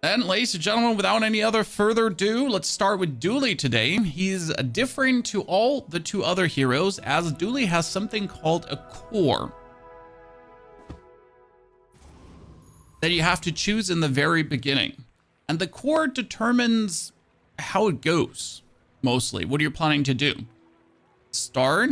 And ladies and gentlemen, without any other further ado, let's start with Dooley today. He's different to all the two other heroes, as Dooley has something called a core that you have to choose in the very beginning. And the core determines how it goes, mostly. What you're planning to do. Start.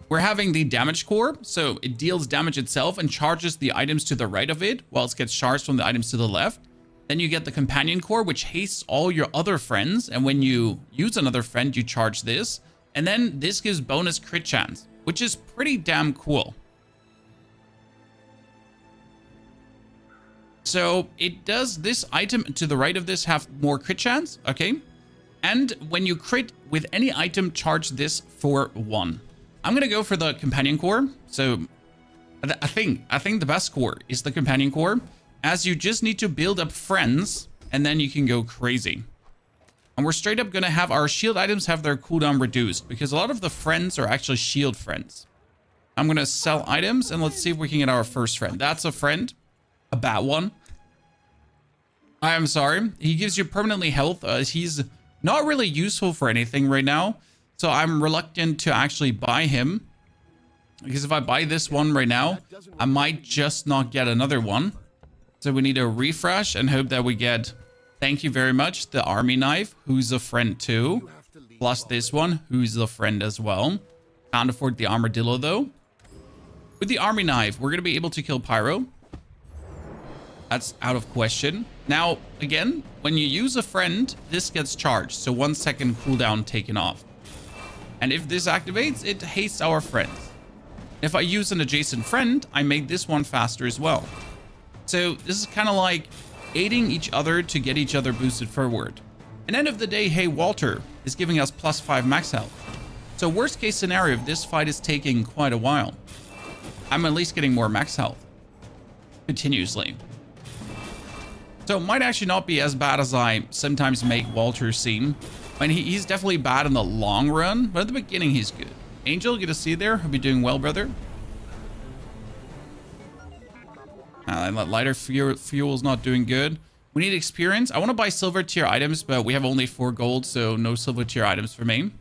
We're having the damage core, so it deals damage itself and charges the items to the right of it, while it gets charged from the items to the left. Then you get the companion core, which hastes all your other friends, and when you use another friend, you charge this. And then this gives bonus crit chance, which is pretty damn cool. So it does this item to the right of this have more crit chance, okay? And when you crit with any item, charge this for 1. I'm gonna go for the companion core. So I think the best core is the companion core, as you just need to build up friends and then you can go crazy. And we're straight up gonna have our shield items have their cooldown reduced, because a lot of the friends are actually shield friends. I'm gonna sell items and let's see if we can get our first friend. That's a friend, a bad one. I am sorry. He gives you permanently health. He's not really useful for anything right now. So I'm reluctant to actually buy him, because if I buy this one right now, I might just not get another one. So we need a refresh and hope that we get, thank you very much, the army knife, who's a friend too, plus this one, who's a friend as well. Can't afford the armadillo though. With the army knife, we're going to be able to kill Pyro. That's out of question. Now, again, when you use a friend, this gets charged. So 1 second cooldown taken off. And if this activates, it hastes our friends. If I use an adjacent friend, I make this one faster as well. So this is kind of like aiding each other to get each other boosted forward. And end of the day, hey, Walter is giving us +5 max health. So worst case scenario, if this fight is taking quite a while, I'm at least getting more max health continuously. So it might actually not be as bad as I sometimes make Walter seem. I mean, he's definitely bad in the long run, but at the beginning, he's good. Angel, good to see you there. Hope you're doing well, brother. Lighter fuel's not doing good. We need experience. I want to buy silver tier items, but we have only 4 gold, so no silver tier items for me.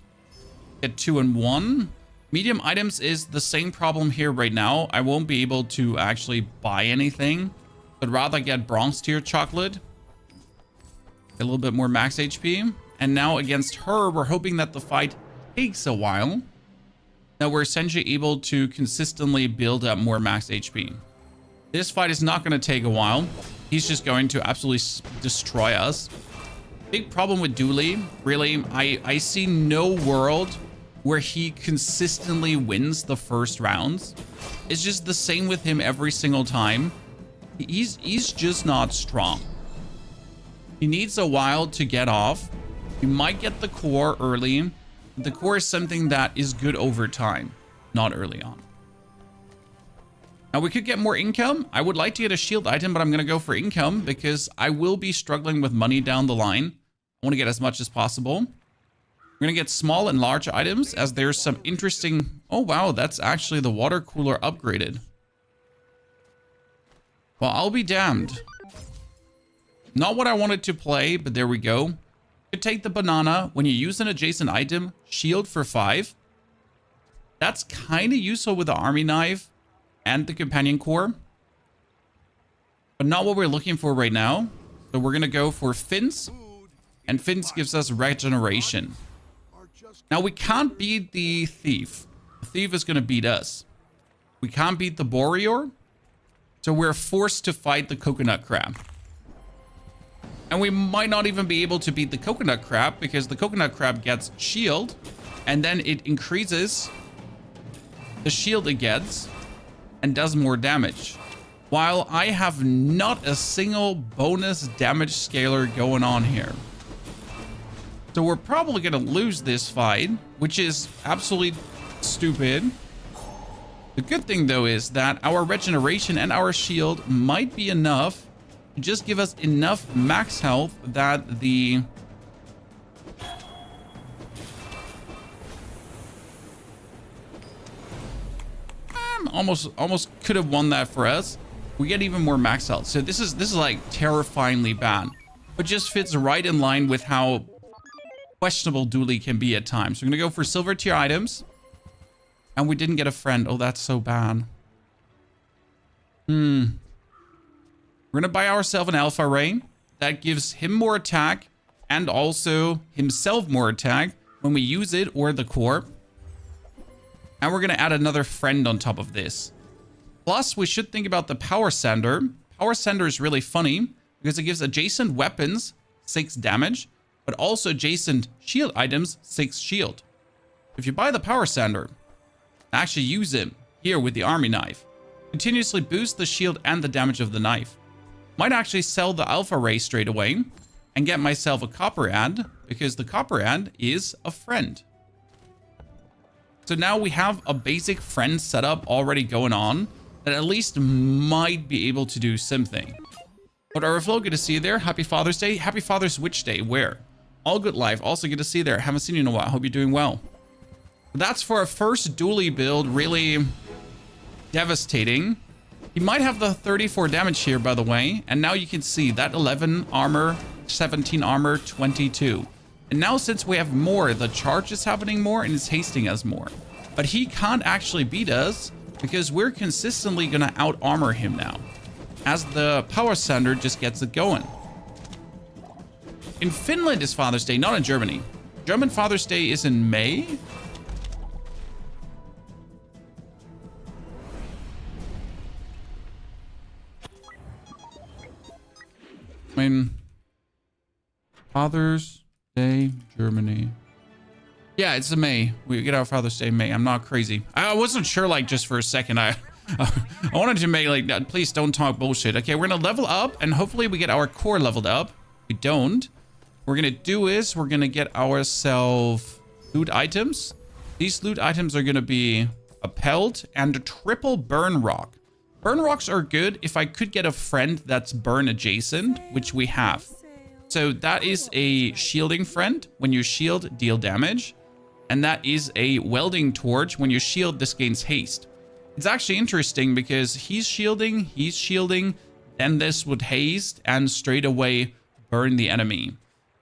Get 2 and 1. Medium items is the same problem here right now. I won't be able to actually buy anything, but rather get bronze tier chocolate. Get a little bit more max HP. And now against her, we're hoping that the fight takes a while, that we're essentially able to consistently build up more max HP. This fight is not going to take a while. He's just going to absolutely destroy us. Big problem with Dooley, really, I see no world where he consistently wins the first rounds. It's just the same with him every single time. He's just not strong. He needs a while to get off. You might get the core early. The core is something that is good over time, not early on. Now we could get more income. I would like to get a shield item, but I'm going to go for income because I will be struggling with money down the line. I want to get as much as possible. We're going to get small and large items, as there's some interesting... Oh, wow, that's actually the water cooler upgraded. Well, I'll be damned. Not what I wanted to play, but there we go. You take the banana. When you use an adjacent item, shield for 5. That's kind of useful with the army knife and the companion core, but not what we're looking for right now. So we're going to go for Fins, and Fins gives us regeneration. Now we can't beat the thief. The thief is going to beat us. We can't beat the Boreor, so we're forced to fight the coconut crab. And we might not even be able to beat the coconut crab, because the coconut crab gets shield, and then it increases the shield it gets and does more damage. While I have not a single bonus damage scaler going on here. So we're probably going to lose this fight, which is absolutely stupid. The good thing though is that our regeneration and our shield might be enough to just give us enough max health that the almost could have won that for us. we get even more max health. So this is like terrifyingly bad, but just fits right in line with how questionable Dooley can be at times. So we're gonna go for silver tier items, and we didn't get a friend. Oh, that's so bad. We're gonna buy ourselves an alpha ray that gives him more attack and also himself more attack when we use it, or the core. And we're gonna add another friend on top of this. Plus, we should think about the power sender. Power sender is really funny because it gives adjacent weapons 6 damage, but also adjacent shield items 6 shield. If you buy the power sender, actually use it here with the army knife, continuously boost the shield and the damage of the knife. Might actually sell the alpha ray straight away and get myself a copper ad, because the copper ad is a friend. So now we have a basic friend setup already going on that at least might be able to do something. But Overflow, good to see you there. Happy Father's Day. Happy Father's which day? Where? All good life. Also good to see you there. Haven't seen you in a while. Hope you're doing well. That's for our first Dooley build. Really devastating. He might have the 34 damage here, by the way. And now you can see that 11 armor, 17 armor, 22. And now since we have more, the charge is happening more and it's hasting us more. But he can't actually beat us because we're consistently going to out armor him now, as the power sender just gets it going. In Finland is Father's Day, not in Germany. German Father's Day is in May. I mean, Father's Day, Germany. Yeah, it's in May. We get our Father's Day in May. I'm not crazy. I wasn't sure, like, just for a second. I wanted to make, like, please don't talk bullshit. Okay, we're gonna level up, and hopefully we get our core leveled up. If we don't, what we're gonna do is we're gonna get ourselves loot items. These loot items are gonna be a pelt and a triple burn rock. Burn rocks are good if I could get a friend that's burn adjacent, which we have. So that is a shielding friend. When you shield, deal damage. And that is a welding torch. When you shield, this gains haste. It's actually interesting because he's shielding, then this would haste and straight away burn the enemy.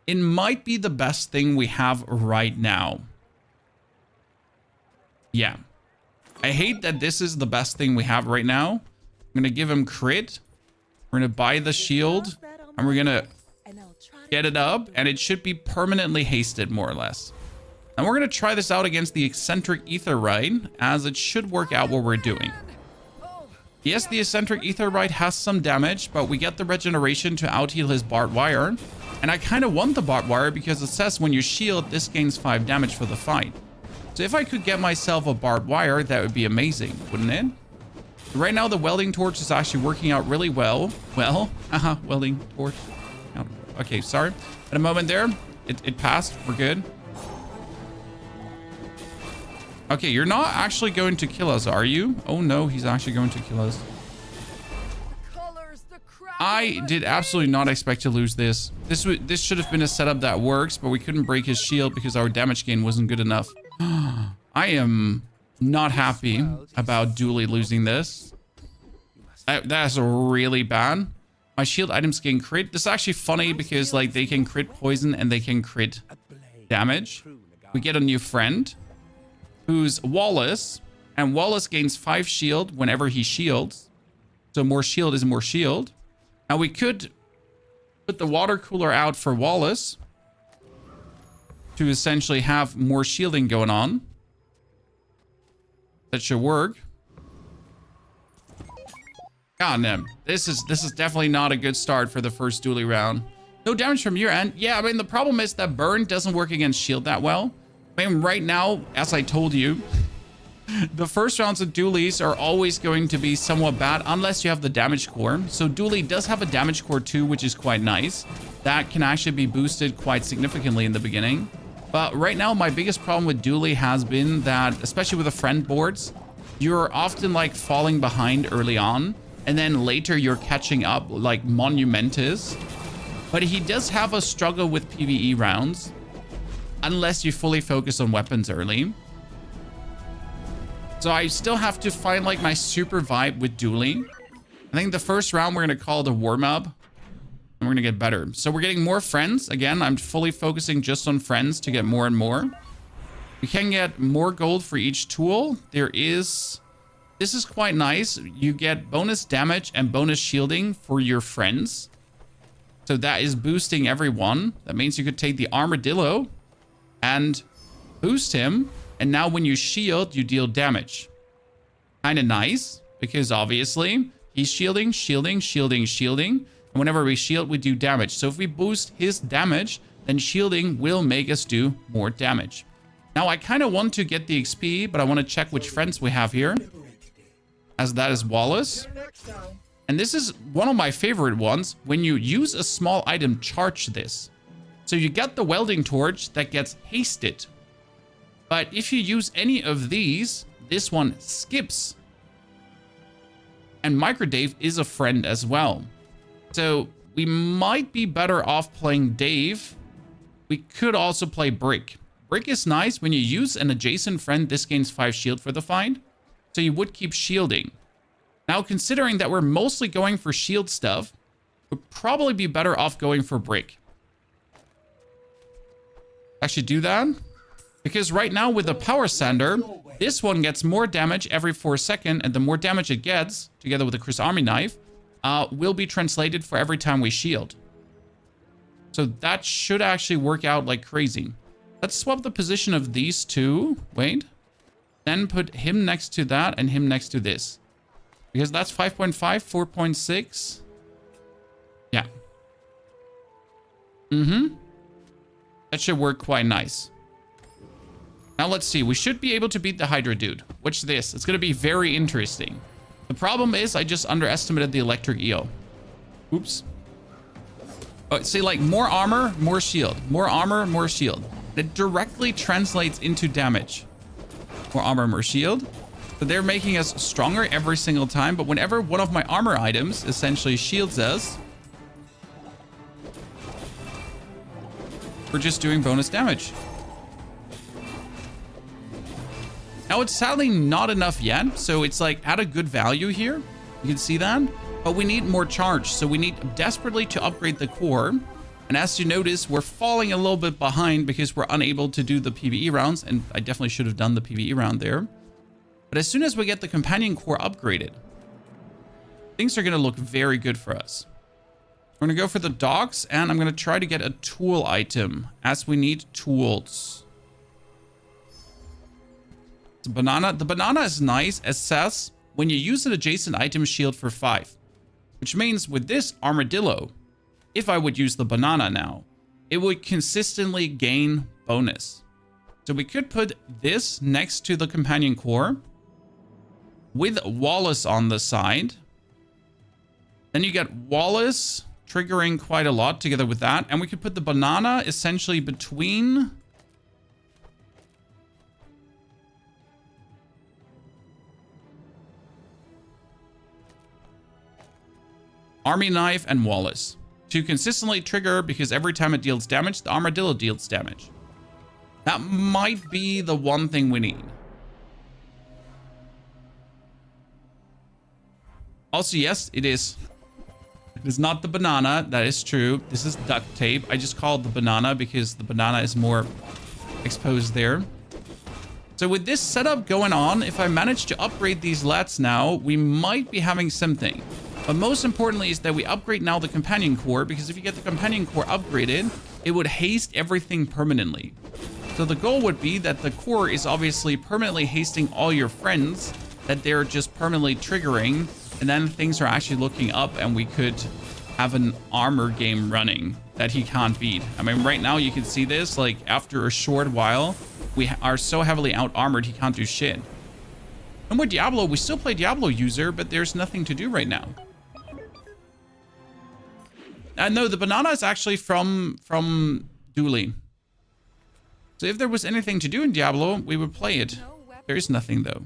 It might be the best thing we have right now. Yeah. I hate that this is the best thing we have right now. I'm going to give him crit. We're going to buy the shield. And we're going to get it up. And it should be permanently hasted, more or less. And we're going to try this out against the eccentric ether rite, as it should work out what we're doing. Yes, the eccentric ether rite has some damage, but we get the regeneration to out-heal his barbed wire. And I kind of want the barbed wire because it says when you shield, this gains 5 damage for the fight. So if I could get myself a barbed wire, that would be amazing, wouldn't it? Right now, the welding torch is actually working out really well. Well, welding torch. Okay, sorry. At a moment there, it passed. We're good. Okay, you're not actually going to kill us, are you? Oh no, he's actually going to kill us. I did absolutely not expect to lose this. This should have been a setup that works, but we couldn't break his shield because our damage gain wasn't good enough. I am not happy about Dooley losing this. That's really bad. My shield items can crit. This is actually funny because, like, they can crit poison and they can crit damage. We get a new friend who's Wallace, and Wallace gains 5 shield whenever he shields. So more shield is more shield. Now we could put the water cooler out for Wallace to essentially have more shielding going on. That should work. God damn, this is definitely not a good start for the first Dooley round. No damage from your end. Yeah, I mean, the problem is that burn doesn't work against shield that well. I mean, right now, as I told you, the first rounds of Dooleys are always going to be somewhat bad unless you have the damage core. So Dooley does have a damage core too, which is quite nice. That can actually be boosted quite significantly in the beginning. But right now, my biggest problem with Dooley has been that, especially with the friend boards, you're often like falling behind early on, and then later you're catching up like monumentous. But he does have a struggle with PvE rounds, unless you fully focus on weapons early. So I still have to find like my super vibe with Dooley. I think the first round we're going to call it a warm-up. And we're going to get better. So we're getting more friends. Again, I'm fully focusing just on friends to get more and more. We can get more gold for each tool. This is quite nice. You get bonus damage and bonus shielding for your friends. So that is boosting everyone. That means you could take the armadillo and boost him. And now when you shield, you deal damage. Kind of nice, because obviously he's shielding, shielding, shielding, shielding. And whenever we shield, we do damage. So if we boost his damage, then shielding will make us do more damage. Now I kind of want to get the XP, but I want to check which friends we have here. As that is Wallace. And this is one of my favorite ones. When you use a small item, charge this. So you get the welding torch that gets hasted. But if you use any of these, this one skips. And Microdave is a friend as well. So we might be better off playing Dave. We could also play Brick. Brick is nice. When you use an adjacent friend, this gains 5 shield for the find. So you would keep shielding. Now, considering that we're mostly going for shield stuff, we'd probably be better off going for Brick. Actually do that. Because right now with the Power Sander, this one gets more damage every 4 seconds. And the more damage it gets, together with the Chris Army Knife, will be translated for every time we shield. So that should actually work out like crazy. Let's swap the position of these two. Wait. Then put him next to that and him next to this. Because that's 5.5, 4.6. Yeah. That should work quite nice. Now let's see. We should be able to beat the Hydra dude. Watch this. It's going to be very interesting. The problem is I just underestimated the electric eel. Oops. Oh, see, like more armor, more shield. More armor, more shield. It directly translates into damage. More armor, more shield. So they're making us stronger every single time. But whenever one of my armor items essentially shields us, we're just doing bonus damage. Now, it's sadly not enough yet. So it's like at a good value here. You can see that. But we need more charge. So we need desperately to upgrade the core. And as you notice, we're falling a little bit behind because we're unable to do the PvE rounds. And I definitely should have done the PvE round there. But as soon as we get the companion core upgraded, things are going to look very good for us. We're going to go for the dogs, and I'm going to try to get a tool item, as we need tools. The banana. The banana is nice. It says, when you use an adjacent item, shield for 5. Which means with this armadillo, if I would use the banana now, it would consistently gain bonus. So we could put this next to the companion core with Wallace on the side. Then you get Wallace triggering quite a lot together with that. And we could put the banana essentially between Army Knife and Wallace to consistently trigger, because every time it deals damage, the armadillo deals damage. That might be the one thing we need. Also, yes, it is. It is not the banana. That is true. This is duct tape. I just call it the banana because the banana is more exposed there. So with this setup going on, if I manage to upgrade these lats now, we might be having something. But most importantly is that we upgrade now the companion core, because if you get the companion core upgraded, it would haste everything permanently. So the goal would be that the core is obviously permanently hasting all your friends, that they're just permanently triggering, and then things are actually looking up, and we could have an armor game running that he can't beat. I mean, right now you can see this, like after a short while, we are so heavily out-armored, he can't do shit. And with Diablo, we still play Diablo user, but there's nothing to do right now. No, the banana is actually from Dooley. So if there was anything to do in Diablo, we would play it. There is nothing, though.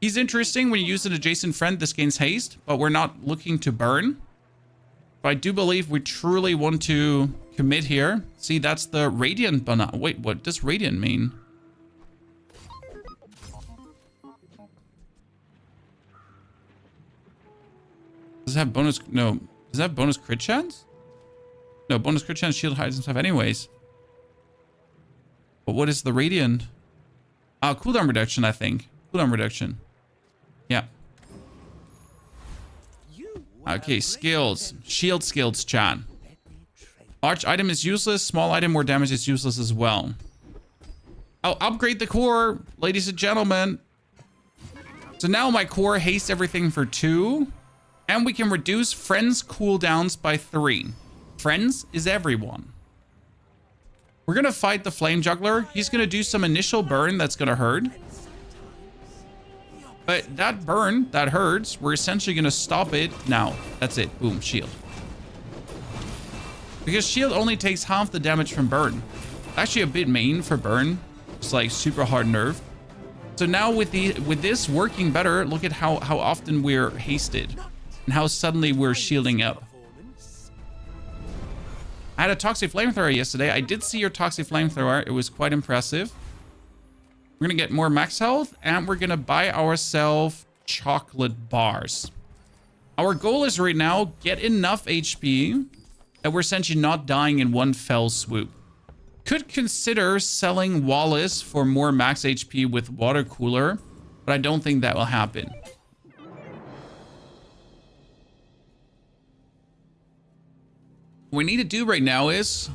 He's interesting. When you use an adjacent friend, this gains haste, but we're not looking to burn. But I do believe we truly want to commit here. See, that's the Radiant banana. Wait, what does Radiant mean? Does it have bonus? No. Does it have bonus crit chance? No, bonus crit chance, shield hides and stuff anyways. But what is the radiant? Cooldown reduction, I think. Cooldown reduction. Yeah. Okay, skills. Shield skills, chat. Large item is useless. Small item, more damage is useless as well. I'll upgrade the core, ladies and gentlemen. So now my core hastes everything for 2. And we can reduce friends' cooldowns by 3. Friends is everyone. We're going to fight the Flame Juggler. He's going to do some initial burn that's going to hurt. But that burn that hurts, we're essentially going to stop it now. That's it. Boom, shield. Because shield only takes half the damage from burn. Actually a bit main for burn. It's like super hard nerf. So now with this working better, look at how often we're hasted. And how suddenly we're shielding up. I had a Toxic Flamethrower yesterday. I did see your Toxic Flamethrower. It was quite impressive. We're going to get more max health. And we're going to buy ourselves chocolate bars. Our goal is right now, get enough HP that we're essentially not dying in one fell swoop. Could consider selling Wallace for more max HP with water cooler. But I don't think that will happen. What we need to do right now is...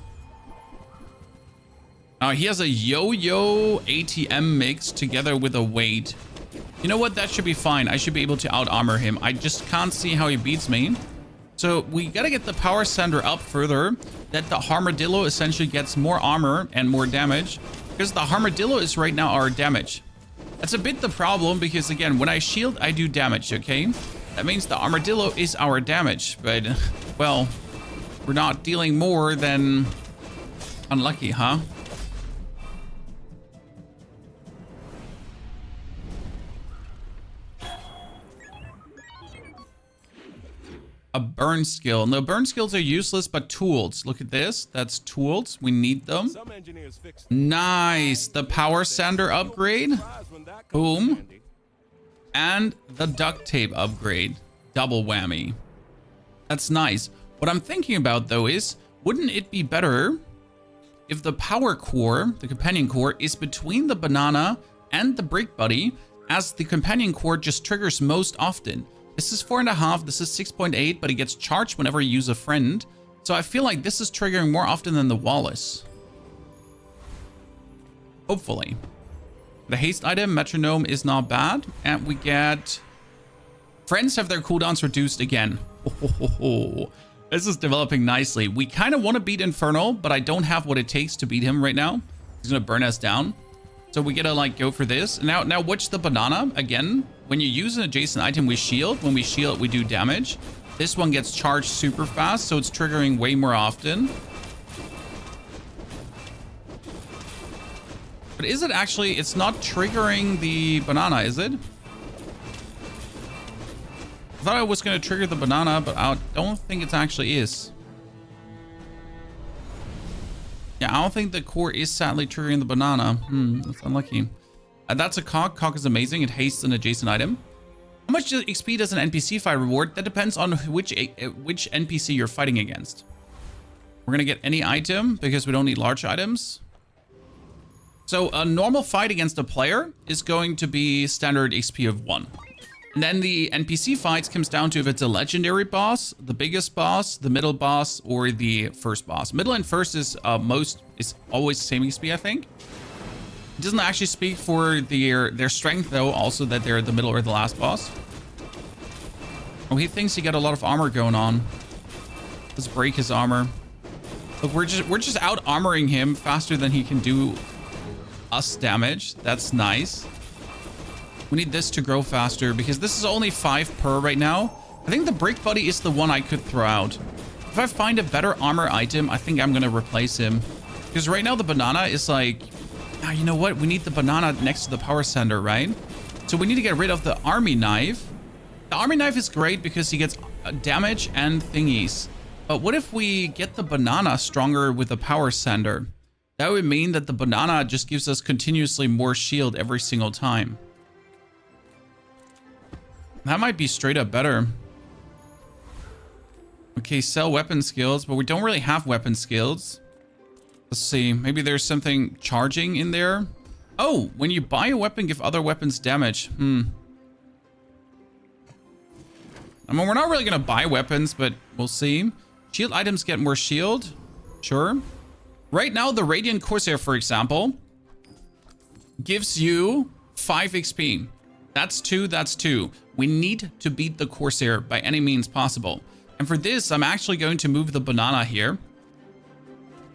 he has a yo-yo ATM mix together with a weight. You know what? That should be fine. I should be able to out-armor him. I just can't see how he beats me. So we gotta get the power center up further. That the Armadillo essentially gets more armor and more damage. Because the Armadillo is right now our damage. That's a bit the problem because, again, when I shield, I do damage, okay? That means the Armadillo is our damage. But, well... we're not dealing more than unlucky, huh? A burn skill. No, burn skills are useless, but tools. Look at this. That's tools. We need them. Nice. The power sander upgrade. Boom. And the duct tape upgrade. Double whammy. That's nice. What I'm thinking about, though, is wouldn't it be better if the power core, the companion core, is between the banana and the brick buddy, as the companion core just triggers most often? This is 4.5, this is 6.8, but it gets charged whenever you use a friend. So I feel like this is triggering more often than the Wallace. Hopefully. The haste item, metronome, is not bad. And we get... friends have their cooldowns reduced again. This is developing nicely. We kind of want to beat Infernal, but I don't have what it takes to beat him right now. He's going to burn us down. So we got to like go for this. Now watch the banana. Again, when you use an adjacent item, we shield. When we shield, we do damage. This one gets charged super fast, so it's triggering way more often. But is it actually... it's not triggering the banana, is it? I thought I was going to trigger the banana, but I don't think it actually is. Yeah, I don't think the core is sadly triggering the banana. That's unlucky. That's a cock. Cock is amazing. It hastes an adjacent item. How much XP does an NPC fight reward? That depends on which NPC you're fighting against. We're going to get any item because we don't need large items. So a normal fight against a player is going to be standard XP of 1. And then the NPC fights comes down to if it's a legendary boss, the biggest boss, the middle boss, or the first boss. Middle and first is always the same XP, I think. It doesn't actually speak for their strength, though, also that they're the middle or the last boss. Oh, he thinks he got a lot of armor going on. Let's break his armor. Look, we're just out armoring him faster than he can do us damage. That's nice. We need this to grow faster because this is only 5 per right now. I think the brick buddy is the one I could throw out. If I find a better armor item, I think I'm going to replace him. Because right now the banana is like... you know what? We need the banana next to the power center, right? So we need to get rid of the army knife. The army knife is great because he gets damage and thingies. But what if we get the banana stronger with the power center? That would mean that the banana just gives us continuously more shield every single time. That might be straight up better. Okay, sell weapon skills, but we don't really have weapon skills. Let's see. Maybe there's something charging in there. Oh, when you buy a weapon, give other weapons damage. I mean, we're not really going to buy weapons, but we'll see. Shield items get more shield. Sure. Right now, the Radiant Corsair, for example, gives you 5 XP. That's 2, that's 2. We need to beat the Corsair by any means possible. And for this, I'm actually going to move the banana here.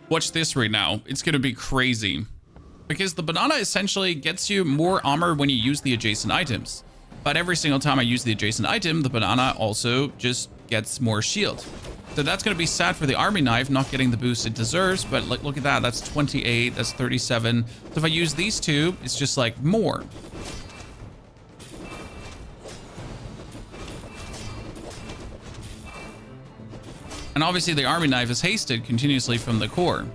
Watch this right now. It's going to be crazy. Because the banana essentially gets you more armor when you use the adjacent items. But every single time I use the adjacent item, the banana also just gets more shield. So that's going to be sad for the army knife, not getting the boost it deserves. But look at that. That's 28. That's 37. So if I use these two, it's just like more. And obviously the army knife is hasted continuously from the core.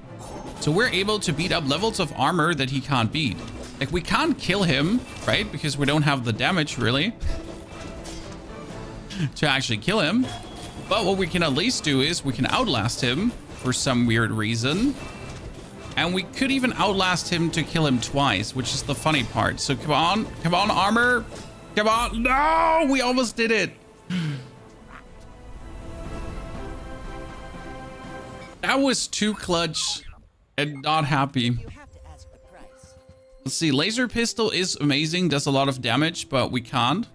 So we're able to beat up levels of armor that he can't beat. Like, we can't kill him, right? Because we don't have the damage, really, to actually kill him. But what we can at least do is we can outlast him for some weird reason. And we could even outlast him to kill him twice, which is the funny part. So come on, armor. Come on. No, we almost did it. That was too clutch and not happy. Let's see. Laser pistol is amazing. Does a lot of damage, but we can't.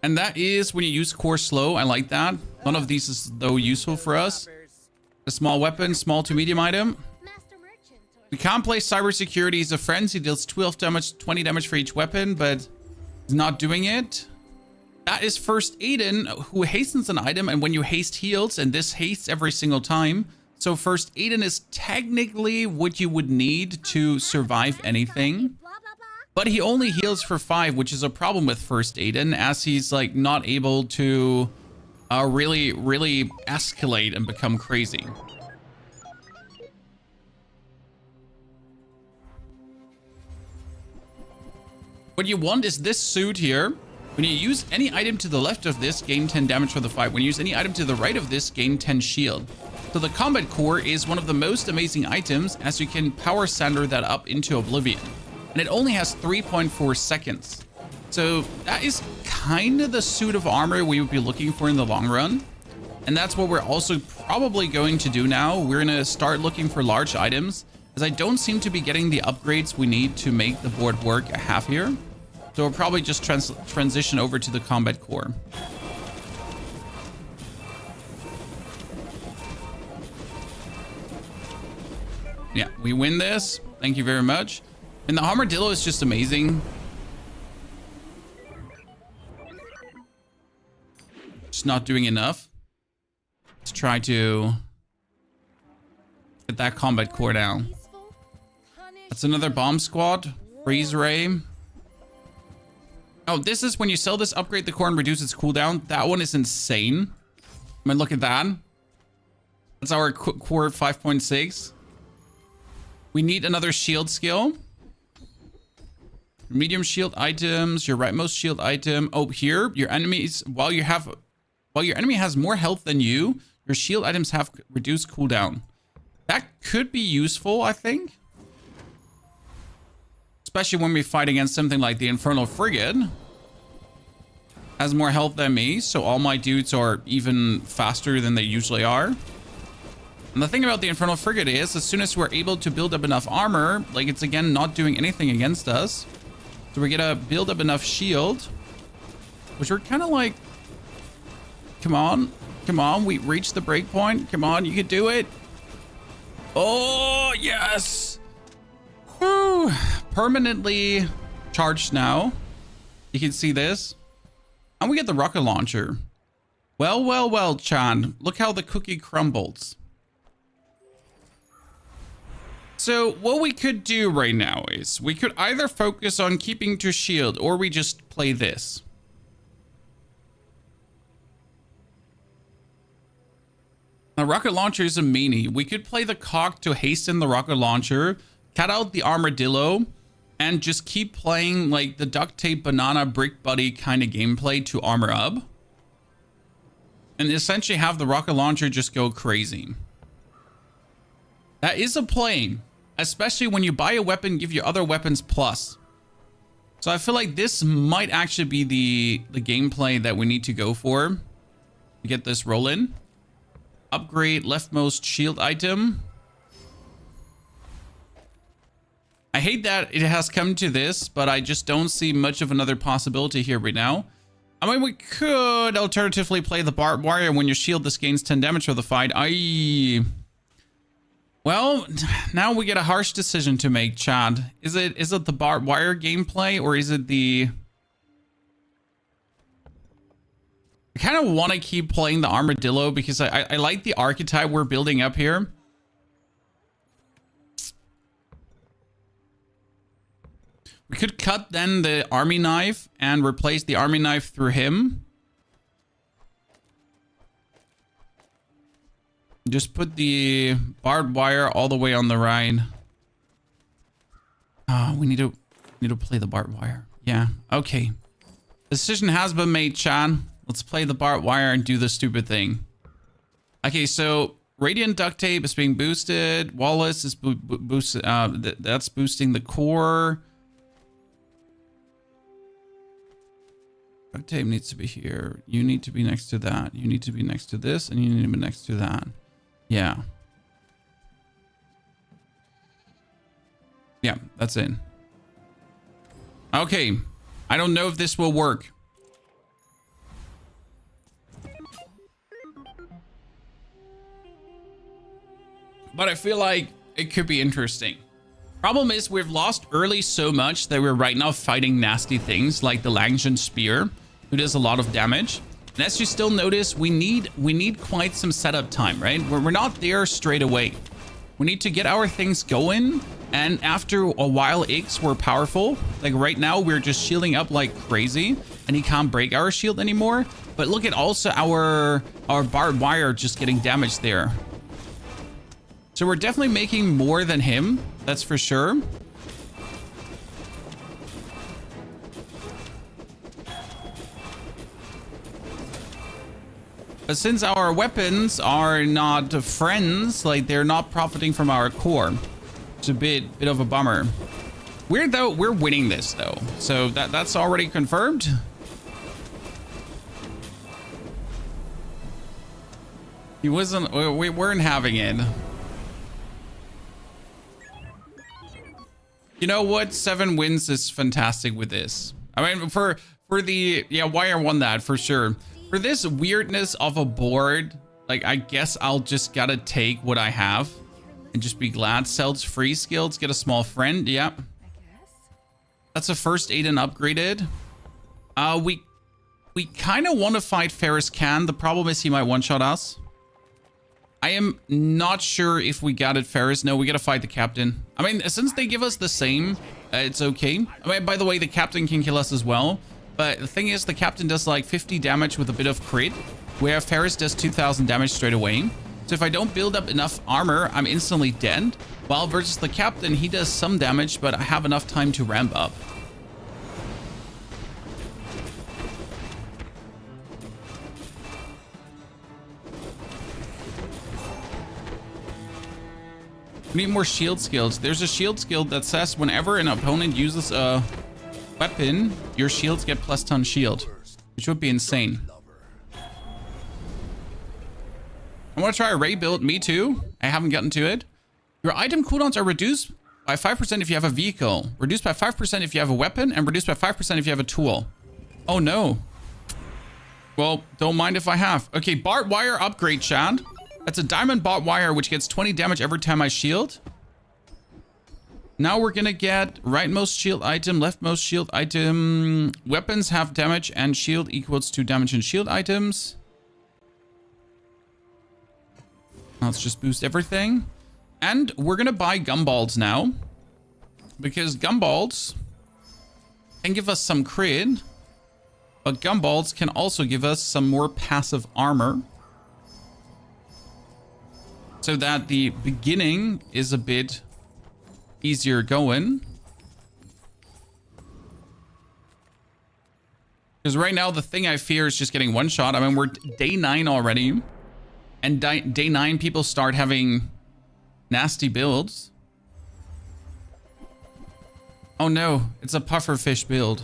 And that is when you use core slow. I like that. None of these is though useful for us. A small weapon, small to medium item. We can't play cybersecurity. He's a frenzy. He deals 12 damage, 20 damage for each weapon, but he's not doing it. That is First Aiden, who hastens an item, and when you haste heals, and this hastes every single time. So First Aiden is technically what you would need to survive anything. But he only heals for 5, which is a problem with First Aiden, as he's like not able to really escalate and become crazy. What you want is this suit here. When you use any item to the left of this, gain 10 damage for the fight. When you use any item to the right of this, gain 10 shield. So the combat core is one of the most amazing items, as you can power sander that up into oblivion. And it only has 3.4 seconds. So that is kind of the suit of armor we would be looking for in the long run. And that's what we're also probably going to do now. We're going to start looking for large items, as I don't seem to be getting the upgrades we need to make the board work a half here. So we'll probably just transition over to the combat core. Yeah, we win this. Thank you very much. And the armadillo is just amazing. Just not doing enough. Let's try to get that combat core down. That's another bomb squad. Freeze ray. Oh, this is when you sell this, upgrade the core and reduce its cooldown. That one is insane. I mean, look at that. That's our core 5.6. We need another shield skill. Medium shield items, your rightmost shield item. Oh, here, your enemies, while your enemy has more health than you, your shield items have reduced cooldown. That could be useful, I think. Especially when we fight against something like the Infernal Frigate. Has more health than me, so all my dudes are even faster than they usually are. And the thing about the Infernal Frigate is, as soon as we're able to build up enough armor, like, it's again not doing anything against us. So we're gonna build up enough shield, which we're kind of like, come on, we reached the break point. Come on, you can do it. Oh, yes. Woo. Permanently charged now. You can see this. And we get the rocket launcher. Well, Chan. Look how the cookie crumbles. So what we could do right now is we could either focus on keeping to shield, or we just play this. The rocket launcher is a meanie. We could play the cock to hasten the rocket launcher, cut out the armadillo, and just keep playing like the duct tape banana brick buddy kind of gameplay to armor up. and essentially have the rocket launcher just go crazy. That is a play, especially when you buy a weapon, give your other weapons plus. So I feel like this might actually be the gameplay that we need to go for to get this rolling. Upgrade leftmost shield item. I hate that it has come to this, but I just don't see much of another possibility here right now. I mean, we could alternatively play the barbed wire. When you shield this gains 10 damage for the fight. Well, now we get a harsh decision to make, Chad. Is it the barbed wire gameplay, or is it the... I kind of want to keep playing the armadillo because I like the archetype we're building up here. We could cut then the army knife and replace the army knife through him. Just put the barbed wire all the way on the right. We need to play the barbed wire. Yeah, okay. Decision has been made, Chan. Let's play the barbed wire and do the stupid thing. Okay, so Radiant Duct Tape is being boosted. Wallace is boosted. That's boosting the core. Duct Tape needs to be here. You need to be next to that. You need to be next to this, and you need to be next to that. Yeah. Yeah, that's it. Okay. I don't know if this will work. But I feel like it could be interesting. Problem is we've lost early so much that we're right now fighting nasty things like the Langzhen Spear, who does a lot of damage. And as you still notice, we need quite some setup time, right? We're not there straight away. We need to get our things going. And after a while X, we're powerful. Like right now, we're just shielding up like crazy and he can't break our shield anymore. But look at also our barbed wire just getting damaged there. So we're definitely making more than him. That's for sure. But since our weapons are not friends, like they're not profiting from our core, it's a bit of a bummer. Weird though, we're winning this though. So that's already confirmed. We weren't having it. You know what? 7 wins is fantastic with this. I mean, for the, yeah, Wire won that for sure. For this weirdness of a board, like, I guess I'll just gotta take what I have and just be glad. Sells free skills, get a small friend. Yep. That's a first aid and upgraded. We kind of want to fight Ferris Khan. The problem is he might one-shot us. I am not sure if we got it, Ferris. No, we gotta fight the captain. I mean, since they give us the same, it's okay. I mean, by the way, the captain can kill us as well. But the thing is, the captain does like 50 damage with a bit of crit, where Ferris does 2,000 damage straight away. So if I don't build up enough armor, I'm instantly dead. While versus the captain, he does some damage, but I have enough time to ramp up. We need more shield skills. There's a shield skill that says whenever an opponent uses a weapon, your shields get +10 shield, which would be insane. I want to try a Ray build. Me too. I haven't gotten to it. Your item cooldowns are reduced by 5% if you have a vehicle, reduced by 5% if you have a weapon, and reduced by 5% if you have a tool. Oh no. Well, don't mind if I have. Okay, barbed wire upgrade, Chad. That's a diamond barbed wire, which gets 20 damage every time I shield. Now we're gonna get rightmost shield item, leftmost shield item. Weapons have damage and shield equals to damage and shield items. Let's just boost everything. And we're gonna buy gumballs now, because gumballs can give us some crit, but gumballs can also give us some more passive armor, so that the beginning is a bit easier going. Because right now, the thing I fear is just getting one shot. I mean, we're day 9 already. And day 9, people start having nasty builds. Oh no, it's a pufferfish build.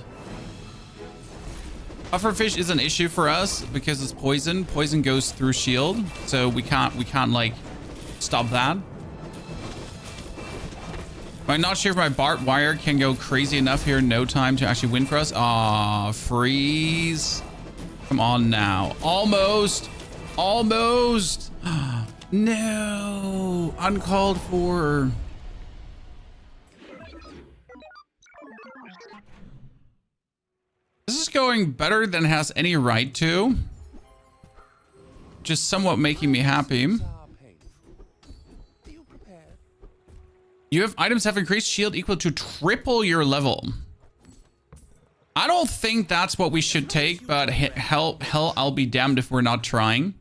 Pufferfish is an issue for us because it's poison. Poison goes through shield, so we can't like stop that. I'm not sure if my barbed wire can go crazy enough here in no time to actually win for us. Aw, freeze. Come on now. Almost. Almost. No. Uncalled for. This is going better than it has any right to. Just somewhat making me happy. You have items have increased shield equal to triple your level. I don't think that's what we should take, but hell, I'll be damned if we're not trying.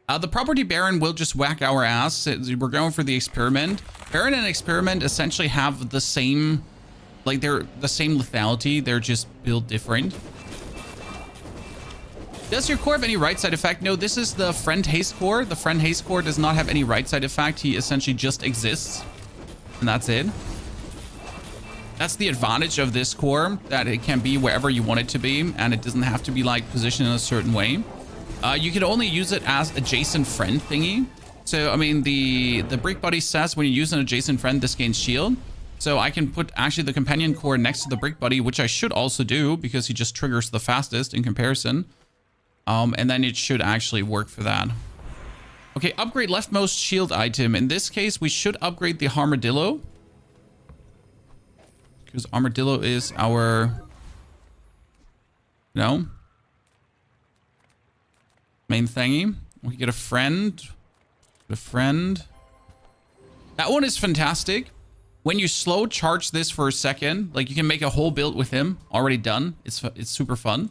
The property Baron will just whack our ass. We're going for the experiment. Baron and experiment essentially have the same, like they're the same lethality. They're just built different. Does your core have any right side effect? No, this is the friend haste core. The friend haste core does not have any right side effect. He essentially just exists. And that's it. That's the advantage of this core, that it can be wherever you want it to be, and it doesn't have to be like positioned in a certain way. You can only use it as adjacent friend thingy. So, I mean, the Brick Buddy says when you use an adjacent friend, this gains shield. So I can put actually the companion core next to the Brick Buddy, which I should also do because he just triggers the fastest in comparison. And then it should actually work for that. Okay, upgrade leftmost shield item. In this case, we should upgrade the Armadillo. Because Armadillo is our... No. Main thingy. We get a friend. A friend. That one is fantastic. When you slow charge this for a second, like you can make a whole build with him. Already done. It's super fun.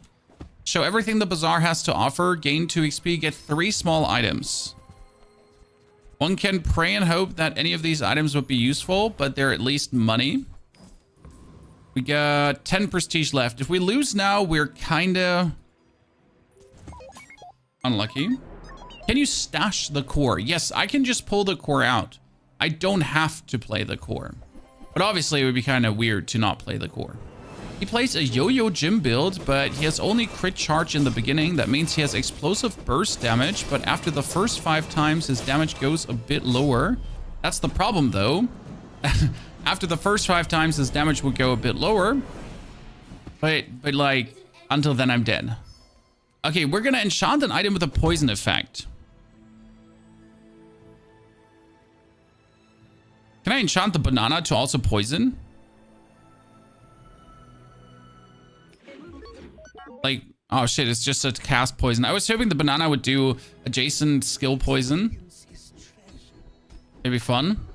Show everything the Bazaar has to offer. Gain 2 XP. Get 3 small items. One can pray and hope that any of these items would be useful, but they're at least money. We got 10 prestige left. If we lose now, we're kind of unlucky. Can you stash the core? Yes, I can just pull the core out. I don't have to play the core. But obviously, it would be kind of weird to not play the core. He plays a yo-yo gym build, but he has only crit charge in the beginning. That means he has explosive burst damage, but after the first 5 times, his damage goes a bit lower. That's the problem, though. After the first 5 times, his damage would go a bit lower. But like, until then, I'm dead. Okay, we're gonna enchant an item with a poison effect. Can I enchant the banana to also poison? Like, oh shit, it's just a cast poison. I was hoping the banana would do adjacent skill poison. Maybe fun.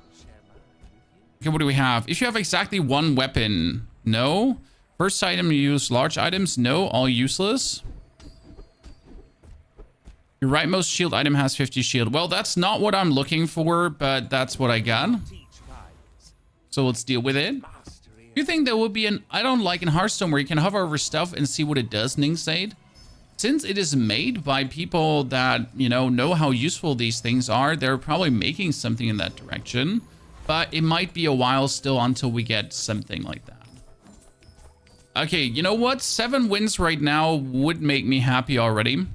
Okay, what do we have? If you have exactly 1 weapon, no. First item, you use large items, no. All useless. Your rightmost shield item has 50 shield. Well, that's not what I'm looking for, but that's what I got. So let's deal with it. You think there will be an item like in Hearthstone where you can hover over stuff and see what it does, Ningsade? Since it is made by people that, you know how useful these things are, they're probably making something in that direction. But it might be a while still until we get something like that. Okay, you know what? 7 wins right now would make me happy already.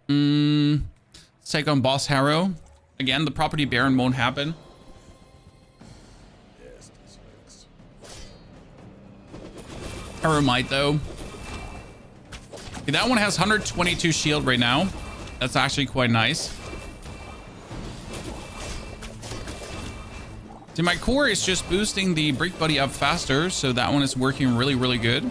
Let's take on Boss Harrow. Again, the property Baron won't happen. Harrow might, though. Okay, that one has 122 shield right now. That's actually quite nice. See, my core is just boosting the Brick Buddy up faster, so that one is working really, really good.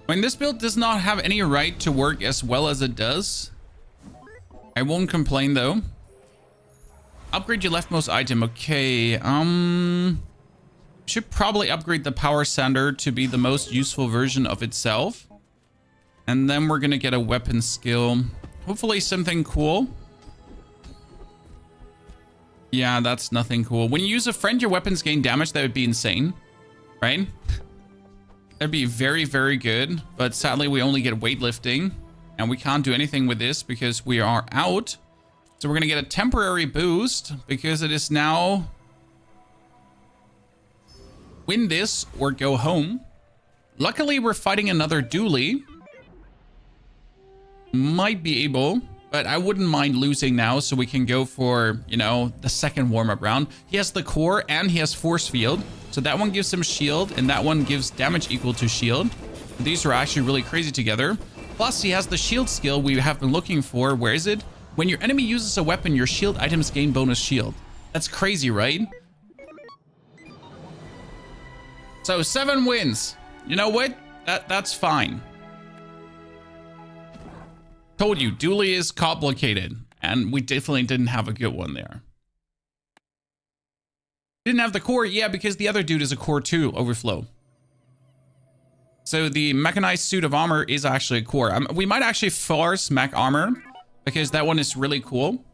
I mean, this build does not have any right to work as well as it does. I won't complain, though. Upgrade your leftmost item. Okay, should probably upgrade the power sander to be the most useful version of itself. And then we're gonna get a weapon skill. Hopefully something cool. Yeah, that's nothing cool. When you use a friend, your weapons gain damage. That would be insane, right? That'd be very, very good. But sadly, we only get weightlifting. And we can't do anything with this because we are out. So we're going to get a temporary boost because it is now win this or go home. Luckily, we're fighting another Dooley. Might be able, but I wouldn't mind losing now so we can go for, you know, the second warm-up round. He has the core and he has force field. So that one gives him shield and that one gives damage equal to shield. These are actually really crazy together. Plus, he has the shield skill we have been looking for. Where is it? When your enemy uses a weapon, your shield items gain bonus shield. That's crazy, right? So 7 wins. You know what? That's fine. Told you, Dooley is complicated. And we definitely didn't have a good one there. Didn't have the core? Yeah, because the other dude is a core 2 overflow. So the mechanized suit of armor is actually a core. We might actually force mech armor because that one is really cool.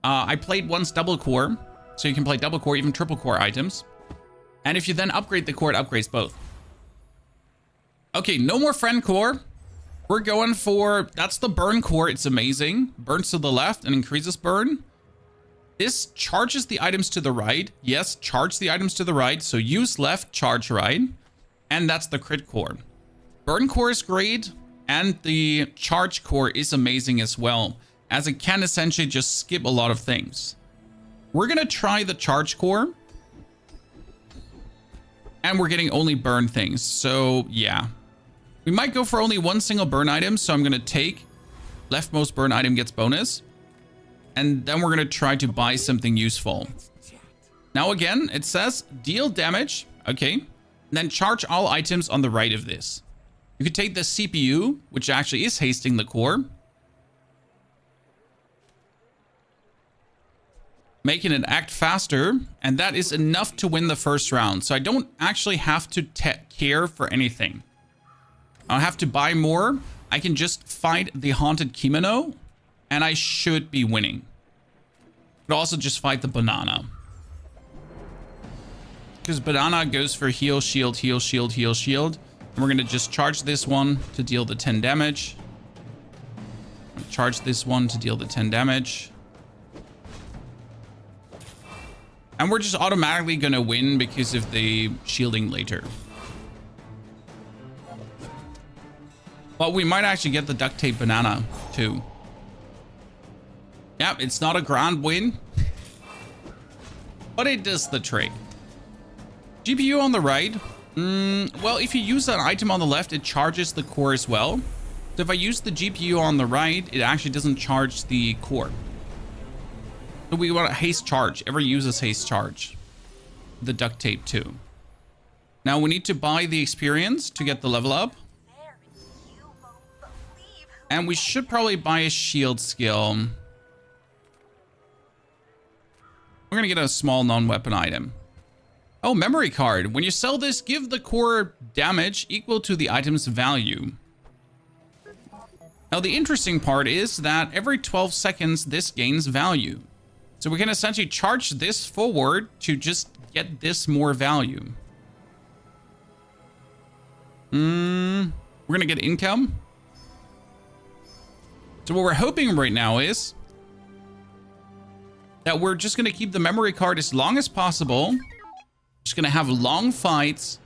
I played once double core, so you can play double core, even triple core items. And if you then upgrade the core, it upgrades both. Okay, no more friend core. We're going for, that's the burn core. It's amazing. Burns to the left and increases burn. This charges the items to the right. Yes, charge the items to the right. So use left, charge right. And that's the crit core. Burn core is great, and the charge core is amazing as well, as it can essentially just skip a lot of things. We're going to try the charge core, and we're getting only burn things, so yeah. We might go for only one single burn item, so I'm going to take leftmost burn item gets bonus, and then we're going to try to buy something useful. Now again, it says deal damage, okay, then charge all items on the right of this. You could take the CPU, which actually is hasting the core, making it act faster, and that is enough to win the first round. So I don't actually have to care for anything. I don't have to buy more. I can just fight the haunted kimono, and I should be winning. But also just fight the banana. Because banana goes for heal, shield, heal, shield, heal, shield. And we're going to just charge this one to deal the 10 damage. Charge this one to deal the 10 damage. And we're just automatically going to win because of the shielding later. But we might actually get the duct tape banana too. Yeah, it's not a grand win. But it does the trick. GPU on the right. Well, if you use an item on the left, it charges the core as well. So if I use the GPU on the right, it actually doesn't charge the core. So we want a haste charge. Ever uses haste charge. The duct tape too. Now we need to buy the experience to get the level up. And we should probably buy a shield skill. We're going to get a small non-weapon item. Oh, memory card. When you sell this, give the core damage equal to the item's value. Now, the interesting part is that every 12 seconds, this gains value. So we can essentially charge this forward to just get this more value. We're going to get income. So what we're hoping right now is that we're just going to keep the memory card as long as possible. Just going to have long fights,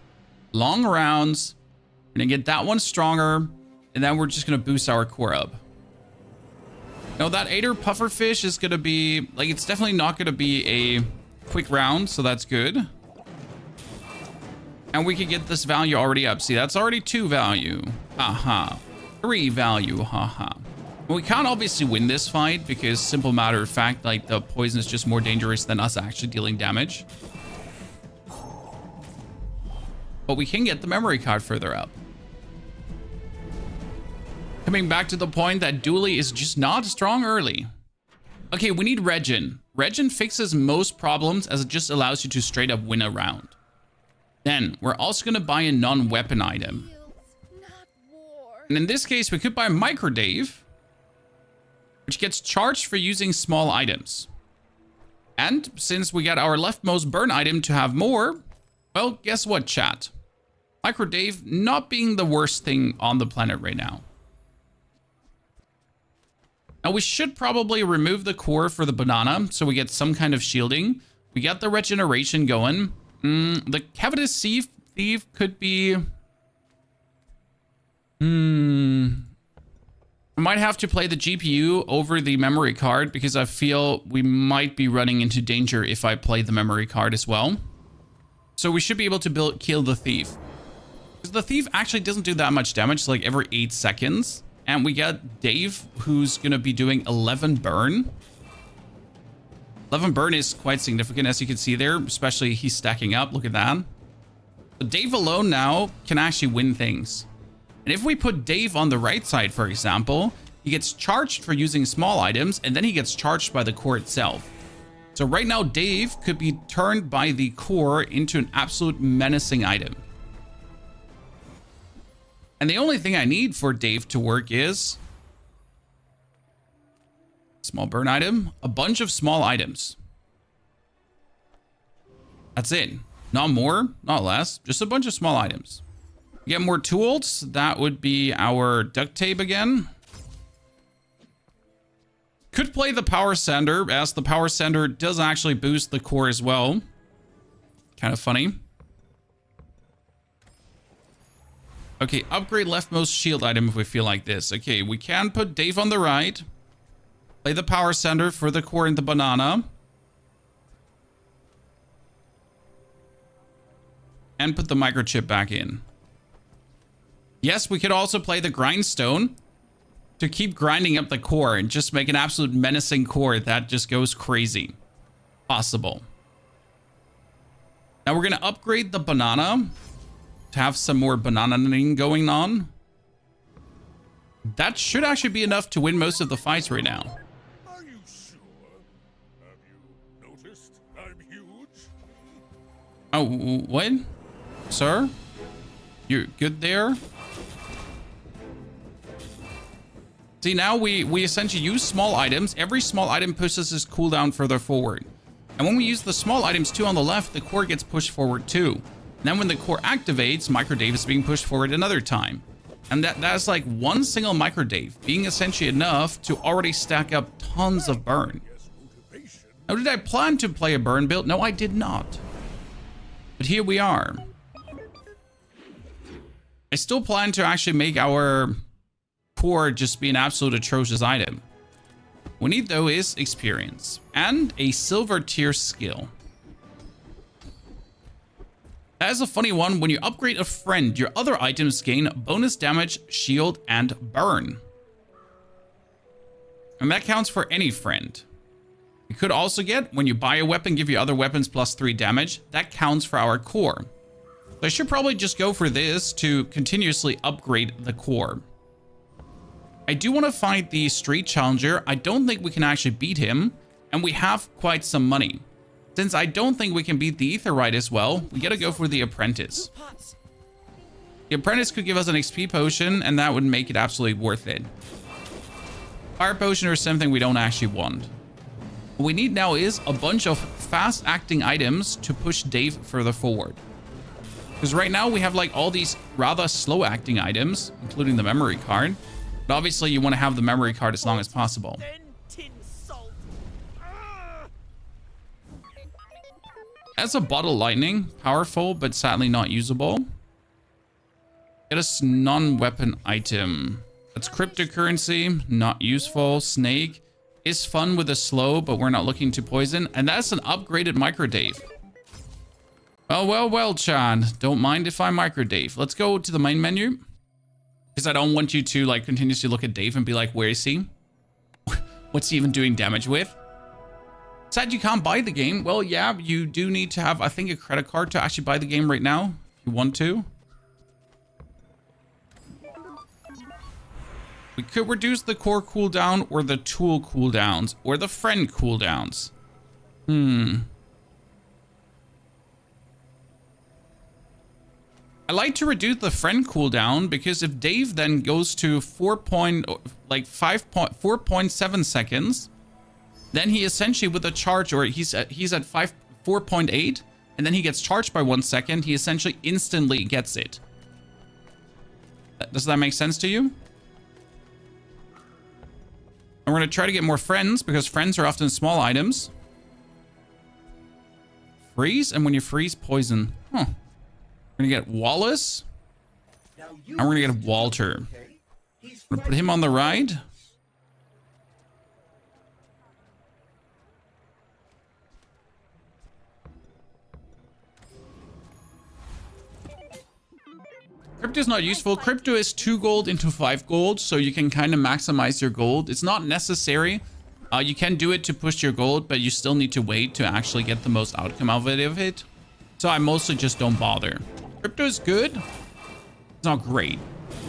long rounds. We're going to get that one stronger. And then we're just going to boost our core up. Now that Ader pufferfish is going to be, like, it's definitely not going to be a quick round. So that's good. And we can get this value already up. See, that's already 2 value. Haha. 3 value. Haha. We can't obviously win this fight because, simple matter of fact, like, the poison is just more dangerous than us actually dealing damage. But we can get the memory card further up. Coming back to the point that Dooley is just not strong early. Okay, we need Regen. Regen fixes most problems as it just allows you to straight up win a round. Then, we're also going to buy a non-weapon item. And in this case, we could buy Microdave, which gets charged for using small items. And since we got our leftmost burn item to have more, well, guess what, chat? Micro Dave not being the worst thing on the planet right now. Now, we should probably remove the core for the banana so we get some kind of shielding. We got the regeneration going. The Cavitous Thief could be... I might have to play the GPU over the memory card because I feel we might be running into danger if I play the memory card as well. So we should be able to kill the Thief. Because the Thief actually doesn't do that much damage, like every 8 seconds. And we got Dave, who's going to be doing 11 burn. 11 burn is quite significant, as you can see there, especially he's stacking up. Look at that. But Dave alone now can actually win things. And if we put Dave on the right side, for example, he gets charged for using small items, and then he gets charged by the core itself. So right now, Dave could be turned by the core into an absolute menacing item. And the only thing I need for Dave to work is small burn item, a bunch of small items. That's it. Not more, not less, just a bunch of small items. Get more tools. That would be our duct tape again. Could play the power sander, as the power sander does actually boost the core as well. Kind of funny. Okay, upgrade leftmost shield item if we feel like this. Okay, we can put Dave on the right. Play the power sander for the core and the banana. And put the microchip back in. Yes, we could also play the grindstone to keep grinding up the core and just make an absolute menacing core that just goes crazy. Possible. Now we're going to upgrade the banana to have some more bananaing going on. That should actually be enough to win most of the fights right now. Are you sure? Have you noticed I'm huge? Oh, what? Sir? You're good there? See, now we essentially use small items. Every small item pushes his cooldown further forward. And when we use the small items too on the left, the core gets pushed forward too. And then when the core activates, Micro Dave is being pushed forward another time. And that's like one single Micro Dave being essentially enough to already stack up tons of burn. Now, did I plan to play a burn build? No, I did not. But here we are. I still plan to actually make our core just be an absolute atrocious item. What we need though is experience and a silver tier skill. That is a funny one. When you upgrade a friend, your other items gain bonus damage, shield, and burn. And that counts for any friend. You could also get, when you buy a weapon, give your other weapons +3 damage. That counts for our core. So I should probably just go for this to continuously upgrade the core. I do want to fight the street challenger. I don't think we can actually beat him, and we have quite some money. Since I don't think we can beat the Aetheryte as well, we gotta go for the apprentice. The apprentice could give us an XP potion, and that would make it absolutely worth it. Fire potion or something we don't actually want. What we need now is a bunch of fast-acting items to push Dave further forward. Because right now we have like all these rather slow-acting items, including the memory card. But obviously you want to have the memory card as long as possible. As a bottle lightning, powerful, but sadly not usable. Get us non-weapon item. That's cryptocurrency, not useful. Snake is fun with a slow, but we're not looking to poison. And that's an upgraded Micro Dave. Well, Chan. Don't mind if I Micro Dave. Let's go to the main menu. Because I don't want you to like continuously look at Dave and be like, where is he? What's he even doing damage with? Sad you can't buy the game. Well, yeah, you do need to have, I think, a credit card to actually buy the game right now, if you want to. We could reduce the core cooldown or the tool cooldowns or the friend cooldowns. I like to reduce the friend cooldown because if Dave then goes to 4.7 seconds, then he essentially with a charge, or he's at 4.8, and then he gets charged by 1 second, he essentially instantly gets it. Does that make sense to you? And we're going to try to get more friends, because friends are often small items. Freeze, and when you freeze, poison. Huh. We're going to get Wallace. And we're going to get Walter. I'm going to put him on the ride. Crypto is not useful. Crypto is 2 gold into 5 gold, so you can kind of maximize your gold. It's not necessary. You can do it to push your gold, but you still need to wait to actually get the most outcome of it. So I mostly just don't bother. Crypto is good. It's not great.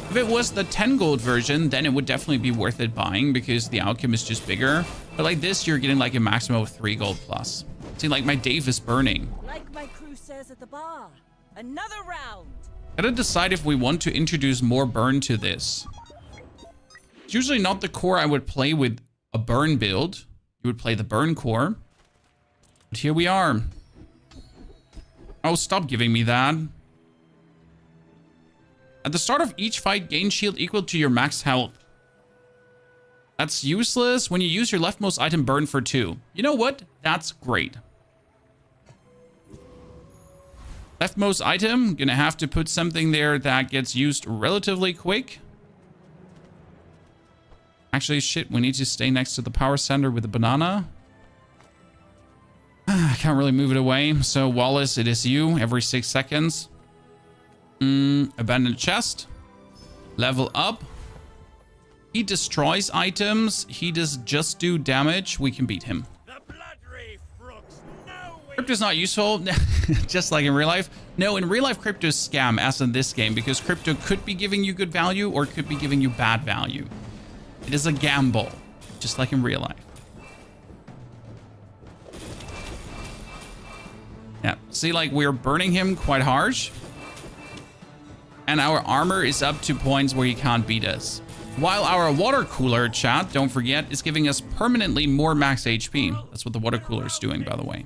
If it was the 10 gold version, then it would definitely be worth it buying because the outcome is just bigger. But like this, you're getting like a maximum of 3 gold plus. See, like my Dave is burning. Like my crew says at the bar, another round. Gotta decide if we want to introduce more burn to this. It's usually not the core I would play with a burn build. You would play the burn core. But here we are. Oh, stop giving me that. At the start of each fight, gain shield equal to your max health. That's useless. When you use your leftmost item, burn for 2. You know what? That's great. Leftmost item, gonna have to put something there that gets used relatively quick. Actually, shit, we need to stay next to the power center with the banana. I can't really move it away. So Wallace, it is you every 6 seconds. Abandoned chest. Level up. He destroys items. He does just do damage. We can beat him. Crypto is not useful, just like in real life. No, in real life, crypto is scam, as in this game, because crypto could be giving you good value or could be giving you bad value. It is a gamble, just like in real life. Yeah, see, like we're burning him quite harsh. And our armor is up to points where he can't beat us. While our water cooler, chat, don't forget, is giving us permanently more max HP. That's what the water cooler is doing, by the way.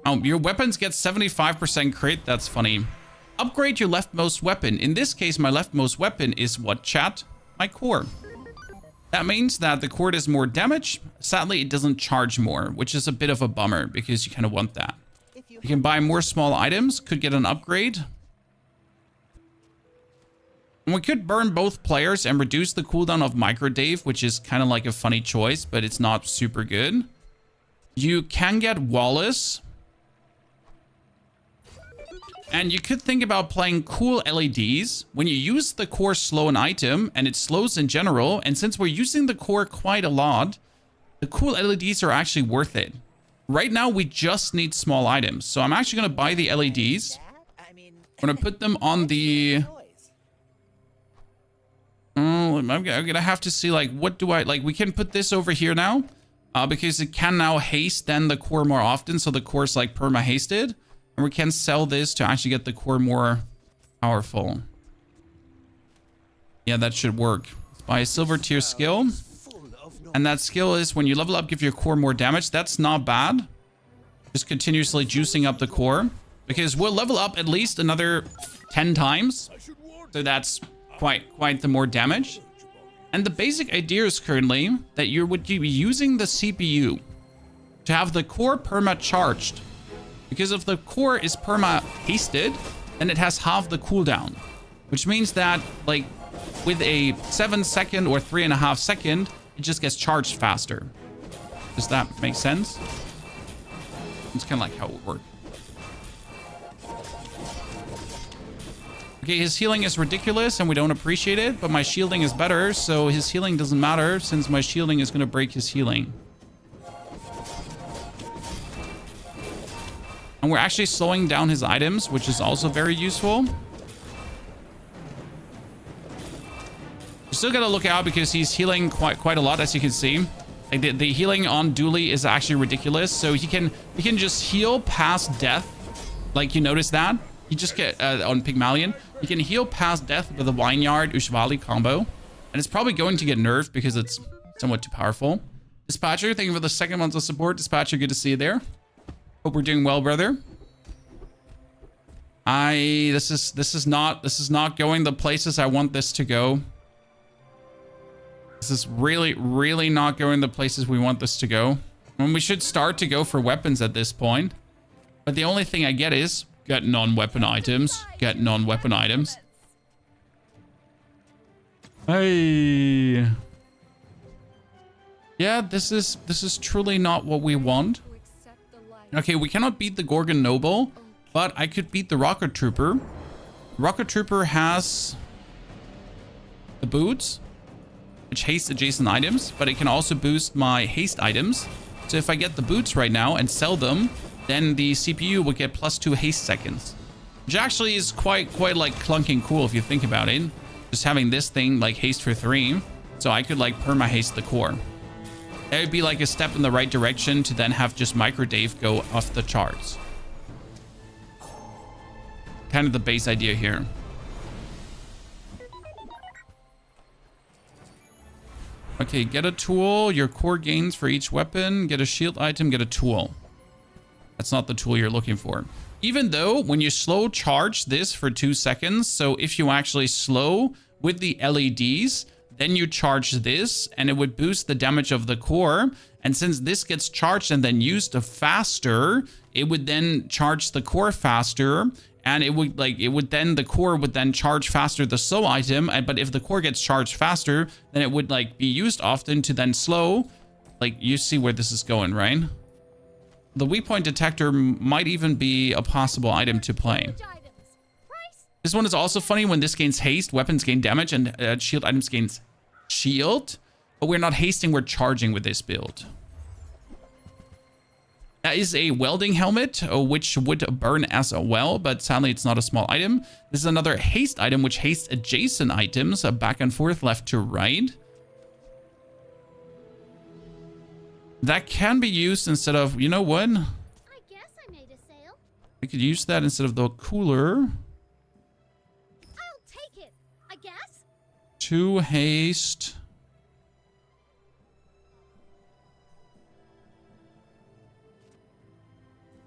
Oh, your weapons get 75% crit. That's funny. Upgrade your leftmost weapon. In this case, my leftmost weapon is what, chat? My core. That means that the core does more damage. Sadly, it doesn't charge more, which is a bit of a bummer because you kind of want that. You can buy more small items, could get an upgrade. And we could burn both players and reduce the cooldown of Micro Dave, which is kind of like a funny choice, but it's not super good. You can get Wallace. And you could think about playing cool LEDs. When you use the core slow an item, and it slows in general, and since we're using the core quite a lot, the cool LEDs are actually worth it. Right now, we just need small items. So I'm actually going to buy the LEDs. I'm going to put them on the... Oh, I'm going to have to see, like, what do I... Like, we can put this over here now. Because it can now haste then the core more often. So the core's, like, perma-hasted. And we can sell this to actually get the core more powerful. Yeah, that should work. Let's buy a silver tier skill. And that skill is when you level up, give your core more damage. That's not bad. Just continuously juicing up the core. Because we'll level up at least another 10 times. So that's quite the more damage. And the basic idea is currently that you would be using the CPU to have the core perma charged. Because if the core is perma hasted, then it has half the cooldown. Which means that, like, with a 7-second or 3.5 second, it just gets charged faster. Does that make sense? It's kind of like how it would work. Okay, his healing is ridiculous and we don't appreciate it, but my shielding is better, so his healing doesn't matter since my shielding is going to break his healing. And we're actually slowing down his items, which is also very useful. You still gotta look out because he's healing quite a lot, as you can see. Like the healing on Dooley is actually ridiculous. So he can just heal past death. Like, you notice that? You just get on Pygmalion. You can heal past death with the Vineyard Ushvali combo. And it's probably going to get nerfed because it's somewhat too powerful. Dispatcher, thank you for the second month of support. Dispatcher, good to see you there. Hope we're doing well, brother. This is not going the places I want this to go. This is really not going the places we want this to go. And we should start to go for weapons at this point. But the only thing I get is get non-weapon items. Get non-weapon items. Hey. Yeah, this is truly not what we want. Okay, we cannot beat the Gorgon Noble, but I could beat the Rocket Trooper. Rocket Trooper has the boots, which haste adjacent items, but it can also boost my haste items. So if I get the boots right now and sell them, then the CPU will get +2 haste seconds, which actually is quite like clunking cool if you think about it. Just having this thing like haste for 3, so I could like perma haste the core. That would be like a step in the right direction to then have just Micro Dave go off the charts. Kind of the base idea here. Okay, get a tool, your core gains for each weapon, get a shield item, get a tool. That's not the tool you're looking for. Even though when you slow charge this for 2 seconds, so if you actually slow with the LEDs, then you charge this and it would boost the damage of the core. And since this gets charged and then used faster, it would then charge the core faster. And the core would then charge faster the slow item. But if the core gets charged faster, then it would like be used often to then slow. Like you see where this is going, right? The weak point detector might even be a possible item to play. This one is also funny. When this gains haste, weapons gain damage, and shield items gains shield. But we're not hasting, we're charging with this build. That is a welding helmet, which would burn as well, but sadly it's not a small item. This is another haste item, which hastes adjacent items, back and forth, left to right. That can be used instead of, you know what? I guess I made a sale. We could use that instead of the cooler. I'll take it, I guess. 2 haste.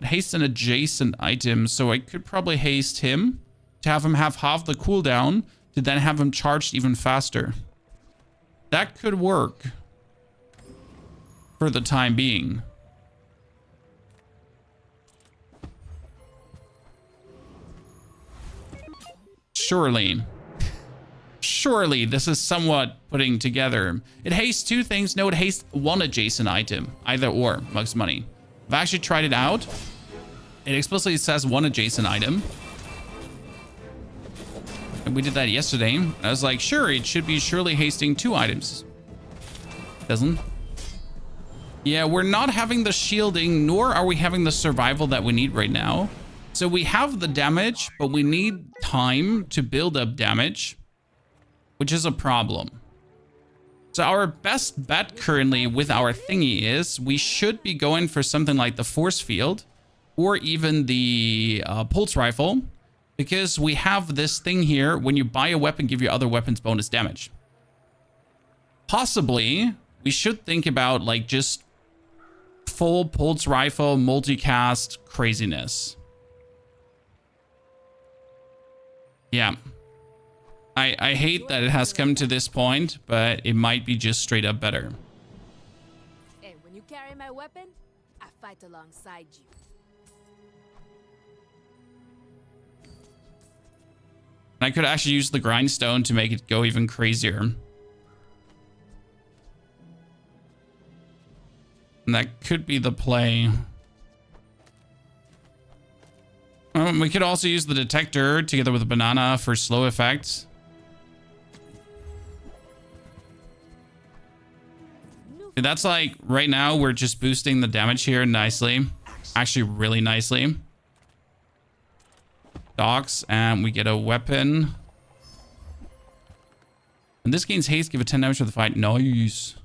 Haste an adjacent item, so I could probably haste him to have him have half the cooldown to then have him charged even faster. That could work for the time being. Surely this is somewhat putting together. It hastes 2 things. No, it hastes 1 adjacent item. Either or, Mugs Money. I've actually tried it out. It explicitly says 1 adjacent item. And we did that yesterday. I was like, sure, it should be surely hasting 2 items. Doesn't. Yeah, we're not having the shielding, nor are we having the survival that we need right now. So we have the damage, but we need time to build up damage, which is a problem. So our best bet currently with our thingy is we should be going for something like the force field or even the pulse rifle, because we have this thing here. When you buy a weapon, give your other weapons bonus damage. Possibly, we should think about like just full pulse rifle, multicast craziness. Yeah. I hate that it has come to this point, but it might be just straight up better. And when you carry my weapon, I fight alongside you. I could actually use the grindstone to make it go even crazier. And that could be the play. We could also use the detector together with a banana for slow effects. That's like, right now, we're just boosting the damage here nicely. Actually, really nicely. Docks, and we get a weapon. And this gains haste, give it 10 damage to the fight. Nice.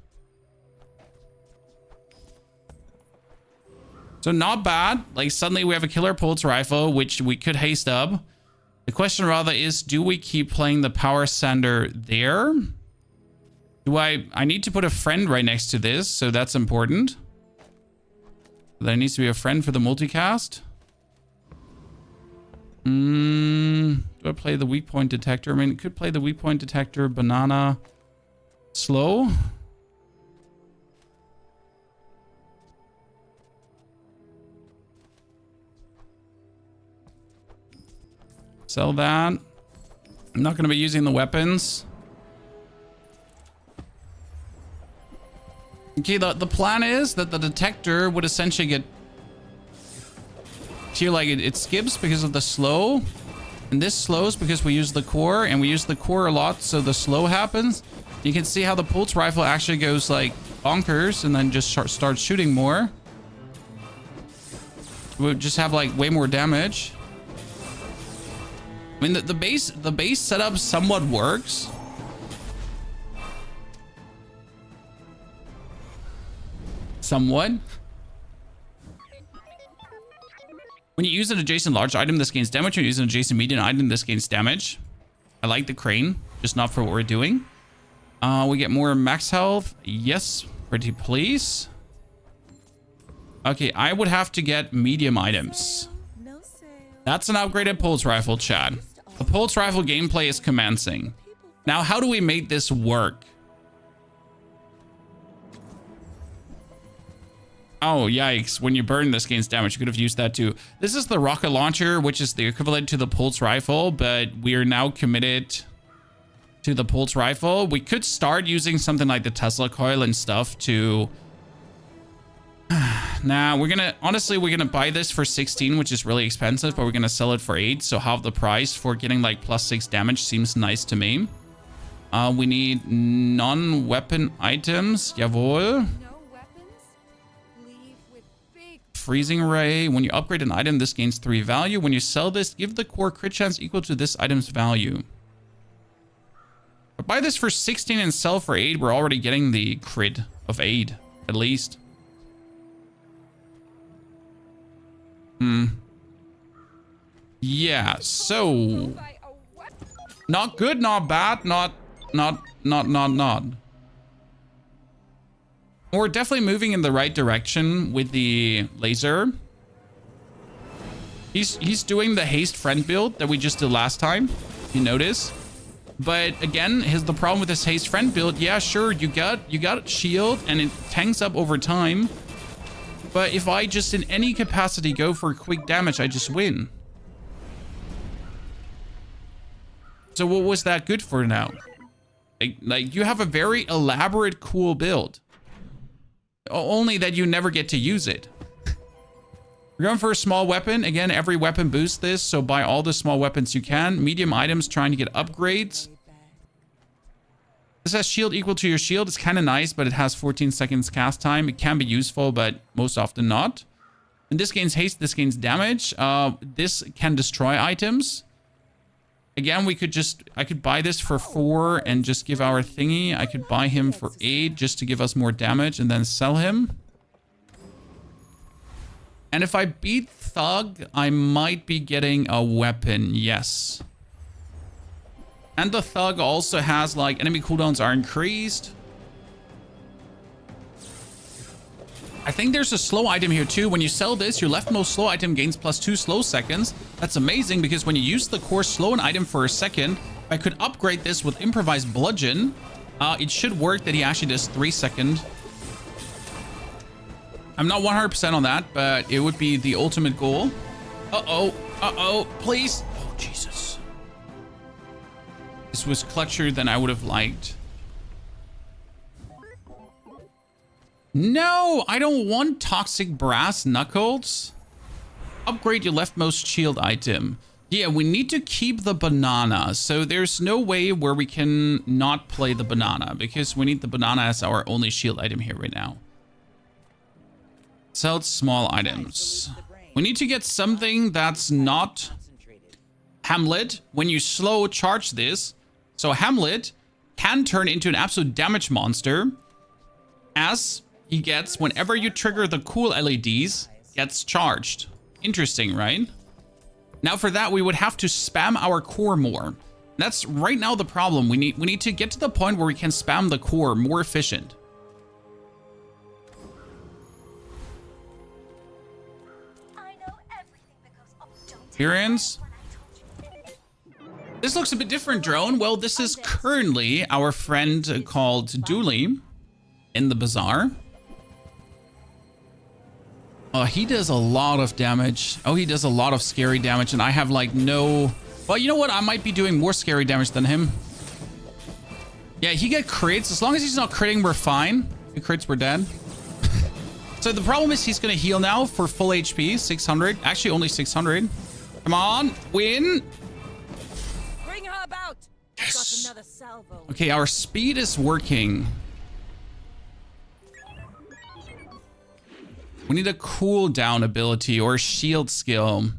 So not bad. Like, suddenly we have a killer pulse rifle, which we could haste up. The question rather is, do we keep playing the power sander there? I need to put a friend right next to this, so that's important. There needs to be a friend for the multicast. Do I play the weak point detector? I mean, it could play the weak point detector, banana, slow. Sell that. I'm not going to be using the weapons. Okay, the plan is that the detector would essentially get... See, like, it skips because of the slow. And this slows because we use the core. And we use the core a lot, so the slow happens. You can see how the pulse rifle actually goes, like, bonkers. And then just starts shooting more. We'll just have, like, way more damage. I mean, the base setup somewhat works. Somewhat. When you use an adjacent large item, this gains damage. When you use an adjacent medium item, this gains damage. I like the crane, just not for what we're doing. We get more max health. Yes, pretty please. Okay, I would have to get medium items. That's an upgraded pulse rifle, chat. The pulse rifle gameplay is commencing. Now, how do we make this work? Oh, yikes. When you burn, this gains damage. You could have used that too. This is the rocket launcher, which is the equivalent to the pulse rifle, but we are now committed to the pulse rifle. We could start using something like the Tesla coil and stuff to... Nah, honestly, we're gonna buy this for 16, which is really expensive, but we're gonna sell it for 8, so half the price for getting like +6 damage seems nice to me. We need non-weapon items. Jawohl. Freezing ray. When you upgrade an item, this gains 3 value. When you sell this, give the core crit chance equal to this item's value. But buy this for 16 and sell for 8. We're already getting the crit of 8, at least. Yeah, so... Not good, not bad, not. We're definitely moving in the right direction with the laser. He's doing the haste friend build that we just did last time, you notice. But again, the problem with this haste friend build, yeah, sure, you got shield and it tanks up over time. But if I just in any capacity go for quick damage, I just win. So what was that good for now? Like you have a very elaborate, cool build. Only that you never get to use it. We're going for a small weapon. Again, every weapon boosts this, so buy all the small weapons you can. Medium items, trying to get upgrades. This has shield equal to your shield. It's kind of nice, but it has 14 seconds cast time. It can be useful, but most often not. And this gains haste, this gains damage. This can destroy items. Again, I could buy this for 4 and just give our thingy. I could buy him for 8 just to give us more damage and then sell him. And if I beat Thug, I might be getting a weapon, yes. And the Thug also has, like, enemy cooldowns are increased. I think there's a slow item here too. When you sell this, your leftmost slow item gains +2 slow seconds. That's amazing because when you use the core slow an item for a second, I could upgrade this with improvised bludgeon. It should work that he actually does 3 seconds. I'm not 100% on that, but it would be the ultimate goal. Uh-oh, please. Oh, Jesus. This was clutcher than I would have liked. No, I don't want toxic brass knuckles. Upgrade your leftmost shield item. Yeah, we need to keep the banana. So there's no way where we can not play the banana because we need the banana as our only shield item here right now. Sell small items. We need to get something that's not Hamlet. When you slow charge this, so Hamlet can turn into an absolute damage monster as he gets, whenever you trigger the cool LEDs, gets charged. Interesting, right? Now for that, we would have to spam our core more. That's right now the problem. We need to get to the point where we can spam the core more efficient. I know everything that goes up. Don't Experience. This looks a bit different, Drone. Well, this is currently our friend called Dooley in the Bazaar. Oh, he does a lot of damage. Oh, he does a lot of scary damage, and I have like no... Well, you know what? I might be doing more scary damage than him. Yeah, he get crits. As long as he's not critting, we're fine. If he crits, we're dead. So the problem is he's going to heal now for full HP, 600. Actually, only 600. Come on, win. Bring her about. Yes. Got another salvo. Okay, our speed is working. We need a cooldown ability or a shield skill.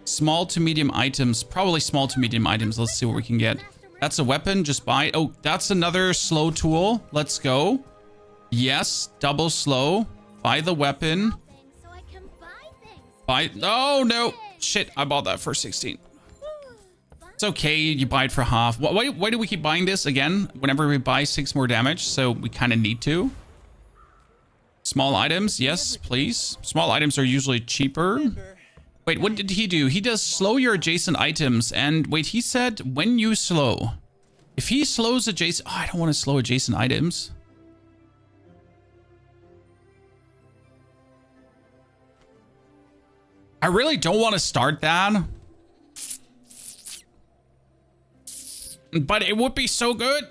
Small to medium items. Probably small to medium items. Let's see what we can get. That's a weapon. Just buy. Oh, that's another slow tool. Let's go. Yes, double slow. Buy the weapon. So I can buy things. Buy. Oh, no. Shit, I bought that for 16. It's okay. You buy it for half. Why do we keep buying this again? Whenever we buy 6 more damage. So we kind of need to. Small items. Yes, please. Small items are usually cheaper. Wait, what did he do? He does slow your adjacent items. And wait, he said when you slow. If he slows adjacent... Oh, I don't want to slow adjacent items. I really don't want to start that. But it would be so good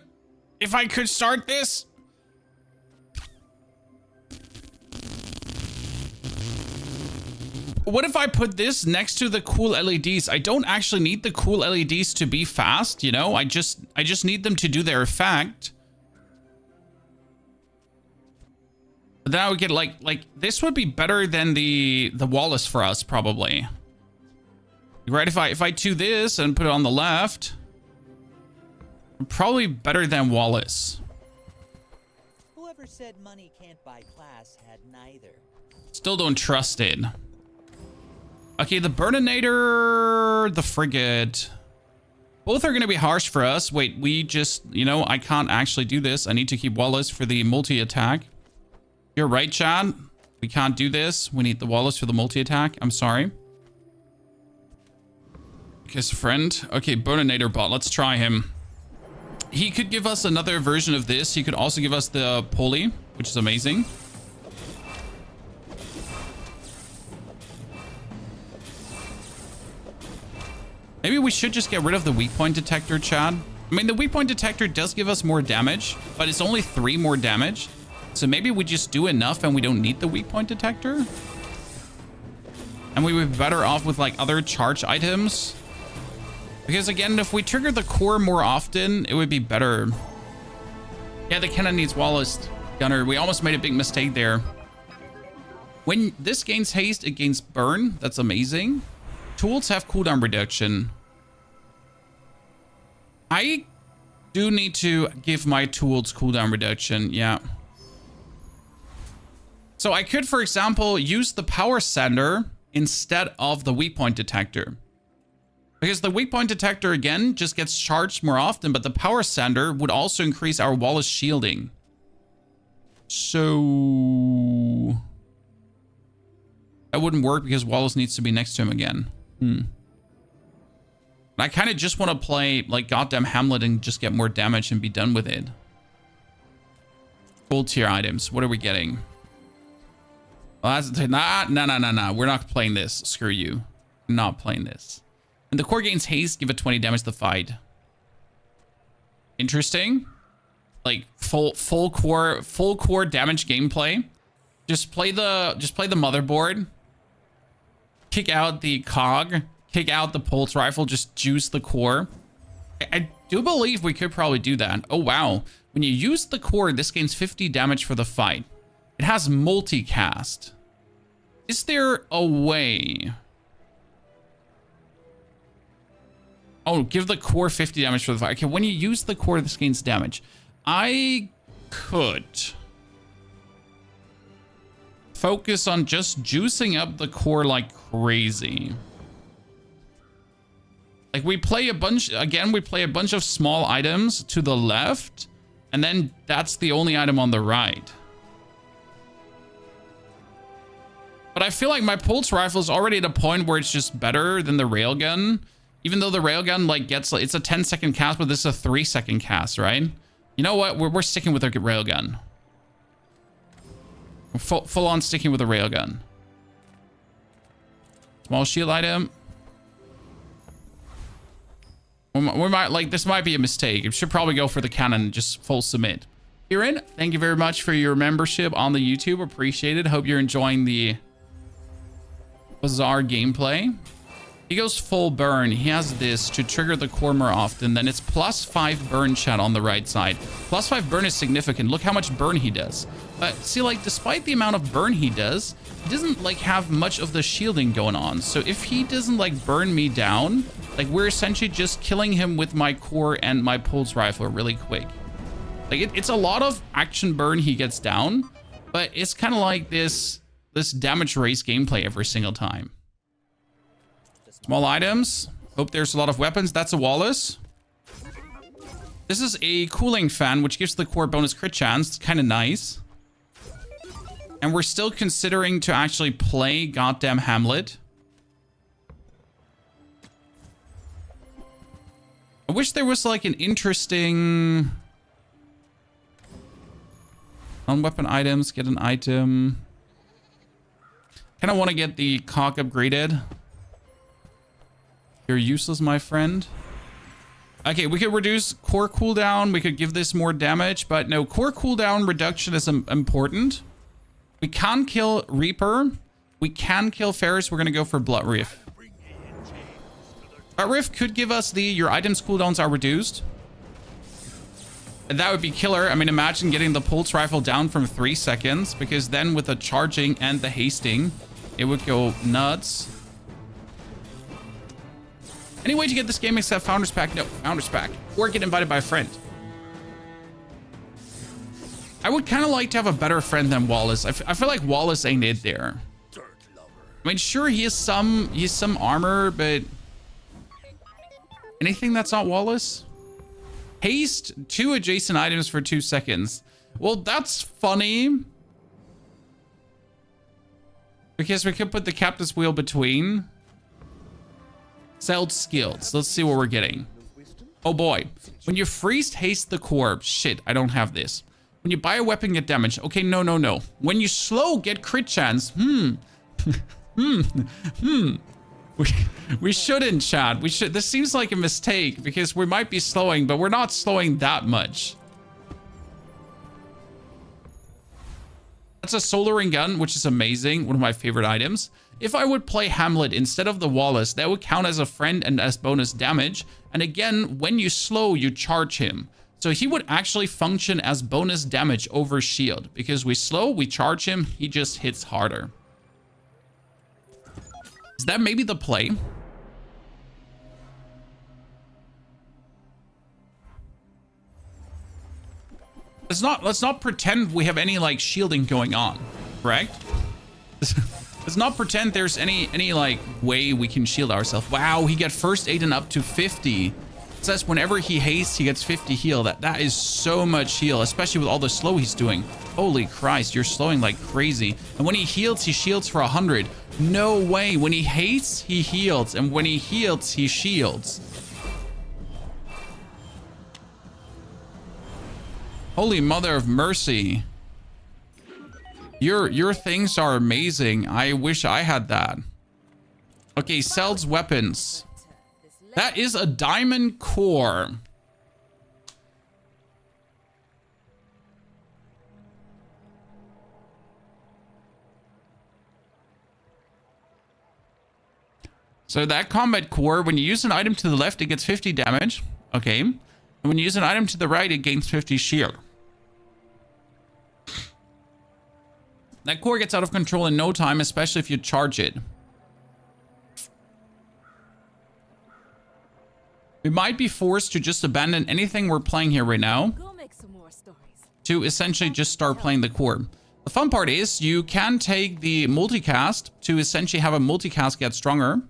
if I could start this. What if I put this next to the cool LEDs? I don't actually need the cool LEDs to be fast, you know? I just need them to do their effect. But then I would get like this would be better than the Wallace for us probably. Right, if I do this and put it on the left, probably better than Wallace. Whoever said money can't buy class had neither. Still don't trust it. Okay, the Burninator, the Frigate. Both are going to be harsh for us. Wait, we just, you know, I can't actually do this. I need to keep Wallace for the multi-attack. You're right, Chad. We can't do this. We need the Wallace for the multi-attack. I'm sorry. Okay, so friend. Okay, Burninator bot. Let's try him. He could give us another version of this. He could also give us the Pulley, which is amazing. Maybe we should just get rid of the weak point detector, Chad. I mean, the weak point detector does give us more damage, but it's only 3 more damage. So maybe we just do enough and we don't need the weak point detector. And we would be better off with like other charge items. Because again, if we trigger the core more often, it would be better. Yeah, the cannon needs Wallace. Gunner, we almost made a big mistake there. When this gains haste, it gains burn. That's amazing. Tools have cooldown reduction. I do need to give my tools cooldown reduction. Yeah. So I could, for example, use the power sender instead of the weak point detector. Because the weak point detector, again, just gets charged more often, but the power sender would also increase our Wallace shielding. So... that wouldn't work because Wallace needs to be next to him again. I kind of just want to play like goddamn Hamlet and just get more damage and be done with it. Full tier items. What are we getting? Well, that's nah. We're not playing this. Screw you. Not playing this. And the core gains haste. Give it 20 damage to fight. Interesting. Like full core damage gameplay. Just play the motherboard. Kick out the cog. Kick out the pulse rifle. Just juice the core. I do believe we could probably do that. Oh, wow. When you use the core, this gains 50 damage for the fight. It has multicast. Is there a way? Oh, give the core 50 damage for the fight. Okay, when you use the core, this gains damage. I could focus on just juicing up the core like crazy. Like we play a bunch, again, we play a bunch of small items to the left, and then that's the only item on the right. But I feel like my pulse rifle is already at a point where it's just better than the railgun. Even though the railgun like gets, it's a 10-second cast, but this is a 3-second cast, right? You know what? We're sticking with the railgun. We're full on sticking with the railgun. Small shield item. We might, like, this might be a mistake. It should probably go for the cannon and just full submit. Kieran, thank you very much for your membership on the YouTube. Appreciate it. Hope you're enjoying the Bazaar gameplay. He goes full burn. He has this to trigger the core more often. Then it's +5 burn, chat, on the right side. +5 burn is significant. Look how much burn he does. But see, like, despite the amount of burn he does, he doesn't, like, have much of the shielding going on. So if he doesn't, like, burn me down, like, we're essentially just killing him with my core and my pulse rifle really quick. Like, it's a lot of action burn he gets down, but it's kind of like this damage race gameplay every single time. Small items. Hope there's a lot of weapons. That's a Wallace. This is a cooling fan, which gives the core bonus crit chance. It's kind of nice. And we're still considering to actually play goddamn Hamlet. I wish there was like an interesting... Non-weapon items, get an item. Kind of want to get the cock upgraded. You're useless, my friend. Okay, we could reduce core cooldown. We could give this more damage, but no, core cooldown reduction is important. We can't kill Reaper. We can kill Ferris. We're going to go for Blood Riff. Blood Riff could give us your items cooldowns are reduced. And that would be killer. I mean, imagine getting the pulse rifle down from 3 seconds, because then with the charging and the hasting, it would go nuts. Any way to get this game except Founders Pack? No, Founders Pack. Or get invited by a friend. I would kind of like to have a better friend than Wallace. I feel like Wallace ain't it there. I mean, sure, he has some armor, but... anything that's not Wallace? Haste 2 adjacent items for 2 seconds. Well, that's funny. Because we could put the captain's wheel between. Sold skills. Let's see what we're getting. Oh boy. When you freeze haste the core. Shit, I don't have this. When you buy a weapon, get damage. Okay, no. When you slow, get crit chance. We shouldn't, chat. We should. This seems like a mistake because we might be slowing, but we're not slowing that much. That's a soldering gun, which is amazing. One of my favorite items. If I would play Hamlet instead of the Wallace, that would count as a friend and as bonus damage. And again, when you slow, you charge him. So he would actually function as bonus damage over shield. Because we slow, we charge him, he just hits harder. Is that maybe the play? Let's not pretend we have any like shielding going on, correct? Let's not pretend there's any like way we can shield ourselves. Wow, he got first aid and up to 50. It says whenever he hastes, he gets 50 heal. That is so much heal, especially with all the slow he's doing. Holy Christ, you're slowing like crazy. And when he heals, he shields for 100. No way. When he hastes, he heals, and when he heals, he shields. Holy mother of mercy. Your things are amazing. I wish I had that. Okay, sells weapons. That is a diamond core. So that combat core, when you use an item to the left, it gets 50 damage. Okay. And when you use an item to the right, it gains 50 shield. That core gets out of control in no time, especially if you charge it. We might be forced to just abandon anything we're playing here right now Go make some more stories. to essentially just start playing the core. The fun part is you can take the multicast to essentially have a multicast get stronger.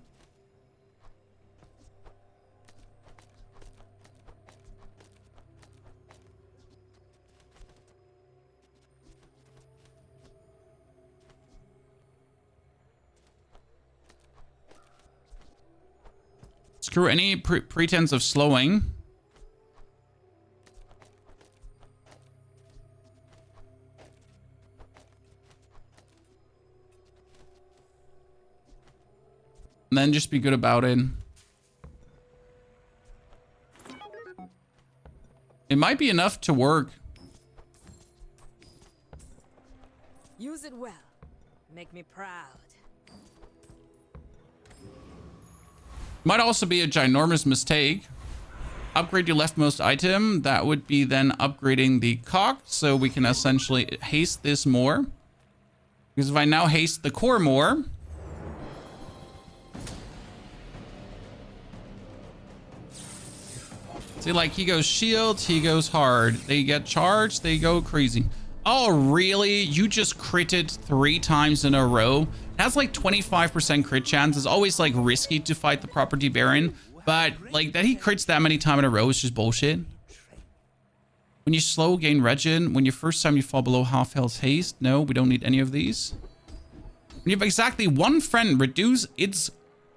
Screw any pretense of slowing. And then just be good about it. It might be enough to work. Use it well. Make me proud. Might also be a ginormous mistake. Upgrade your leftmost item. That would be then upgrading the cock. So we can essentially haste this more. Because if I now haste the core more... See, like, he goes shield, he goes hard. They get charged, they go crazy. Oh, really? You just critted 3 times in a row? It has like 25% crit chance. It's always like risky to fight the property baron. But like that he crits that many times in a row is just bullshit. When you slow, gain regen. When your first time you fall below half health, haste. No, we don't need any of these. When you have exactly 1 friend, reduce its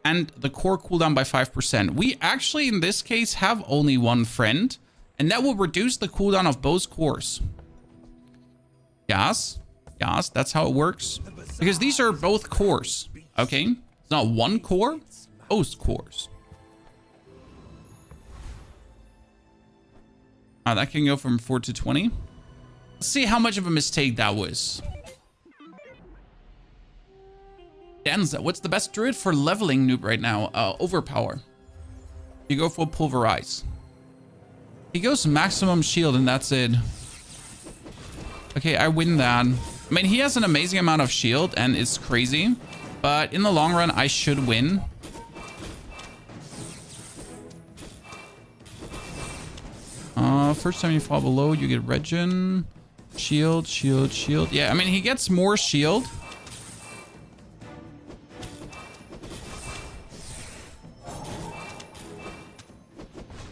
and the core cooldown by 5%. We actually, in this case, have only 1 friend. And that will reduce the cooldown of both cores. Yes. Yes, that's how it works. Because these are both cores. Okay? It's not 1 core. Both cores. That can go from 4 to 20. Let's see how much of a mistake that was. Danza, what's the best druid for leveling noob right now? Overpower. You go for pulverize. He goes maximum shield and that's it. Okay, I win that. I mean, he has an amazing amount of shield and it's crazy. But in the long run, I should win. First time you fall below, you get regen. Shield, shield, shield. Yeah, I mean, he gets more shield.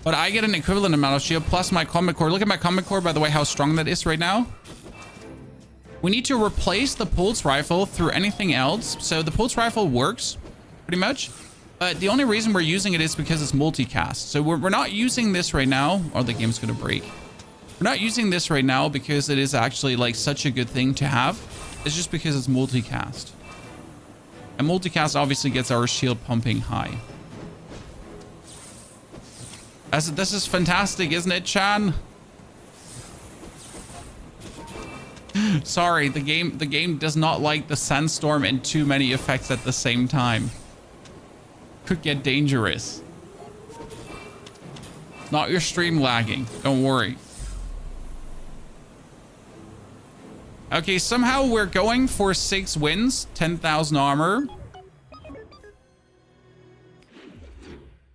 But I get an equivalent amount of shield plus my combat core. Look at my combat core, by the way, how strong that is right now. We need to replace the pulse rifle through anything else. So the pulse rifle works pretty much. But the only reason we're using it is because it's multicast. So we're not using this right now. Oh, the game's going to break. We're not using this right now because it is actually like such a good thing to have. It's just because it's multicast. And multicast obviously gets our shield pumping high. This is fantastic, isn't it, Chan? Sorry, the game does not like the sandstorm and too many effects at the same time. Could get dangerous. Not your stream lagging, don't worry. Okay, somehow we're going for 6 wins, 10,000 armor.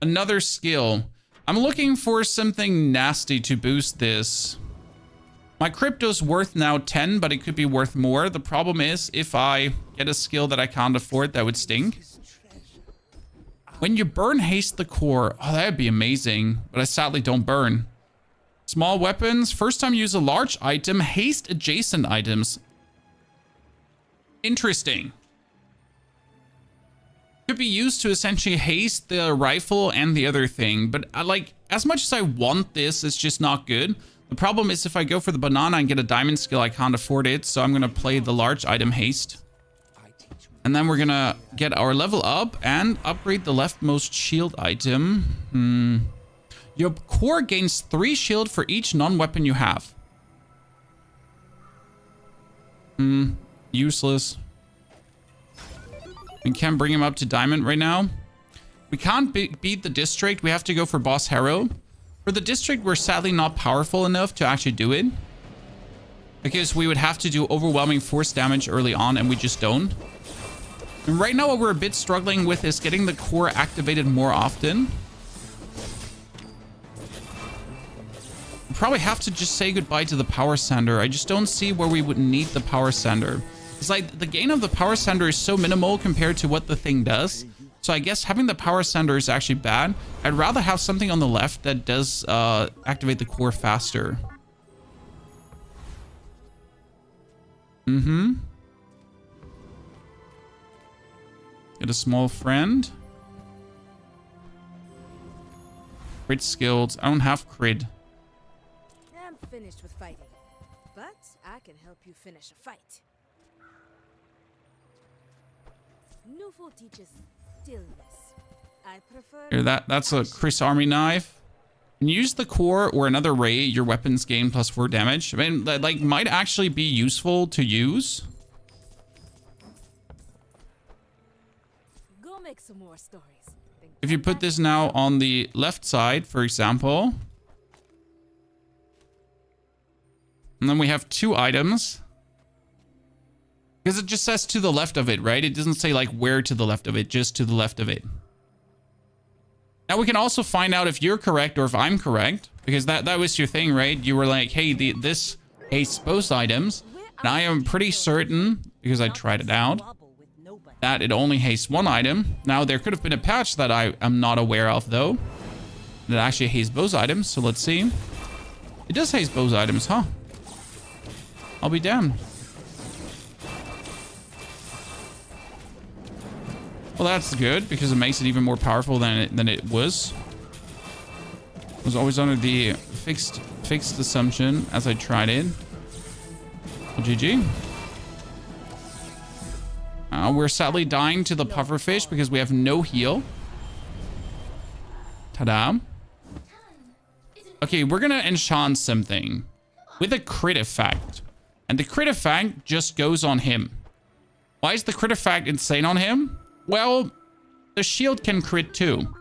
Another skill. I'm looking for something nasty to boost this. My crypto's worth now 10, but it could be worth more. The problem is, if I get a skill that I can't afford, that would stink. When you burn haste the core, oh, that'd be amazing, but I sadly don't burn. Small weapons, first time you use a large item, haste adjacent items. Interesting. Could be used to essentially haste the rifle and the other thing, but like, as much as I want this, it's just not good. The problem is if I go for the banana and get a diamond skill, I can't afford it, so I'm gonna play the large item haste. And then we're gonna get our level up and upgrade the leftmost shield item. Your core gains 3 shield for each non-weapon you have. Useless. We can't bring him up to diamond right now. We can't beat the district. We have to go for boss hero. For the district, we're sadly not powerful enough to actually do it. Because we would have to do overwhelming force damage early on, and we just don't. And right now, what we're a bit struggling with is getting the core activated more often. We probably have to just say goodbye to the power sander. I just don't see where we would need the power sander. It's like the gain of the power sander is so minimal compared to what the thing does. So I guess having the power sander is actually bad. I'd rather have something on the left that does activate the core faster. Get a small friend. Crit skills. I don't have crit. I'm finished with fighting, but I can help you finish a fight. Newful teaches stillness. I prefer. Here, that's a Chris Army knife. When you use the core or another ray, your weapons gain +4 damage. I mean, that like might actually be useful to use. Go make some more stories. Then If you come put back this and now tell me. on the left side, for example, and then we have 2 items. Because it just says to the left of it, right? It doesn't say like where to the left of it, just to the left of it. Now we can also find out if you're correct or if I'm correct, because that was your thing, right? You were like, hey, this hastes both items. And I am pretty certain, because I tried it out, that it only hastes 1 item. Now there could have been a patch that I am not aware of though, that actually hastes both items. So let's see. It does haste both items, huh? I'll be damned. Well, that's good because it makes it even more powerful than it was. I was always under the fixed assumption as I tried it. Well, GG. We're sadly dying to the pufferfish because we have no heal. Ta-da. Okay, we're gonna enchant something with a crit effect. And the crit effect just goes on him. Why is the crit effect insane on him? Well, the shield can crit too.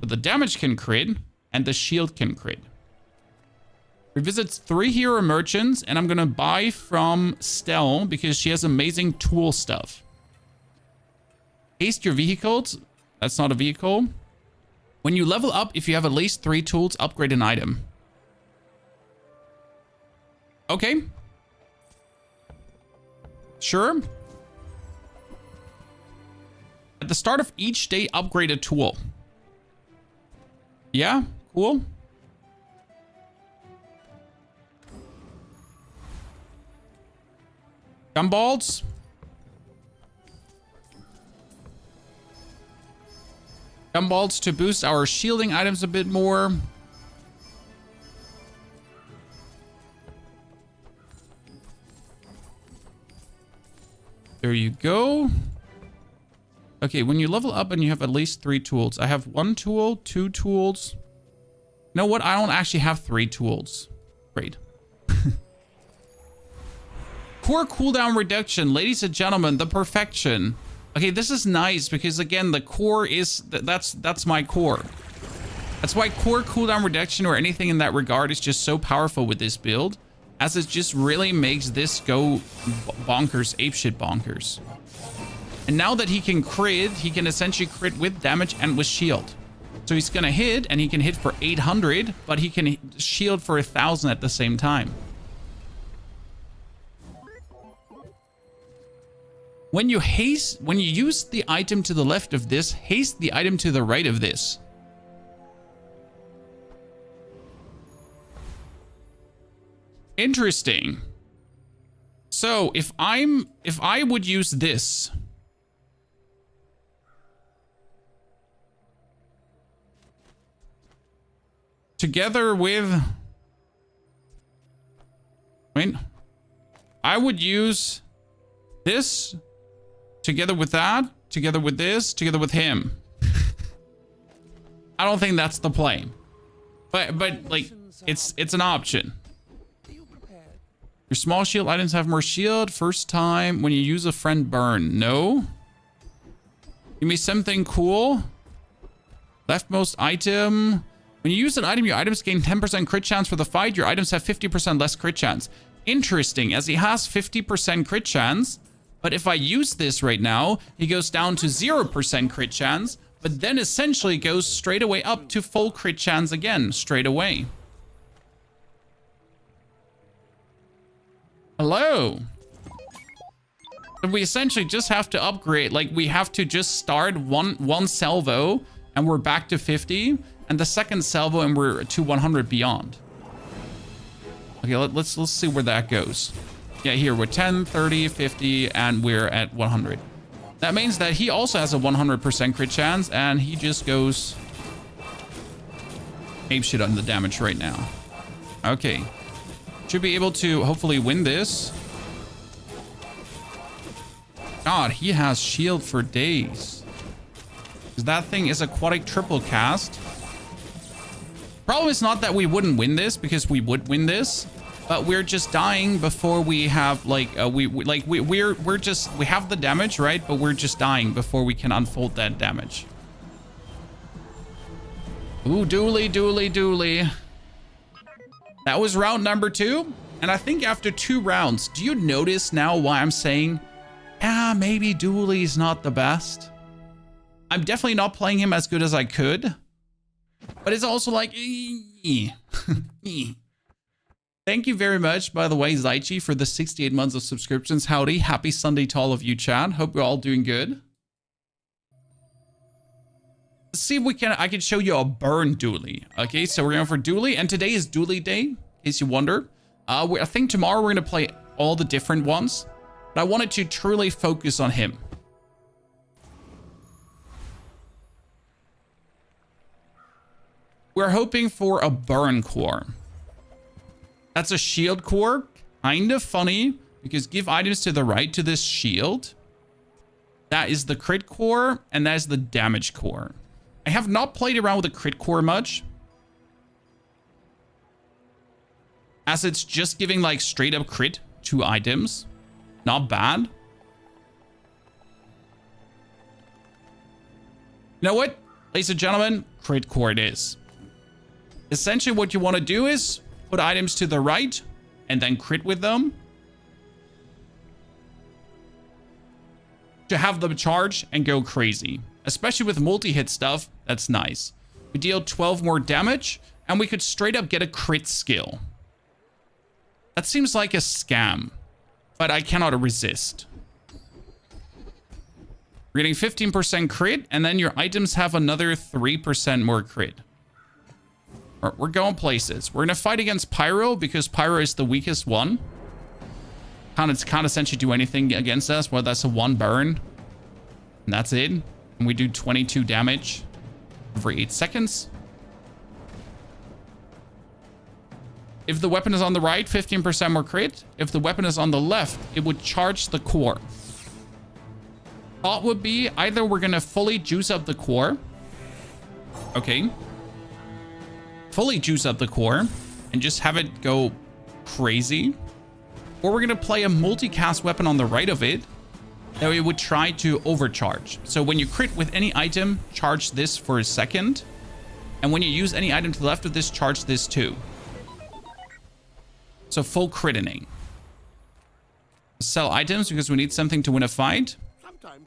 But the damage can crit, and the shield can crit. Revisits 3 hero merchants, and I'm gonna buy from Stell because she has amazing tool stuff. Haste your vehicles. That's not a vehicle. When you level up, if you have at least 3 tools, upgrade an item. Okay. Sure. At the start of each day, upgrade a tool. Yeah, cool. Gumballs. Gumballs to boost our shielding items a bit more. There you go. Okay, when you level up and you have at least 3 tools. I have 1 tool, 2 tools. You know what? I don't actually have 3 tools. Great. Core cooldown reduction. Ladies and gentlemen, the perfection. Okay, this is nice because, again, the core is... That's my core. That's why core cooldown reduction or anything in that regard is just so powerful with this build. As it just really makes this go bonkers, apeshit bonkers. And now that he can crit, he can essentially crit with damage and with shield. So he's gonna hit, and he can hit for 800, but he can shield for 1,000 at the same time. When you use the item to the left of this, haste the item to the right of this. Interesting. So if I would use this together with, I would use this together with that, together with this, together with him. I don't think that's the play, but like it's an option. Your small shield items have more shield first time when you use a friend burn. No. Give me something cool. Leftmost item. When you use an item, your items gain 10% crit chance for the fight. Your items have 50% less crit chance. Interesting, as he has 50% crit chance. But if I use this right now, he goes down to 0% crit chance. But then essentially goes straight away up to full crit chance again, straight away. Hello. So we essentially just have to upgrade. Like, we have to just start one salvo and we're back to 50, and the second salvo and we're to 100 beyond. Okay, let's see where that goes. Yeah, here we're 10, 30, 50, and we're at 100. That means that he also has a 100% crit chance, and he just goes ape shit on the damage right now. Okay. Should be able to hopefully win this. God, he has shield for days. That thing is aquatic triple cast. Problem is not that we wouldn't win this, because we would win this, but we're just dying before we have like we have the damage, right? But we're just dying before we can unfold that damage. Ooh, Dooley, Dooley, Dooley. That was round number 2. And I think after 2 rounds, do you notice now why I'm saying, yeah, maybe Dooley's not the best? I'm definitely not playing him as good as I could. But it's also like, Thank you very much, by the way, Zaichi, for the 68 months of subscriptions. Howdy. Happy Sunday to all of you, chat. Hope you're all doing good. Let's see if I can show you a burn Dooley. Okay, so we're going for Dooley, and today is Dooley day, in case you wonder. I think tomorrow we're going to play all the different ones, but I wanted to truly focus on him. We're hoping for a burn core. That's a shield core. Kind of funny, because give items to the right to this shield. That is the crit core, and that is the damage core. I have not played around with the crit core much, as it's just giving like straight up crit to items. Not bad. You know what? Ladies and gentlemen, crit core it is. Essentially what you want to do is put items to the right and then crit with them to have them charge and go crazy. Especially with multi-hit stuff, that's nice. We deal 12 more damage and we could straight up get a crit skill. That seems like a scam, but I cannot resist. We're getting 15% crit, and then your items have another 3% more crit. We're going places. We're going to fight against Pyro, because Pyro is the weakest one. Can't essentially do anything against us. Well, that's a 1 burn. And that's it. And we do 22 damage every 8 seconds. If the weapon is on the right, 15% more crit. If the weapon is on the left, it would charge the core. Thought would be either we're going to fully juice up the core. Okay. Fully juice up the core and just have it go crazy. Or we're going to play a multicast weapon on the right of it that we would try to overcharge. So when you crit with any item, charge this for a second. And when you use any item to the left of this, charge this too. So full critting. Sell items because we need something to win a fight.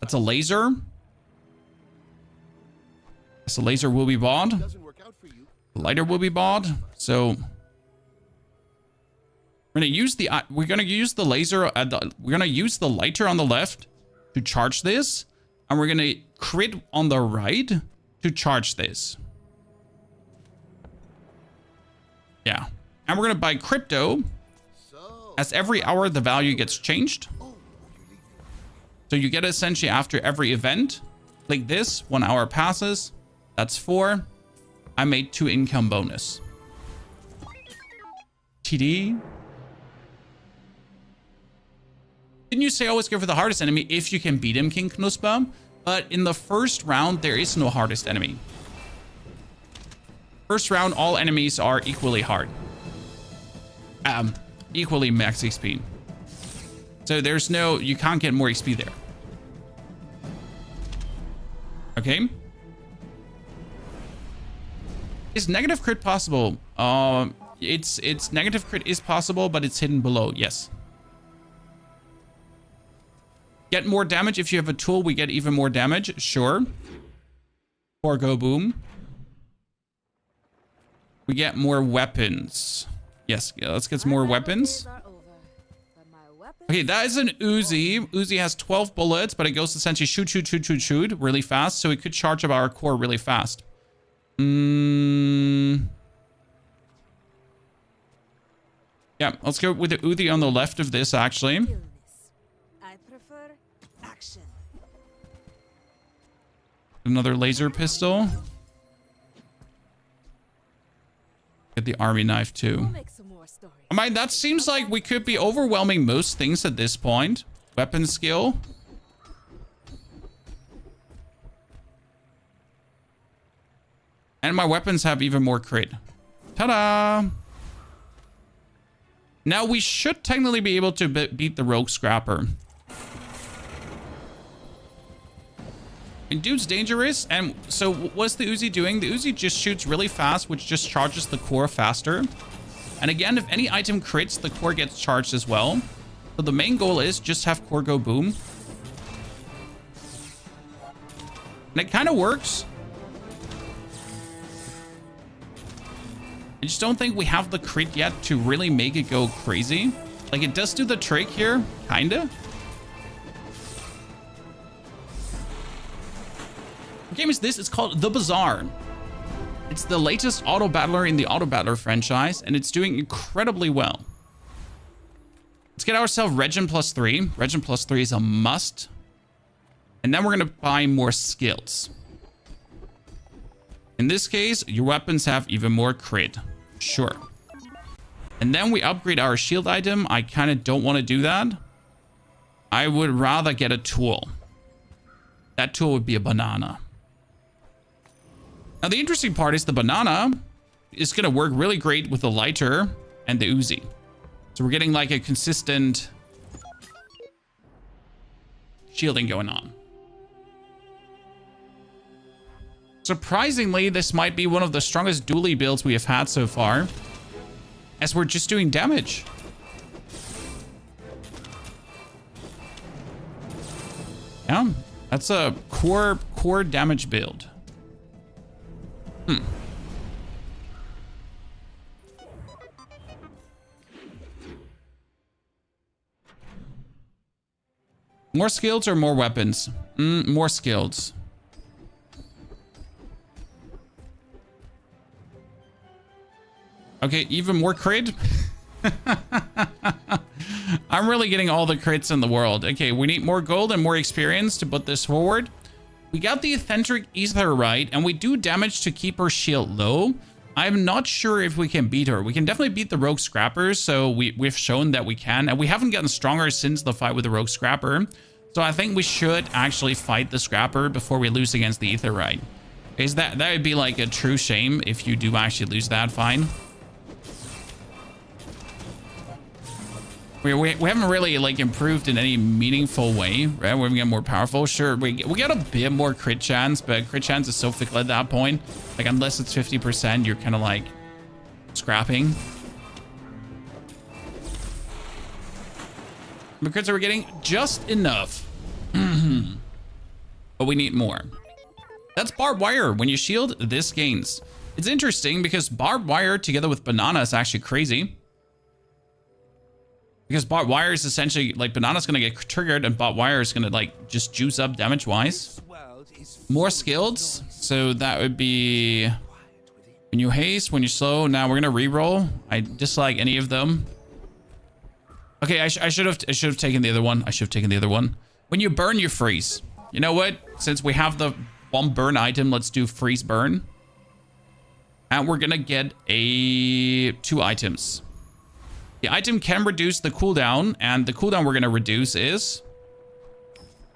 That's a laser. So laser will be bought. Lighter will be bought. So we're gonna use the laser. We're gonna use the lighter on the left to charge this, and we're gonna crit on the right to charge this. Yeah, and we're gonna buy crypto. As every hour the value gets changed. So you get essentially after every event, like this, 1 hour passes. That's 4. I made 2 income bonus. TD. Didn't you say always go for the hardest enemy if you can beat him, King Knuspa? But in the first round, there is no hardest enemy. First round, all enemies are equally hard. Equally max XP. So there's no, you can't get more XP there. Okay. Is negative crit possible? It's negative crit is possible, but it's hidden below. Yes. Get more damage. If you have a tool, we get even more damage. Sure. Or go boom. We get more weapons. Yes, let's get some more weapons. Okay, that is an Uzi. Uzi has 12 bullets, but it goes essentially shoot, shoot, shoot, shoot, shoot really fast. So it could charge up our core really fast. Yeah, let's go with the Uzi on the left of this, actually. I prefer action. Another laser pistol. Get the army knife We'll too. make some more stories. I mean, that seems like we could be overwhelming most things at this point. Weapon skill. And my weapons have even more crit. Ta-da! Now we should technically be able to beat the Rogue Scrapper. And dude's dangerous. And so what's the Uzi doing? The Uzi just shoots really fast, which just charges the core faster. And again, if any item crits, the core gets charged as well. So the main goal is just have core go boom. And it kind of works. I just don't think we have the crit yet to really make it go crazy. Like, it does do the trick here, kinda. What game is this? It's called The Bazaar. It's the latest auto battler in the auto battler franchise, and it's doing incredibly well. Let's get ourselves Regen +3. Regen +3 is a must. And then we're gonna buy more skills. In this case, your weapons have even more crit. Sure. And then we upgrade our shield item. I kind of don't want to do that. I would rather get a tool. That tool would be a banana. Now, the interesting part is the banana is going to work really great with the lighter and the Uzi. So we're getting like a consistent shielding going on. Surprisingly, this might be one of the strongest duly builds we have had so far, as we're just doing damage. Yeah, that's a core damage build. More skills or more weapons? More skills. Okay, even more crit. I'm really getting all the crits in the world. Okay, we need more gold and more experience to put this forward. We got the eccentric ether right, and we do damage to keep her shield low. I'm not sure if we can beat her. We can definitely beat the Rogue Scrapper, so we've shown that we can. And we haven't gotten stronger since the fight with the Rogue Scrapper. So I think we should actually fight the Scrapper before we lose against the ether right. Because that would be like a true shame if you do actually lose that fight. We haven't really like improved in any meaningful way, right? We're getting more powerful. Sure, we got a bit more crit chance, but crit chance is so fickle at that point. Like, unless it's 50%, you're kind of like scrapping. The crits are getting just enough. But we need more. That's barbed wire. When you shield, this gains. It's interesting because barbed wire together with banana is actually crazy. Because barbed wire is essentially like banana's gonna get triggered and barbed wire is gonna like just juice up damage wise. More skills. So that would be when you haste, when you slow. Now we're gonna re-roll. I dislike any of them. Okay, I should have taken the other one. I should have taken the other one. When you burn, you freeze. You know what? Since we have the one burn item, let's do freeze burn. And we're gonna get 2 items. The item can reduce the cooldown, and the cooldown we're going to reduce is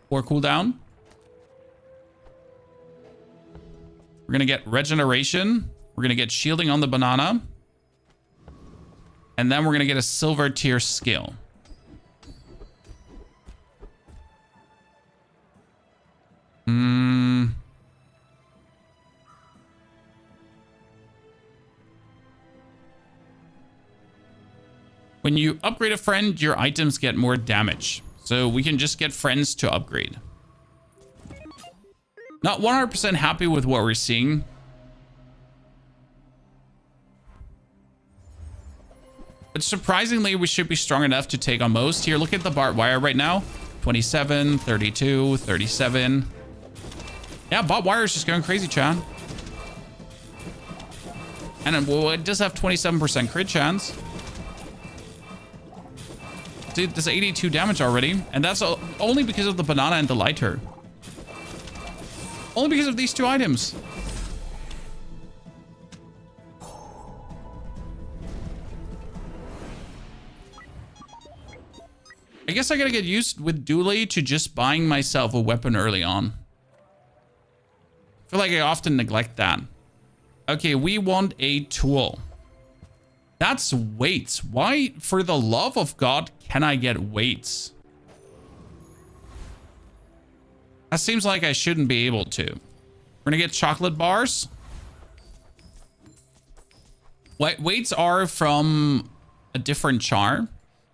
4 cooldown. We're going to get regeneration. We're going to get shielding on the banana. And then we're going to get a silver tier skill. When you upgrade a friend, your items get more damage. So we can just get friends to upgrade. Not 100% happy with what we're seeing. But surprisingly, we should be strong enough to take on most. Here, look at the barbed wire right now. 27, 32, 37. Yeah, barbed wire is just going crazy, Chan. And well, it does have 27% crit chance. Dude, there's 82 damage already. And that's only because of the banana and the lighter. Only because of these 2 items. I guess I gotta get used with Dooley to just buying myself a weapon early on. I feel like I often neglect that. Okay, we want a tool. That's weights. Why, for the love of God, can I get weights? That seems like I shouldn't be able to. We're gonna get chocolate bars. Weights are from a different char.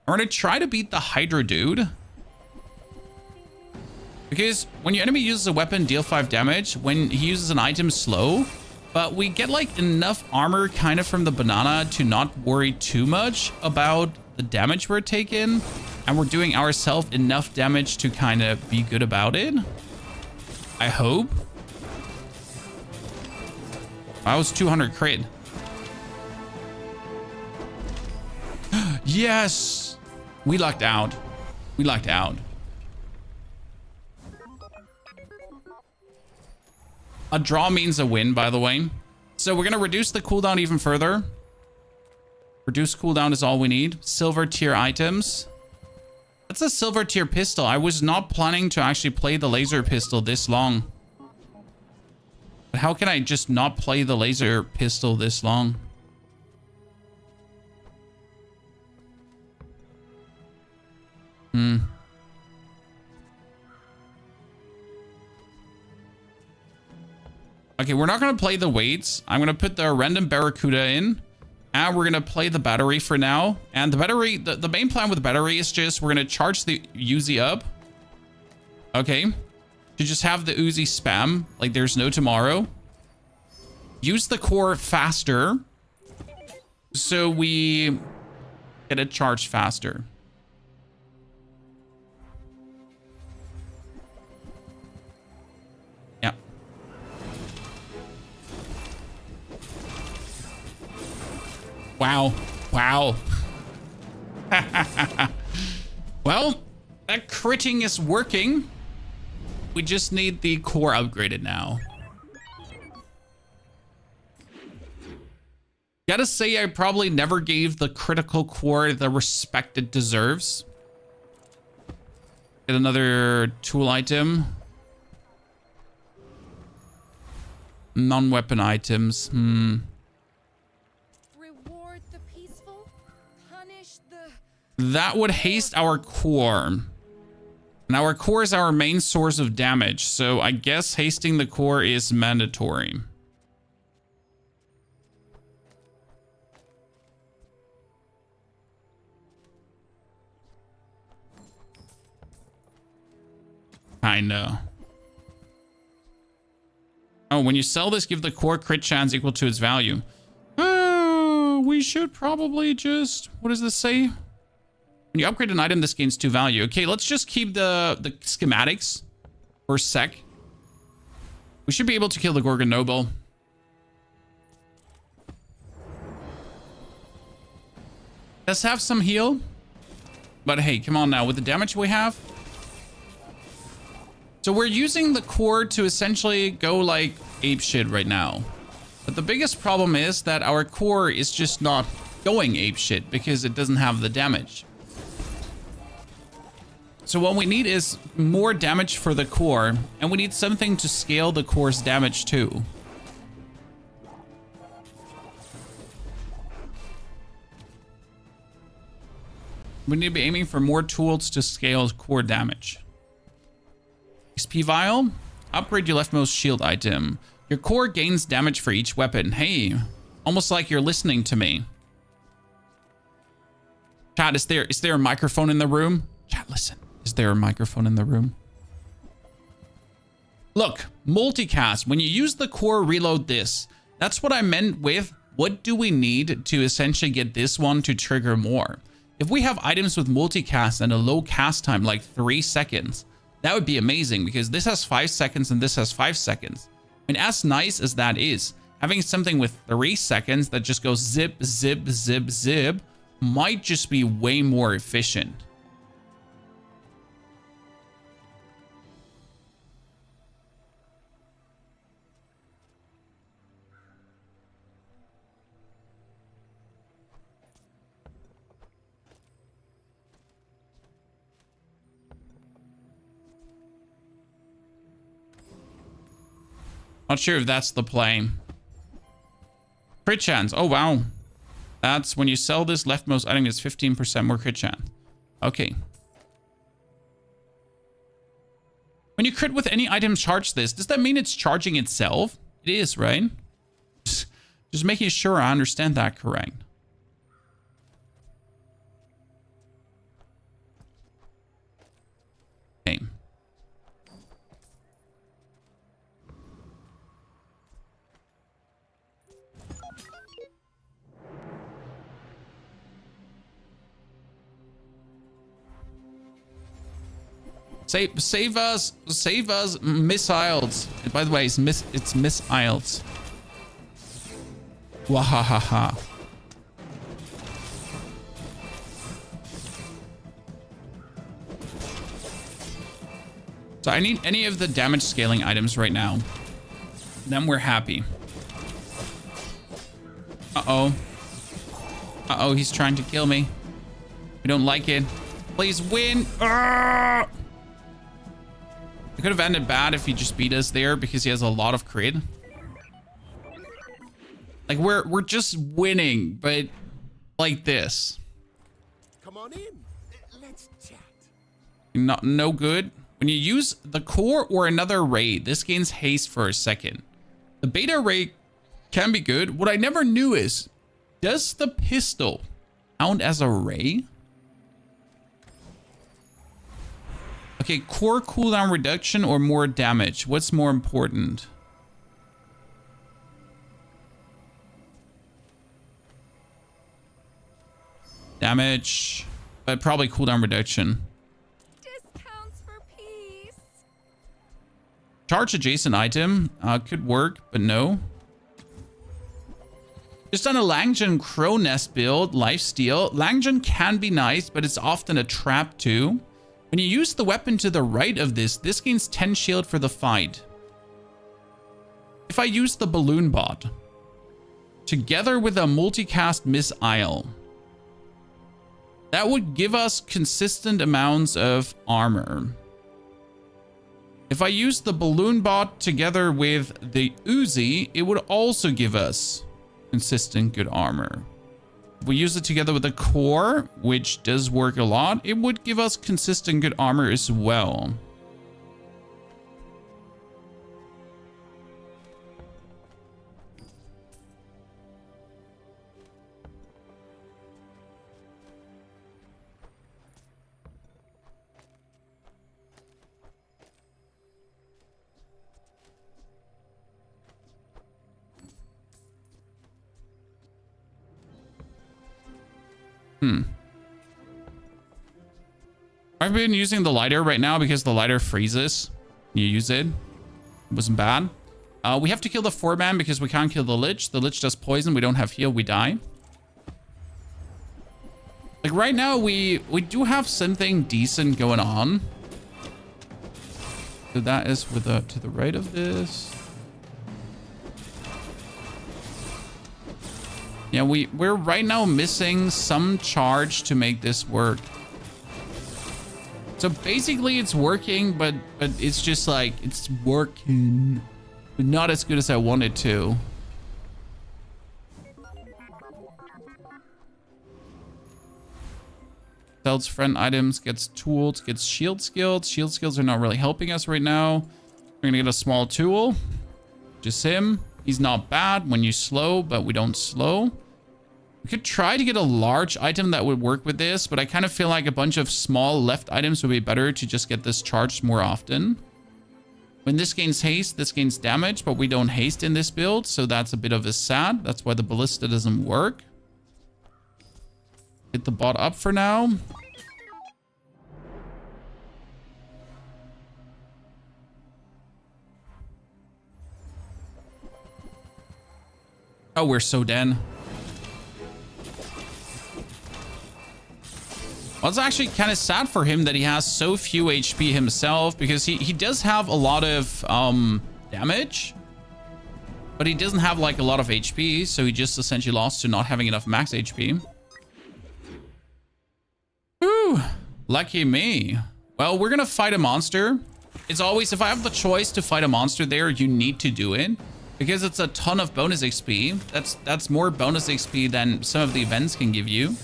I'm gonna try to beat the Hydra dude. Because when your enemy uses a weapon, deal 5 damage. When he uses an item, slow. But we get like enough armor kind of from the banana to not worry too much about the damage we're taking. And we're doing ourselves enough damage to kind of be good about it. I hope. That was 200 crit. Yes! We lucked out. We lucked out. A draw means a win, by the way. So we're going to reduce the cooldown even further. Reduce cooldown is all we need. Silver tier items. That's a silver tier pistol. I was not planning to actually play the laser pistol this long. But how can I just not play the laser pistol this long? Okay, we're not going to play the weights. I'm going to put the random Barracuda in. And we're going to play the battery for now. And the battery, the main plan with the battery is just we're going to charge the Uzi up. Okay. To just have the Uzi spam like there's no tomorrow. Use the core faster. So we get it charged faster. Yeah. Wow. Wow. Well, that critting is working. We just need the core upgraded now. Gotta say, I probably never gave the critical core the respect it deserves. Get another tool item. Non-weapon items. Reward the peaceful, punish the... That would haste our core. And our core is our main source of damage. So I guess hasting the core is mandatory. I know. Oh, when you sell this, give the core crit chance equal to its value. Oh, we should probably just... What does this say? When you upgrade an item, this gains 2 value. Okay, let's just keep the schematics for a sec. We should be able to kill the Gorgon Noble. Let's have some heal. But hey, come on now. With the damage we have... So we're using the core to essentially go like apeshit right now. But the biggest problem is that our core is just not going apeshit because it doesn't have the damage. So what we need is more damage for the core, and we need something to scale the core's damage too. We need to be aiming for more tools to scale core damage. XP vial. Upgrade your leftmost shield item. Your core gains damage for each weapon. Hey, almost like you're listening to me. Chat, is there a microphone in the room? Chat, listen. Is there a microphone in the room? Look, multicast. When you use the core, reload this. That's what I meant with what do we need to essentially get this one to trigger more? If we have items with multicast and a low cast time, like 3 seconds, that would be amazing because this has 5 seconds and this has 5 seconds. And as nice as that is, having something with 3 seconds that just goes zip, zip, zip, zip might just be way more efficient. Not sure if that's the play. Crit chance. Oh, wow. That's when you sell this leftmost item, it's 15% more crit chance. Okay. When you crit with any item, charge this. Does that mean it's charging itself? It is, right? Just making sure I understand that correct. Okay. Save us, missiles. By the way, it's missiles. Wahahaha. So I need any of the damage scaling items right now. Then we're happy. Uh-oh. Uh-oh, he's trying to kill me. We don't like it. Please win. Arrgh! It could have ended bad if he just beat us there because he has a lot of crit. Like we're just winning, but like this. Come on in. Let's chat. No good. When you use the core or another ray, this gains haste for a second. The beta ray can be good. What I never knew is, does the pistol count as a ray? Okay, core cooldown reduction or more damage? What's more important? Damage, but probably cooldown reduction. Discounts for peace. Charge adjacent item. Could work, but no. Just on a Langdon Crow Nest build, lifesteal. Langdon can be nice, but it's often a trap too. When you use the weapon to the right of this gains 10 shield for the fight. If I use the balloon bot together with a multicast missile, that would give us consistent amounts of armor. If I use the balloon bot together with the Uzi, it would also give us consistent good armor. If we use it together with the core, which does work a lot, it would give us consistent good armor as well. I've been using the lighter right now because the lighter freezes. You use it. It wasn't bad. We have to kill the 4-man because we can't kill the Lich. The Lich does poison. We don't have heal. We die. Like right now, we do have something decent going on. So that is with the to the right of this. Yeah, we're right now missing some charge to make this work. So basically it's working, but it's just like, it's working, but not as good as I wanted to. Sells friend items, gets tools, gets shield skills. Shield skills are not really helping us right now. We're gonna get a small tool. Just him. He's not bad when you slow, but we don't slow. We could try to get a large item that would work with this, but I kind of feel like a bunch of small left items would be better to just get this charged more often. When this gains haste, this gains damage, but we don't haste in this build, so that's a bit of a sad. That's why the ballista doesn't work. Hit the bot up for now. Oh, we're so dead. Well, it's actually kind of sad for him that he has so few HP himself, because he does have a lot of damage, but he doesn't have like a lot of HP, so he just essentially lost to not having enough max HP. Whew, lucky me. Well, we're gonna fight a monster. It's always, if I have the choice to fight a monster there, you need to do it because it's a ton of bonus XP. That's more bonus XP than some of the events can give you,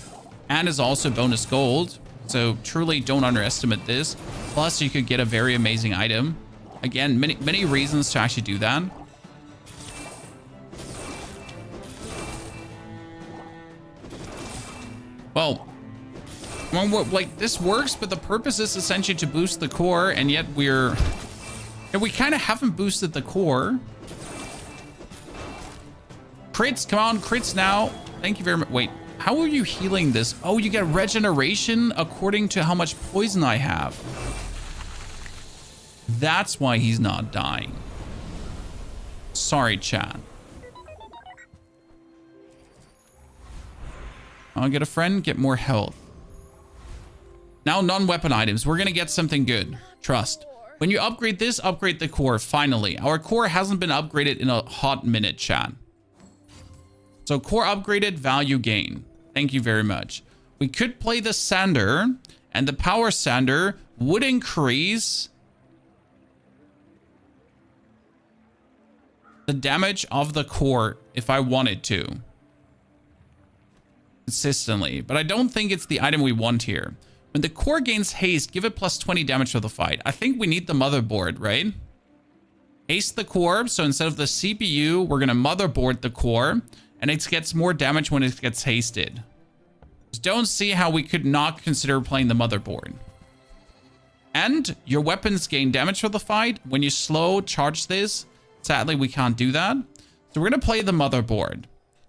and is also bonus gold. So truly don't underestimate this. Plus you could get a very amazing item. Again, many reasons to actually do that. Well, like this works, but the purpose is essentially to boost the core, and yet we kind of haven't boosted the core. Crits, come on, crits now. Thank you very much. Wait, how are you healing this? Oh, you get regeneration according to how much poison I have. That's why he's not dying. Sorry, chat. I'll get a friend, get more health. Now non-weapon items. We're going to get something good. Trust. When you upgrade this, upgrade the core, finally. Our core hasn't been upgraded in a hot minute, chat. So core upgraded, value gain. Thank you very much. We could play the sander, and the power sander would increase the damage of the core if I wanted to. Consistently. But I don't think it's the item we want here. When the core gains haste, give it plus 20 damage for the fight. I think we need the motherboard, right? Haste the core. So instead of the CPU, we're going to motherboard the core. And it gets more damage when it gets hasted. Just don't see how we could not consider playing the motherboard. And your weapons gain damage for the fight. When you slow charge this, sadly, we can't do that. So we're going to play the motherboard,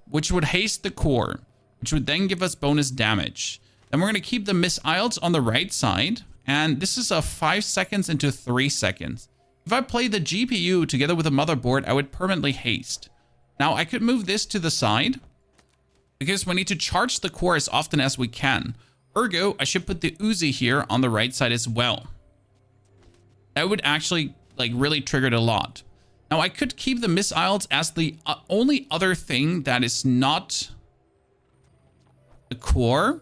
which would haste the core, which would then give us bonus damage. Then we're going to keep the missiles on the right side. And this is a 5 seconds into 3 seconds. If I play the GPU together with the motherboard, I would permanently haste. Now, I could move this to the side because we need to charge the core as often as we can. Ergo, I should put the Uzi here on the right side as well. That would actually like really trigger it a lot. Now, I could keep the missiles as the only other thing that is not the core.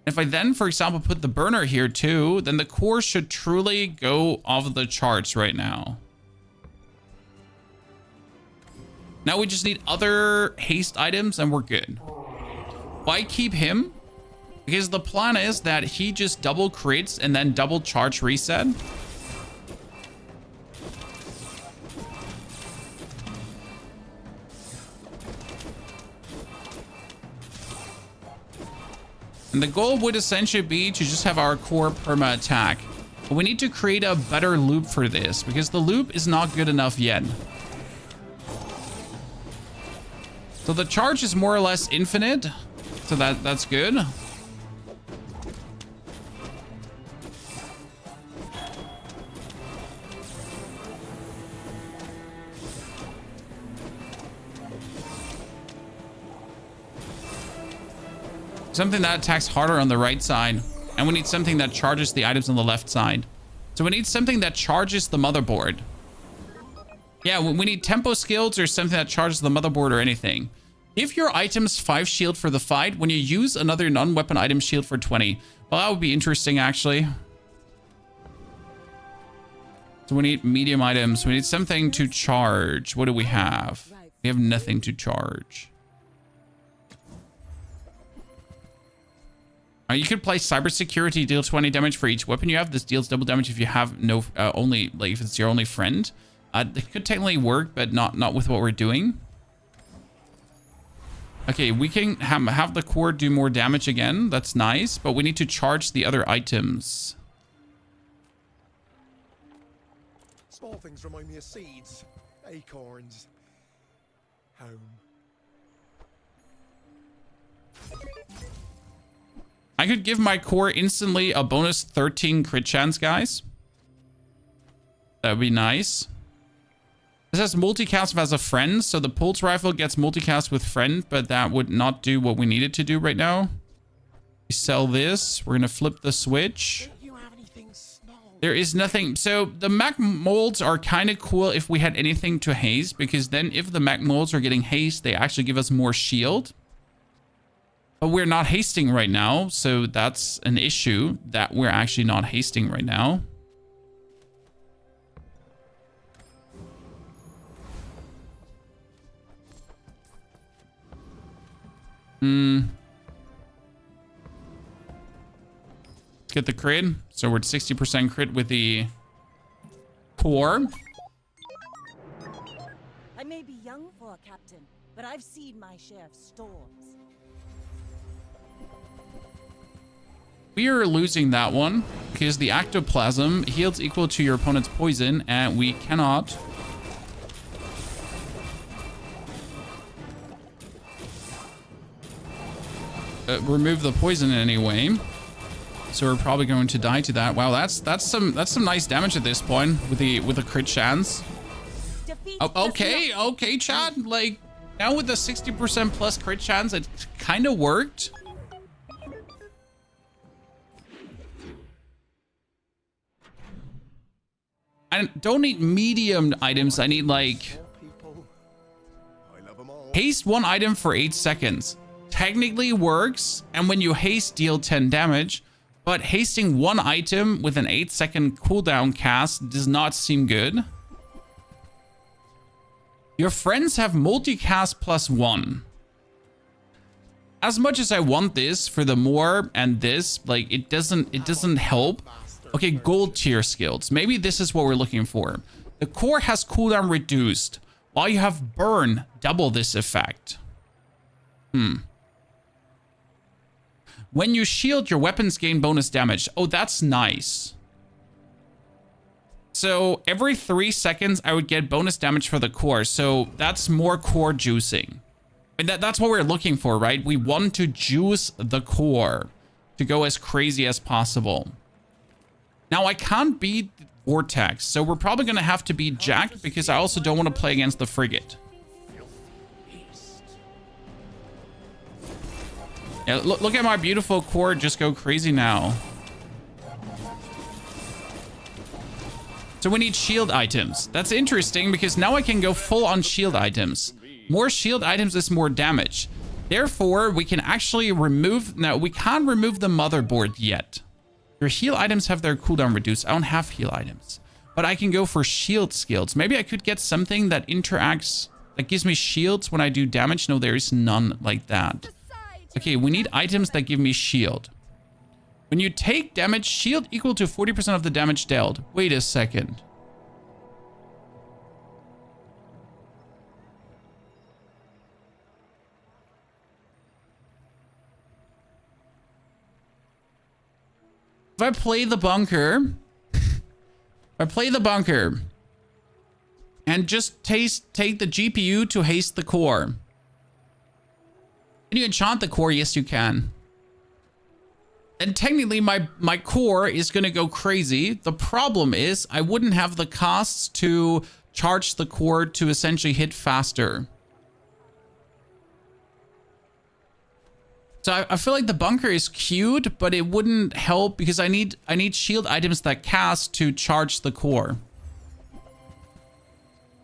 If I then, for example, put the burner here too, then the core should truly go off the charts right now. Now we just need other haste items and we're good. Why keep him? Because the plan is that he just double crits and then double charge reset. And the goal would essentially be to just have our core perma attack. But we need to create a better loop for this because the loop is not good enough yet. So the charge is more or less infinite. So that's good. Something that attacks harder on the right side. And we need something that charges the items on the left side. So we need something that charges the motherboard. Yeah, we need tempo skills or something that charges the motherboard or anything. Give your items 5 shield for the fight. When you use another non-weapon item, shield for 20. Well, that would be interesting, actually. So we need medium items. We need something to charge. What do we have? We have nothing to charge. You could play cybersecurity, deal 20 damage for each weapon you have. This deals double damage if you have no only, like if it's your only friend. It could technically work, but not with what we're doing. Okay, we can have the core do more damage again. That's nice, but we need to charge the other items. Small things remind me of seeds, acorns, home. I could give my core instantly a bonus 13 crit chance, guys. That would be nice. This has multicast as a friend, so the pulse rifle gets multicast with friend, but that would not do what we needed to do right now. We sell this. We're going to flip the switch. There is nothing. So the mech molds are kind of cool if we had anything to haste, because then if the mech molds are getting haste, they actually give us more shield. But we're not hasting right now, so that's an issue that we're actually not hasting right now. Get the crit. So we're at 60% crit with the core. I may be young for a captain, but I've seen my share of storms. We are losing that one because the ectoplasm heals equal to your opponent's poison, and we cannot. Remove the poison in any way. So we're probably going to die to that. Wow, that's some nice damage at this point with the crit chance. Oh, okay, Chad. Like now with the 60% plus crit chance, it kind of worked. I don't need medium items. I need like haste one item for 8 seconds. Technically works, and when you haste, deal 10 damage. But hasting one item with an 8-second cooldown cast does not seem good. Your friends have multicast +1. As much as I want this for the more and this, like it doesn't help. Okay, gold tier skills. Maybe this is what we're looking for. The core has cooldown reduced, while you have burn double this effect. When you shield, your weapons gain bonus damage. Oh, that's nice. So every 3 seconds, I would get bonus damage for the core. So that's more core juicing. And that's what we're looking for, right? We want to juice the core to go as crazy as possible. Now, I can't beat Vortex, so we're probably going to have to beat Jack because I also don't want to play against the Frigate. Yeah, look at my beautiful core just go crazy now. So we need shield items. That's interesting because now I can go full on shield items. More shield items is more damage. Therefore, we can actually remove... No, we can't remove the motherboard yet. Your heal items have their cooldown reduced. I don't have heal items. But I can go for shield skills. Maybe I could get something that interacts... That gives me shields when I do damage. No, there is none like that. Okay, we need items that give me shield. When you take damage, shield equal to 40% of the damage dealt. Wait a second. If I play the bunker, and just take the GPU to haste the core. Can you enchant the core? Yes, you can. And technically, my core is going to go crazy. The problem is I wouldn't have the costs to charge the core to essentially hit faster. So I feel like the bunker is cute, but it wouldn't help because I need shield items that cast to charge the core.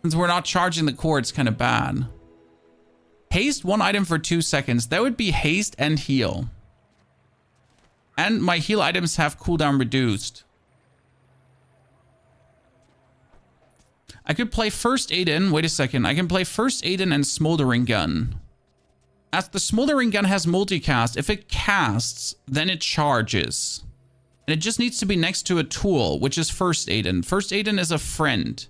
Since we're not charging the core, it's kind of bad. Haste one item for 2 seconds. That would be haste and heal. And my heal items have cooldown reduced. I could play First Aid in. Wait a second. I can play First Aid in and Smoldering Gun. As the Smoldering Gun has multicast, if it casts, then it charges. And it just needs to be next to a tool, which is First Aiden. First Aiden is a friend.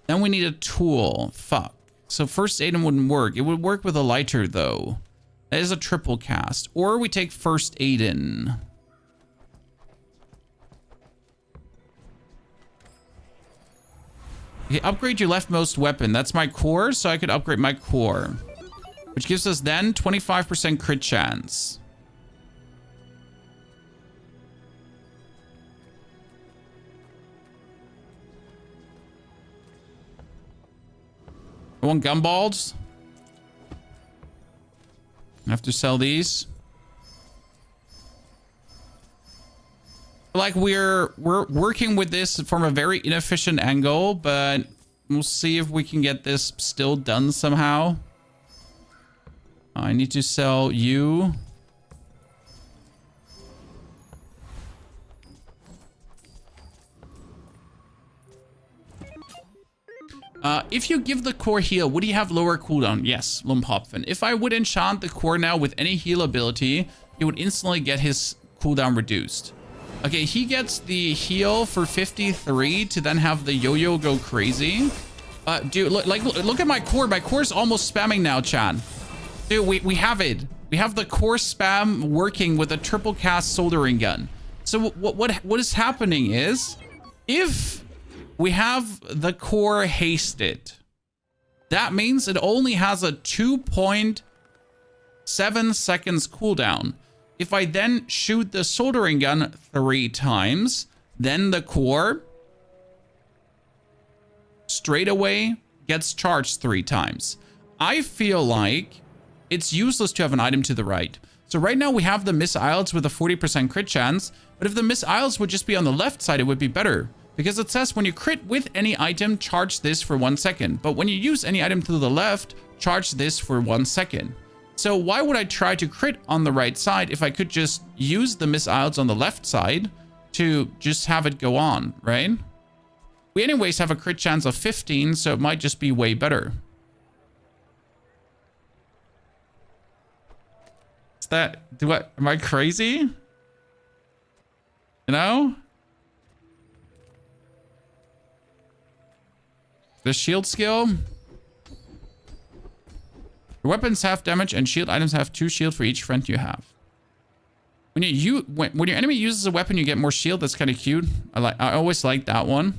Then we need a tool. Fuck. So First Aiden wouldn't work. It would work with a lighter, though. That is a triple cast. Or we take First Aiden. Okay, upgrade your leftmost weapon. That's my core, so I could upgrade my core. Which gives us then 25% crit chance. I want gumballs. I have to sell these. Like we're working with this from a very inefficient angle, but we'll see if we can get this still done somehow. I need to sell you. If you give the core heal, would he have lower cooldown? Yes, Lumpopfen. If I would enchant the core now with any heal ability, he would instantly get his cooldown reduced. Okay, he gets the heal for 53 to then have the yo-yo go crazy. Dude, look at my core. My core's almost spamming now, Chan. Dude, we have it. We have the core spam working with a triple cast soldering gun. So what is happening is, if we have the core hasted, that means it only has a 2.7 seconds cooldown. If I then shoot the soldering gun 3 times, then the core straight away gets charged 3 times. I feel like it's useless to have an item to the right. So right now we have the missiles with a 40% crit chance, but if the missiles would just be on the left side, it would be better. Because it says when you crit with any item, charge this for 1 second. But when you use any item to the left, charge this for 1 second. So why would I try to crit on the right side if I could just use the missiles on the left side to just have it go on, right? We anyways have a crit chance of 15, so it might just be way better. Is that, am I crazy? You know? The shield skill. Your weapons have damage and shield items have 2 shield for each friend you have. When your enemy uses a weapon, you get more shield. That's kind of cute. I always like that one.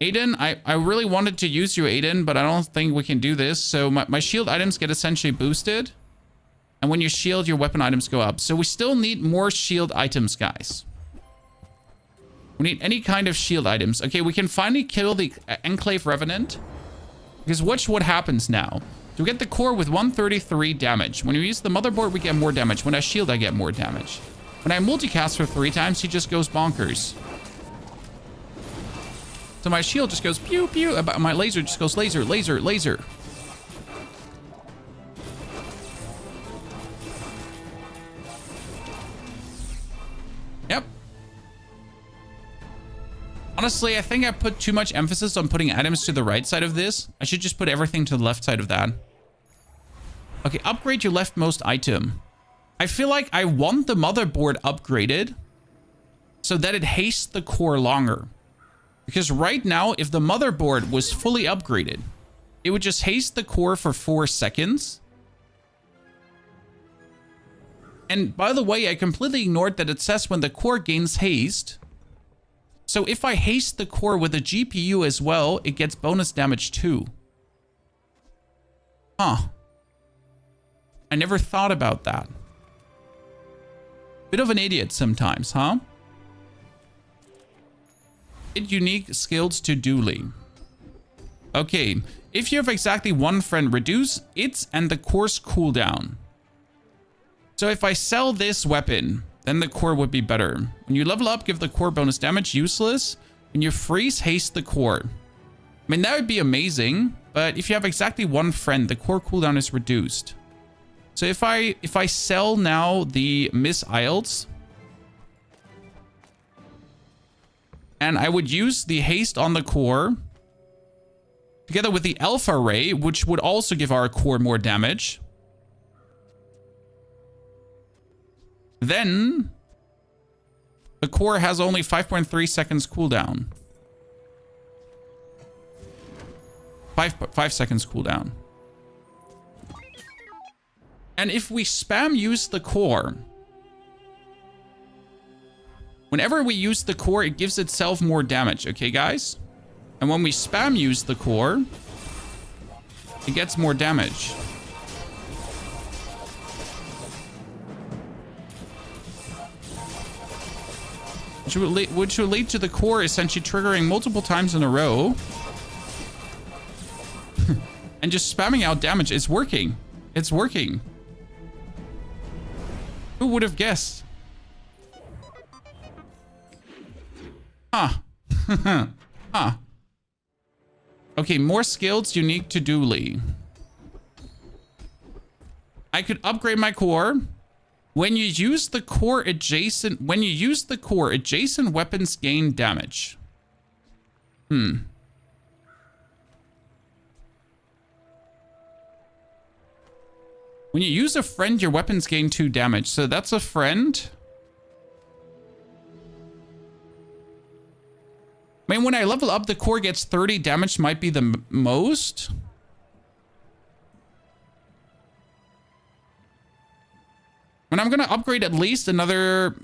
Aiden, I really wanted to use you, Aiden, but I don't think we can do this. So my shield items get essentially boosted. And when you shield, your weapon items go up. So we still need more shield items, guys. We need any kind of shield items. Okay, we can finally kill the Enclave Revenant. Because watch what happens now. So we get the core with 133 damage. When we use the motherboard, we get more damage. When I shield, I get more damage. When I multicast for 3 times, he just goes bonkers. So my shield just goes pew, pew. My laser just goes laser, laser, laser. Yep. Honestly, I think I put too much emphasis on putting items to the right side of this. I should just put everything to the left side of that. Okay, upgrade your leftmost item. I feel like I want the motherboard upgraded so that it hastes the core longer. Because right now, if the motherboard was fully upgraded, it would just haste the core for 4 seconds. And by the way, I completely ignored that it says when the core gains haste. So if I haste the core with a GPU as well, it gets bonus damage too. Huh. I never thought about that. Bit of an idiot sometimes, huh? Add unique skills to Dooley. Okay, if you have exactly 1 friend, reduce its and the core's cooldown. So if I sell this weapon, then the core would be better. When you level up, give the core bonus damage, useless. When you freeze, haste the core. I mean, that would be amazing, but if you have exactly 1 friend, the core cooldown is reduced. So if I sell now the missiles, and I would use the haste on the core together with the alpha ray, which would also give our core more damage. Then the core has only 5.3 seconds cooldown. 5 seconds cooldown. And if we spam use the core, whenever we use the core, it gives itself more damage, okay, guys? And when we spam use the core, it gets more damage. Which will lead to the core essentially triggering multiple times in a row. And just spamming out damage. It's working. It's working. Who would have guessed? Huh. Huh. Okay, more skills unique to Dooley. I could upgrade my core When you use the core adjacent weapons gain damage. When you use a friend, your weapons gain 2 damage. So that's a friend. I mean, when I level up, the core gets 30 damage, might be the most. And I'm going to upgrade at least another...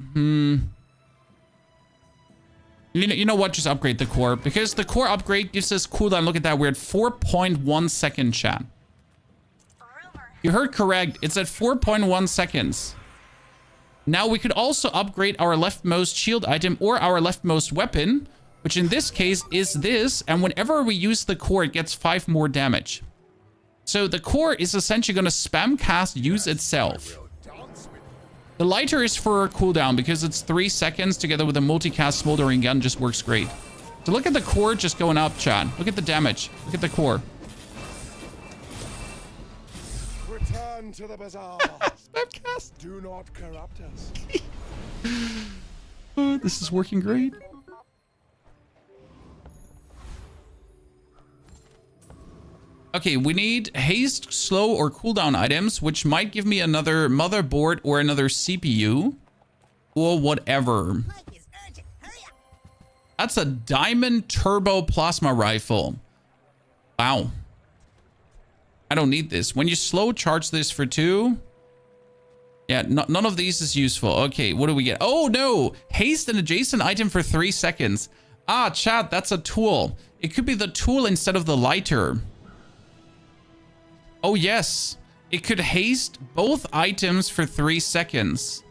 You know what? Just upgrade the core. Because the core upgrade gives us cooldown. Look at that. We're at 4.1 second, chat. You heard correct. It's at 4.1 seconds. Now we could also upgrade our leftmost shield item or our leftmost weapon, which in this case is this. And whenever we use the core, it gets 5 more damage. So the core is essentially going to spam cast use itself. The lighter is for cooldown because it's 3 seconds together with a multicast smoldering gun just works great. So look at the core just going up, chat. Look at the damage. Look at the core. Return to the bazaar. Spamcast. Do not corrupt us. Oh, this is working great. Okay, we need haste, slow, or cooldown items, which might give me another motherboard or another CPU. Or whatever. That's a diamond turbo plasma rifle. Wow. I don't need this. When you slow charge this for 2... Yeah, none of these is useful. Okay, what do we get? Oh, no. Haste an adjacent item for 3 seconds. Ah, chat, that's a tool. It could be the tool instead of the lighter. Oh, yes. It could haste both items for 3 seconds.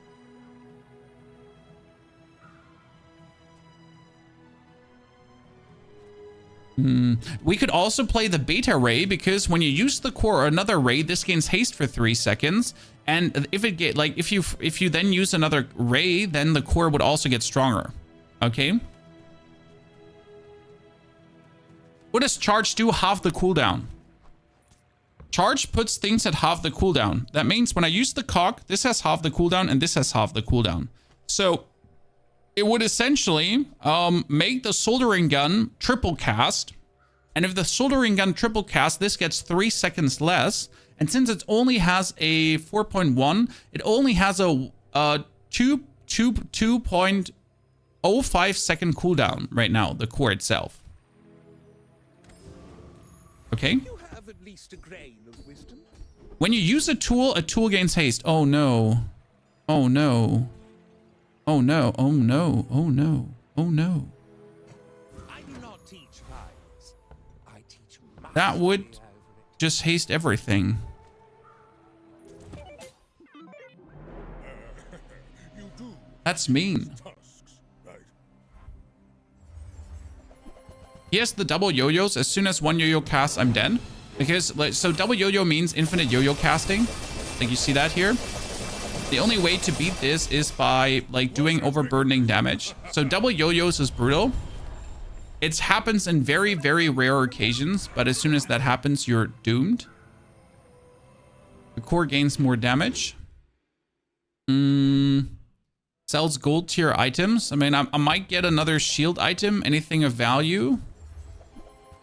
We could also play the beta ray because when you use the core or another ray, this gains haste for 3 seconds. And if it get like if you then use another ray, then the core would also get stronger. Okay. What does charge do? Half the cooldown. Charge puts things at half the cooldown. That means when I use the cock, this has half the cooldown and this has half the cooldown. So it would essentially make the soldering gun triple cast. And if the soldering gun triple cast, this gets 3 seconds less. And since it only has a 4.1, it only has a 2.05 second cooldown right now, the core itself. Okay. You have at least a grain of wisdom. When you use a tool gains haste. Oh no. Oh no. Oh no. Oh no. Oh no. Oh no. I do not teach lies. I teach That would just haste everything. You do That's mean. tasks, right? He has the double yo-yos. As soon as one yo-yo casts, I'm dead. Because, like, so double yo-yo means infinite yo-yo casting. Like, you see that here? The only way to beat this is by, like, doing overburdening damage. So double yo-yos is brutal. It happens in very, very rare occasions, but as soon as that happens, you're doomed. The core gains more damage. Sells gold tier items. I mean, I might get another shield item, anything of value.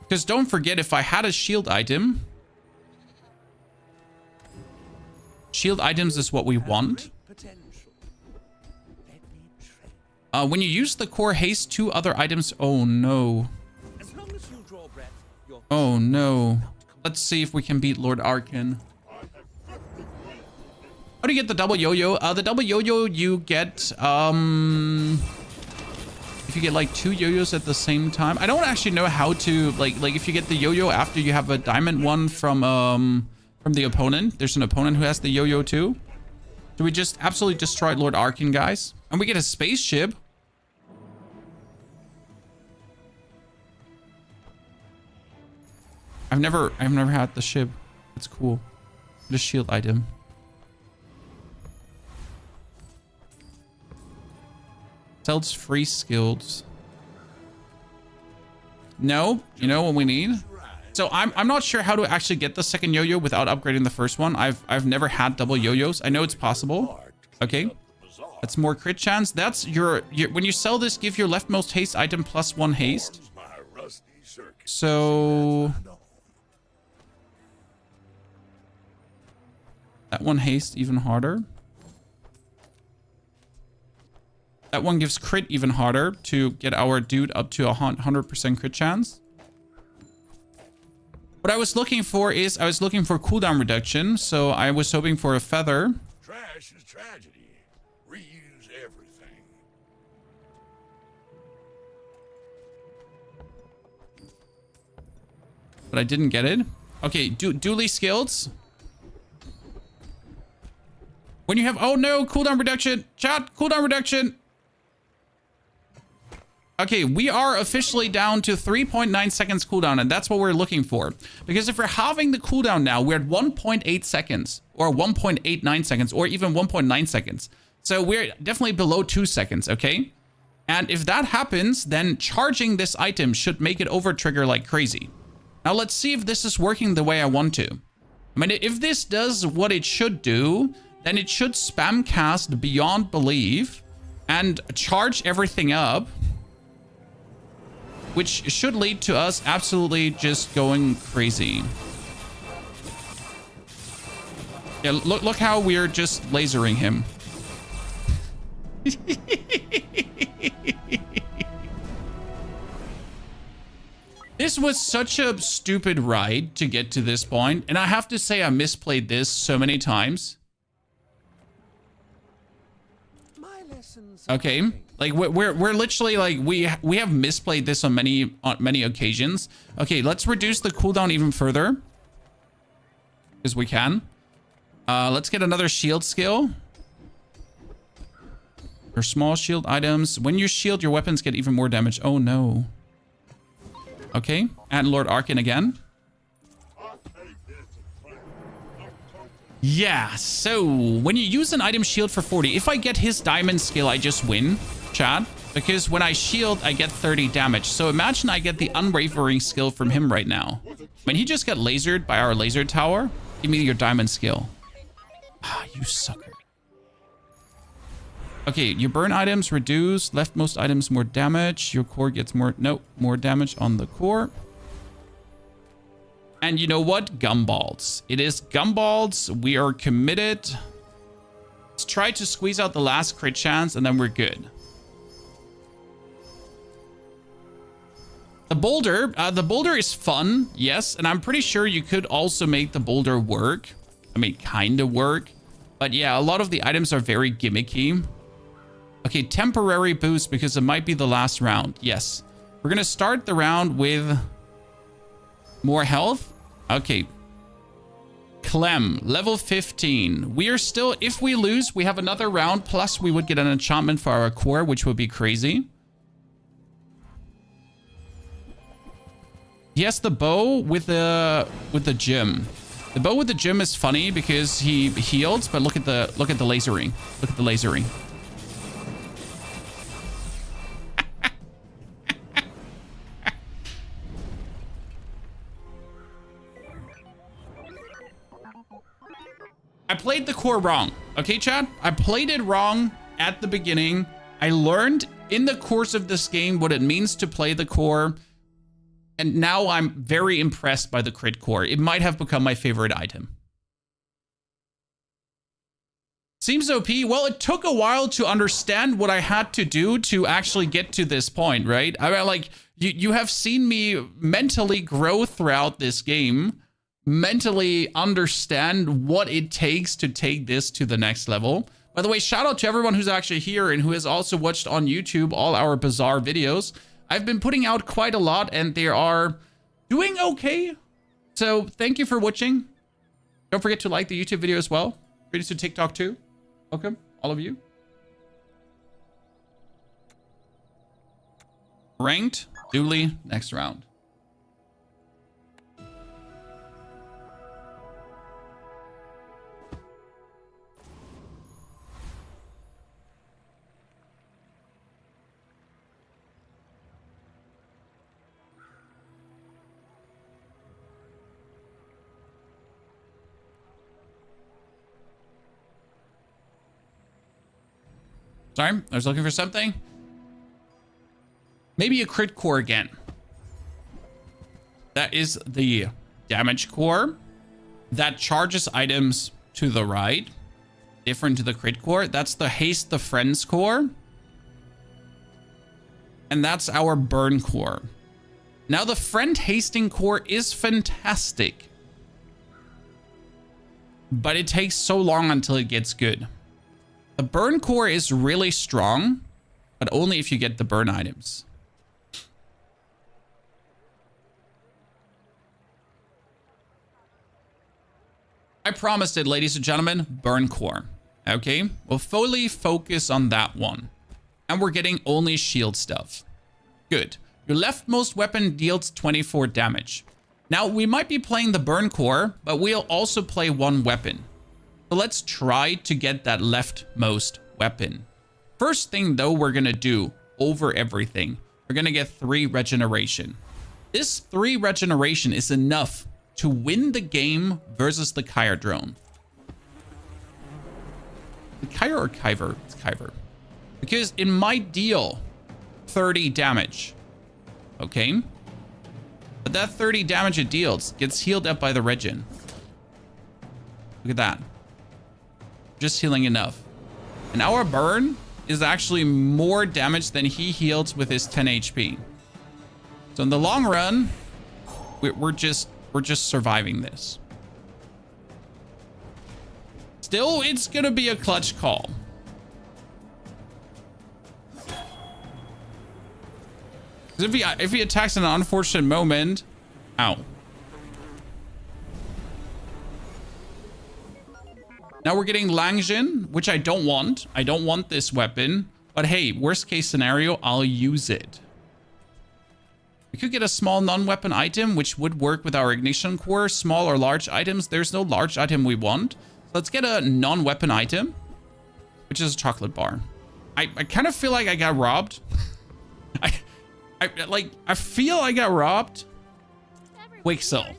Because don't forget, if I had a shield item... Shield items is what we want. When you use the core haste 2 other items... Oh, no. Oh, no. Let's see if we can beat Lord Arkin. How do you get the double yo-yo? The double yo-yo you get... if you get like 2 yo-yos at the same time. I don't actually know how to... Like if you get the yo-yo after you have a diamond one from the opponent. There's an opponent who has the yo-yo too. So we just absolutely destroyed Lord Arkin, guys. And we get a spaceship. I've never had the ship. It's cool. The shield item. Sells free skills. No, you know what we need? So I'm not sure how to actually get the second yo-yo without upgrading the first one. I've never had double yo-yos. I know it's possible, Okay. Bazaar. That's more crit chance. That's your when you sell this, give your leftmost haste item +1 haste. My rusty circuit. So that one haste even harder. That one gives crit even harder to get our dude up to 100% crit chance. What I was looking for is I was looking for cooldown reduction. So I was hoping for a feather. Trash is tragedy. Reuse everything. But I didn't get it. Okay, duly skills. When you have, oh no, cooldown reduction. Chat, cooldown reduction. Okay, we are officially down to 3.9 seconds cooldown, and that's what we're looking for. Because if we're halving the cooldown now, we're at 1.8 seconds, or 1.89 seconds, or even 1.9 seconds. So we're definitely below 2 seconds, okay? And if that happens, then charging this item should make it over trigger like crazy. Now let's see if this is working the way I want to. I mean, if this does what it should do, then it should spam cast beyond belief and charge everything up, which should lead to us absolutely just going crazy. Yeah, look how we're just lasering him. This was such a stupid ride to get to this point, and I have to say I misplayed this so many times. Okay, like we're literally like we have misplayed this on many occasions. Okay, let's reduce the cooldown even further because we can. Let's get another shield skill. For small shield items, when you shield, your weapons get even more damage. Oh no. Okay, and Lord Arkin again. Yeah, so when you use an item shield for 40, if I get his diamond skill, I just win, chat. Because when I shield, I get 30 damage. So imagine I get the unwavering skill from him right now. When he just got lasered by our laser tower, give me your diamond skill. Ah, you sucker. Okay, your burn items reduce. Leftmost items more damage. Your core gets more, nope, more damage on the core. And you know what? Gumballs. It is gumballs. We are committed. Let's try to squeeze out the last crit chance and then we're good. The boulder is fun, yes. And I'm pretty sure you could also make the boulder work. I mean, kind of work. But yeah, a lot of the items are very gimmicky. Okay, temporary boost because it might be the last round. Yes. We're going to start the round with more health. Okay. Clem, level 15. We are still, if we lose, we have another round. Plus, we would get an enchantment for our core, which would be crazy. He has the bow with the gem. The bow with the gem is funny because he heals, but look at the lasering. Look at the lasering. I played the core wrong. Okay, chat? I played it wrong at the beginning. I learned in the course of this game what it means to play the core. And now I'm very impressed by the crit core. It might have become my favorite item. Seems OP. Well, it took a while to understand what I had to do to actually get to this point, right? I mean, like, you have seen me mentally grow throughout this game. Mentally understand what it takes to take this to the next level. By the way, shout out to everyone who's actually here and who has also watched on YouTube all our Bazaar videos. I've been putting out quite a lot and they are doing okay. So thank you for watching. Don't forget to like the YouTube video as well. Ready to TikTok too. Welcome, all of you. Ranked, Dooley, next round. Sorry, I was looking for something. Maybe a crit core again. That is the damage core that charges items to the right. Different to the crit core. That's the haste the friends core. And that's our burn core. Now the friend hasting core is fantastic. But it takes so long until it gets good. The burn core is really strong, but only if you get the burn items. I promised it, ladies and gentlemen, burn core. Okay, we'll fully focus on that one. And we're getting only shield stuff. Good. Your leftmost weapon deals 24 damage. Now, we might be playing the burn core, but we'll also play one weapon. So let's try to get that leftmost weapon. First thing, though, we're going to do over everything. We're going to get 3 regeneration. This 3 regeneration is enough to win the game versus the Kyre drone. The Kyre or Kyver? It's Kyver. Because it might deal 30 damage. Okay? But that 30 damage it deals gets healed up by the regen. Look at that. Just healing enough. And our burn is actually more damage than he heals with his 10 HP. So in the long run, we're just surviving this. Still, it's gonna be a clutch call. If he attacks in an unfortunate moment, ow. Now we're getting Langjin, which I don't want. I don't want this weapon, but hey, worst case scenario, I'll use it. We could get a small non-weapon item, which would work with our ignition core. Small or large items. There's no large item we want. So let's get a non-weapon item, which is a chocolate bar. I kind of feel like I got robbed. I feel I got robbed. Quicksil.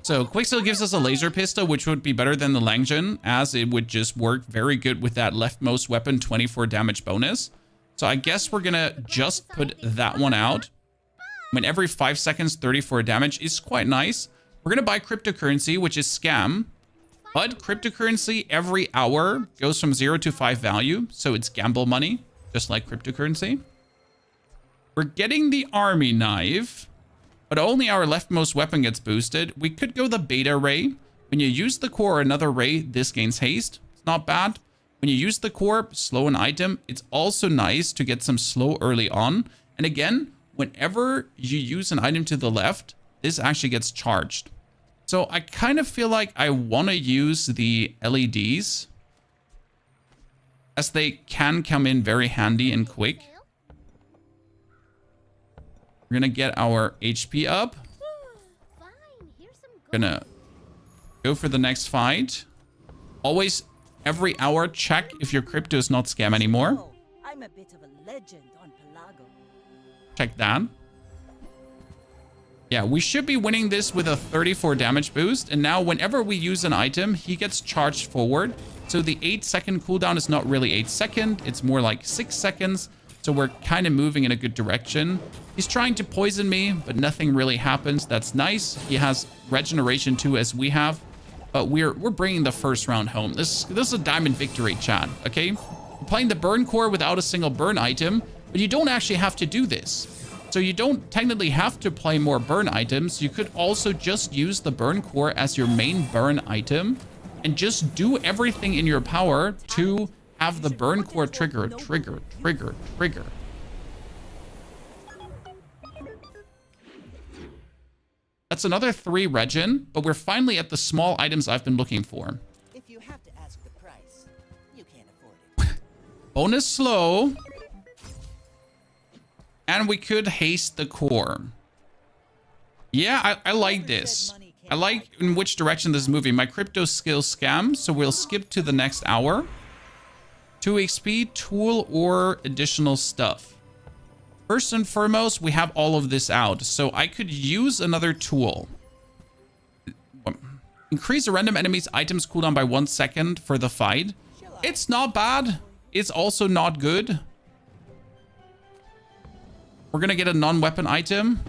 So Quicksil gives us a laser pistol, which would be better than the Langjin, as it would just work very good with that leftmost weapon 24 damage bonus. So I guess we're gonna just put that one out. I mean, every 5 seconds, 34 damage is quite nice. We're gonna buy cryptocurrency, which is scam. But cryptocurrency every hour goes from 0 to 5 value. So it's gamble money, just like cryptocurrency. We're getting the army knife, but only our leftmost weapon gets boosted. We could go the beta ray. When you use the core or another ray, this gains haste. It's not bad. When you use the core, slow an item. It's also nice to get some slow early on. And again, whenever you use an item to the left, this actually gets charged. So I kind of feel like I want to use the LEDs, as they can come in very handy and quick. We're gonna get our HP up. Gonna go for the next fight. Always, every hour, check if your crypto is not scam anymore. Oh, I'm a bit of a legend on Pelago. Check that. Yeah, we should be winning this with a 34 damage boost. And now whenever we use an item, he gets charged forward. So the 8-second cooldown is not really 8 seconds. It's more like 6 seconds. So we're kind of moving in a good direction. He's trying to poison me, but nothing really happens. That's nice. He has regeneration too, as we have. But we're bringing the first round home. This is a diamond victory, chat. Okay? We're playing the burn core without a single burn item, but you don't actually have to do this. So you don't technically have to play more burn items. You could also just use the burn core as your main burn item and just do everything in your power to have the burn core trigger. That's another 3 regen, but we're finally at the small items I've been looking for. If you have to ask the price, you can't afford it. Bonus slow. And we could haste the core. Yeah, I like this. I like in which direction this is moving. My crypto skill scam, so we'll skip to the next hour. 2 XP, tool, or additional stuff. First and foremost, we have all of this out. So I could use another tool. Increase a random enemy's items cooldown by 1 second for the fight. It's not bad. is also not good. We're gonna get a non-weapon item.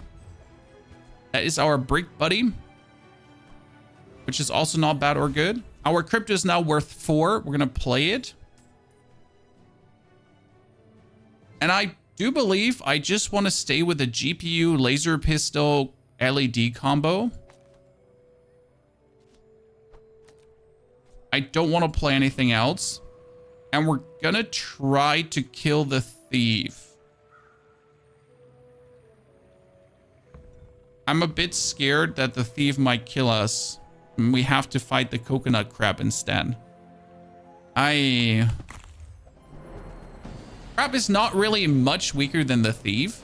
That is our brick buddy, which is also not bad or good. Our crypto is now worth 4. We're gonna play it. And I do believe I just want to stay with the GPU laser pistol LED combo. I don't want to play anything else. And we're gonna try to kill the thief. I'm a bit scared that the thief might kill us. And we have to fight the coconut crab instead. Crab is not really much weaker than the thief.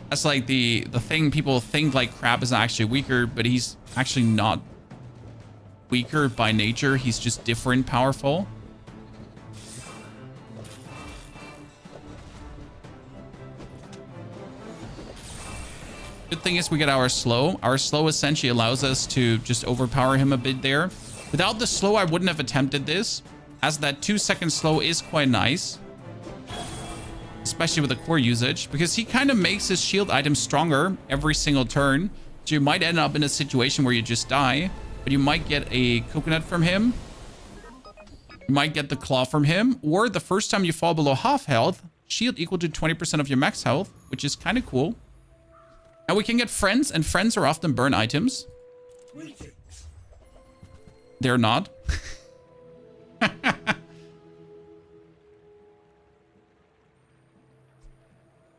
That's like the thing people think, like Crab is actually weaker, but he's actually not weaker by nature. He's just different powerful. Good thing is we get our slow. Our slow essentially allows us to just overpower him a bit there. Without the slow, I wouldn't have attempted this, as that 2-second slow is quite nice. Especially with the core usage, because he kind of makes his shield item stronger every single turn. So you might end up in a situation where you just die, but you might get a coconut from him. You might get the claw from him, or the first time you fall below half health, shield equal to 20% of your max health, which is kind of cool. Now we can get friends, and friends are often burn items. They're not.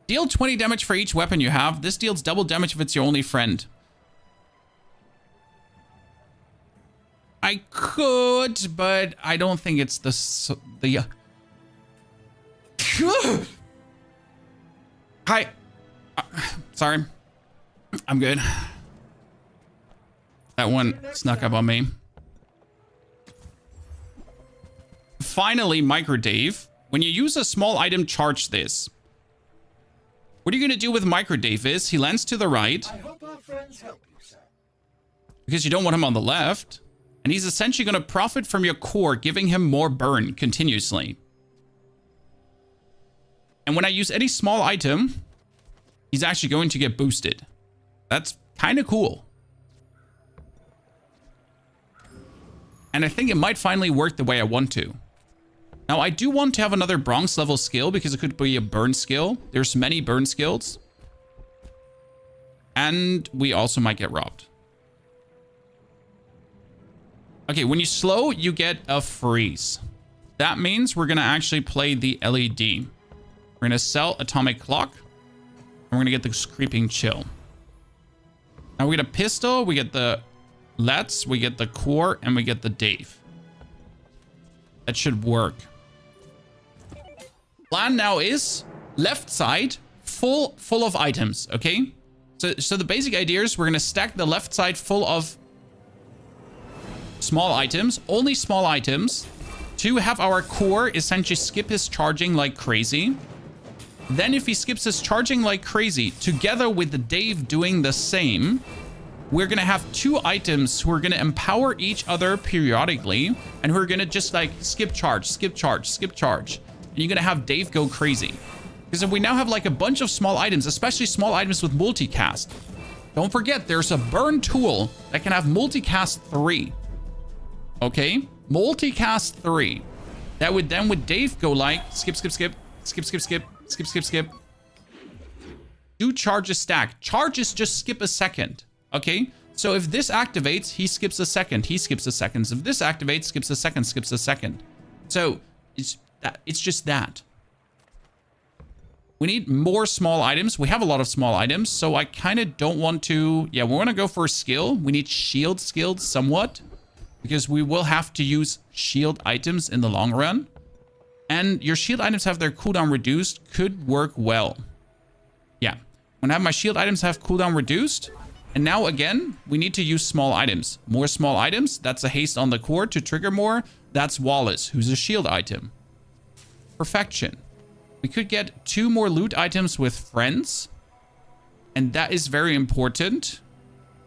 Deal 20 damage for each weapon you have. This deals double damage if it's your only friend. I could, but I don't think it's the Hi. Sorry. I'm good. That one snuck up on me. Finally, Micro Dave. When you use a small item, charge this. What are you going to do with Micro Dave is he lands to the right. I hope our friends help you, sir. Because you don't want him on the left. And he's essentially going to profit from your core, giving him more burn continuously. And when I use any small item, he's actually going to get boosted. That's kind of cool. And I think it might finally work the way I want to. Now, I do want to have another bronze level skill because it could be a burn skill. There's many burn skills. And we also might get robbed. Okay, when you slow, you get a freeze. That means we're going to actually play the LED. We're going to sell Atomic Clock. And we're going to get the Creeping Chill. Now we get a pistol, we get the Let's, we get the core, and we get the Dave. That should work. Plan now is left side full of items, okay? So the basic idea is we're going to stack the left side full of small items, only small items, to have our core essentially skip his charging like crazy. Then if he skips his charging like crazy, together with the Dave doing the same, we're going to have 2 items who are going to empower each other periodically, and who are going to just like skip charge, skip charge, skip charge. And you're going to have Dave go crazy. Because if we now have like a bunch of small items, especially small items with multicast, don't forget there's a burn tool that can have multicast 3. Okay? Multicast 3. That would then with Dave go like skip, skip, skip, skip, skip, skip, skip, skip, skip. Do charges stack. Charges just skip a second. Okay? So if this activates, he skips a second. He skips a second. If this activates, skips a second, skips a second. So it's just that. We need more small items. We have a lot of small items, so I kind of don't want to... Yeah, we want to go for a skill. We need shield skilled somewhat, because we will have to use shield items in the long run. And your shield items have their cooldown reduced. Could work well. Yeah. When I have my shield items have cooldown reduced. And now, again, we need to use small items. More small items. That's a haste on the core to trigger more. That's Wallace, who's a shield item. Perfection. We could get 2 more loot items with friends. And that is very important.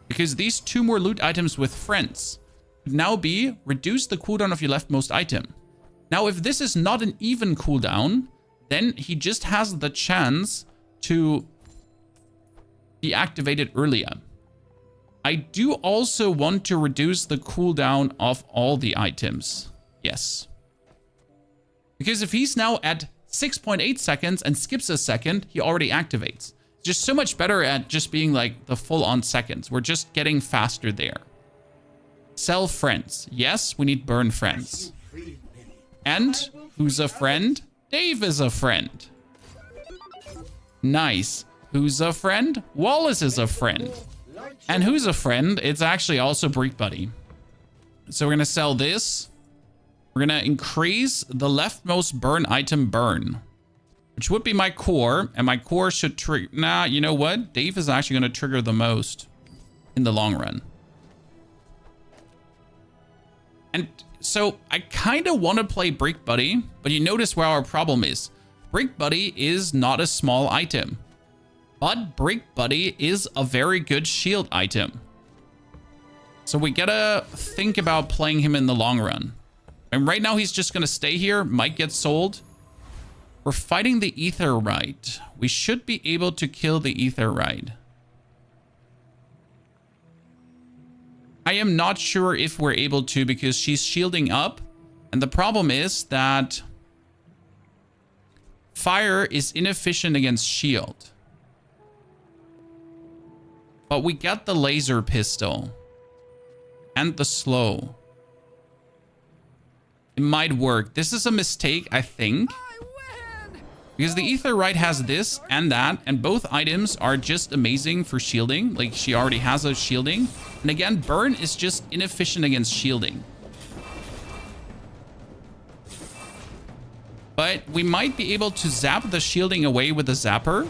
Because these 2 more loot items with friends would now be reduce the cooldown of your leftmost item. Now, if this is not an even cooldown, then he just has the chance to be activated earlier. I do also want to reduce the cooldown of all the items. Yes. Because if he's now at 6.8 seconds and skips a second, he already activates. Just so much better at just being like the full-on seconds. We're just getting faster there. Sell friends. Yes, we need burn friends. And who's a friend? Dave is a friend. Nice. Who's a friend? Wallace is a friend. And who's a friend? It's actually also Break Buddy. So we're going to sell this. We're going to increase the leftmost burn item burn, which would be my core. And my core should trigger. Nah, you know what? Dave is actually going to trigger the most in the long run. And so I kind of want to play Break Buddy, but you notice where our problem is. Break Buddy is not a small item, but Break Buddy is a very good shield item. So we gotta think about playing him in the long run. And right now he's just gonna stay here, might get sold. We're fighting the Ether Ride. We should be able to kill the Ether Ride. I am not sure if we're able to because she's shielding up. And the problem is that fire is inefficient against shield. But we got the laser pistol. And the slow. It might work. This is a mistake, I think. Because the Ether Ride has this and that. And both items are just amazing for shielding. Like, she already has a shielding. And again, burn is just inefficient against shielding. But we might be able to zap the shielding away with a zapper.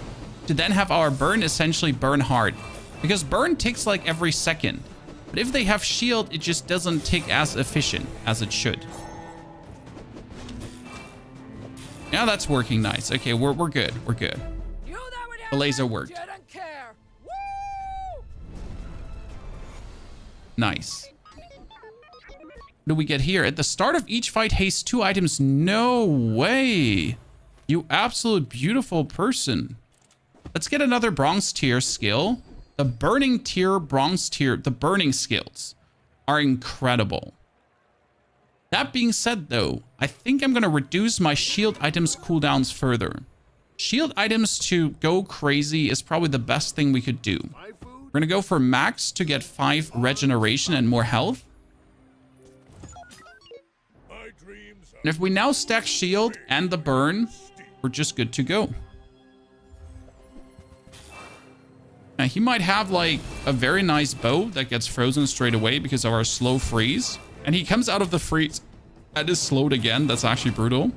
To then have our burn essentially burn hard. Because burn ticks like every second. But if they have shield, it just doesn't tick as efficient as it should. Yeah, that's working nice. Okay, we're good. We're good. The laser worked. Nice. What do we get here? At the start of each fight, haste 2 items. No way. You absolute beautiful person. Let's get another bronze tier skill. The burning tier, bronze tier, the burning skills are incredible. That being said, though, I think I'm going to reduce my shield items cooldowns further. Shield items to go crazy is probably the best thing we could do. We're going to go for max to get 5 regeneration and more health. And if we now stack shield and the burn, we're just good to go. Now, he might have like a very nice bow that gets frozen straight away because of our slow freeze. And he comes out of the freeze and is slowed again. That's actually brutal.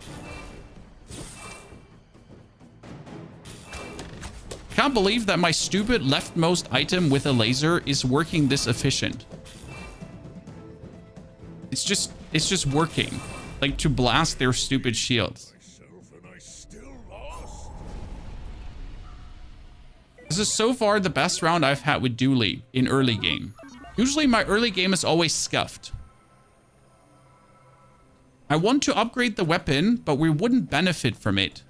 Can't believe that my stupid leftmost item with a laser is working this efficient. It's just working. Like to blast their stupid shields. This is so far the best round I've had with Dooley in early game. Usually my early game is always scuffed. I want to upgrade the weapon, but we wouldn't benefit from it.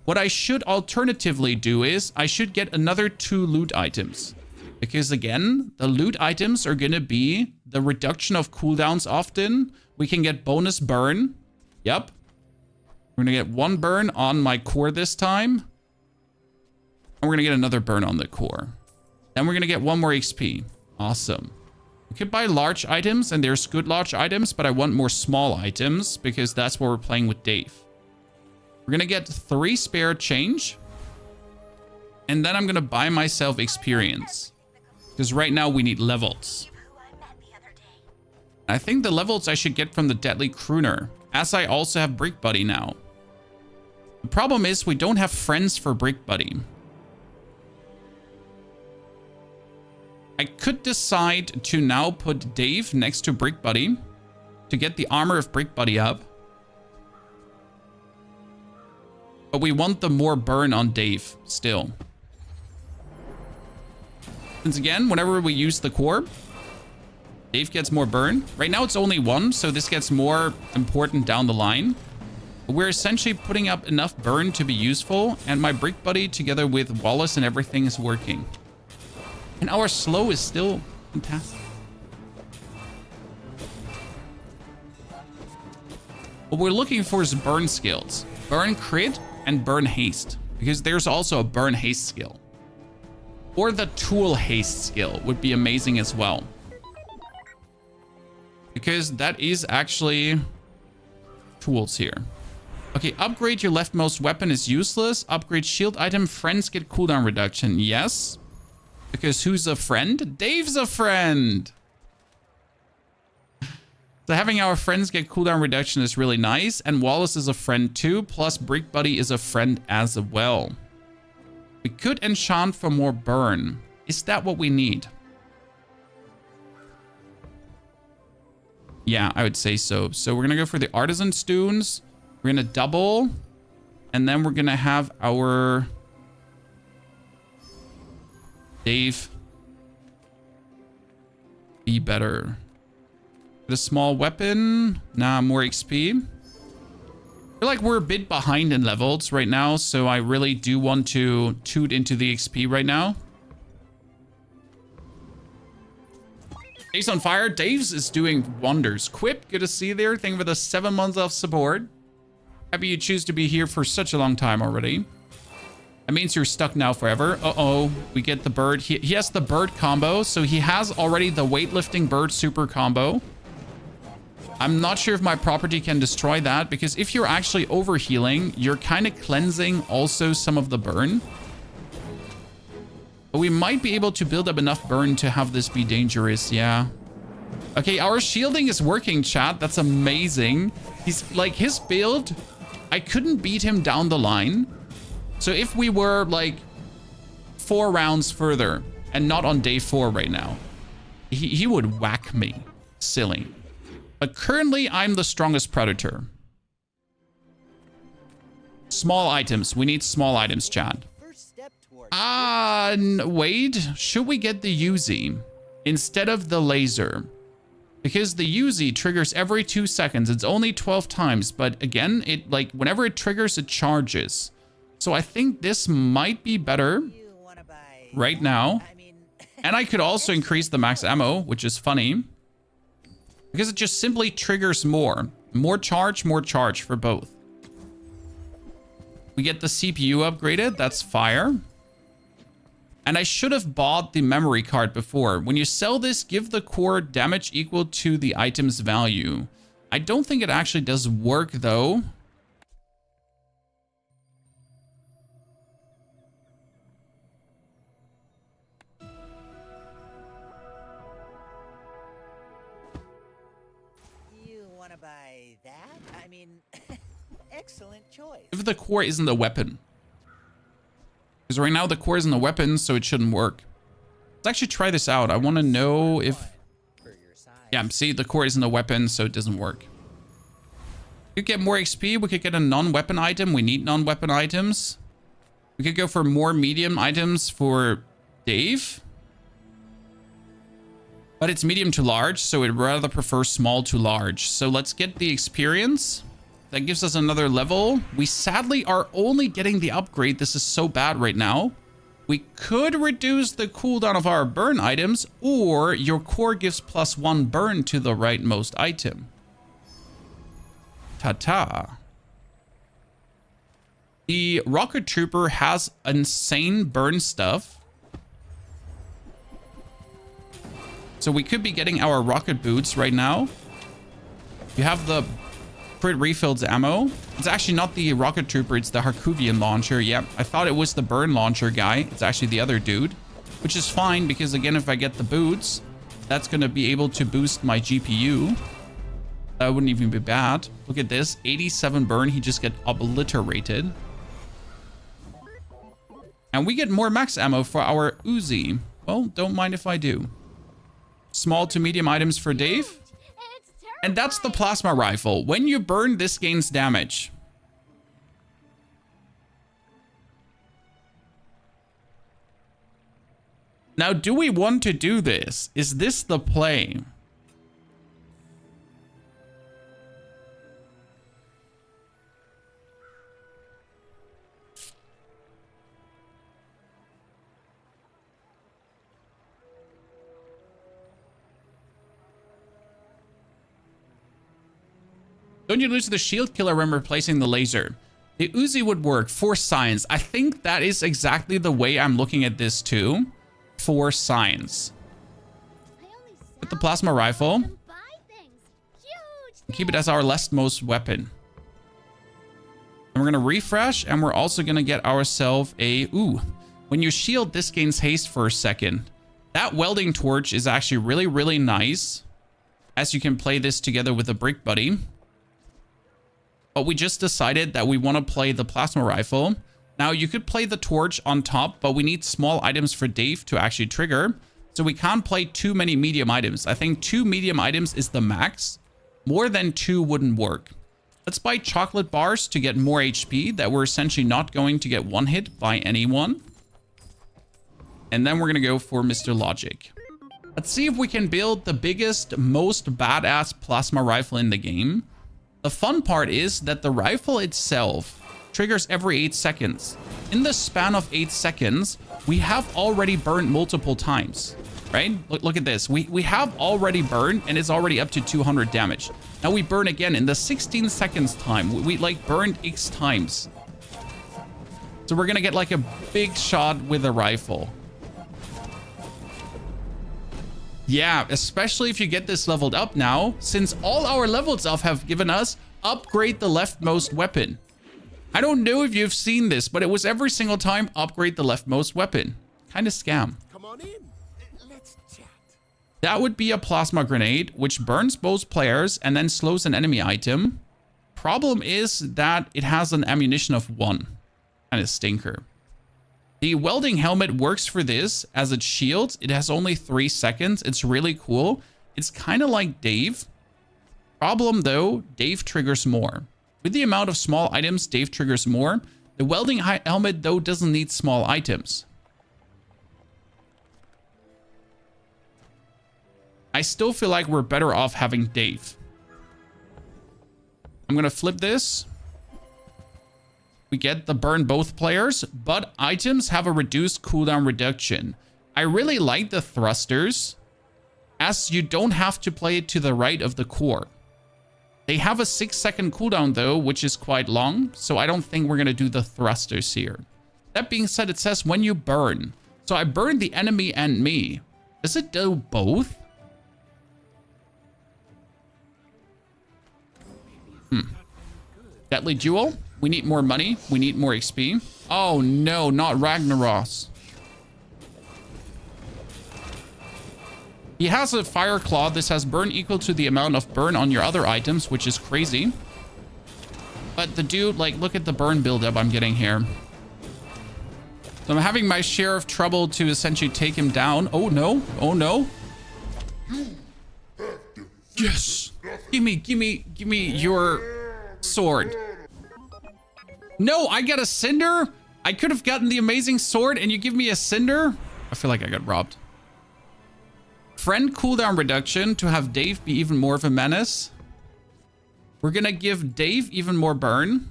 What I should alternatively do is I should get another 2 loot items. Because again, the loot items are going to be the reduction of cooldowns often. We can get bonus burn. Yep. We're going to get 1 burn on my core this time. And we're going to get another burn on the core. Then we're going to get 1 more XP. Awesome. We could buy large items, and there's good large items, but I want more small items because that's what we're playing with Dave. We're going to get 3 spare change. And then I'm going to buy myself experience. Because right now we need levels. I think the levels I should get from the Deadly Crooner, as I also have Brick Buddy now. The problem is we don't have friends for Brick Buddy. I could decide to now put Dave next to Brick Buddy to get the armor of Brick Buddy up. But we want the more burn on Dave still. Since again, whenever we use the core, Dave gets more burn. Right now it's only 1, so this gets more important down the line. We're essentially putting up enough burn to be useful, and my brick buddy together with Wallace and everything is working. And our slow is still fantastic. What we're looking for is burn skills. Burn crit and burn haste, because there's also a burn haste skill. Or the tool haste skill would be amazing as well. Because that is actually tools here. Okay, upgrade your leftmost weapon is useless. Upgrade shield item. Friends get cooldown reduction. Yes. Because who's a friend? Dave's a friend. So having our friends get cooldown reduction is really nice. And Wallace is a friend too. Plus Brick Buddy is a friend as well. We could enchant for more burn. Is that what we need? Yeah, I would say so. So we're going to go for the Artisan Stones. We're going to double. And then we're going to have our Dave be better. Get a small weapon. Nah, more XP. I feel like we're a bit behind in levels right now. So I really do want to toot into the XP right now. Dave's on fire. Dave's is doing wonders. Quip, good to see you there. Thank you for the 7 months of support. Happy you choose to be here for such a long time already. That means you're stuck now forever. Uh-oh, we get the bird. He has the bird combo, so he has already the weightlifting bird super combo. I'm not sure if my property can destroy that, because if you're actually overhealing, you're kind of cleansing also some of the burn. But we might be able to build up enough burn to have this be dangerous, yeah. Okay, our shielding is working, chat. That's amazing. He's like, his build, I couldn't beat him down the line. So if we were like 4 rounds further and not on day 4 right now, he would whack me. Silly. But currently, I'm the strongest predator. Small items. We need small items, chat. Wait, should we get the Uzi instead of the laser? Because the Uzi triggers every 2 seconds. It's only 12 times, but again, it like whenever it triggers, it charges. So I think this might be better right now. And I could also increase the max ammo, which is funny. Because it just simply triggers more. More charge for both. We get the CPU upgraded. That's fire. And I should have bought the memory card before. When you sell this, give the core damage equal to the item's value. I don't think it actually does work, though. You want to buy that? I mean, excellent choice. If the core isn't a weapon. Because right now the core isn't a weapon, so it shouldn't work. Let's actually try this out. I want to know if... Yeah, see, the core isn't a weapon, so it doesn't work. We could get more XP. We could get a non-weapon item. We need non-weapon items. We could go for more medium items for Dave. But it's medium to large, so I'd rather prefer small to large. So let's get the experience. That gives us another level. We sadly are only getting the upgrade. This is so bad right now. We could reduce the cooldown of our burn items, or your core gives +1 burn to the rightmost item. Ta-ta. The Rocket Trooper has insane burn stuff. So we could be getting our rocket boots right now. You have the crit refills ammo. It's actually not the Rocket Trooper, it's the Harkuvian launcher. Yep, I thought it was the burn launcher guy. It's actually the other dude, which is fine because again, if I get the boots, that's going to be able to boost my GPU. That wouldn't even be bad. Look at this, 87 burn. He just get obliterated. And we get more max ammo for our Uzi. Well, don't mind if I do. Small to medium items for Dave. And that's the plasma rifle. When you burn, this gains damage. Now, do we want to do this? Is this the play? Don't you lose the shield killer when replacing the laser? The Uzi would work for science. I think that is exactly the way I'm looking at this too. For science. With the plasma rifle. Keep it as our leftmost weapon. And we're going to refresh, and we're also going to get ourselves a... Ooh. When you shield, this gains haste for a second. That welding torch is actually really, really nice. As you can play this together with a brick buddy. But we just decided that we want to play the plasma rifle. Now, you could play the torch on top, but we need small items for Dave to actually trigger. So we can't play too many medium items. I think 2 medium items is the max. More than 2 wouldn't work. Let's buy chocolate bars to get more HP that we're essentially not going to get one hit by anyone. And then we're going to go for Mr. Logic. Let's see if we can build the biggest, most badass plasma rifle in the game. The fun part is that the rifle itself triggers every 8 seconds. In the span of 8 seconds, we have already burned multiple times, right? Look at this. We have already burned, and it's already up to 200 damage. Now we burn again in the 16 seconds time. We like burned X times. So we're gonna get like a big shot with a rifle. Yeah, especially if you get this leveled up now, since all our levels up have given us upgrade the leftmost weapon. I don't know if you've seen this, but it was every single time upgrade the leftmost weapon. Kind of scam. Come on in. Let's chat. That would be a plasma grenade, which burns both players and then slows an enemy item. Problem is that it has an ammunition of 1. Kind of stinker. The welding helmet works for this as it shields. It has only 3 seconds. It's really cool. It's kind of like Dave. Problem though, Dave triggers more. With the amount of small items, Dave triggers more. The welding helmet though doesn't need small items. I still feel like we're better off having Dave. I'm going to flip this. We get the burn both players, but items have a reduced cooldown reduction. I really like the thrusters, as you don't have to play it to the right of the core. They have a 6-second cooldown though, which is quite long, so I don't think we're going to do the thrusters here. That being said, it says when you burn. So I burned the enemy and me. Does it do both? Deadly Duel. We need more money. We need more XP. Oh no, not Ragnaros. He has a Fire Claw. This has burn equal to the amount of burn on your other items, which is crazy. But the dude, like, look at the burn buildup I'm getting here. So I'm having my share of trouble to essentially take him down. Oh no, oh no. Yes. Give me your sword. No, I got a cinder. I could have gotten the amazing sword and you give me a cinder. I feel like I got robbed. Friend cooldown reduction to have Dave be even more of a menace. We're gonna give Dave even more burn.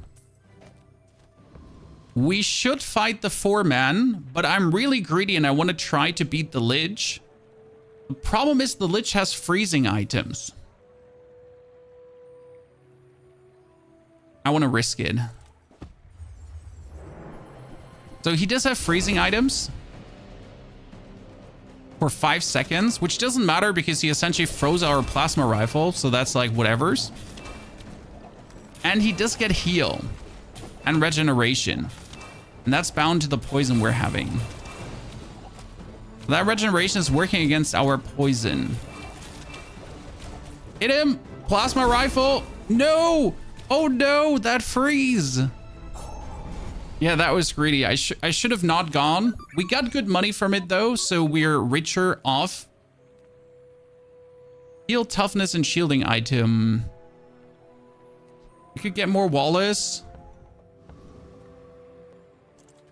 We should fight the 4-man, but I'm really greedy and I want to try to beat the Lich. The problem is the Lich has freezing items. I want to risk it. So he does have freezing items for 5 seconds, which doesn't matter because he essentially froze our plasma rifle. So that's like whatever's. And he does get heal and regeneration. And that's bound to the poison we're having. That regeneration is working against our poison. Hit him. Plasma rifle. No. Oh no, that freeze. Yeah, that was greedy. I should have not gone. We got good money from it though, so we're richer off. Heal toughness and shielding item. We could get more Wallace.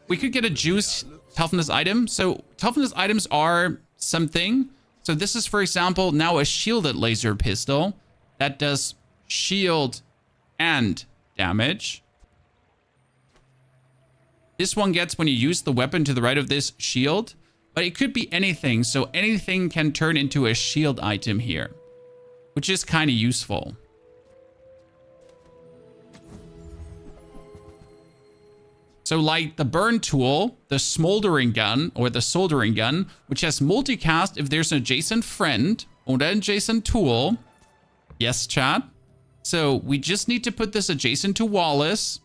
We could get a juice toughness item. So toughness items are something. So this is, for example, now a shielded laser pistol that does shield and damage. This one gets when you use the weapon to the right of this shield, but it could be anything. So anything can turn into a shield item here, which is kind of useful. So like the burn tool, the smoldering gun or the soldering gun, which has multicast if there's an adjacent friend or an adjacent tool. Yes, chat. So we just need to put this adjacent to Wallace.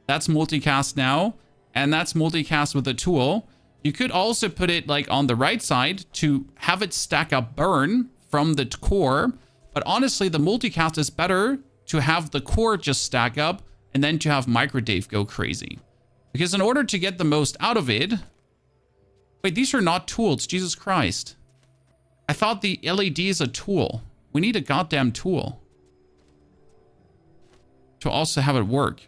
That's multicast now. And that's multicast with a tool. You could also put it like on the right side to have it stack up burn from the core. But honestly, the multicast is better to have the core just stack up and then to have Microdave go crazy. Because in order to get the most out of it... Wait, these are not tools. Jesus Christ. I thought the LED is a tool. We need a goddamn tool to also have it work.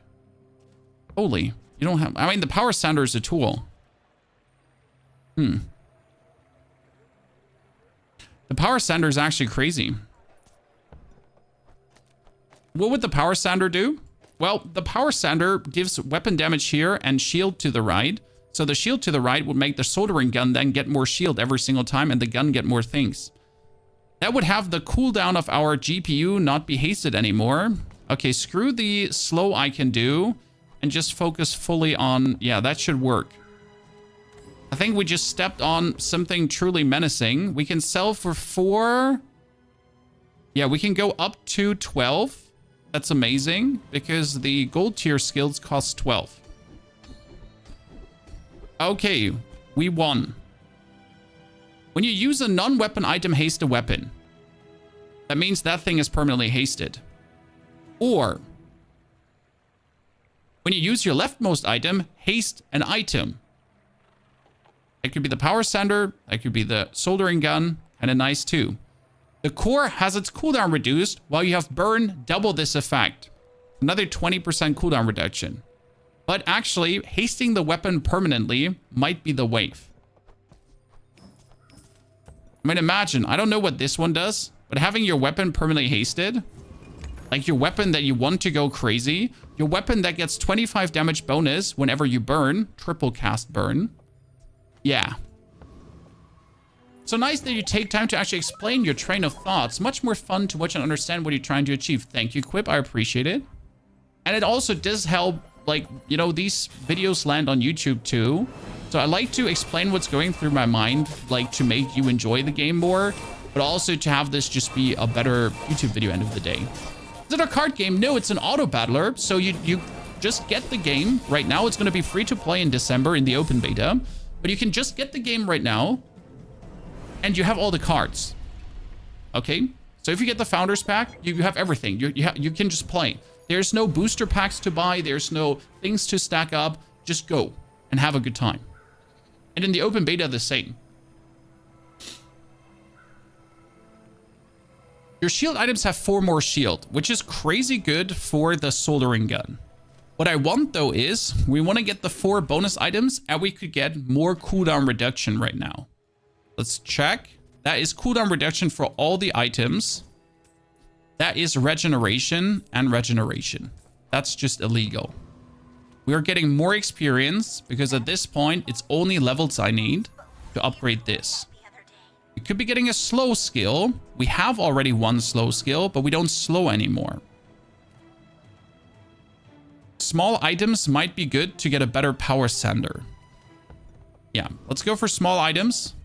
Holy, you don't have... I mean, the power sander is a tool. The power sander is actually crazy. What would the power sander do? Well, the power sander gives weapon damage here and shield to the right. So the shield to the right would make the soldering gun then get more shield every single time and the gun get more things. That would have the cooldown of our GPU not be hasted anymore. Okay, screw the slow I can do and just focus fully on... Yeah, that should work. I think we just stepped on something truly menacing. We can sell for 4... Yeah, we can go up to 12. That's amazing because the gold tier skills cost 12. Okay, we won. When you use a non-weapon item, haste a weapon. That means that thing is permanently hasted. Or, when you use your leftmost item, haste an item. It could be the power sander, that could be the soldering gun, and a nice too. The core has its cooldown reduced, while you have burn double this effect. Another 20% cooldown reduction. But actually, hasting the weapon permanently might be the wave. I mean, imagine, I don't know what this one does, but having your weapon permanently hasted, like your weapon that you want to go crazy, your weapon that gets 25 damage bonus whenever you burn, triple cast burn. Yeah. So nice that you take time to actually explain your train of thoughts. Much more fun to watch and understand what you're trying to achieve. Thank you, Quip. I appreciate it. And it also does help, like, you know, these videos land on YouTube too. So I like to explain what's going through my mind, like to make you enjoy the game more, but also to have this just be a better YouTube video end of the day. Is it a card game? No, it's an auto battler. So you just get the game right now. It's going to be free to play in December in the open beta, but you can just get the game right now. And you have all the cards. Okay? So if you get the Founders Pack, you have everything. You can just play. There's no booster packs to buy. There's no things to stack up. Just go and have a good time. And in the open beta, the same. Your shield items have 4 more shield, which is crazy good for the soldering gun. What I want, though, is we want to get the 4 bonus items, and we could get more cooldown reduction right now. Let's check. That is cooldown reduction for all the items. That is regeneration and regeneration. That's just illegal. We are getting more experience because at this point, it's only levels I need to upgrade this. We could be getting a slow skill. We have already 1 slow skill, but we don't slow anymore. Small items might be good to get a better power sander. Yeah, let's go for small items.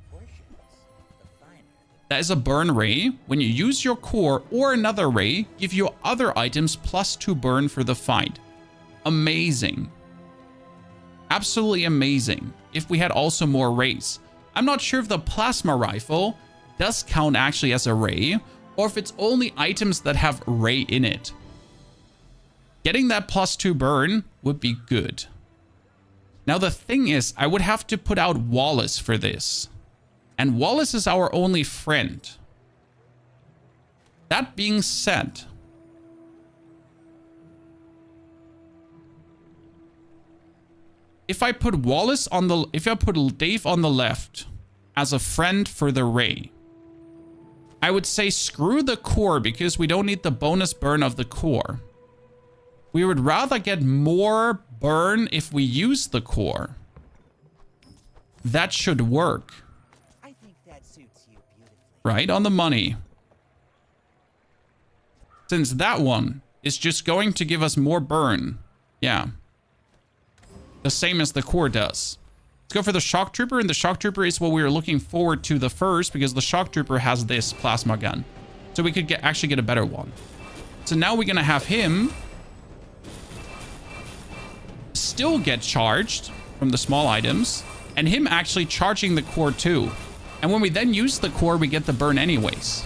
That is a burn ray. When you use your core or another ray, give you other items +2 burn for the fight. Amazing. Absolutely amazing. If we had also more rays. I'm not sure if the plasma rifle does count actually as a ray, or if it's only items that have ray in it. Getting that +2 burn would be good. Now the thing is, I would have to put out Wallace for this. And Wallace is our only friend. That being said, if I put Wallace on the, if I put Dave on the left as a friend for the ray, I would say screw the core because we don't need the bonus burn of the core. We would rather get more burn if we use the core. That should work. Right on the money. Since that one is just going to give us more burn. Yeah. the same as the core does. Let's go for the shock trooper, and the shock trooper is what we were looking forward to the first, because the shock trooper has this plasma gun. So we could actually get a better one. So now we're gonna have him still get charged from the small items, and him actually charging the core too. And when we then use the core, we get the burn anyways.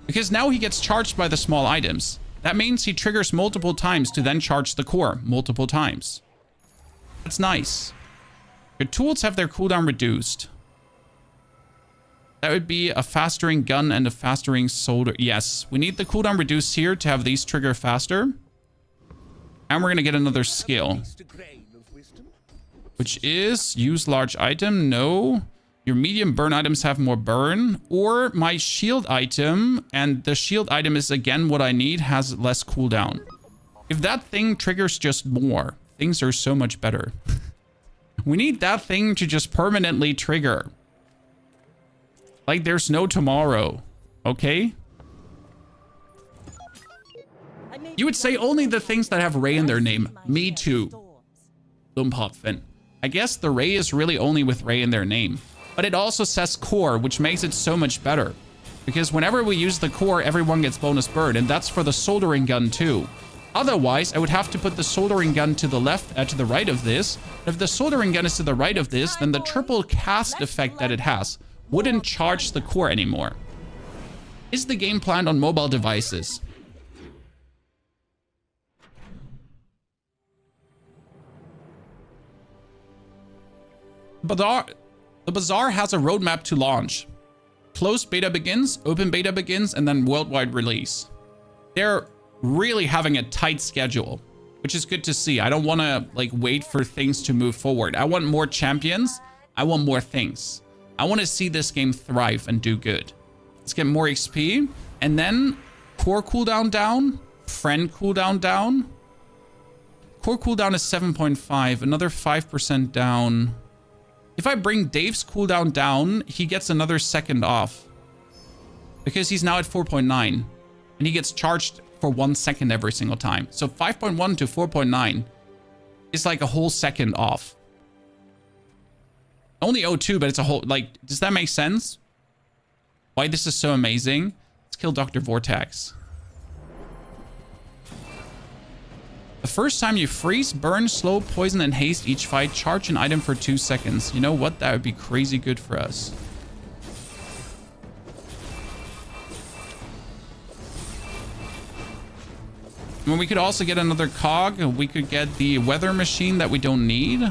Because now he gets charged by the small items. That means he triggers multiple times to then charge the core multiple times. That's nice. Your tools have their cooldown reduced. That would be a fastering gun and a fastering solder. Yes, we need the cooldown reduced here to have these trigger faster. And we're going to get another skill. Which is use large item. No. Your medium burn items have more burn. Or my shield item, and the shield item is again what I need, has less cooldown. If that thing triggers just more, things are so much better. We need that thing to just permanently trigger. Like there's no tomorrow. Okay? You would say only the things that have Ray in their name. Me too. Lumpopfin. I guess the Ray is really only with Ray in their name. But it also says core, which makes it so much better. Because whenever we use the core, everyone gets bonus burn. And that's for the soldering gun too. Otherwise, I would have to put the soldering gun to the left, to the right of this. If the soldering gun is to the right of this, then the triple cast effect that it has wouldn't charge the core anymore. Is the game planned on mobile devices? The Bazaar has a roadmap to launch. Closed beta begins, open beta begins, and then worldwide release. They're really having a tight schedule, which is good to see. I don't want to like wait for things to move forward. I want more champions. I want more things. I want to see this game thrive and do good. Let's get more XP, and then core cooldown down, friend cooldown down. Core cooldown is 7.5, another 5% down. If I bring Dave's cooldown down, he gets another second off. Because he's now at 4.9. And he gets charged for 1 second every single time. So 5.1 to 4.9 is like a whole second off. Only 0.2, but it's a whole... Like, does that make sense? Why this is so amazing? Let's kill Dr. Vortex. The first time you freeze, burn, slow, poison, and haste each fight, charge an item for 2 seconds. You know what? That would be crazy good for us. I mean, we could also get another cog. We could get the weather machine that we don't need.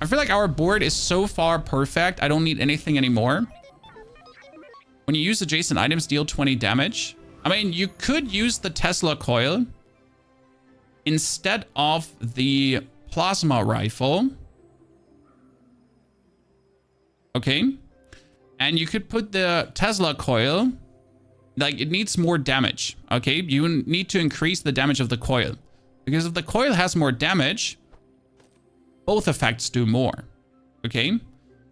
I feel like our board is so far perfect. I don't need anything anymore. When you use adjacent items, deal 20 damage. I mean, you could use the Tesla coil instead of the plasma rifle. Okay. And you could put the Tesla coil, like it needs more damage. Okay. You need to increase the damage of the coil. Because if the coil has more damage, both effects do more. Okay.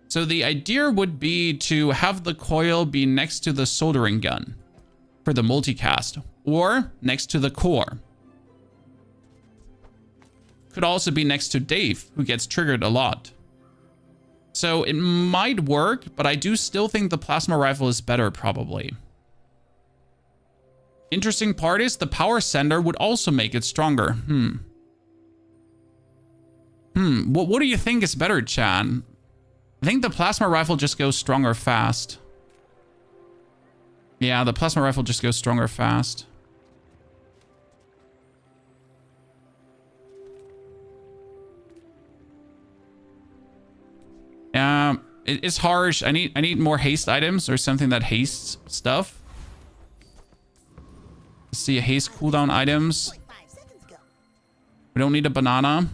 So the idea would be to have the coil be next to the soldering gun for the multicast, or next to the core. Could also be next to Dave, who gets triggered a lot. So it might work, but I do still think the plasma rifle is better, probably. Interesting part is the power sender would also make it stronger. What do you think is better, Chan? I think the plasma rifle just goes stronger fast. Yeah, the plasma rifle just goes stronger fast. It's harsh. I need more haste items or something that hastes stuff. Let's see, haste cooldown items. We don't need a banana.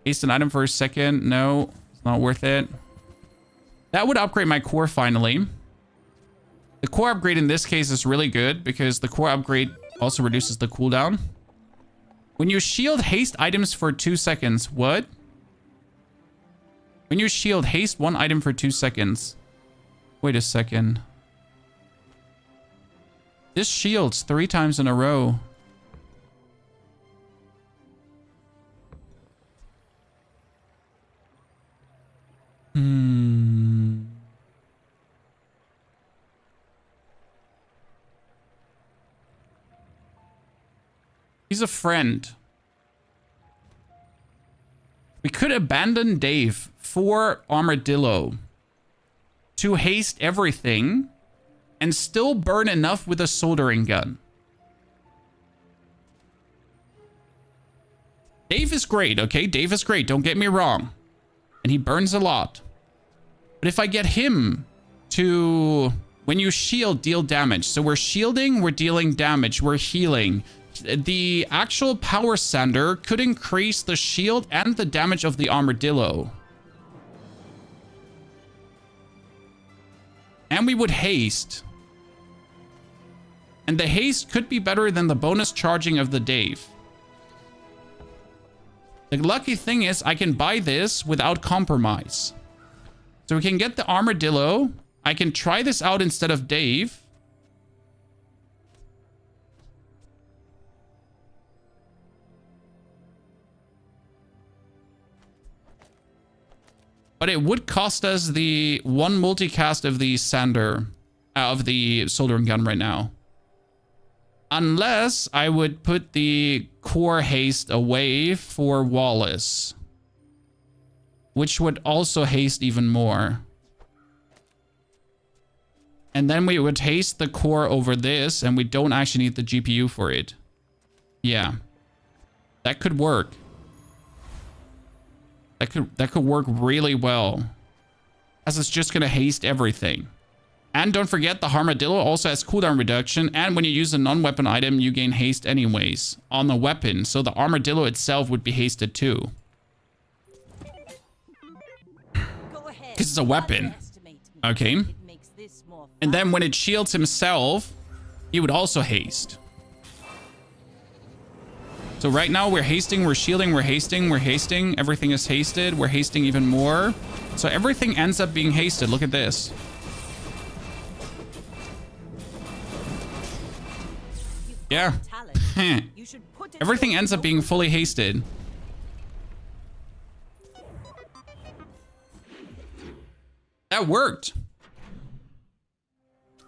Haste an item for a second. No, it's not worth it. That would upgrade my core finally. The core upgrade in this case is really good because the core upgrade also reduces the cooldown. When you shield haste items for 2 seconds, what? When you shield haste 1 item for 2 seconds. Wait a second. This shields 3 times in a row. He's a friend. We could abandon Dave for Armadillo to haste everything and still burn enough with a soldering gun. Dave is great, okay? Dave is great, don't get me wrong. And he burns a lot. But if I get him to, when you shield, deal damage. So we're shielding, we're dealing damage, we're healing. The actual power sander could increase the shield and the damage of the armadillo. And we would haste. And the haste could be better than the bonus charging of the Dave. The lucky thing is I can buy this without compromise. So we can get the armadillo. I can try this out instead of Dave. But it would cost us the 1 multicast of the sander, of the soldering gun right now. Unless I would put the core haste away for Wallace. Which would also haste even more. And then we would haste the core over this, and we don't actually need the GPU for it. Yeah. That could work. That could work really well. As it's just gonna haste everything. And don't forget, the Armadillo also has cooldown reduction, and when you use a non-weapon item, you gain haste anyways on the weapon. So the Armadillo itself would be hasted too. Because it's a weapon. Okay. And then when it shields himself, he would also haste. So right now we're hasting, we're shielding, we're hasting, we're hasting. Everything is hasted. We're hasting even more. So everything ends up being hasted. Look at this. Yeah. Everything ends up being fully hasted. That worked.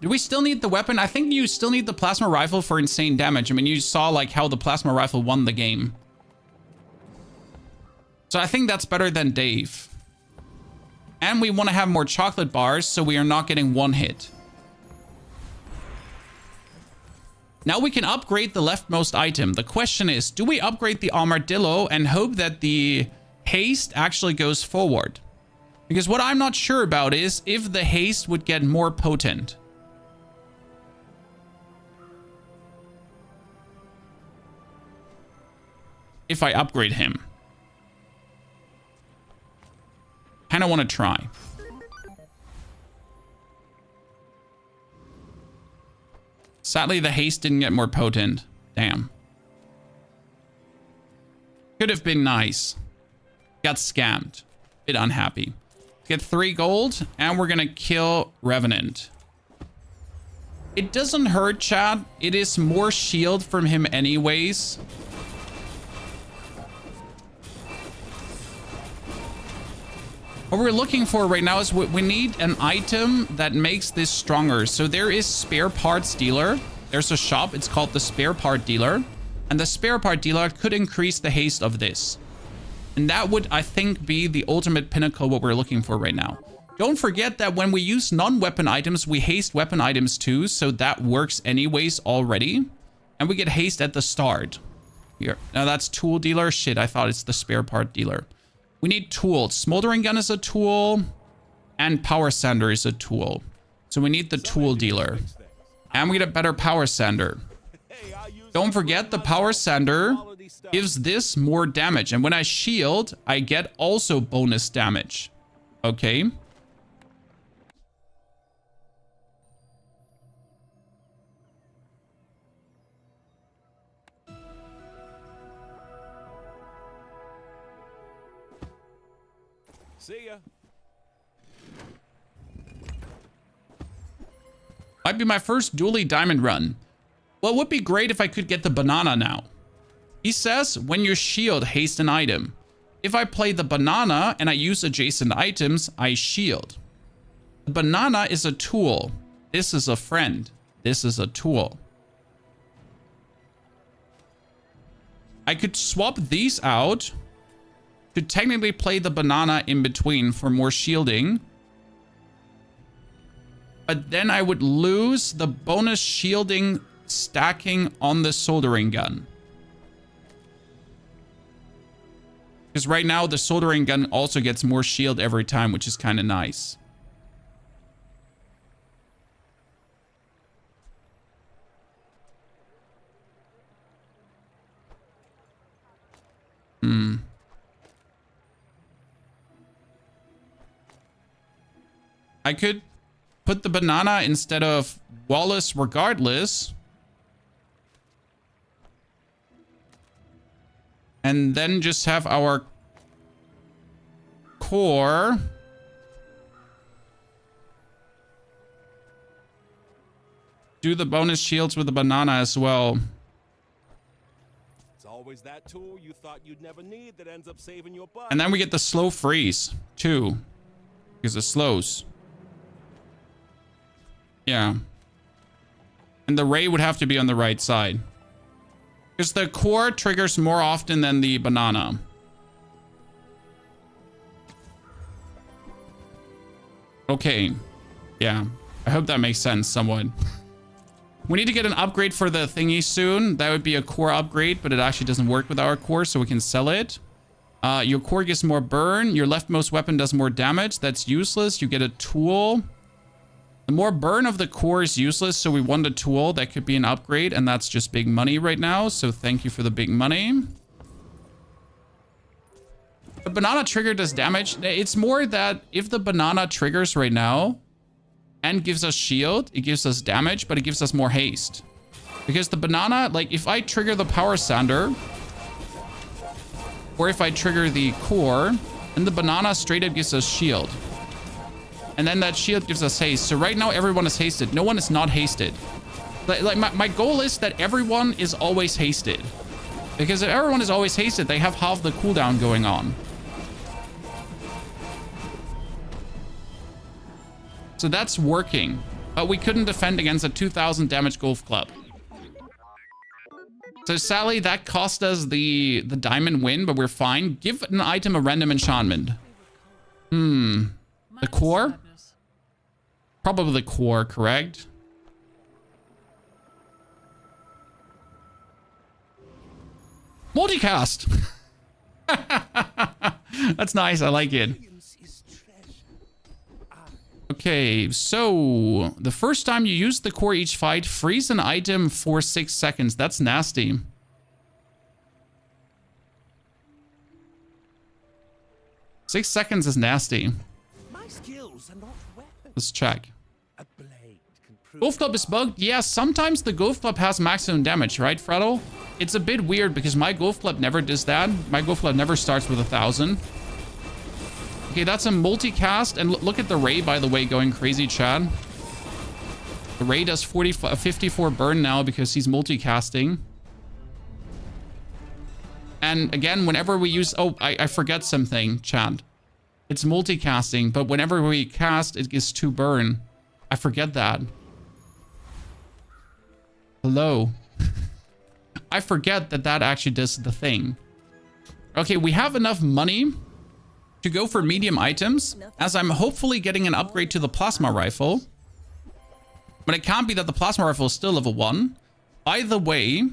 Do we still need the weapon? I think you still need the plasma rifle for insane damage. I mean, you saw like how the plasma rifle won the game. So I think that's better than Dave. And we want to have more chocolate bars so we are not getting one hit. Now we can upgrade the leftmost item. The question is, do we upgrade the armadillo and hope that the haste actually goes forward? Because what I'm not sure about is if the haste would get more potent. If I upgrade him. Kinda want to try. Sadly, the haste didn't get more potent. Damn. Could have been nice. Got scammed. Bit unhappy. Get 3 gold, and we're gonna kill Revenant. It doesn't hurt, chat. It is more shield from him anyways. What we're looking for right now is we need an item that makes this stronger. So there is spare parts dealer. There's a shop. It's called the spare part dealer. And the spare part dealer could increase the haste of this. And that would, I think, be the ultimate pinnacle what we're looking for right now. Don't forget that when we use non-weapon items, we haste weapon items too. So that works anyways already. And we get haste at the start. Here. Now that's tool dealer. Shit, I thought it's the spare part dealer. We need tools. Smoldering gun is a tool. And power sander is a tool. So we need the tool dealer. And we get a better power sander. Don't forget the power sander gives this more damage. And when I shield, I get also bonus damage. Okay. See ya. Might be my first Dooley diamond run. Well, it would be great if I could get the banana now. He says, when you shield, haste an item. If I play the banana and I use adjacent items, I shield. The banana is a tool. This is a friend. This is a tool. I could swap these out to technically play the banana in between for more shielding. But then I would lose the bonus shielding stacking on the soldering gun. Because right now the soldering gun also gets more shield every time, which is kind of nice. I could put the banana instead of Wallace regardless. And then just have our core do the bonus shields with the banana as well. It's always that tool you thought you'd never need that ends up saving your butt. And then we get the slow freeze too, because it slows. Yeah. And the ray would have to be on the right side. Because the core triggers more often than the banana. Okay. Yeah. I hope that makes sense somewhat. We need to get an upgrade for the thingy soon. That would be a core upgrade, but it actually doesn't work with our core, so we can sell it. Your core gets more burn. Your leftmost weapon does more damage. That's useless. You get a tool. The more burn of the core is useless, so we want a tool that could be an upgrade, and that's just big money right now, so thank you for the big money. The banana trigger does damage. It's more that if the banana triggers right now and gives us shield, it gives us damage, but it gives us more haste. Because the banana, like if I trigger the power sander, or if I trigger the core, then the banana straight up gives us shield. And then that shield gives us haste. So right now everyone is hasted. No one is not hasted. Like my goal is that everyone is always hasted. Because if everyone is always hasted, they have half the cooldown going on. So that's working. But we couldn't defend against a 2000 damage golf club. So Sally, that cost us the diamond win, but we're fine. Give an item a random enchantment. The core? Probably the core, correct? Multicast! That's nice, I like it. Okay, so the first time you use the core each fight, freeze an item for 6 seconds. That's nasty. Six seconds is nasty. My skills are not weapons. Let's check. A blade can prove Golf Club is bugged? Yeah, sometimes the Golf Club has maximum damage, right, Fredo? It's a bit weird because my Golf Club never does that. My Golf Club never starts with 1000. Okay, that's a multicast. And look at the Ray, by the way, going crazy, Chad. The Ray does 54 burn now because he's multicasting. And again, whenever we use... Oh, I forget something, Chad. It's multicasting, but whenever we cast, it gets 2 burn. I forget that. Hello. I forget that that actually does the thing. Okay, we have enough money to go for medium items, as I'm hopefully getting an upgrade to the plasma rifle. But it can't be that the plasma rifle is still level 1. By the way,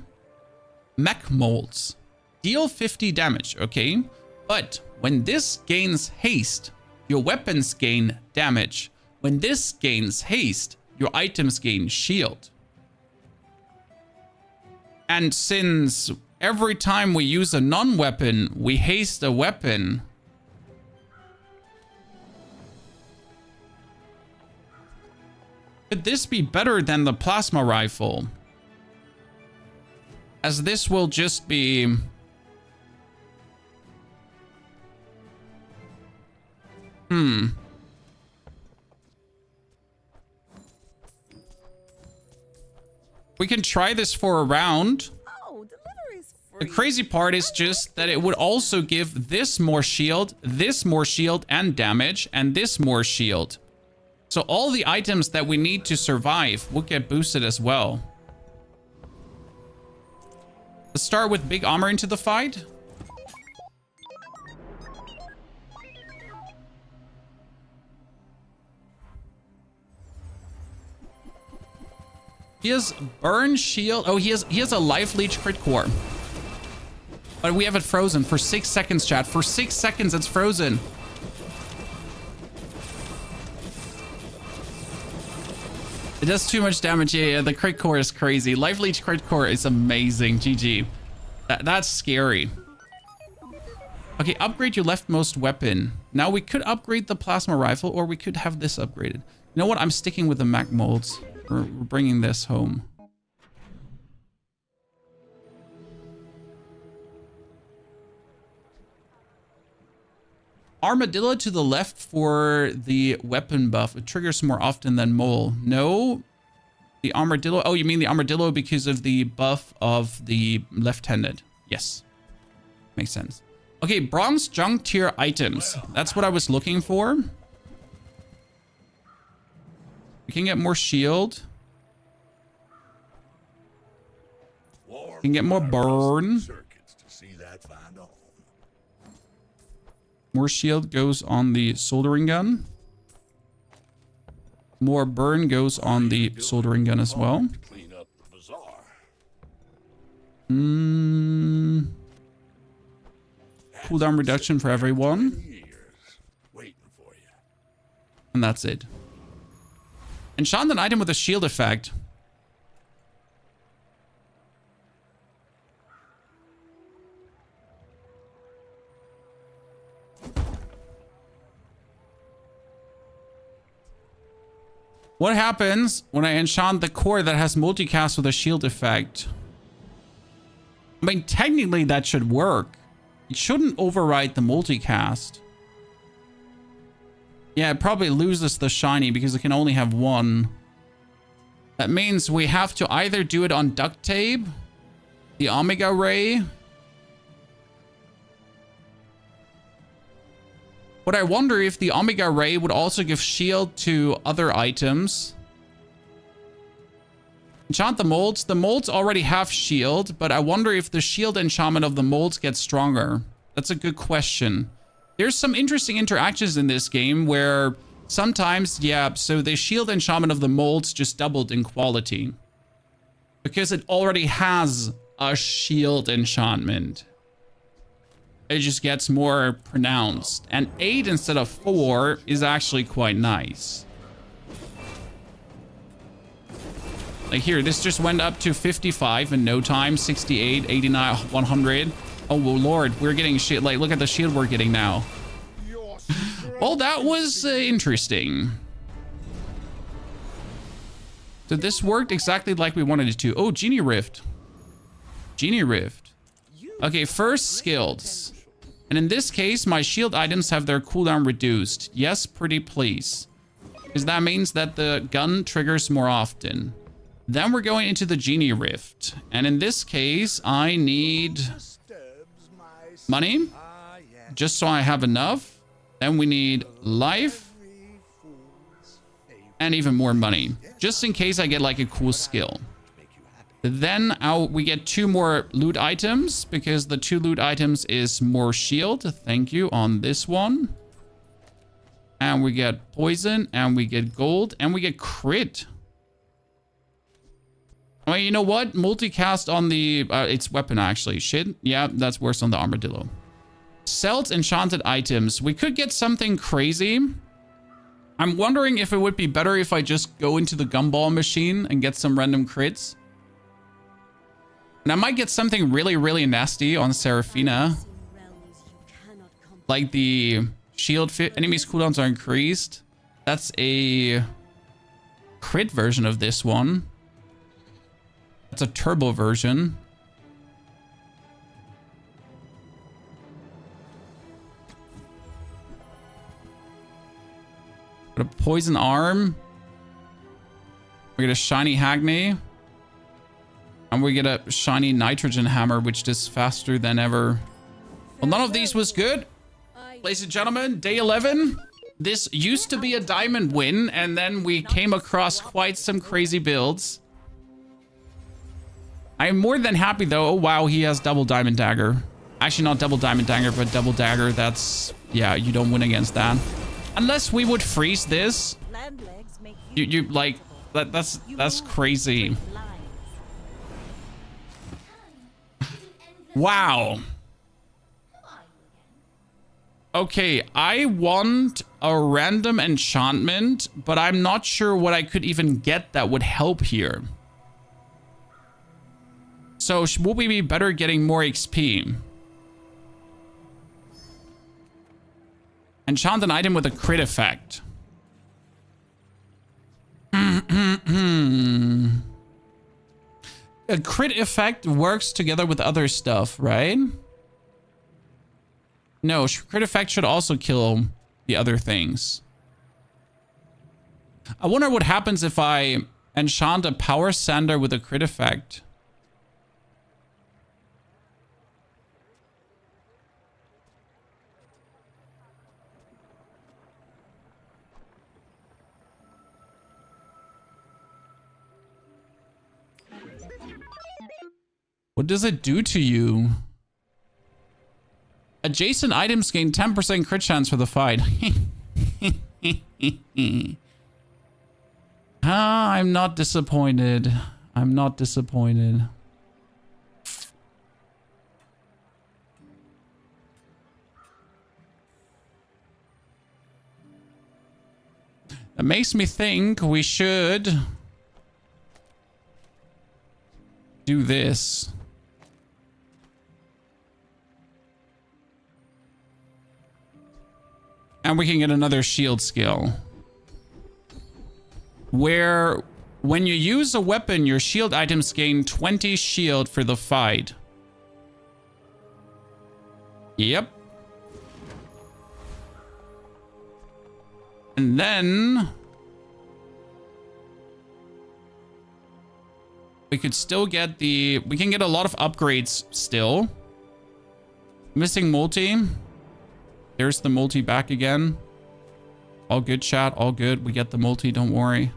mech molds deal 50 damage, okay? But when this gains haste, your weapons gain damage. When this gains haste, your items gain shield. And since every time we use a non-weapon, we haste a weapon, could this be better than the plasma rifle? As this will just be... We can try this for a round. Oh, delivery's The free. crazy part is just that it would also give this more shield, and damage, and this more shield. So all the items that we need to survive would get boosted as well. Let's start with big armor into the fight. He has burn shield. Oh, he has a life leech crit core. But we have it frozen for 6 seconds, chat. For 6 seconds, it's frozen. It does too much damage. Yeah, the crit core is crazy. Life leech crit core is amazing. GG. That's scary. Okay, upgrade your leftmost weapon. Now we could upgrade the plasma rifle, or we could have this upgraded. You know what? I'm sticking with the mag molds. We're bringing this home. Armadillo to the left for the weapon buff. It triggers more often than mole. No, the armadillo. Oh, you mean the armadillo because of the buff of the left-handed? Yes, makes sense. Okay, bronze junk tier items. That's what I was looking for. We can get more shield. We can get more burn. Circuits to see that find a home. More shield goes on the soldering gun. More burn goes on the soldering gun as well. Clean up the bazaar. Cooldown reduction for everyone. Years waiting for you. And that's it. Enchant an item with a shield effect. What happens when I enchant the core that has multicast with a shield effect? I mean, technically that should work. It shouldn't override the multicast. Yeah, it probably loses the shiny because it can only have one. That means we have to either do it on duct tape, the Omega Ray. But I wonder if the Omega Ray would also give shield to other items. Enchant the molds. The molds already have shield, but I wonder if the shield enchantment of the molds gets stronger. That's a good question. There's some interesting interactions in this game where sometimes, yeah, so the shield enchantment of the molds just doubled in quality. Because it already has a shield enchantment. It just gets more pronounced. And 8 instead of 4 is actually quite nice. Like here, this just went up to 55 in no time. 68, 89, 100. Oh, well, Lord, we're getting shit. Like, look at the shield we're getting now. Well, that was interesting. So this worked exactly like we wanted it to. Oh, Genie Rift. Genie Rift. Okay, first skills. And in this case, my shield items have their cooldown reduced. Yes, pretty please. Because that means that the gun triggers more often. Then we're going into the Genie Rift. And in this case, I need money. Just so I have enough. Then we need life. And even more money. Just in case I get like a cool skill. Then we get 2 more loot items because the 2 loot items is more shield. Thank you on this one. And we get poison and we get gold and we get crit. I mean, you know what? Multicast on the... it's weapon actually. Shit. Yeah, that's worse on the armadillo. Sells enchanted items. We could get something crazy. I'm wondering if it would be better if I just go into the gumball machine and get some random crits. And I might get something really, really nasty on Seraphina. Like the shield fit. Enemies' cooldowns are increased. That's a crit version of this one. That's a turbo version. Got a poison arm. We get a shiny Hagney. And we get a shiny nitrogen hammer, which is faster than ever. Well, none of these was good. Ladies and gentlemen, day 11. This used to be a diamond win, and then we came across quite some crazy builds. I'm more than happy, though. Oh, wow, he has double diamond dagger. Actually, not double diamond dagger, but double dagger. That's... yeah, you don't win against that. Unless we would freeze this. You like... That's crazy. Wow. Okay, I want a random enchantment, but I'm not sure what I could even get that would help here. So, would we be better getting more XP? Enchant an item with a crit effect. A crit effect works together with other stuff, right? No, crit effect should also kill the other things. I wonder what happens if I enchant a power sander with a crit effect. What does it do to you? Adjacent items gain 10% crit chance for the fight. Ah, I'm not disappointed. I'm not disappointed. That makes me think we should do this. And we can get another shield skill. Where when you use a weapon, your shield items gain 20 shield for the fight. Yep. And then we could still get we can get a lot of upgrades still. Missing multi. There's the multi back again. All good, chat. All good. We get the multi. Don't worry.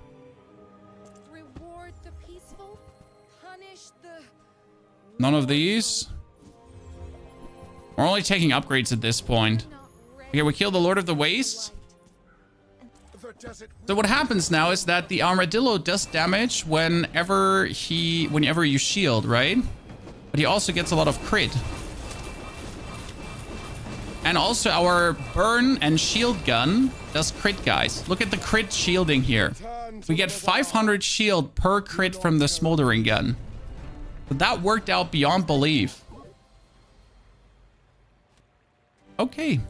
Reward the peaceful, punish the... None of these. We're only taking upgrades at this point. Okay, we kill the Lord of the Waste. So what happens now is that the armadillo does damage whenever you shield, right? But he also gets a lot of crit. And also our burn and shield gun does crit, guys. Look at the crit shielding here. We get 500 shield per crit from the smoldering gun. But that worked out beyond belief. Okay.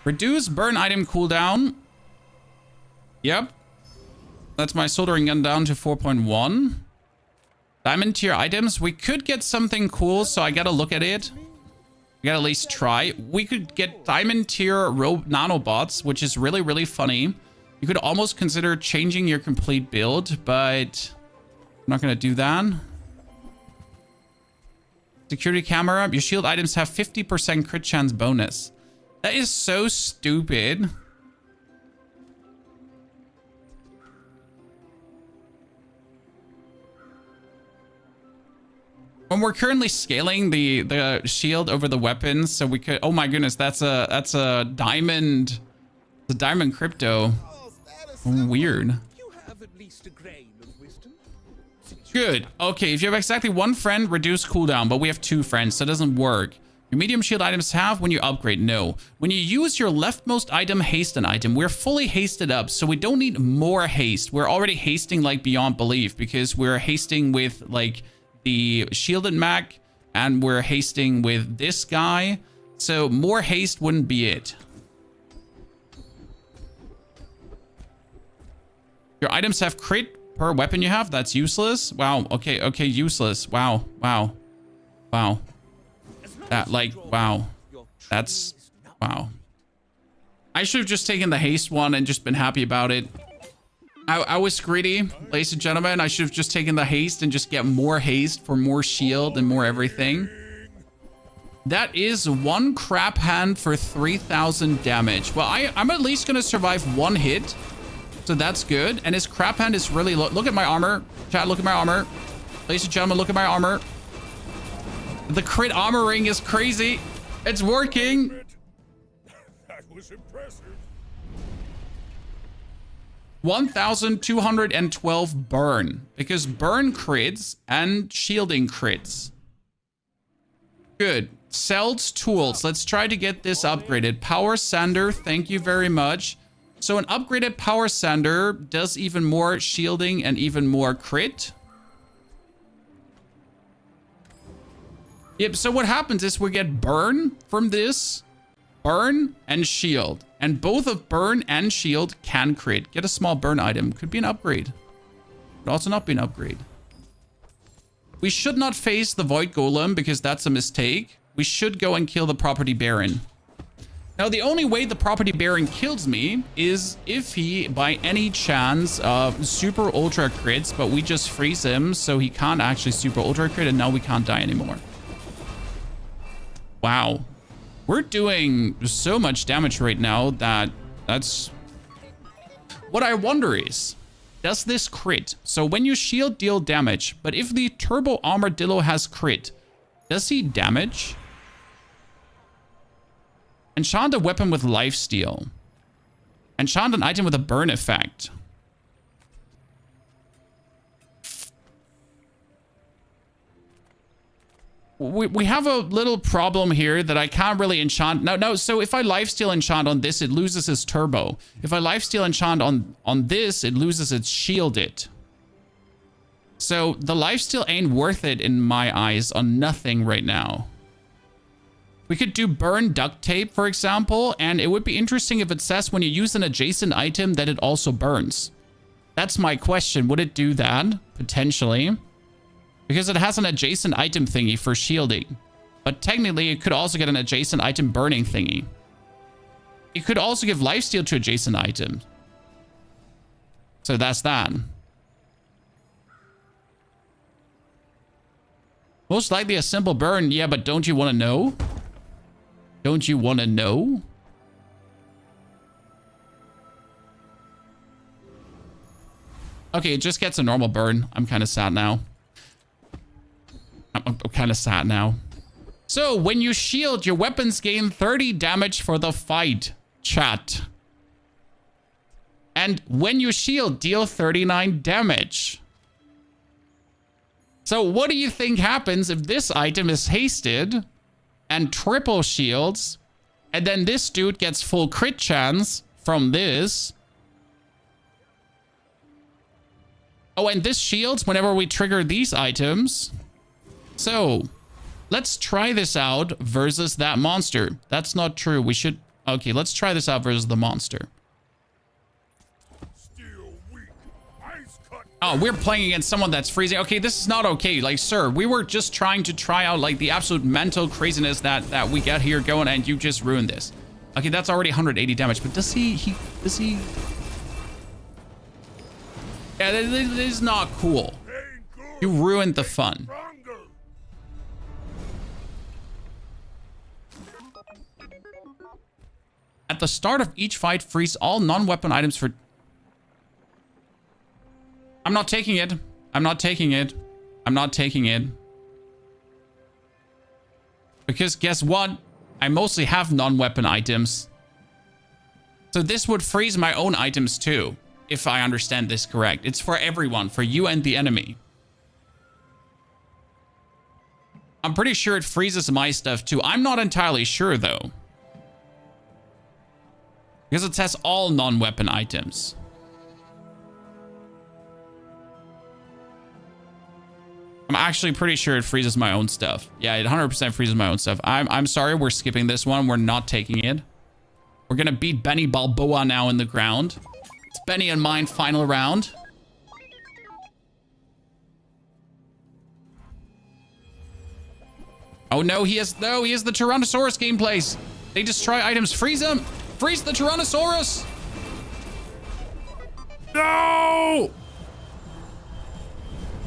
Reduce burn item cooldown. Yep. That's my soldering gun down to 4.1. Diamond tier items. We could get something cool, so I gotta look at it. We gotta at least try. We could get diamond tier nanobots, which is really, really funny. You could almost consider changing your complete build, but I'm not gonna do that. Security camera. Your shield items have 50% crit chance bonus. That is so stupid. When we're currently scaling the shield over the weapons, so we could... oh my goodness, that's a diamond... the diamond crypto. Weird. You have at least a grain of wisdom. Good. Okay, if you have exactly one friend, reduce cooldown, but we have 2 friends, so it doesn't work. Your medium shield items have when you upgrade. No. When you use your leftmost item, haste an item. We're fully hasted up, so we don't need more haste. We're already hasting like beyond belief because we're hasting with like the shielded mag and we're hasting with this guy. So more haste wouldn't be it. Your items have crit per weapon you have. That's useless. Wow. Okay. Okay. Useless. Wow. Wow. Wow. That like, wow. That's, wow. I should have just taken the haste one and just been happy about it. I was greedy, ladies and gentlemen. I should have just taken the haste and just get more haste for more shield and more everything. That is one crap hand for 3,000 damage. Well, I'm at least going to survive one hit. So that's good. And his crap hand is really low. Look at my armor. Chat, look at my armor. Ladies and gentlemen, look at my armor. The crit armor ring is crazy. It's working. That was impressive. 1,212 burn. Because burn crits and shielding crits. Good. Sells tools. Let's try to get this upgraded. Power sander. Thank you very much. So an upgraded power sander does even more shielding and even more crit. Yep, so what happens is we get burn from this. Burn and shield. And both of burn and shield can crit. Get a small burn item. Could be an upgrade. Could also not be an upgrade. We should not face the Void Golem because that's a mistake. We should go and kill the Property Baron. Now, the only way the Property Baron kills me is if he, by any chance, super ultra crits, but we just freeze him so he can't actually super ultra crit, and now we can't die anymore. Wow. We're doing so much damage right now that's... What I wonder is, does this crit? So when you shield, deal damage, but if the Turbo Armadillo has crit, does he damage? Enchant a weapon with lifesteal. Enchant an item with a burn effect. We have a little problem here that I can't really enchant. No, so if I lifesteal enchant on this, it loses its turbo. If I lifesteal enchant on this, it loses its shielded. So the lifesteal ain't worth it in my eyes on nothing right now. We could do burn duct tape, for example, and it would be interesting if it says when you use an adjacent item that it also burns. That's my question. Would it do that? Potentially. Because it has an adjacent item thingy for shielding. But technically, it could also get an adjacent item burning thingy. It could also give lifesteal to adjacent items. So that's that. Most likely a simple burn. Yeah, but don't you want to know? Don't you want to know? Okay, it just gets a normal burn. I'm kind of sad now. I'm kind of sad now. So, when you shield, your weapons gain 30 damage for the fight. Chat. And when you shield, deal 39 damage. So, what do you think happens if this item is hasted and triple shields, and then this dude gets full crit chance from this? Oh, and this shields whenever we trigger these items. So, let's try this out versus that monster. That's not true. We should... Okay, let's try this out versus the monster. Still weak. Ice cut. Oh, we're playing against someone that's freezing. Okay, this is not okay. Like, sir, we were just trying to try out, like, the absolute mental craziness that we get here going, and you just ruined this. Okay, that's already 180 damage, but does he... Yeah, this is not cool. You ruined the fun. At the start of each fight, freeze all non-weapon items for... I'm not taking it. I'm not taking it. I'm not taking it. Because guess what? I mostly have non-weapon items. So this would freeze my own items too, if I understand this correct. It's for everyone, for you and the enemy. I'm pretty sure it freezes my stuff too. I'm not entirely sure though. Because it says all non-weapon items. I'm actually pretty sure it freezes my own stuff. Yeah, it 100% freezes my own stuff. I'm sorry, we're skipping this one. We're not taking it. We're gonna beat Benny Balboa now in the ground. It's Benny and mine final round. Oh no, he has the Tyrannosaurus gameplays. They destroy items. Freeze him! Freeze the Tyrannosaurus! No!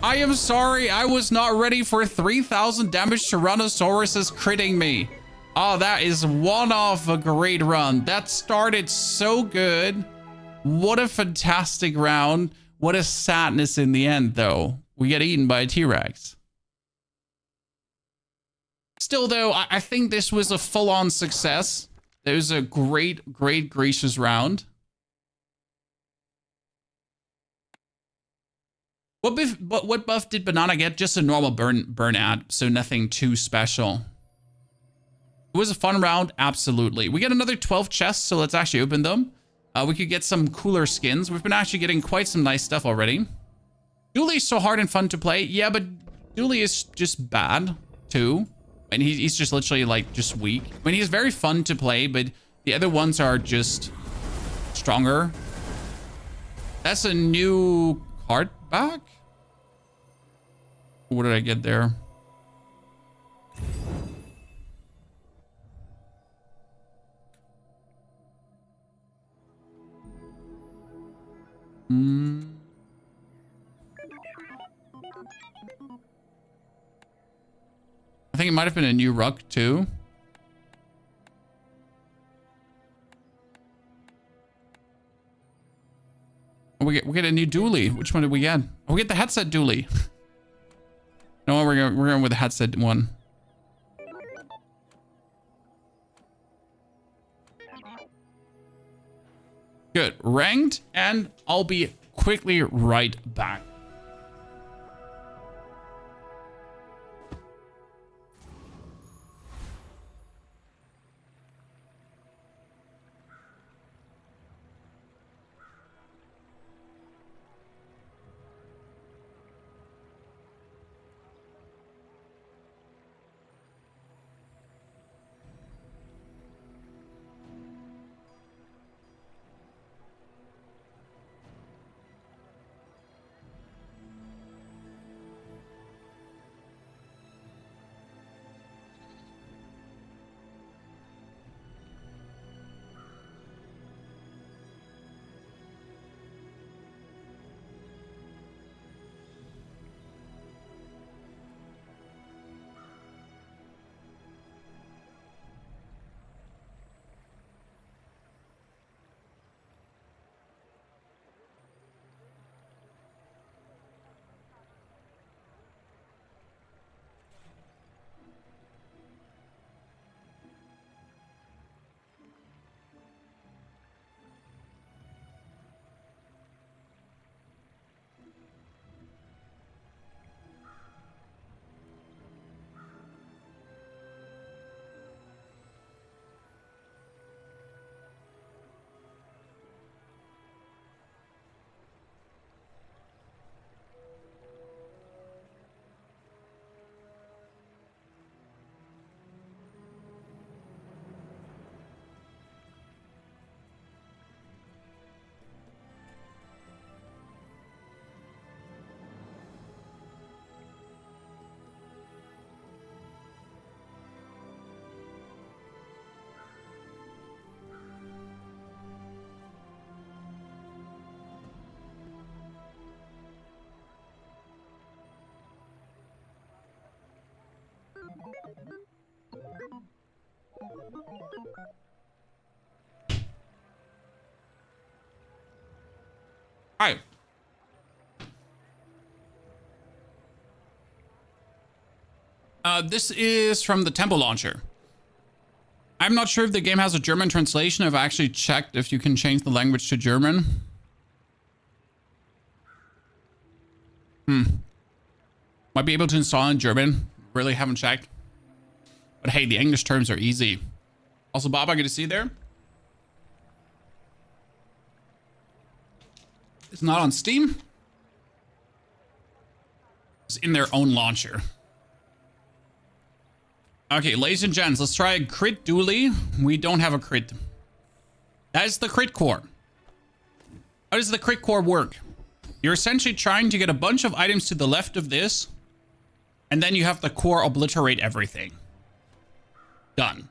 I am sorry. I was not ready for 3,000 damage Tyrannosaurus critting me. Oh, that is one off a great run. That started so good. What a fantastic round. What a sadness in the end, though. We get eaten by a T-Rex. Still, though, I think this was a full-on success. It was a great, great, gracious round. What buff did Banana get? Just a normal burn ad, so nothing too special. It was a fun round, absolutely. We get another 12 chests, so let's actually open them. We could get some cooler skins. We've been actually getting quite some nice stuff already. Dooley is so hard and fun to play. Yeah, but Dooley is just bad, too. And he's just literally, like, just weak. I mean, he's very fun to play, but the other ones are just stronger. That's a new card back? What did I get there? I think it might have been a new ruck too. Oh, we get a new Dooley. Which one did we get? Oh, we get the headset Dooley. No, we're going with the headset one. Good. Ranked, and I'll be quickly right back. Hi. This is from the Temple Launcher. I'm not sure if the game has a German translation. I've actually checked if you can change the language to German. Might be able to install in German. Really haven't checked. But hey, the English terms are easy. Also, Bob, I get to see you there. It's not on Steam. It's in their own launcher. Okay, ladies and gents, let's try a crit Dooley. We don't have a crit. That is the crit core. How does the crit core work? You're essentially trying to get a bunch of items to the left of this, and then you have the core obliterate everything. Done.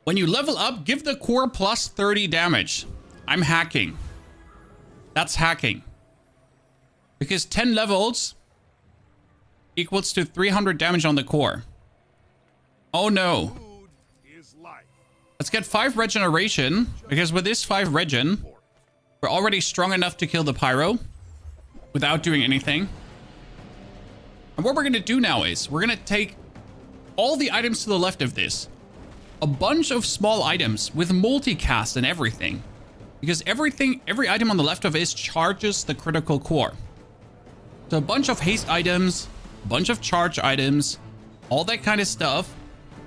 When you level up, give the core plus 30 damage. I'm hacking. That's hacking. Because 10 levels equals to 300 damage on the core. Oh no. Food is life. Let's get 5 regeneration, because with this 5 regen, we're already strong enough to kill the pyro without doing anything. And what we're going to do now is we're going to take all the items to the left of this. A bunch of small items with multicast and everything. Because every item on the left of this charges the critical core. So a bunch of haste items, a bunch of charge items, all that kind of stuff.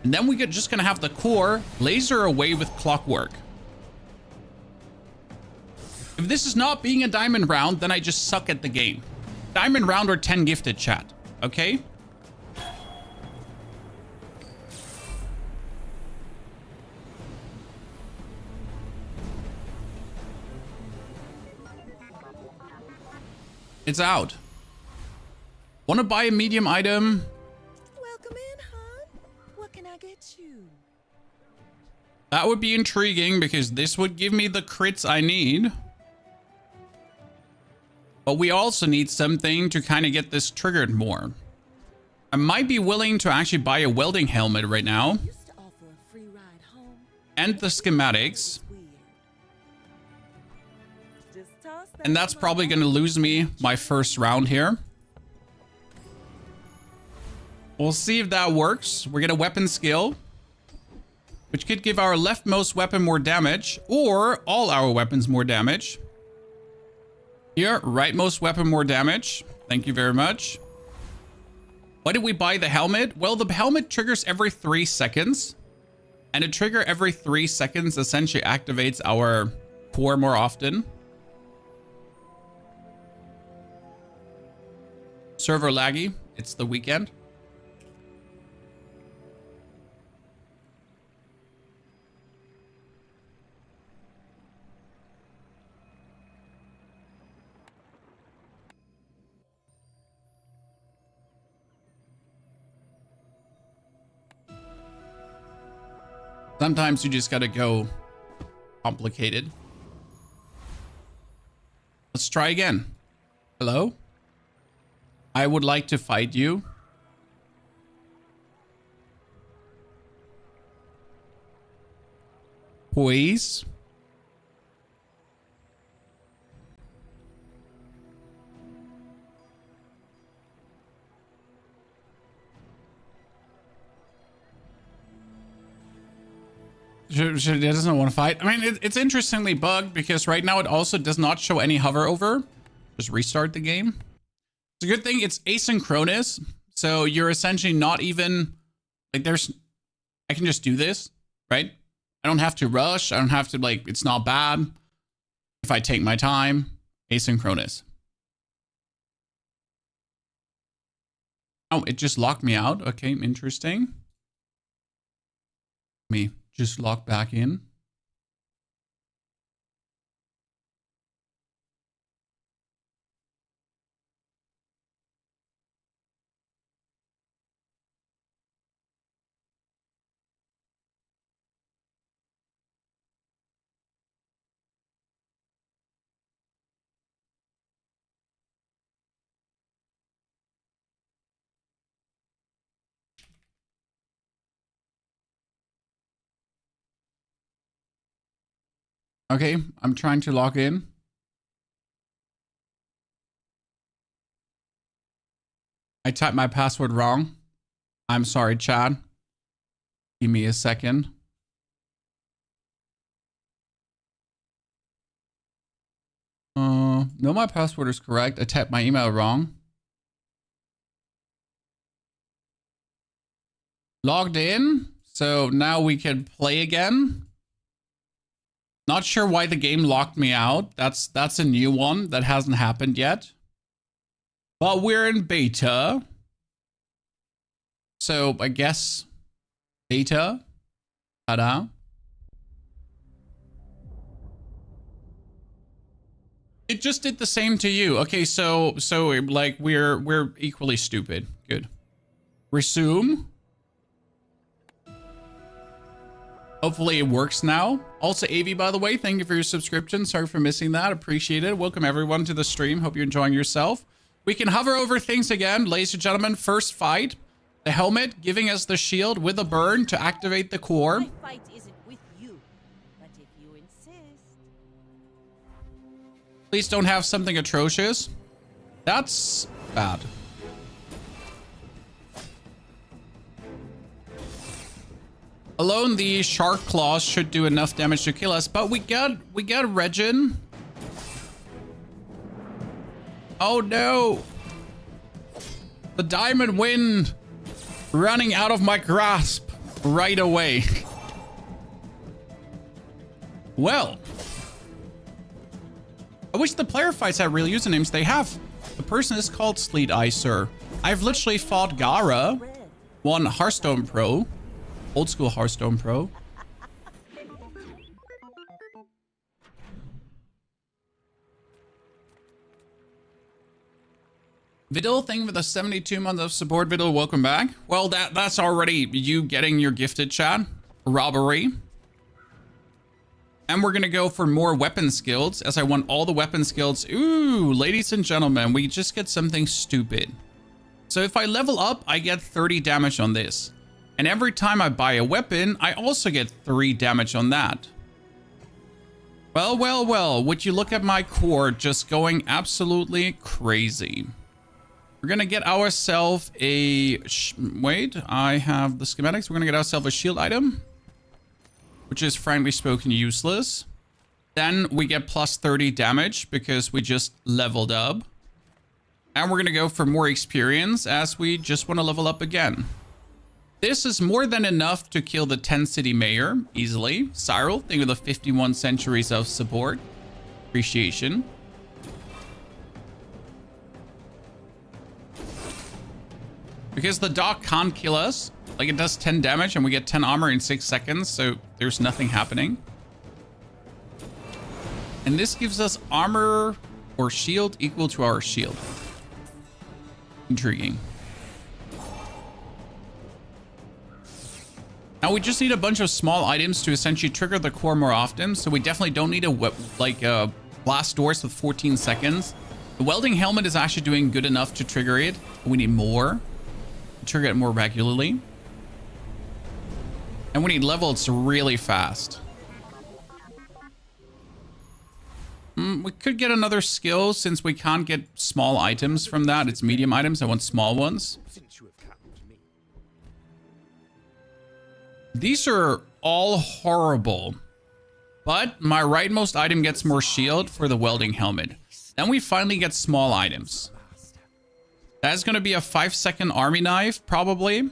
And then we're just going to have the core laser away with clockwork. If this is not being a diamond round, then I just suck at the game. Diamond round or 10 gifted, chat. Okay? It's out. Want to buy a medium item? Welcome in, hon. What can I get you? That would be intriguing because this would give me the crits I need. But we also need something to kind of get this triggered more. I might be willing to actually buy a welding helmet right now. Used to offer a free ride home. And the schematics. Weird. Just toss that And that's on probably my going to lose me my first round here. We'll see if that works. We get a weapon skill, which could give our leftmost weapon more damage, or all our weapons more damage. Here, rightmost weapon more damage. Thank you very much. Why did we buy the helmet? Well, the helmet triggers every 3 seconds. And a trigger every 3 seconds essentially activates our core more often. Server laggy. It's the weekend. Sometimes you just gotta go complicated. Let's try again. Hello? I would like to fight you. Please. She doesn't want to fight. I mean, it's interestingly bugged because right now it also does not show any hover over. Just restart the game. It's a good thing it's asynchronous. So you're essentially not even like I can just do this, right? I don't have to rush. I don't have to it's not bad. If I take my time, asynchronous. Oh, it just locked me out. Okay, interesting. Me just log back in. Okay, I'm trying to log in. I typed my password wrong. I'm sorry, Chad. Give me a second. No, my password is correct. I typed my email wrong. Logged in. So now we can play again. Not sure why the game locked me out. That's a new one that hasn't happened yet. But we're in beta. So I guess beta. Ta-da. It just did the same to you. Okay, so like we're equally stupid. Good. Resume. Hopefully it works now. Also, AV, by the way, thank you for your subscription. Sorry for missing that. Appreciate it. Welcome everyone to the stream. Hope you're enjoying yourself. We can hover over things again. Ladies and gentlemen, first fight. The helmet giving us the shield with a burn to activate the core. My fight isn't with you, but if you insist. Please don't have something atrocious. That's bad. Alone, the shark claws should do enough damage to kill us, but we got Regin. Oh no! The diamond wind running out of my grasp right away. Well, I wish the player fights had real usernames. They have. The person is called Sleet Eye Sir. I've literally fought Gara, won Hearthstone Pro. Old school Hearthstone Pro. Vidal, thank you for the 72 months of support. Vidal, welcome back. Well, that's already you getting your gifted, chat. Robbery. And we're gonna go for more weapon skills, as I want all the weapon skills. Ooh, ladies and gentlemen, we just get something stupid. So if I level up, I get 30 damage on this. And every time I buy a weapon, I also get 3 damage on that. Well, well, well, would you look at my core just going absolutely crazy. We're gonna get ourselves a... Wait, I have the schematics. We're gonna get ourselves a shield item, which is frankly spoken useless. Then we get plus 30 damage because we just leveled up. And we're gonna go for more experience as we just want to level up again. This is more than enough to kill the 10 city mayor easily. Cyril, thank you for the 51 centuries of support. Appreciation. Because the dog can't kill us. Like, it does 10 damage and we get 10 armor in 6 seconds. So there's nothing happening. And this gives us armor or shield equal to our shield. Intriguing. Now we just need a bunch of small items to essentially trigger the core more often. So we definitely don't need a blast doors with 14 seconds. The welding helmet is actually doing good enough to trigger it. We need more to trigger it more regularly. And we need levels really fast. We could get another skill since we can't get small items from that. It's medium items. I want small ones. These are all horrible, but my rightmost item gets more shield for the welding helmet. Then we finally get small items. That's going to be a 5-second army knife, probably.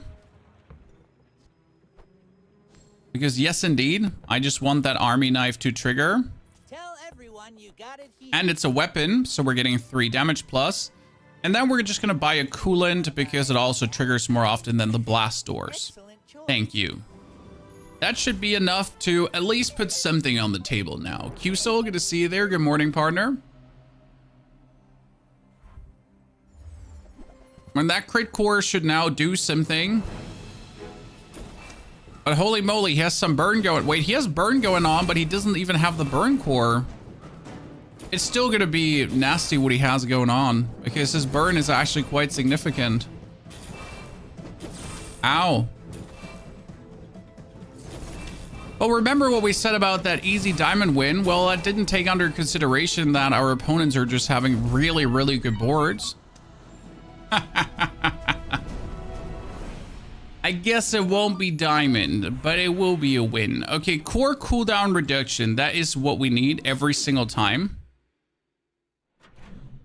Because yes, indeed, I just want that army knife to trigger. Tell everyone you got it here. And it's a weapon, so we're getting 3 damage plus. And then we're just going to buy a coolant because it also triggers more often than the blast doors. Excellent choice. Thank you. That should be enough to at least put something on the table now. Q-Soul, good to see you there. Good morning, partner. And that crit core should now do something. But holy moly, he has some burn going. Wait, he has burn going on, but he doesn't even have the burn core. It's still going to be nasty what he has going on, because his burn is actually quite significant. Ow. Well, remember what we said about that easy diamond win? Well, that didn't take under consideration that our opponents are just having really, really good boards. I guess it won't be diamond, but it will be a win. Okay, core cooldown reduction. That is what we need every single time.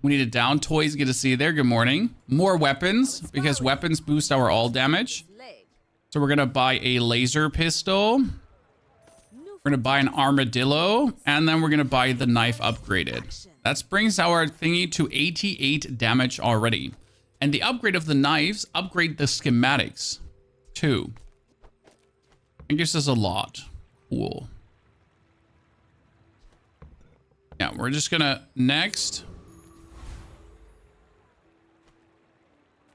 We need a down. Toys, good to see you there. Good morning. More weapons, because weapons boost our all damage. So we're going to buy a laser pistol. We're going to buy an armadillo, and then we're going to buy the knife upgraded. That brings our thingy to 88 damage already. And the upgrade of the knives upgrade the schematics too. It gives us a lot. Cool. Yeah, we're just going to next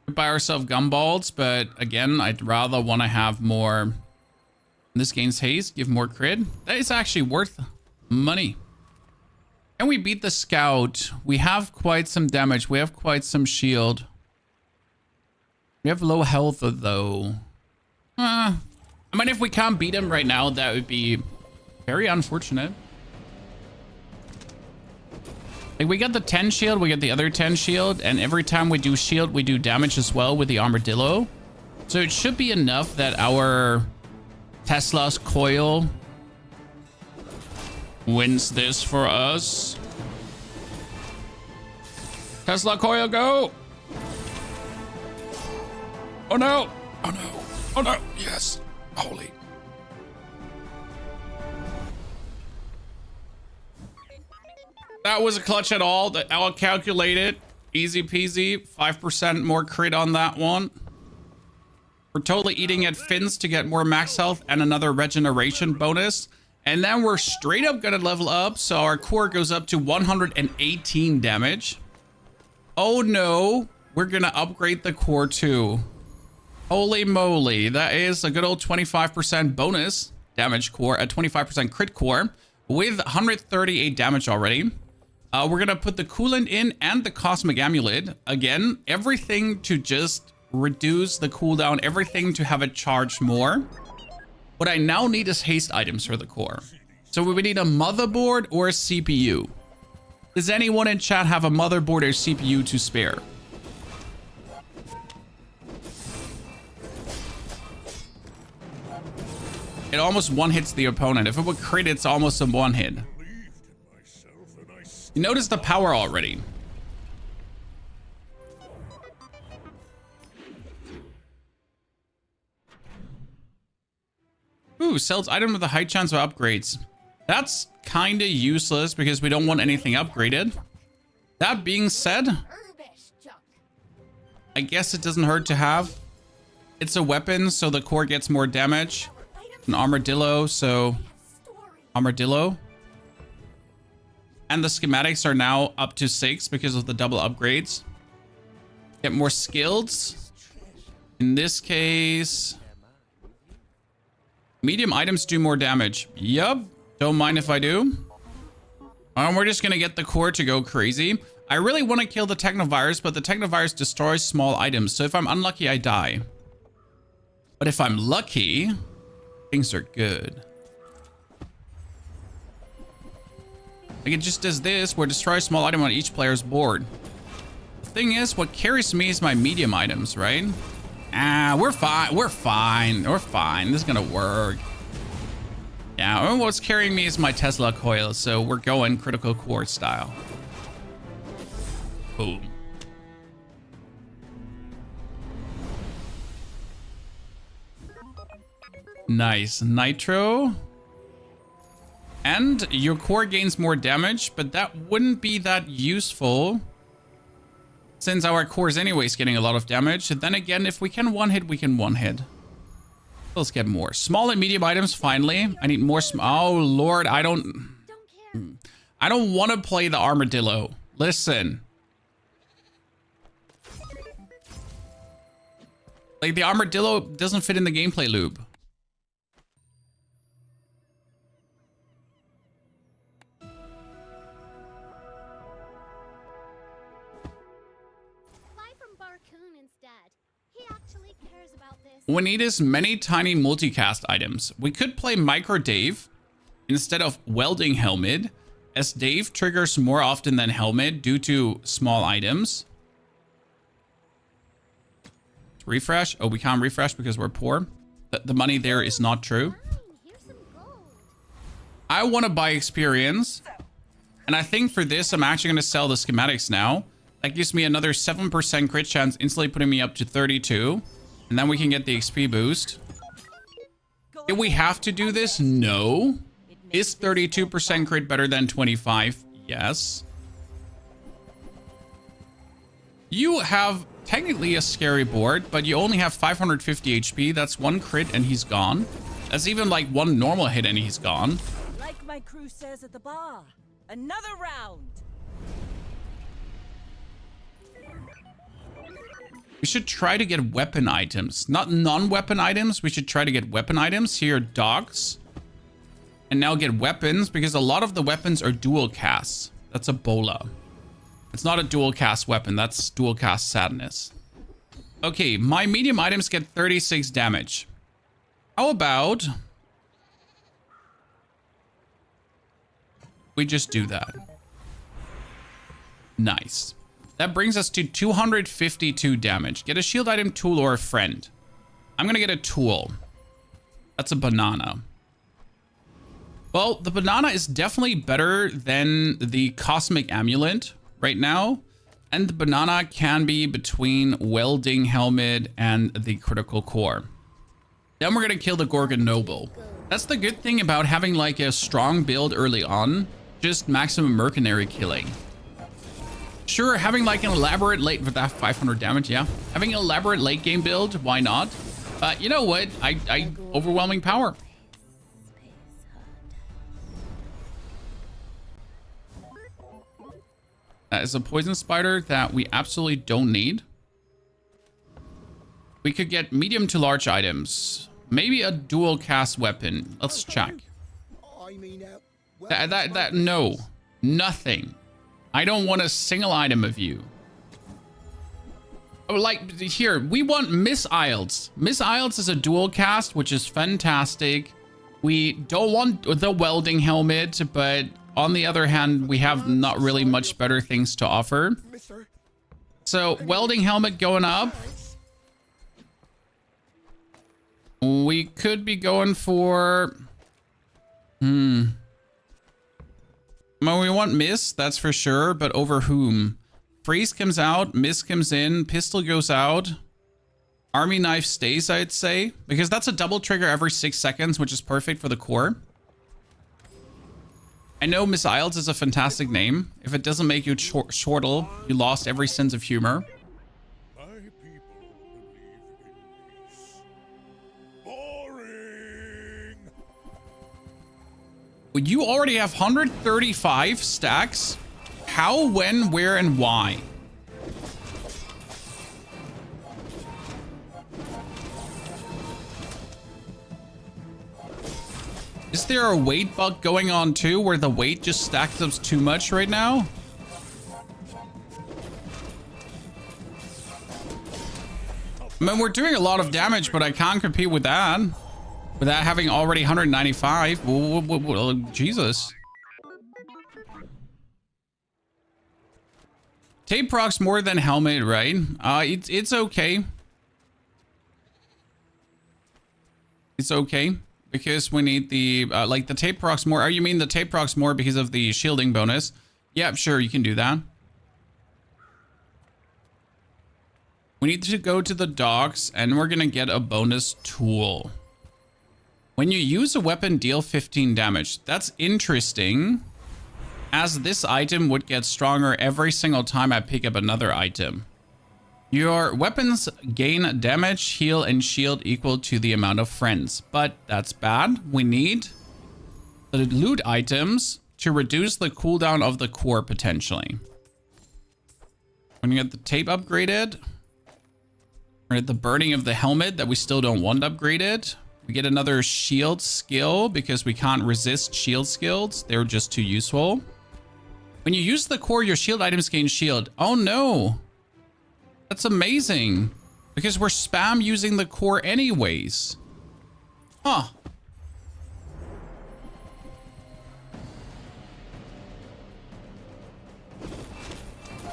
buy ourselves gumballs, but again, I'd rather want to have more This gains haste, give more crit. That is actually worth money. And we beat the scout. We have quite some damage. We have quite some shield. We have low health though. I mean, if we can't beat him right now, that would be very unfortunate. Like, we got the 10 shield, we get the other 10 shield, and every time we do shield, we do damage as well with the armadillo. So it should be enough that our Tesla's coil wins this for us. Tesla coil, go! Oh no! Oh no! Oh no! Yes! Holy. That was a clutch at all. I'll calculate it. Easy peasy. 5% more crit on that one. We're totally eating at fins to get more max health and another regeneration bonus. And then we're straight up gonna level up. So our core goes up to 118 damage. Oh no. We're gonna upgrade the core too. Holy moly. That is a good old 25% bonus damage core, a 25% crit core with 138 damage already. We're gonna put the coolant in and the cosmic amulet. Again, everything to just reduce the cooldown, everything to have it charge more. What I now need is haste items for the core. So we would need a motherboard or a CPU. Does anyone in chat have a motherboard or CPU to spare? It almost one-hits the opponent. If it would crit, it's almost a one-hit. You notice the power already. Ooh, sells item with a high chance of upgrades. That's kind of useless because we don't want anything upgraded. That being said, I guess it doesn't hurt to have. It's a weapon, so the core gets more damage. An armadillo, so armadillo. And the schematics are now up to 6 because of the double upgrades. Get more skills. In this case, medium items do more damage. Yup. Don't mind if I do. We're just going to get the core to go crazy. I really want to kill the technovirus, but the technovirus destroys small items. So if I'm unlucky, I die. But if I'm lucky, things are good. Like, it just does this, where destroy a small item on each player's board. The thing is, what carries me is my medium items, right? We're fine. We're fine. We're fine. This is gonna work. Yeah, what's carrying me is my Tesla coil, so we're going critical core style. Boom. Nice. Nitro. And your core gains more damage, but that wouldn't be that useful since our core is anyways getting a lot of damage. And then again, if we can one hit, we can one hit. Let's get more. Small and medium items, finally. I need more. Oh, Lord, I don't want to play the armadillo. Listen. Like, the armadillo doesn't fit in the gameplay loop. We need as many tiny multicast items. We could play Micro Dave instead of Welding Helmet, as Dave triggers more often than Helmet due to small items. Refresh. Oh, we can't refresh because we're poor. The money there is not true. I want to buy experience. And I think for this, I'm actually going to sell the schematics now. That gives me another 7% crit chance, instantly putting me up to 32. And then we can get the XP boost. Do we have to do this? No. Is 32% crit better than 25? Yes. You have technically a scary board, but you only have 550 HP. That's one crit and he's gone. That's even like one normal hit and he's gone. Like my crew says at the bar, another round. We should try to get weapon items. Not non-weapon items. We should try to get weapon items. Here, dogs. And now get weapons, because a lot of the weapons are dual casts. That's a bola. It's not a dual cast weapon. That's dual cast sadness. Okay, my medium items get 36 damage. How about we just do that? Nice. That brings us to 252 damage. Get a shield item, tool, or a friend. I'm gonna get a tool. That's a banana. Well, the banana is definitely better than the cosmic amulet right now. And the banana can be between welding helmet and the critical core. Then we're gonna kill the Gorgon Noble. That's the good thing about having like a strong build early on. Just maximum mercenary killing. Sure, having like an elaborate late with that 500 damage, yeah. Having an elaborate late game build, why not? But you know what? I overwhelming power. That is a poison spider that we absolutely don't need. We could get medium to large items. Maybe a dual cast weapon. Let's check. No. Nothing. I don't want a single item of you. Oh, like, here, we want Miss Isles. Miss Isles is a dual cast, which is fantastic. We don't want the welding helmet, but on the other hand, we have not really much better things to offer. So, welding helmet going up. We could be going for... Well, we want Miss, that's for sure, but over whom? Freeze comes out, Miss comes in, Pistol goes out. Army Knife stays, I'd say, because that's a double trigger every 6 seconds, which is perfect for the core. I know Miss Isles is a fantastic name. If it doesn't make you chortle, you lost every sense of humor. My people believe in peace. Boring. You already have 135 stacks. How, when, where, and why? Is there a weight bug going on too, where the weight just stacks up too much right now? I mean, we're doing a lot of damage, but I can't compete with that. Without having already 195. Jesus. Tape procs more than helmet, right? It's okay. It's okay. Because we need the, like the tape procs more. Oh, you mean the tape procs more because of the shielding bonus? Yeah, sure, you can do that. We need to go to the docks and we're gonna get a bonus tool. When you use a weapon, deal 15 damage. That's interesting, as this item would get stronger every single time I pick up another item. Your weapons gain damage, heal, and shield equal to the amount of friends. But that's bad. We need the loot items to reduce the cooldown of the core potentially. When you get the tape upgraded, we're at the burning of the helmet that we still don't want upgraded. We get another shield skill because we can't resist shield skills. They're just too useful. When you use the core, your shield items gain shield. Oh no. That's amazing. Because we're spam using the core anyways. Huh.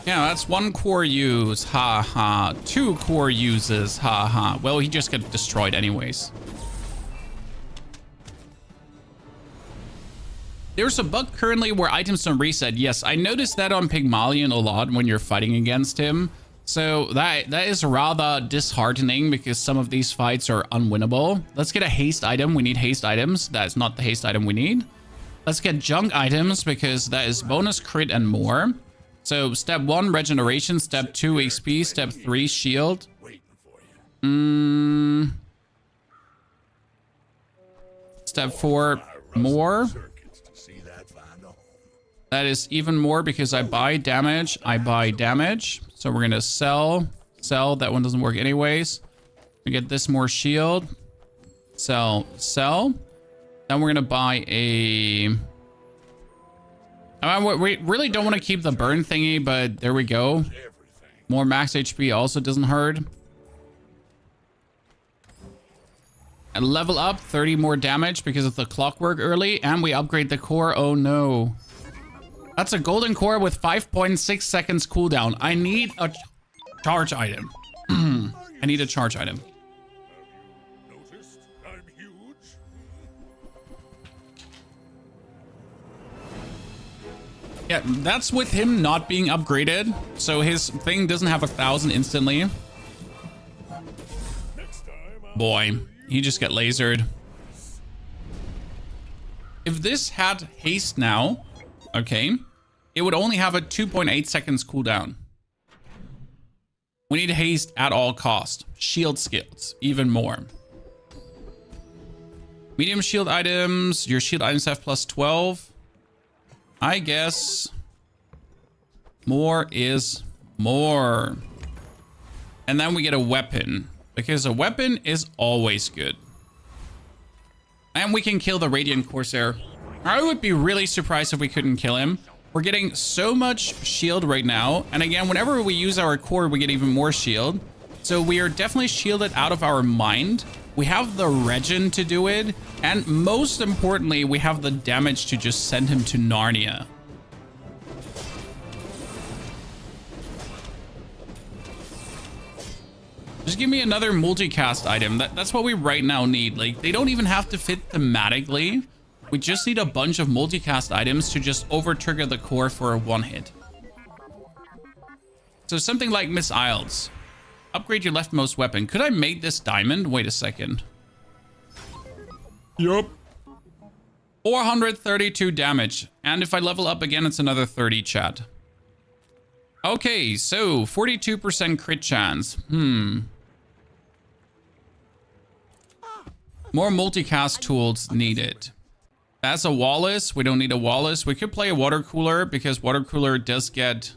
Yeah, that's one core use. Ha ha. 2 core uses. Ha ha. Well, he just got destroyed anyways. There's a bug currently where items don't reset. Yes, I noticed that on Pygmalion a lot when you're fighting against him. So that is rather disheartening because some of these fights are unwinnable. Let's get a haste item. We need haste items. That's not the haste item we need. Let's get junk items because that is bonus crit and more. So step 1, regeneration. Step 2, XP. Step 3, shield. Step 4, more. That is even more because I buy damage. I buy damage. So we're going to sell Sell. That one doesn't work anyways. We get this more shield. Sell. Sell. Then we're going to buy a... we really don't want to keep the burn thingy, but there we go. More max HP also doesn't hurt. And level up 30 more damage because of the clockwork early. And we upgrade the core. Oh no. That's a golden core with 5.6 seconds cooldown. I need a charge item. I need a charge item. Noticed I'm huge? Yeah, that's with him not being upgraded. So his thing doesn't have 1,000 instantly. Next time Boy, he just got lasered. If this had haste now, okay, it would only have a 2.8 seconds cooldown. We need haste at all cost. Shield skills, even more. Medium shield items. Your shield items have plus 12. I guess more is more. And then we get a weapon, because a weapon is always good. And we can kill the Radiant Corsair. I would be really surprised if we couldn't kill him. We're getting so much shield right now. And again, whenever we use our core, we get even more shield. So we are definitely shielded out of our mind. We have the regen to do it. And most importantly, we have the damage to just send him to Narnia. Just give me another multicast item. That's what we right now need. Like, they don't even have to fit thematically. We just need a bunch of multicast items to just over-trigger the core for a one-hit. So something like Miss Isles. Upgrade your leftmost weapon. Could I make this diamond? Wait a second. Yup. 432 damage. And if I level up again, it's another 30, chat. Okay, so 42% crit chance. More multicast tools needed. That's a Wallace. We don't need a Wallace. We could play a water cooler because water cooler does get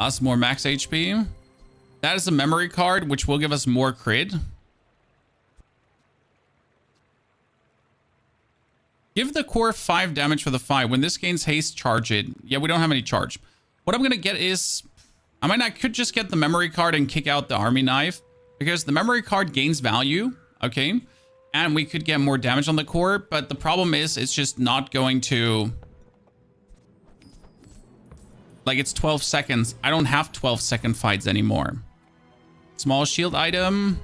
us more max HP. That is a memory card, which will give us more crit. Give the core 5 damage for the 5. When this gains haste, charge it. Yeah, we don't have any charge. What I'm going to get is... I could just get the memory card and kick out the army knife. Because the memory card gains value. Okay. And we could get more damage on the core. But the problem is, it's just not going to... Like, it's 12 seconds. I don't have 12-second fights anymore. Small shield item.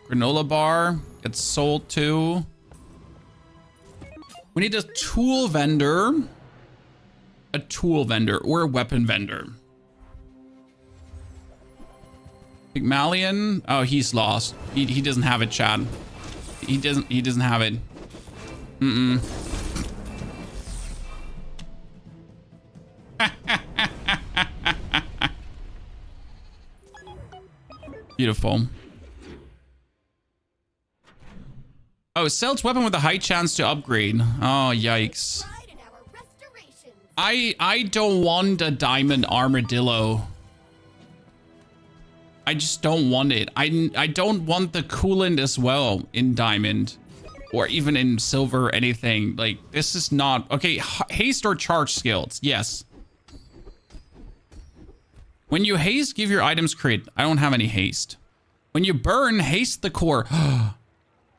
Granola bar. Gets sold too. We need a tool vendor. A tool vendor or a weapon vendor. Pygmalion. Oh, he's lost. He doesn't have it, Chad. He doesn't have it. Beautiful. Oh, sells weapon with a high chance to upgrade. Oh, yikes. I don't want a diamond armadillo. I just don't want it. I don't want the coolant as well in diamond or even in silver or anything. Like, this is not... Okay, haste or charge skills. Yes. When you haste, give your items crit. I don't have any haste. When you burn, haste the core.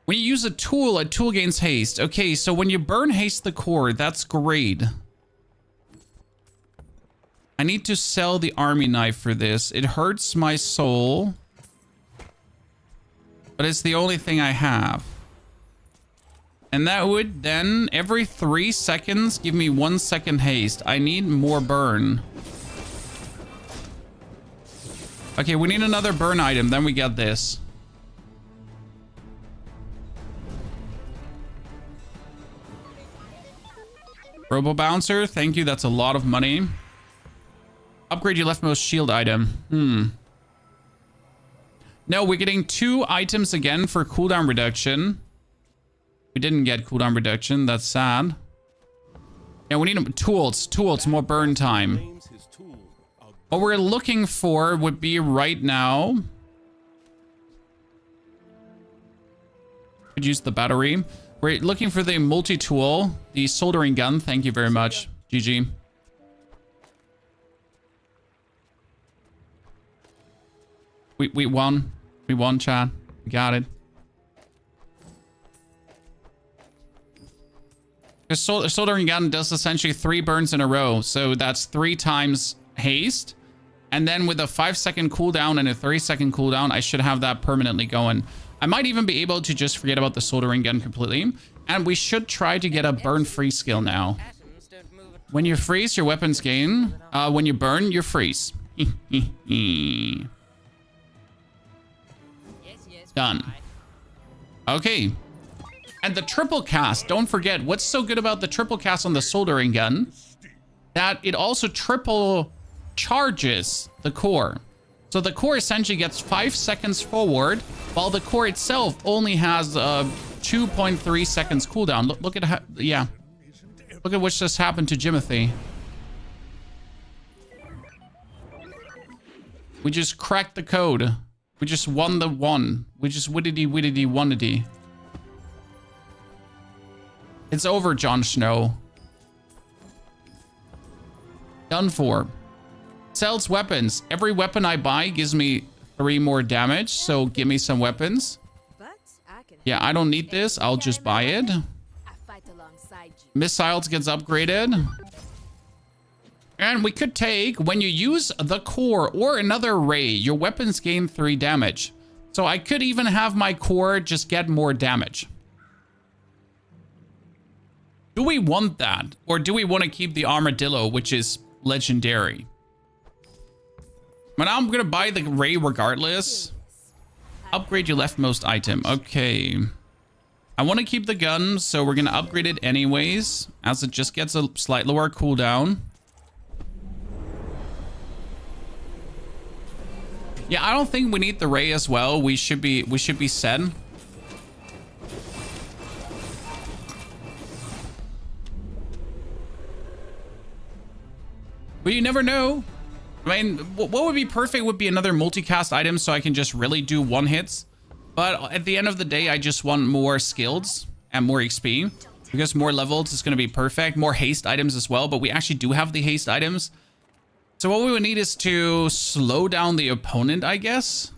When you use a tool gains haste. Okay, so when you burn, haste the core. That's great. I need to sell the army knife for this. It hurts my soul. But it's the only thing I have. And that would then, every 3 seconds, give me 1 second haste. I need more burn. Okay, we need another burn item. Then we get this. Robo Bouncer, thank you. That's a lot of money. Upgrade your leftmost shield item. No, we're getting 2 items again for cooldown reduction. We didn't get cooldown reduction. That's sad. Yeah, we need tools. Tools, more burn time. What we're looking for would be right now. Could use the battery. We're looking for the multi-tool, the soldering gun. Thank you very much. GG. We won. We won, chat. We got it. The soldering gun does essentially 3 burns in a row. So that's 3 times haste. And then with a 5-second cooldown and a 30-second cooldown, I should have that permanently going. I might even be able to just forget about the soldering gun completely. And we should try to get a burn free skill now. When you freeze, your weapons gain. When you burn, you freeze. Done. Okay. And the triple cast, don't forget, what's so good about the triple cast on the soldering gun? That it also triple charges the core. So the core essentially gets 5 seconds forward, while the core itself only has 2.3 seconds cooldown. Look at how, yeah. Look at what just happened to Jimothy. We just cracked the code. We just won the one. We just widdity wonity. It's over, Jon Snow. Done for. Sells weapons. Every weapon I buy gives me 3 more damage, so give me some weapons. Yeah, I don't need this. I'll just buy it. Missiles gets upgraded. And we could take, when you use the core or another ray, your weapons gain 3 damage. So I could even have my core just get more damage. Do we want that? Or do we want to keep the armadillo, which is legendary? But I'm going to buy the ray regardless. Upgrade your leftmost item. Okay. I want to keep the gun, so we're going to upgrade it anyways, as it just gets a slight lower cooldown. Yeah, I don't think we need the ray as well. We should be set. But you never know. I mean, what would be perfect would be another multicast item so I can just really do one hits. But at the end of the day, I just want more skills and more XP. Because more levels is going to be perfect. More haste items as well. But we actually do have the haste items. So what we would need is to slow down the opponent, I guess.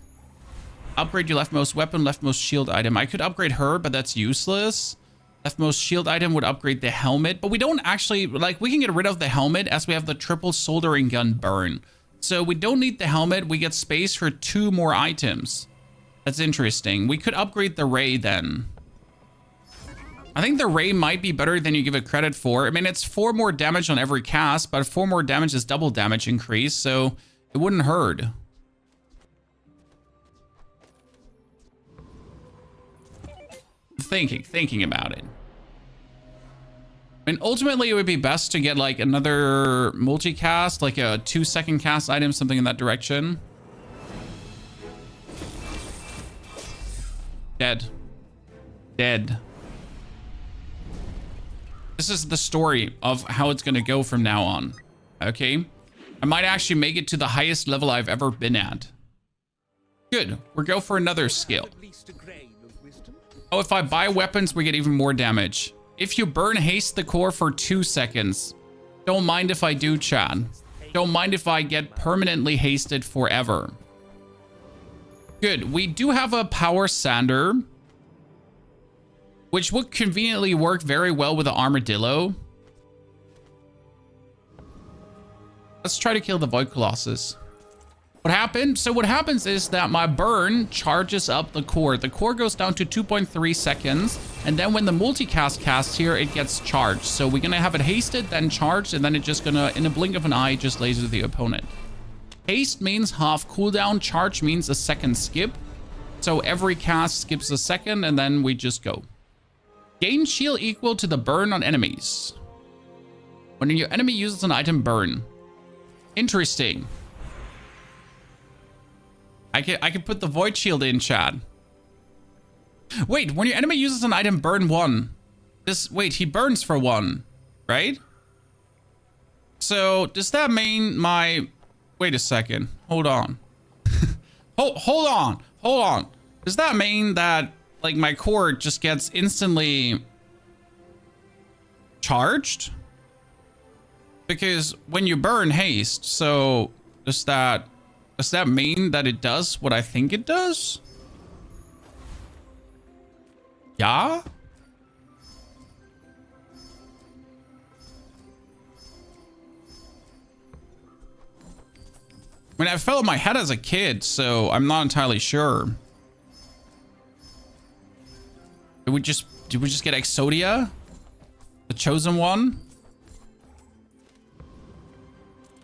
Upgrade your leftmost weapon, leftmost shield item. I could upgrade her, but that's useless. Leftmost shield item would upgrade the helmet. But we don't actually, like, we can get rid of the helmet as we have the triple soldering gun burn. So we don't need the helmet. We get space for 2 more items. That's interesting. We could upgrade the ray then. I think the ray might be better than you give it credit for. I mean, it's 4 more damage on every cast, but 4 more damage is double damage increase, so it wouldn't hurt. Thinking about it. I mean, ultimately, it would be best to get like another multicast, like a 2-second cast item, something in that direction. Dead. Dead. This is the story of how it's going to go from now on. Okay? I might actually make it to the highest level I've ever been at. Good. We'll go for another skill. Oh, if I buy weapons, we get even more damage. If you burn haste the core for 2 seconds. Don't mind if I do, chat. Don't mind if I get permanently hasted forever. Good. We do have a power sander, which would conveniently work very well with the armadillo. Let's try to kill the Void Colossus. What happened? So what happens is that my burn charges up the core. The core goes down to 2.3 seconds. And then when the multicast casts here, it gets charged. So we're going to have it hasted, then charged, and then it's just going to, in a blink of an eye, just laser the opponent. Haste means half cooldown. Charge means a second skip. So every cast skips a second, and then we just go. Gain shield equal to the burn on enemies. When your enemy uses an item, burn. Interesting. I can put the void shield in, chat. Wait, when your enemy uses an item, burn 1. Wait, he burns for 1, right? So does that mean my Wait a second. Hold on. Hold on. Hold on. Does that mean that, like, my core just gets instantly charged? Because when you burn haste, so does that mean that it does what I think it does? Yeah? I mean, I fell on my head as a kid, so I'm not entirely sure. Did we just get Exodia? The chosen one?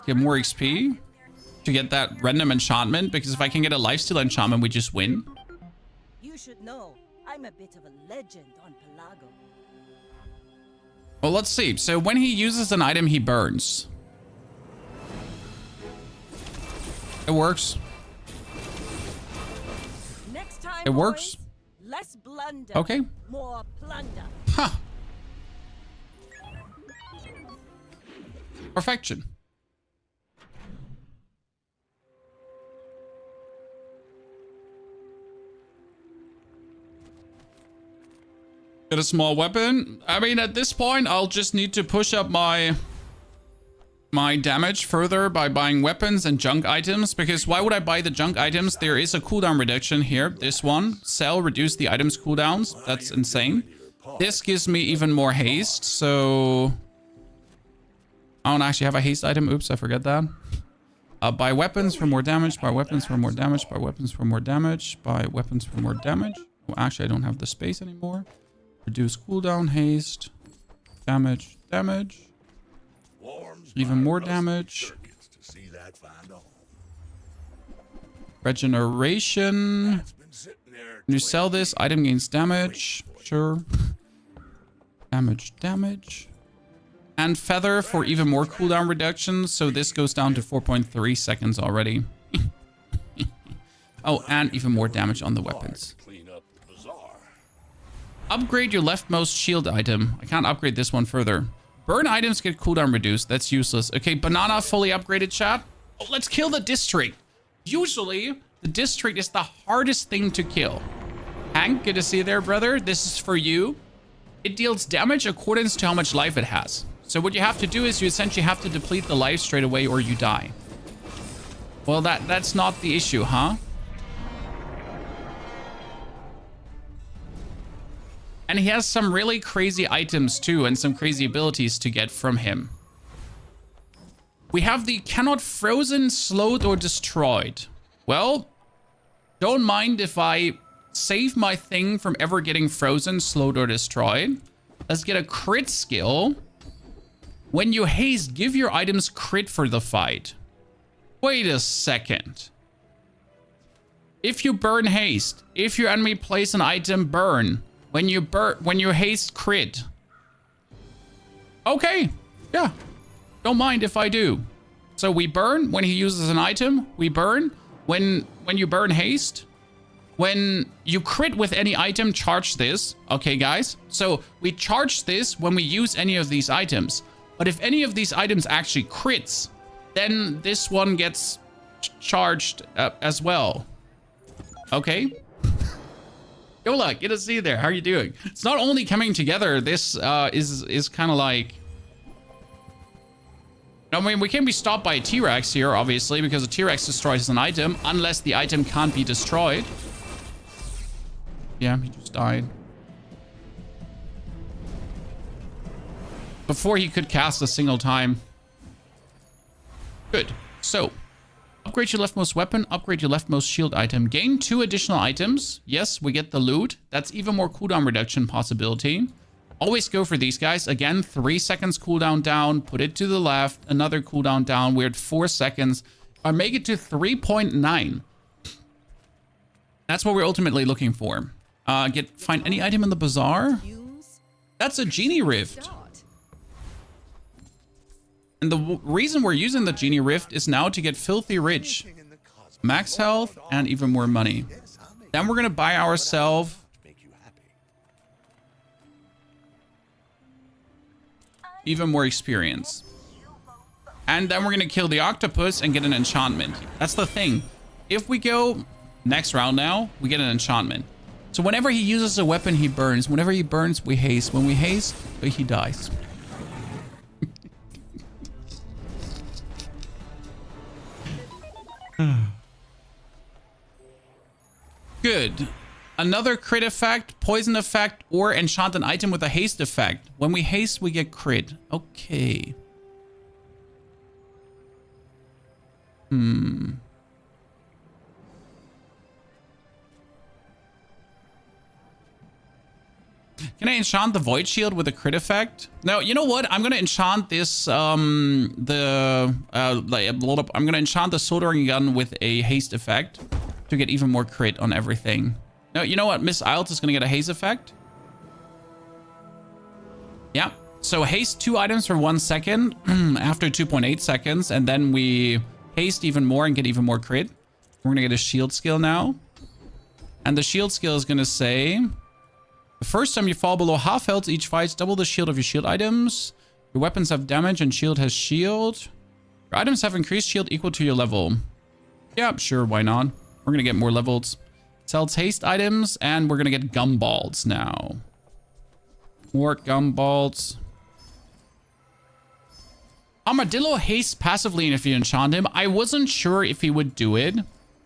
Get more XP? To get that random enchantment? Because if I can get a lifesteal enchantment, we just win. You should know, I'm a bit of a legend on Pelago. Well, let's see. So when he uses an item, he burns. It works. Next time, It works. boys, less blunder. Okay. More plunder. Huh. Perfection. Get a small weapon. I mean, at this point, I'll just need to push up my damage further by buying weapons and junk items, because why would I buy the junk items? There is a cooldown reduction here. This one, sell, reduce the items cooldowns. That's insane. This gives me even more haste, so I don't actually have a haste item. Oops, I forget that. Buy weapons for more damage, buy weapons for more damage, buy weapons for more damage, buy weapons for more damage. Well, actually, I don't have the space anymore. Reduce cooldown, haste, damage, damage. Even more damage. Regeneration. When you sell this, item gains damage. Sure. Damage, damage. And feather for even more cooldown reduction. So this goes down to 4.3 seconds already. Oh, and even more damage on the weapons. Upgrade your leftmost shield item. I can't upgrade this one further. Burn items get cooldown reduced. That's useless. Okay, banana fully upgraded, chat. Oh, let's kill the district. Usually, the district is the hardest thing to kill. Hank, good to see you there, brother. This is for you. It deals damage according to how much life it has. So what you have to do is you essentially have to deplete the life straight away or you die. Well, that's not the issue, huh? And he has some really crazy items too, and some crazy abilities to get from him. We have the cannot frozen, slowed, or destroyed. Well, don't mind if I save my thing from ever getting frozen, slowed, or destroyed. Let's get a crit skill. When you haste, give your items crit for the fight. Wait a second. If you burn haste, if your enemy place an item, burn. When you haste, crit. Okay, yeah. Don't mind if I do. So we burn when he uses an item. We burn when you burn haste. When you crit with any item, charge this. Okay, guys. So we charge this when we use any of these items. But if any of these items actually crits, then this one gets charged as well. Okay. Yola, good to see you there. How are you doing? It's not only coming together. This is kind of like... I mean, we can be stopped by a T-Rex here, obviously, because a T-Rex destroys an item, unless the item can't be destroyed. Yeah, he just died. Before he could cast a single time. Good. So... upgrade your leftmost weapon, upgrade your leftmost shield item. Gain 2 additional items. Yes, we get the loot. That's even more cooldown reduction possibility. Always go for these guys. Again, 3 seconds cooldown down. Put it to the left. Another cooldown down. We're at 4 seconds. Or make it to 3.9. That's what we're ultimately looking for. Find any item in the bazaar. That's a genie rift. And the reason we're using the Genie Rift is now to get filthy rich. Max health and even more money. Then we're going to buy ourselves even more experience. And then we're going to kill the octopus and get an enchantment. That's the thing. If we go next round now, we get an enchantment. So whenever he uses a weapon, he burns. Whenever he burns, we haste. When we haste, he dies. Good. Another crit effect, poison effect, or enchant an item with a haste effect. When we haste, we get crit. Okay. Can I enchant the Void Shield with a crit effect? No, you know what? I'm gonna enchant this, I'm gonna enchant the Soldering Gun with a haste effect to get even more crit on everything. No, you know what? Miss Isles is gonna get a haste effect. Yeah. So haste 2 items for 1 second after 2.8 seconds, and then we haste even more and get even more crit. We're gonna get a shield skill now. And the shield skill is gonna say, the first time you fall below half health, each fight, double the shield of your shield items. Your weapons have damage and shield has shield. Your items have increased shield equal to your level. Yeah, sure, why not? We're gonna get more levels. Sells haste items, and we're gonna get gumballs now. More gumballs. Armadillo hastes passively if you enchant him. I wasn't sure if he would do it.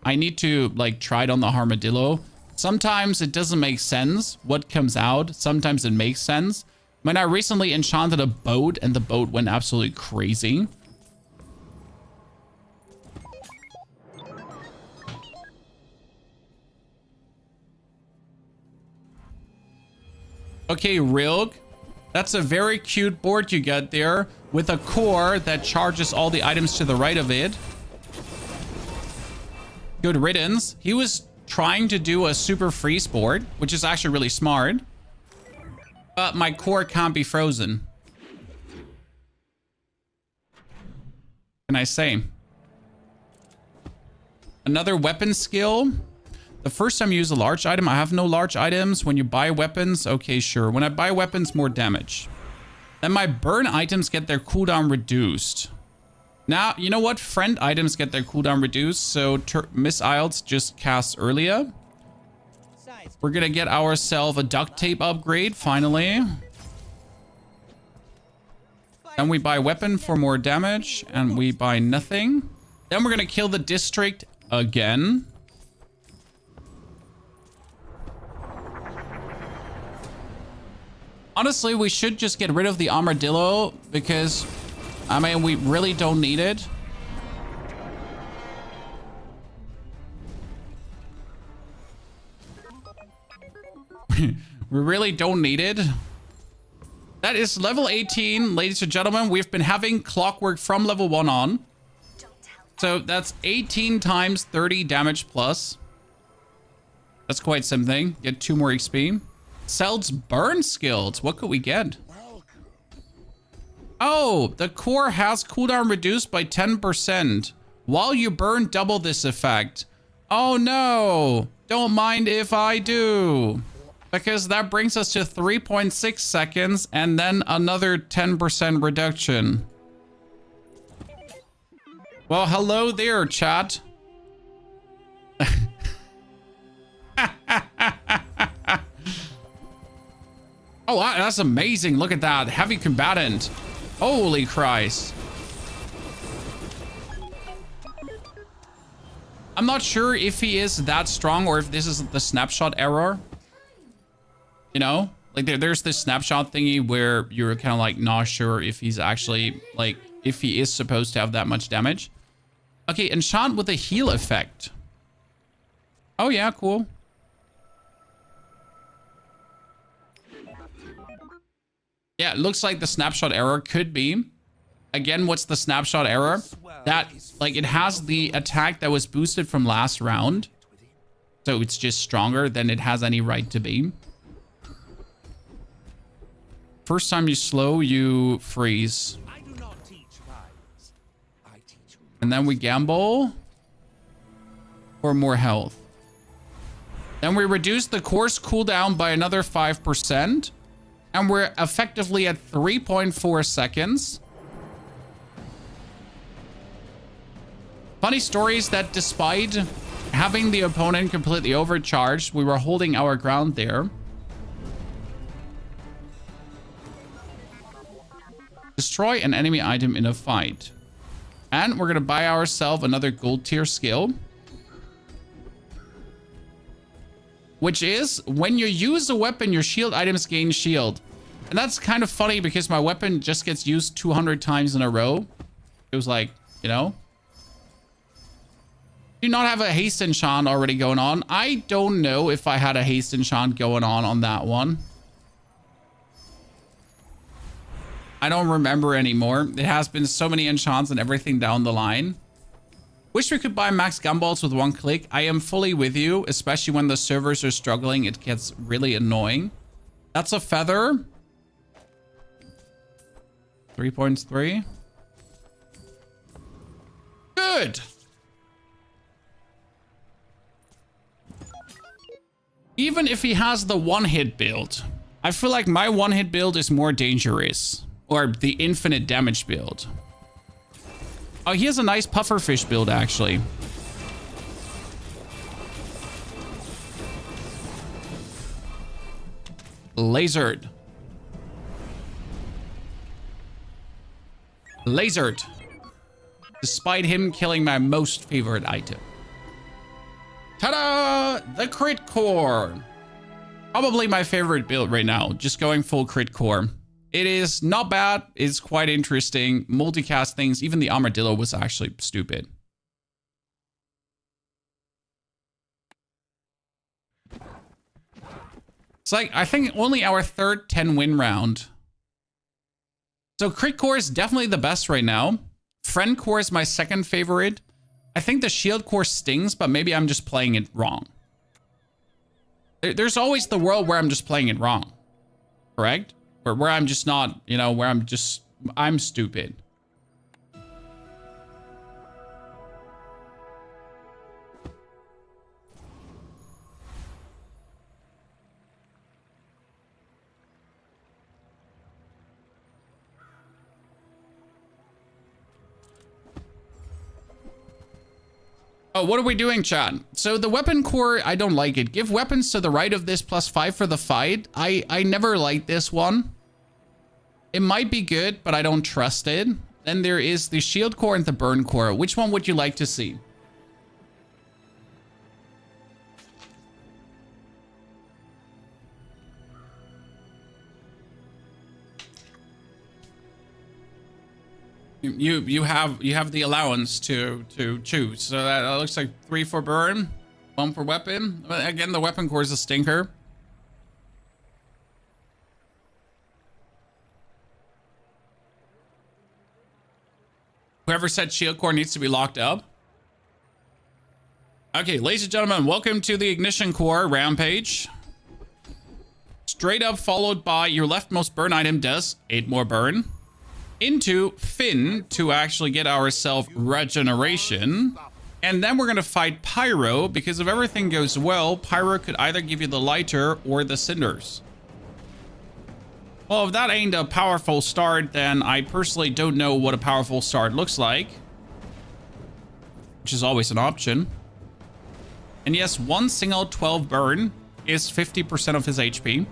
I need to like try it on the armadillo. Sometimes it doesn't make sense what comes out. Sometimes it makes sense. When I recently enchanted a boat and the boat went absolutely crazy. Okay, Rilg. That's a very cute board you got there with a core that charges all the items to the right of it. Good riddance. He was trying to do a super freeze board, which is actually really smart. But my core can't be frozen. What can I say? Another weapon skill. The first time you use a large item, I have no large items. When you buy weapons, okay, sure. When I buy weapons, more damage. Then my burn items get their cooldown reduced. Now, you know what? Friend items get their cooldown reduced, so Miss Isles just casts earlier. We're gonna get ourselves a duct tape upgrade, finally. Then we buy weapon for more damage, and we buy nothing. Then we're gonna kill the district again. Honestly, we should just get rid of the armadillo because, I mean, we really don't need it. We really don't need it. That is level 18, ladies and gentlemen. We've been having clockwork from level 1 on. So that's 18 times 30 damage plus. That's quite something. Get 2 more XP. Sells burn skills. What could we get? Oh, the core has cooldown reduced by 10%. While you burn, double this effect. Oh no. Don't mind if I do. Because that brings us to 3.6 seconds and then another 10% reduction. Well, hello there, chat. Oh, that's amazing. Look at that. Heavy combatant. Holy Christ. I'm not sure if he is that strong or if this is the snapshot error. You know? Like there's this snapshot thingy where you're kind of like not sure if he's actually like, if he is supposed to have that much damage. Okay, enchant with a heal effect. Oh yeah, cool. Yeah, it looks like the snapshot error could be. Again, what's the snapshot error? That, like, it has the attack that was boosted from last round. So it's just stronger than it has any right to be. First time you slow, you freeze. I do not teach lies. I teach. And then we gamble for more health. Then we reduce the course cooldown by another 5%. And we're effectively at 3.4 seconds. Funny story is that despite having the opponent completely overcharged, we were holding our ground there. Destroy an enemy item in a fight. And we're going to buy ourselves another gold tier skill. Which is, when you use a weapon, your shield items gain shield. And that's kind of funny because my weapon just gets used 200 times in a row. It was like, you know. Do you not have a haste enchant already going on? I don't know if I had a haste enchant going on that one. I don't remember anymore. It has been so many enchants and everything down the line. Wish we could buy max gumballs with one click. I am fully with you, especially when the servers are struggling. It gets really annoying. That's a feather. 3.3. Good. Even if he has the one-hit build, I feel like my one-hit build is more dangerous. Or the infinite damage build. Oh, he has a nice pufferfish build, actually. Lasered. Lasered. Despite him killing my most favorite item. Ta-da! The crit core. Probably my favorite build right now. Just going full crit core. It is not bad. It's quite interesting. Multicast things. Even the armadillo was actually stupid. It's like, I think only our third 10-win round. So crit core is definitely the best right now. Friend core is my second favorite. I think the shield core stings, but maybe I'm just playing it wrong. There's always the world where I'm just playing it wrong. Correct? Or where I'm just not, you know, where I'm stupid. Oh, what are we doing, chat? So the weapon core, I don't like it. Give weapons to the right of this +5 for the fight. I never liked this one. It might be good, but I don't trust it. Then there is the shield core and the burn core. Which one would you like to see? You have the allowance to choose. So that looks like 3 for burn, 1 for weapon. Again, the weapon core is a stinker. Whoever said shield core needs to be locked up. Okay, ladies and gentlemen, welcome to the ignition core rampage. Straight up followed by your leftmost burn item does 8 more burn. Into Finn to actually get ourselves regeneration. And then we're going to fight Pyro, because if everything goes well, Pyro could either give you the lighter or the cinders. Well, if that ain't a powerful start, then I personally don't know what a powerful start looks like. Which is always an option. And yes, one single 12 burn is 50% of his HP.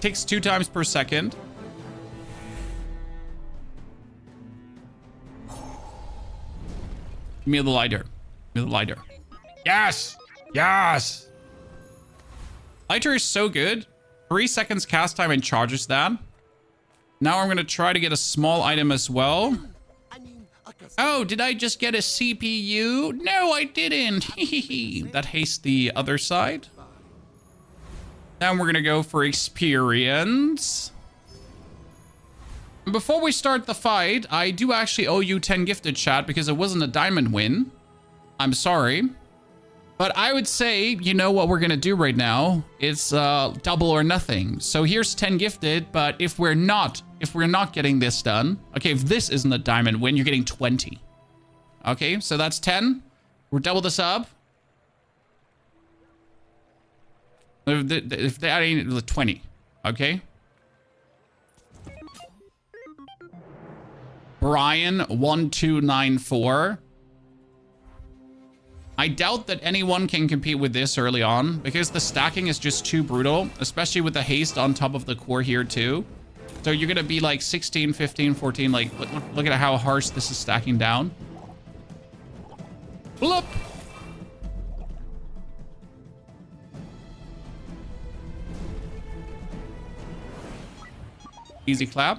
Takes 2 times per second. Give me the lighter. Give me the lighter. Yes! Yes! Lighter is so good. 3 seconds cast time and charges that. Now I'm going to try to get a small item as well. Oh, did I just get a CPU? No, I didn't. That hastes the other side. Then we're going to go for experience. Before we start the fight, I do actually owe you 10 gifted, chat, because it wasn't a diamond win. I'm sorry. But I would say, you know what we're going to do right now? It's double or nothing. So here's 10 gifted, but if we're not getting this done, okay, if this isn't a diamond win, you're getting 20. Okay, so that's 10. We'll double this up. If that ain't 20, okay? Brian 1294. I doubt that anyone can compete with this early on because the stacking is just too brutal, especially with the haste on top of the core here too. So you're going to be like 16, 15, 14. Like, look at how harsh this is stacking down. Bloop. Easy clap.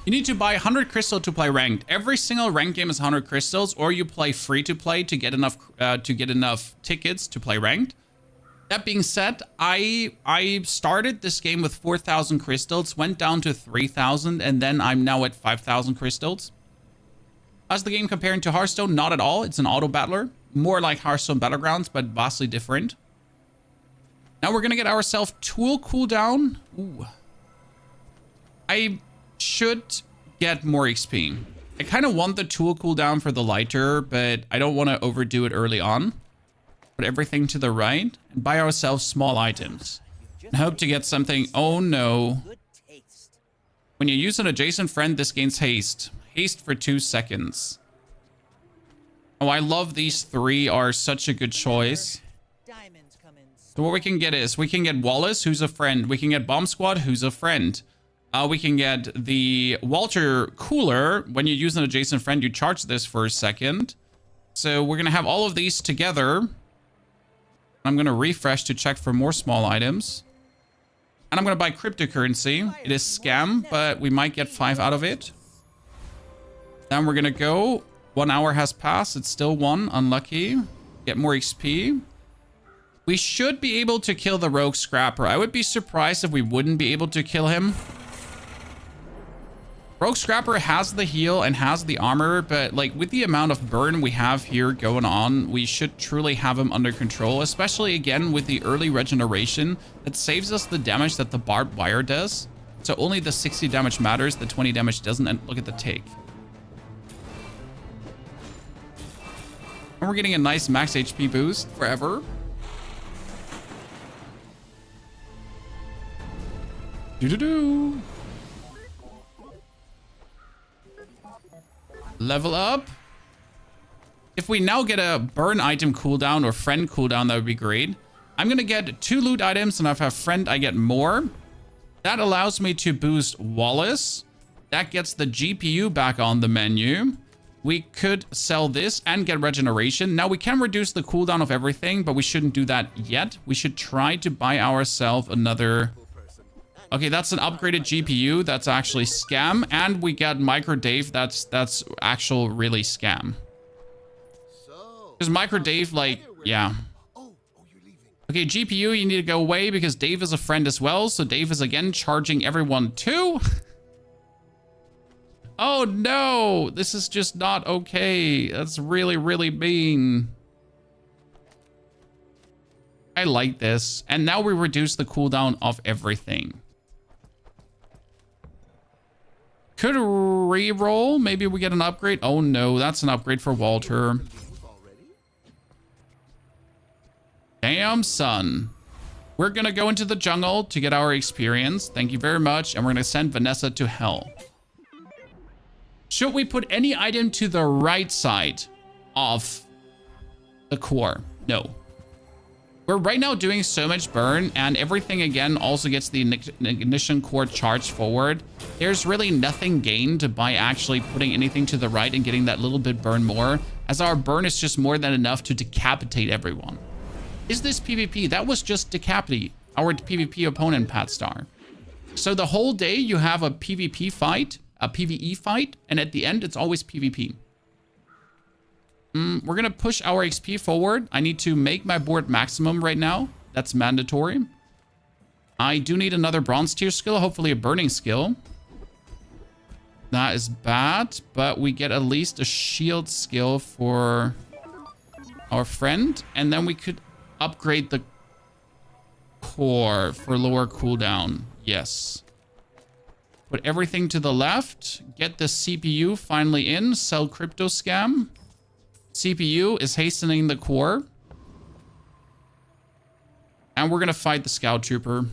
You need to buy 100 crystal to play ranked. Every single ranked game is 100 crystals, or you play free to play to get enough tickets to play ranked. That being said, I started this game with 4,000 crystals, went down to 3,000, and then I'm now at 5,000 crystals. How's the game comparing to Hearthstone? Not at all. It's an auto battler, more like Hearthstone Battlegrounds, but vastly different. Now we're gonna get ourselves tool cooldown. Ooh. I should get more XP. I kind of want the tool cooldown for the lighter, but I don't want to overdo it early on. Put everything to the right and buy ourselves small items. And hope to get something. Oh no. When you use an adjacent friend, this gains haste. Haste for 2 seconds. Oh, I love these three are such a good choice. So what we can get is, we can get Wallace, who's a friend. We can get Bomb Squad, who's a friend. We can get the Walter Cooler. When you use an adjacent friend, you charge this for a second. So we're going to have all of these together. I'm going to refresh to check for more small items. And I'm going to buy cryptocurrency. It is scam, but we might get 5 out of it. Then we're going to go. 1 hour has passed. It's still 1. Unlucky. Get more XP. We should be able to kill the Rogue Scrapper. I would be surprised if we wouldn't be able to kill him. Rogue Scrapper has the heal and has the armor, but like with the amount of burn we have here going on, we should truly have him under control, especially again with the early regeneration that saves us the damage that the barbed wire does. So only the 60 damage matters, the 20 damage doesn't, and look at the take. And we're getting a nice max HP boost forever. Do-do-do. Level up. If we now get a burn item cooldown or friend cooldown, that would be great. I'm gonna get 2 loot items, and if I have friend, I get more. That allows me to boost Wallace. That gets the GPU back on the menu. We could sell this and get regeneration. Now we can reduce the cooldown of everything, but we shouldn't do that yet. We should try to buy ourselves another. Okay, that's an upgraded GPU. That's actually scam. And we get Micro Dave. That's actual really scam. Because Micro Dave, like, yeah. Okay, GPU, you need to go away because Dave is a friend as well. So Dave is again charging everyone too. Oh no, this is just not okay. That's really, really mean. I like this. And now we reduce the cooldown of everything. Could re-roll. Maybe we get an upgrade. Oh no, that's an upgrade for Walter. Damn, son. We're gonna go into the jungle to get our experience. Thank you very much. And we're gonna send Vanessa to hell. Should we put any item to the right side of the core? No. We're right now doing so much burn, and everything again also gets the ignition core charged forward. There's really nothing gained by actually putting anything to the right and getting that little bit burn more, as our burn is just more than enough to decapitate everyone. Is this PvP? That was just decapitate our PvP opponent, Pat Star. So the whole day you have a PvP fight, a PvE fight, and at the end it's always PvP. We're gonna push our XP forward. I need to make my board maximum right now. That's mandatory. I do need another bronze tier skill, hopefully a burning skill. That is bad, but we get at least a shield skill for our friend, and then we could upgrade the core for lower cooldown. Yes. Put everything to the left. Get the CPU finally in. Sell crypto scam. CPU is hastening the core. And we're going to fight the Scout Trooper.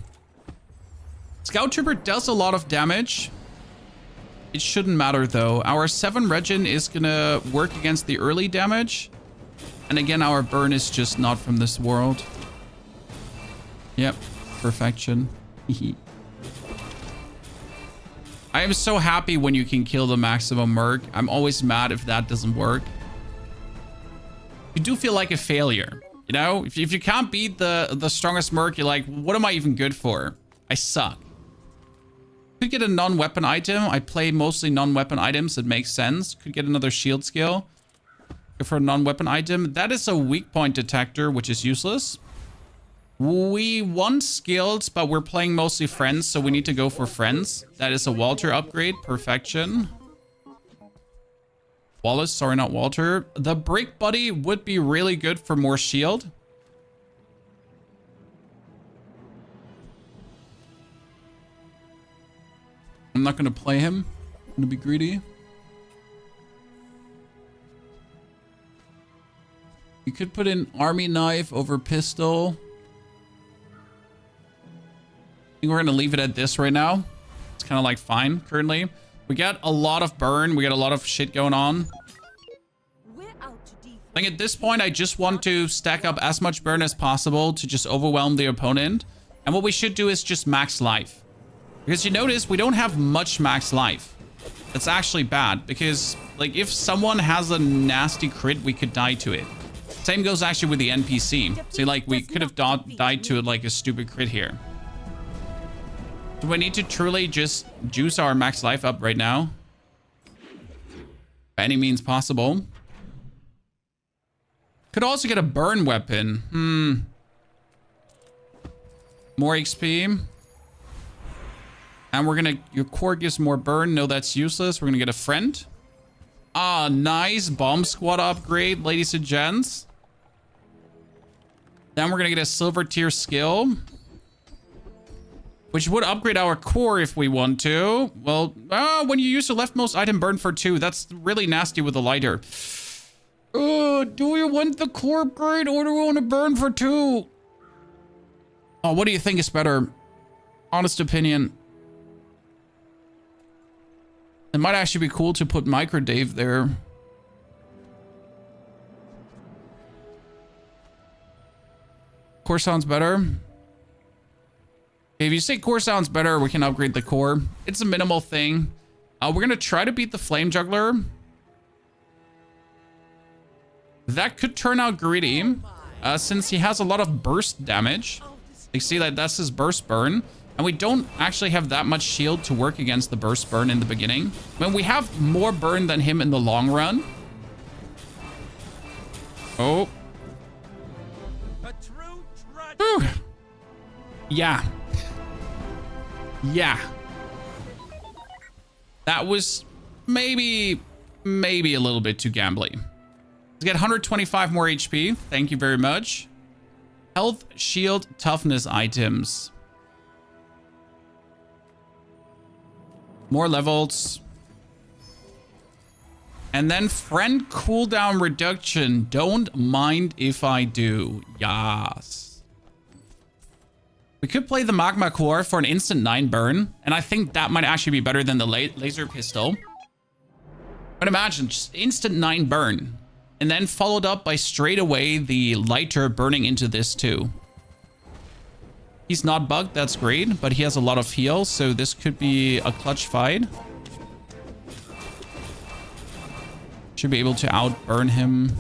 Scout Trooper does a lot of damage. It shouldn't matter though. Our 7 regen is gonna work against the early damage. And again, our burn is just not from this world. Yep, perfection. I am so happy when you can kill the maximum merc. I'm always mad if that doesn't work. You do feel like a failure, you know? If you can't beat the strongest merc, you're like, what am I even good for? I suck. Could get a non-weapon item. I play mostly non-weapon items. It makes sense. Could get another shield skill. Go for a non-weapon item. That is a weak point detector, which is useless. We want skills, but we're playing mostly friends, so we need to go for friends. That is a Walter upgrade. Perfection. Wallace, sorry, not Walter. The Brick Buddy would be really good for more shield. I'm not going to play him. I'm going to be greedy. You could put in army knife over pistol. I think we're going to leave it at this right now. It's kind of like fine currently. We got a lot of burn. We got a lot of shit going on. I think at this point, I just want to stack up as much burn as possible to just overwhelm the opponent. And what we should do is just max life. Because you notice we don't have much max life. That's actually bad because like if someone has a nasty crit, we could die to it. Same goes actually with the NPC. See, like we could have died to it like a stupid crit here. Do we need to truly just juice our max life up right now? By any means possible. Could also get a burn weapon. More XP. And we're gonna, your core gives more burn. No, that's useless. We're gonna get a friend. Ah, nice. Bomb squad upgrade, ladies and gents. Then we're gonna get a silver tier skill, which would upgrade our core if we want to. Well, when you use the leftmost item, burn for 2. That's really nasty with the lighter. Do we want the core upgrade or do we want to burn for 2? Oh, what do you think is better? Honest opinion. It might actually be cool to put Micro Dave there. Core sounds better. If you say core sounds better, we can upgrade the core. It's a minimal thing. We're going to try to beat the Flame Juggler. That could turn out greedy, since he has a lot of burst damage. You see that that's his burst burn. And we don't actually have that much shield to work against the burst burn in the beginning. I mean, we have more burn than him in the long run. Oh. Whew. Yeah. Yeah. That was maybe a little bit too gambly. Let's get 125 more HP. Thank you very much. Health, shield, toughness items. More levels. And then friend cooldown reduction. Don't mind if I do. Yes. We could play the magma core for an instant 9 burn. And I think that might actually be better than the laser pistol. But imagine just instant 9 burn. And then followed up by straight away the lighter burning into this too. He's not bugged, that's great, but he has a lot of heal, so this could be a clutch fight. Should be able to outburn him.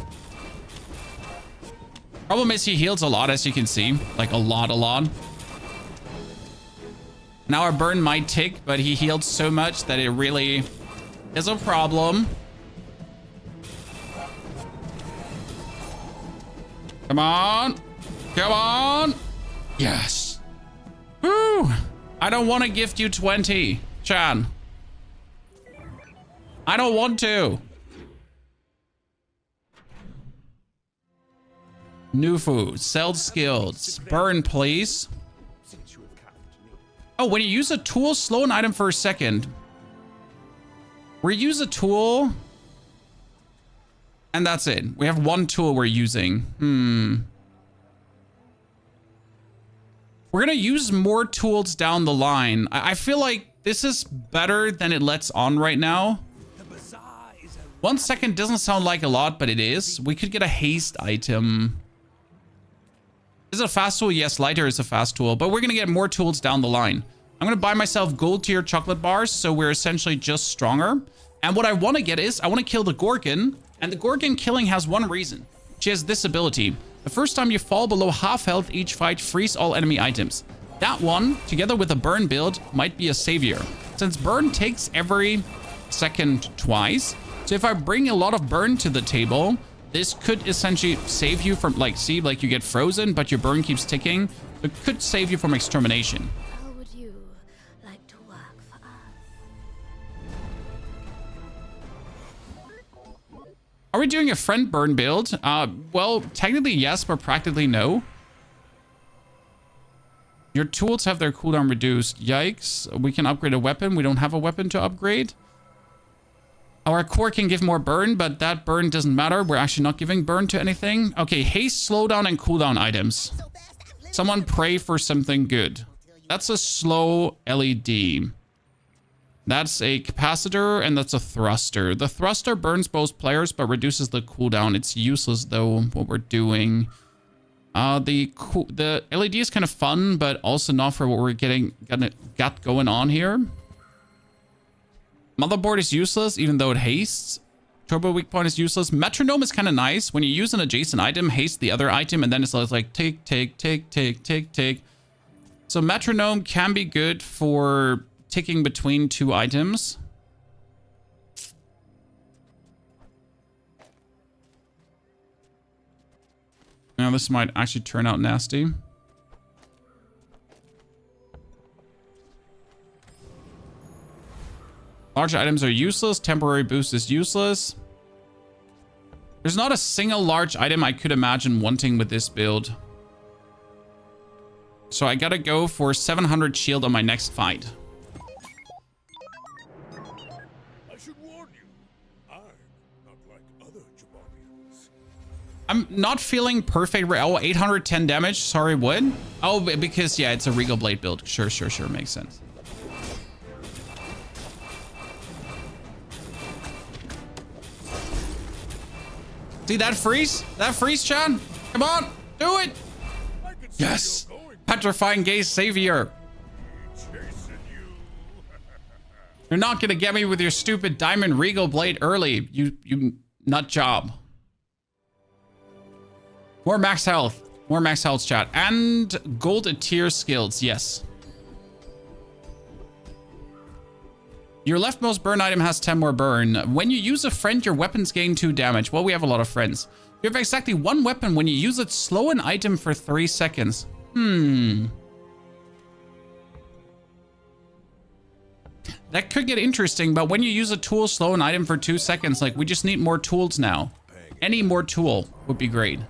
Problem is he heals a lot, as you can see. Like a lot. Now our burn might tick, but he healed so much that it really is a problem. Come on. Come on. Yes. Woo. I don't want to gift you 20, Chan. I don't want to. New food. Sell skills. Burn, please. Oh, when you use a tool, slow an item for a second. We use a tool. And that's it. We have one tool we're using. We're going to use more tools down the line. I feel like this is better than it lets on right now. The Bazaar is a 1 second doesn't sound like a lot, but it is. We could get a haste item. Is it a fast tool? Yes, lighter is a fast tool, but we're going to get more tools down the line. I'm going to buy myself gold tier chocolate bars, so we're essentially just stronger. And what I want to get is, I want to kill the Gorgon, and the Gorgon killing has one reason. She has this ability. The first time you fall below half health each fight, freeze all enemy items. That one, together with a burn build, might be a savior. Since burn takes every second twice, so if I bring a lot of burn to the table, this could essentially save you from, like, see, like you get frozen, but your burn keeps ticking. It could save you from extermination. How would you like to work for us? Are we doing a friend burn build? Well, technically yes, but practically no. Your tools have their cooldown reduced. Yikes. We can upgrade a weapon. We don't have a weapon to upgrade. Our core can give more burn, but that burn doesn't matter. We're actually not giving burn to anything. Okay, haste, slowdown, and cooldown items. Someone pray for something good. That's a slow LED. That's a capacitor, and that's a thruster. The thruster burns both players, but reduces the cooldown. It's useless, though, what we're doing. The LED is kind of fun, but also not for what we're got going on here. Motherboard is useless, even though it hastes. Turbo weak point is useless. Metronome is kind of nice. When you use an adjacent item, haste the other item, and then it's like tick, tick, tick, tick, tick, tick. So metronome can be good for ticking between two items. Now this might actually turn out nasty. Large items are useless. Temporary boost is useless. There's not a single large item I could imagine wanting with this build. So I gotta go for 700 shield on my next fight. I should warn you, I'm not like other Jabarians. I'm not feeling perfect. Oh, 810 damage. Sorry, what? Oh, because, yeah, it's a Regal Blade build. Sure. Makes sense. See that freeze? That freeze, Chan? Come on, do it. I can see Yes. you're going Petrifying Gaze Savior. chasing you. You're not gonna get me with your stupid Diamond Regal Blade early, you nut job. More max health. More max health, chat. And gold tier skills, yes. Your leftmost burn item has 10 more burn. When you use a friend, your weapons gain 2 damage. Well, we have a lot of friends. You have exactly 1 weapon. When you use it, slow an item for 3 seconds. That could get interesting, but when you use a tool, slow an item for 2 seconds. Like, we just need more tools now. Any more tool would be great.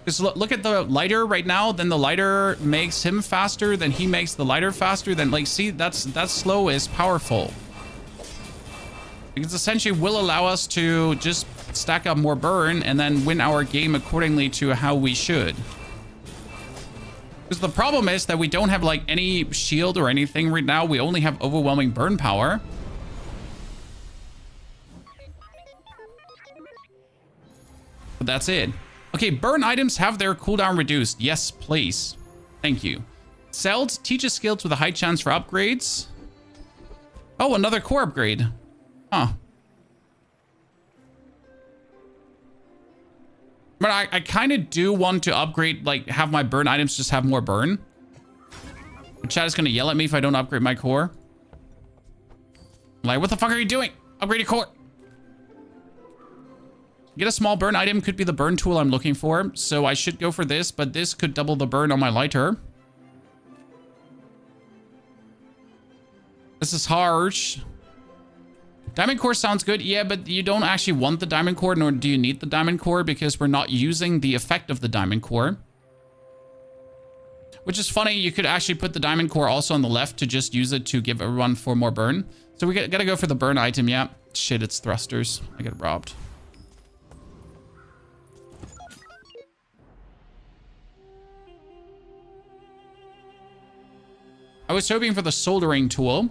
Because look at the lighter right now. Then the lighter makes him faster. Then he makes the lighter faster. Then, like, see, that slow is powerful. Because essentially will allow us to just stack up more burn and then win our game accordingly to how we should. Because the problem is that we don't have, like, any shield or anything right now. We only have overwhelming burn power. But that's it. Okay, burn items have their cooldown reduced. Yes, please. Thank you. Cells teaches skills with a high chance for upgrades. Oh, another core upgrade. Huh. But I kind of do want to upgrade, like, have my burn items just have more burn. Chat is going to yell at me if I don't upgrade my core. Like, what the fuck are you doing? Upgrade your core. Get a small burn item could be the burn tool I'm looking for. So I should go for this, but this could double the burn on my lighter. This is harsh. Diamond core sounds good. Yeah, but you don't actually want the diamond core, nor do you need the diamond core because we're not using the effect of the diamond core. Which is funny. You could actually put the diamond core also on the left to just use it to give everyone 4 more burn. So we gotta go for the burn item. Yeah. Shit, it's thrusters. I get robbed. I was hoping for the soldering tool.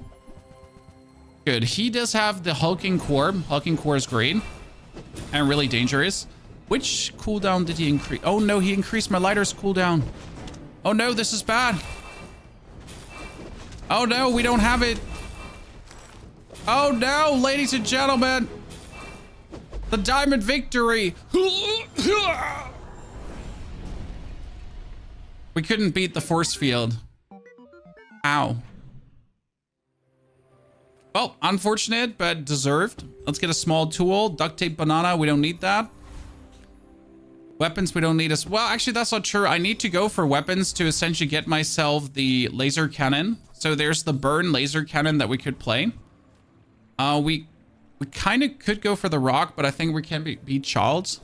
Good. He does have the hulking core. Hulking core is great and really dangerous. Which cooldown did he increase? Oh no, he increased my lighter's cooldown. Oh no, this is bad. Oh no, we don't have it. Oh no, ladies and gentlemen. The diamond victory. We couldn't beat the force field. Ow. Well, unfortunate, but deserved. Let's get a small tool. Duct tape banana. We don't need that. Weapons we don't need as well. Actually, that's not true. I need to go for weapons to essentially get myself the laser cannon. So there's the burn laser cannon that we could play. We kind of could go for the rock, but I think we can beat Charles.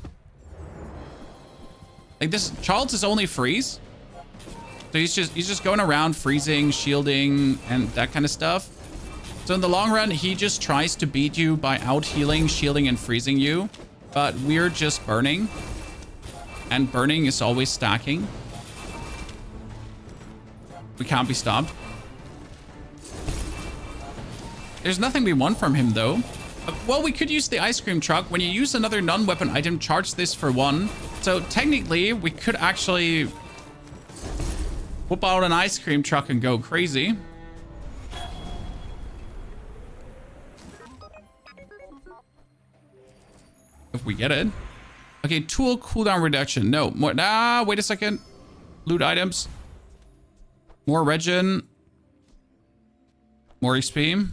Like this, Charles is only freeze. So he's just going around freezing, shielding, and that kind of stuff. So in the long run, he just tries to beat you by out healing, shielding, and freezing you. But we're just burning. And burning is always stacking. We can't be stopped. There's nothing we want from him, though. Well, we could use the ice cream truck. When you use another non-weapon item, charge this for 1. So technically, we could actually whip out an ice cream truck and go crazy. If we get it. Okay, tool cooldown reduction. No, more. Nah, wait a second. Loot items. More regen. More XP.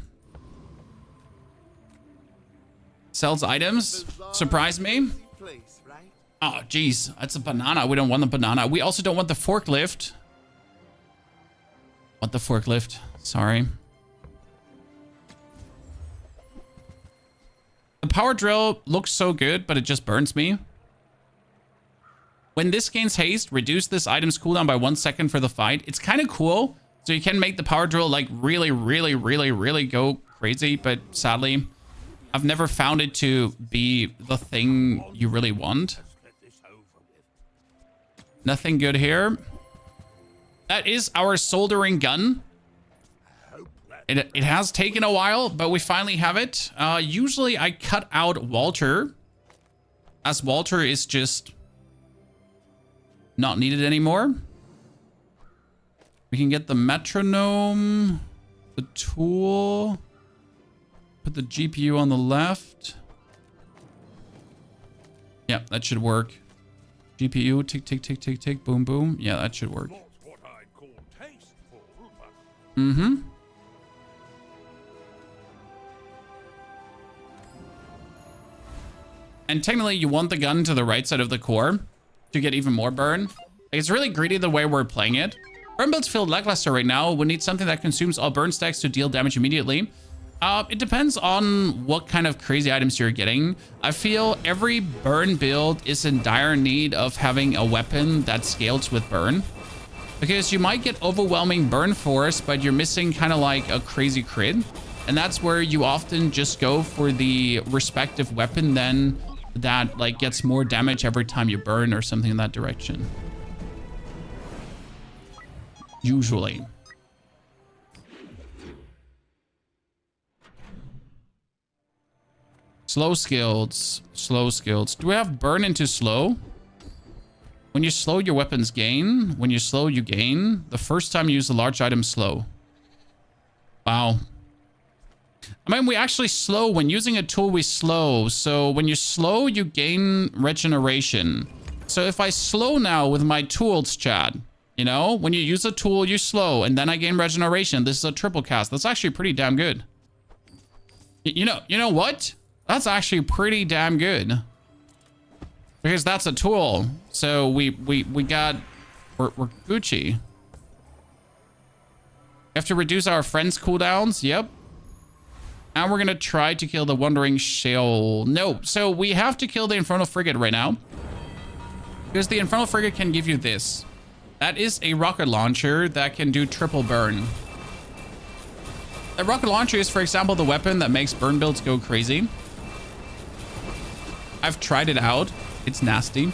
Sells items. Surprise me. Oh, geez. That's a banana. We don't want the banana. We also don't want the forklift. Want the forklift. Sorry. The power drill looks so good, but it just burns me. When this gains haste, reduce this item's cooldown by 1 second for the fight. It's kind of cool. So you can make the power drill like really, really, really, really go crazy. But sadly, I've never found it to be the thing you really want. Nothing good here. That is our soldering gun. It has taken a while, but we finally have it. Usually I cut out Walter, as Walter is just not needed anymore. We can get the metronome, the tool, put the GPU on the left. Yeah, that should work. GPU, tick, tick, tick, tick, tick, boom, boom. Yeah, that should work. Mm-hmm. And technically, you want the gun to the right side of the core to get even more burn. It's really greedy the way we're playing it. Burn builds feel lackluster right now. We need something that consumes all burn stacks to deal damage immediately. It depends on what kind of crazy items you're getting. I feel every burn build is in dire need of having a weapon that scales with burn. Because you might get overwhelming burn force, but you're missing kind of like a crazy crit. And that's where you often just go for the respective weapon then that like gets more damage every time you burn or something in that direction. Usually. Slow skills. Slow skills. Do we have burn into slow? When you slow, your weapons gain. When you slow, you gain. The first time you use a large item, slow. Wow. I mean, we actually slow. When using a tool, we slow. So when you slow, you gain regeneration. So if I slow now with my tools, Chad, you know, when you use a tool, you slow, and then I gain regeneration. This is a triple cast. That's actually pretty damn good. You know what? That's actually pretty damn good. Because that's a tool. So we're Gucci. We have to reduce our friends' cooldowns. Yep. And we're going to try to kill the Wandering Shale. No. So we have to kill the Infernal Frigate right now. Because the Infernal Frigate can give you this. That is a rocket launcher that can do triple burn. The rocket launcher is, for example, the weapon that makes burn builds go crazy. I've tried it out. It's nasty.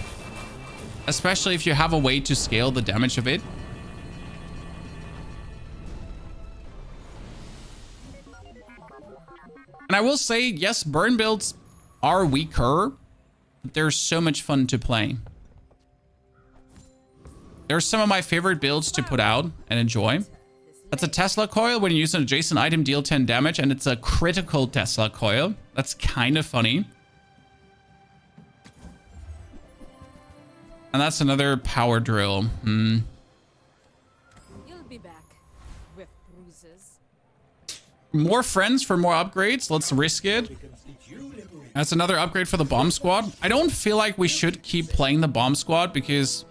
Especially if you have a way to scale the damage of it. And I will say, yes, burn builds are weaker, but they're so much fun to play. They're some of my favorite builds to put out and enjoy. That's a Tesla coil. When you use an adjacent item, deal 10 damage, and it's a critical Tesla coil. That's kind of funny. And that's another power drill. You'll be back with bruises. More friends for more upgrades. Let's risk it. That's another upgrade for the bomb squad. I don't feel like we should keep playing the bomb squad because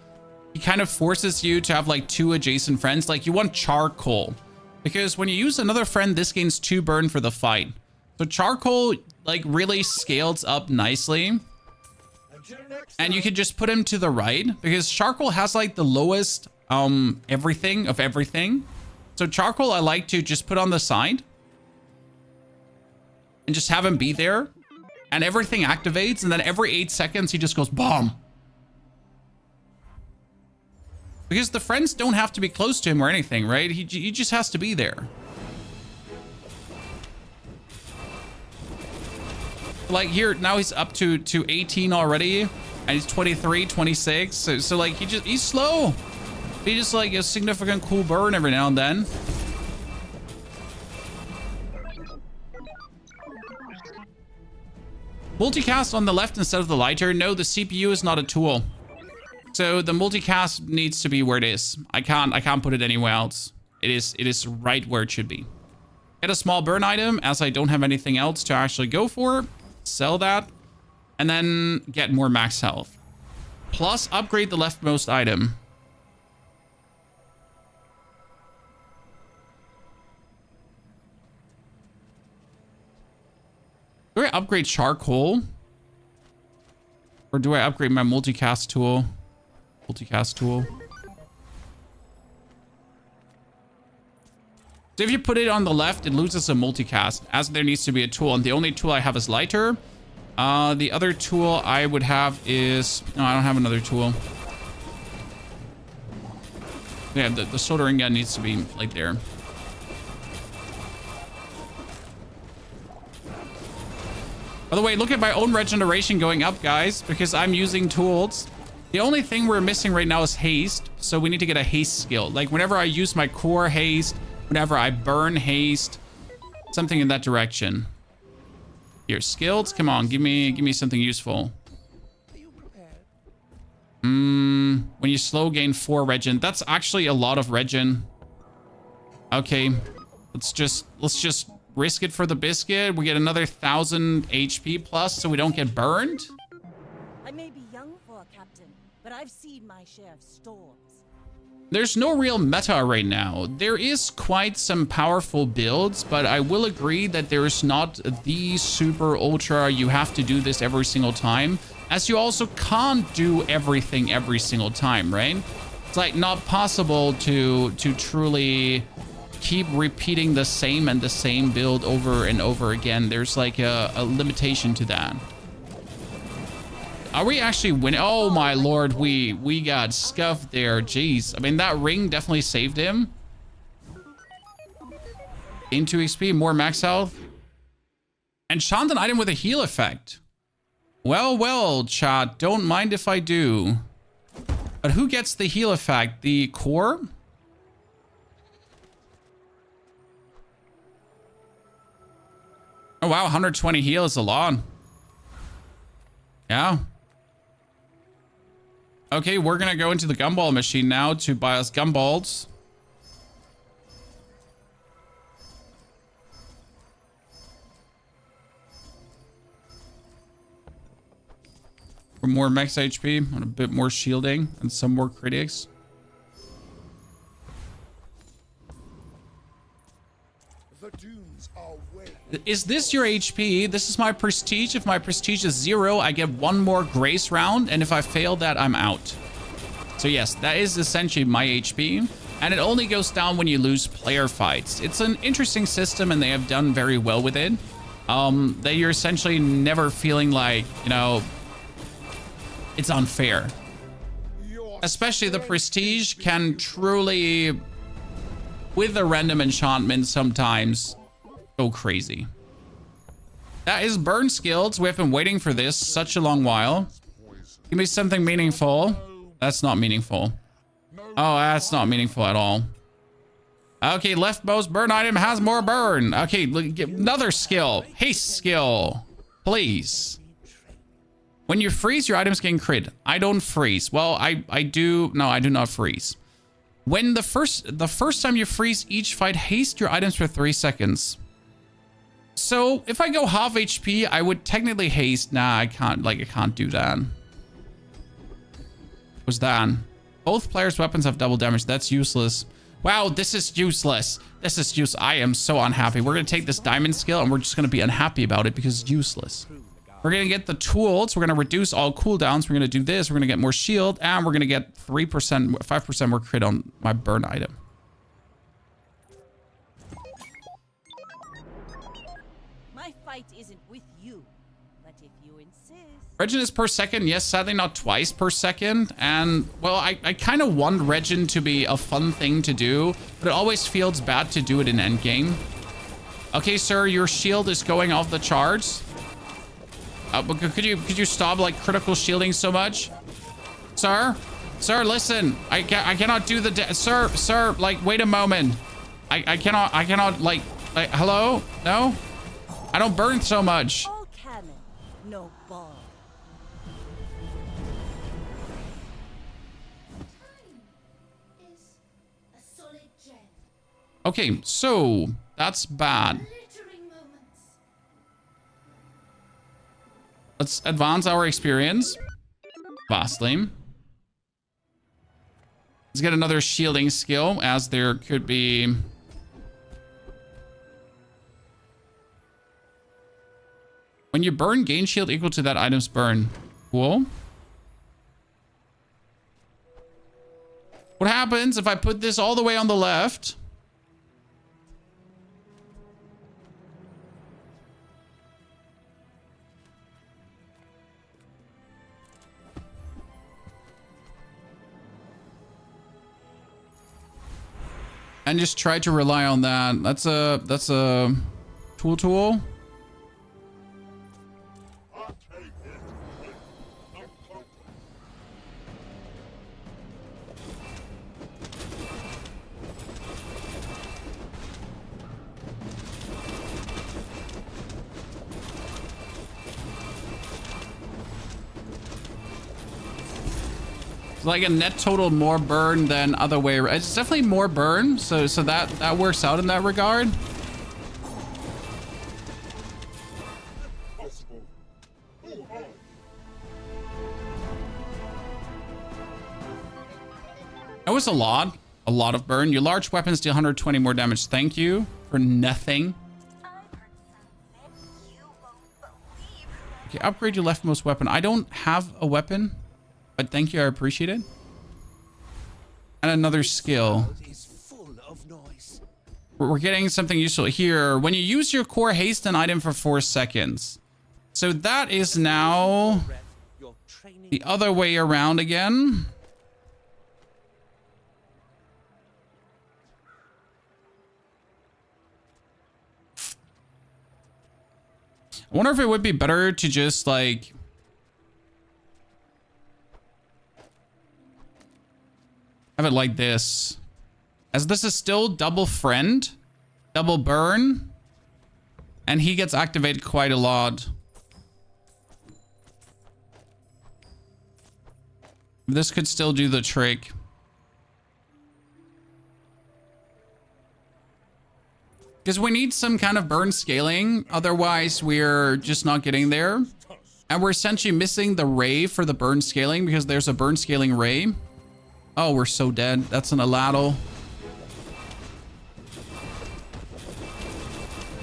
he kind of forces you to have like 2 adjacent friends. Like you want charcoal because when you use another friend, this gains 2 burn for the fight. So charcoal like really scales up nicely. And you can just put him to the right because charcoal has like the lowest everything of everything. So charcoal I like to just put on the side and just have him be there and everything activates, and then every 8 seconds he just goes bomb. Because the friends don't have to be close to him or anything, right? He just has to be there. Like here, now he's up to 18 already. And he's 23, 26. So like he's slow. He just like a significant cool burn every now and then. Multicast on the left instead of the lighter. No, the CPU is not a tool. So the multicast needs to be where it is. I can't put it anywhere else. It is right where it should be. Get a small burn item as I don't have anything else to actually go for. Sell that. And then get more max health. Plus upgrade the leftmost item. Do I upgrade charcoal? Or do I upgrade my multicast tool? Multicast tool. So if you put it on the left, it loses a multicast, as there needs to be a tool. And the only tool I have is lighter. The other tool I would have is... No, I don't have another tool. Yeah, the soldering gun needs to be like there. By the way, look at my own regeneration going up, guys, because I'm using tools. The only thing we're missing right now is haste, so we need to get a haste skill. Like whenever I use my core haste, whenever I burn haste, something in that direction. Here, skills, come on, give me something useful. When you slow gain 4 regen, that's actually a lot of regen. Okay, let's just risk it for the biscuit. We get another 1000 HP plus, so we don't get burned. I may be young for a captain, but I've seen my share of storms. There's no real meta right now. There is quite some powerful builds, but I will agree that there is not the super ultra, you have to do this every single time, as you also can't do everything every single time, right? It's like not possible to truly keep repeating the same and the same build over and over again. There's like a limitation to that. Are we actually winning? Oh my lord, we got scuffed there. Jeez. I mean, that ring definitely saved him. Gain 2 XP, more max health. Enchant an item with a heal effect. Well, chat. Don't mind if I do. But who gets the heal effect? The core? Oh wow, 120 heal is a lot. Yeah. Okay, we're gonna go into the gumball machine now to buy us gumballs. For more max HP and a bit more shielding and some more critics. The dunes are way. Is this your HP? This is my prestige. If my prestige is 0, I get 1 more grace round, and if I fail that, I'm out. So yes, that is essentially my HP, and it only goes down when you lose player fights. It's an interesting system, and they have done very well with it. That you're essentially never feeling like, you know, it's unfair. Especially the prestige can truly, with a random enchantment sometimes, go crazy. That is burn skills. We've been waiting for this such a long while. Give me something meaningful. That's not meaningful. Oh, that's not meaningful at all. Okay, leftmost burn item has more burn. Okay, another skill. Haste skill. Please. When you freeze, your items gain crit. I don't freeze. Well, I do. No, I do not freeze. When the first time you freeze each fight, haste your items for 3 seconds. So if I go half HP, I would technically haste. Nah, I can't. Like, I can't do that. What's that? Both players' weapons have double damage. That's useless. Wow, this is useless. This is useless. I am so unhappy. We're gonna take this diamond skill and we're just gonna be unhappy about it because it's useless. We're gonna get the tools. We're gonna reduce all cooldowns. We're gonna do this. We're gonna get more shield, and we're gonna get 3%, 5% more crit on my burn item. My fight isn't with you, but if you insist. Regen is per second. Yes, sadly not twice per second. And, well, I kind of want Regen to be a fun thing to do, but it always feels bad to do it in endgame. Okay, sir, your shield is going off the charts. But could you stop, like, critical shielding so much? Sir? Sir, listen. I cannot do the... Sir, like, wait a moment. I cannot, like, hello? No? I don't burn so much. All cannon, no ball. Time is a solid gem. Okay, so that's bad. Glittering moments. Let's advance our experience vastly. Let's get another shielding skill, as there could be... When you burn, gain shield equal to that item's burn. Cool. What happens if I put this all the way on the left? And just try to rely on that. That's a tool. Like a net total more burn than other way. It's definitely more burn, so that works out in that regard. That was a lot of burn. Your large weapons deal 120 more damage. Thank you for nothing. Okay, upgrade your leftmost weapon. I don't have a weapon, but thank you, I appreciate it. And another skill. We're getting something useful here. When you use your core, haste an item for 4 seconds. So that is now the other way around again. I wonder if it would be better to just like... have it like this. As this is still double friend, double burn, and he gets activated quite a lot. This could still do the trick. Because we need some kind of burn scaling, otherwise we're just not getting there. And we're essentially missing the ray for the burn scaling because there's a burn scaling ray. Oh, we're so dead. That's an Aladdle.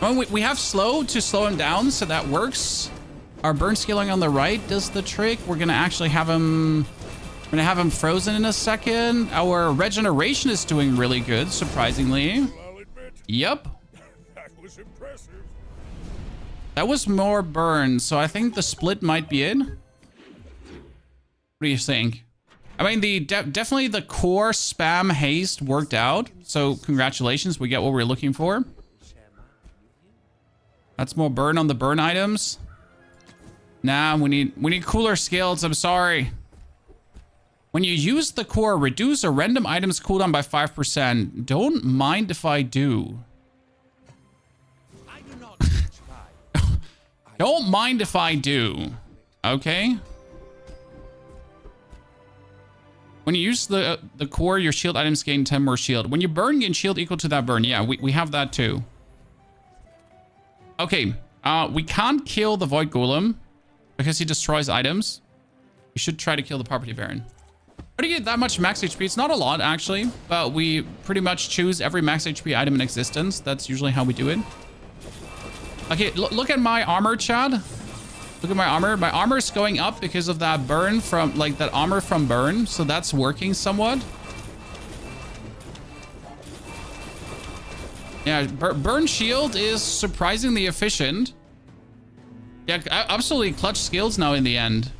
Oh, we have slow to slow him down, so that works. Our burn scaling on the right does the trick. We're gonna actually have him... we're gonna have him frozen in a second. Our regeneration is doing really good, surprisingly. I'll admit, Yep. that was impressive. That was more burn, so I think the split might be it. What do you think? I mean, definitely the core spam haste worked out. So congratulations, we get what we're looking for. That's more burn on the burn items. Nah, we need cooler skills. I'm sorry. When you use the core, reduce a random item's cooldown by 5%. Don't mind if I do. I do not try. Don't mind if I do. Okay. When you use the core, your shield items gain 10 more shield. When you burn, gain shield equal to that burn. Yeah, we have that too. Okay. We can't kill the Void Golem because he destroys items. We should try to kill the Property Baron. How do you get that much max HP? It's not a lot, actually, but we pretty much choose every max HP item in existence. That's usually how we do it. Okay, look at my armor, Chad. Look at my armor. My armor is going up because of that burn from, like, that armor from burn. So that's working somewhat. Yeah, burn shield is surprisingly efficient. Yeah, absolutely clutch skills now in the end.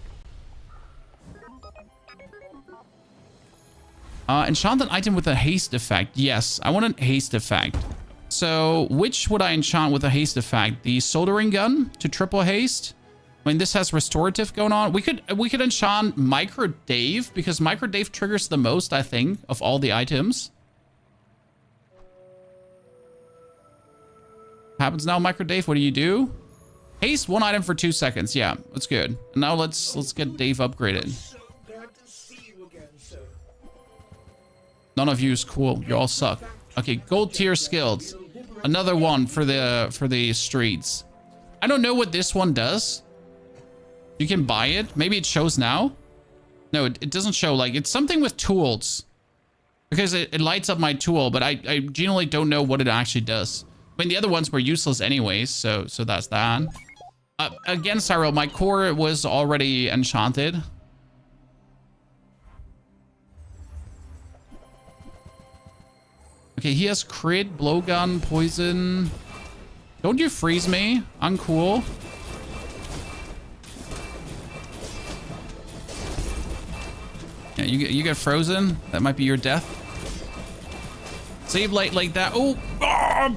Enchant an item with a haste effect. Yes, I want a haste effect. So which would I enchant with a haste effect? The soldering gun to triple haste. I mean, this has restorative going on. We could enchant Micro Dave because Micro Dave triggers the most, I think, of all the items. Happens now, Micro Dave. What do you do? Haste one item for 2 seconds. Yeah, that's good. And now let's get Dave upgraded. None of you is cool. You all suck. Okay, gold tier skills. Another one for the streets. I don't know what this one does. You can buy it. Maybe it shows now. No, it doesn't show. Like, it's something with tools. Because it lights up my tool, but I genuinely don't know what it actually does. I mean, the other ones were useless anyways, so that's that. Again, Cyril, my core was already enchanted. Okay, he has crit, blowgun, poison. Don't you freeze me. Uncool. Yeah, you get frozen. That might be your death. Save light like that. Oh,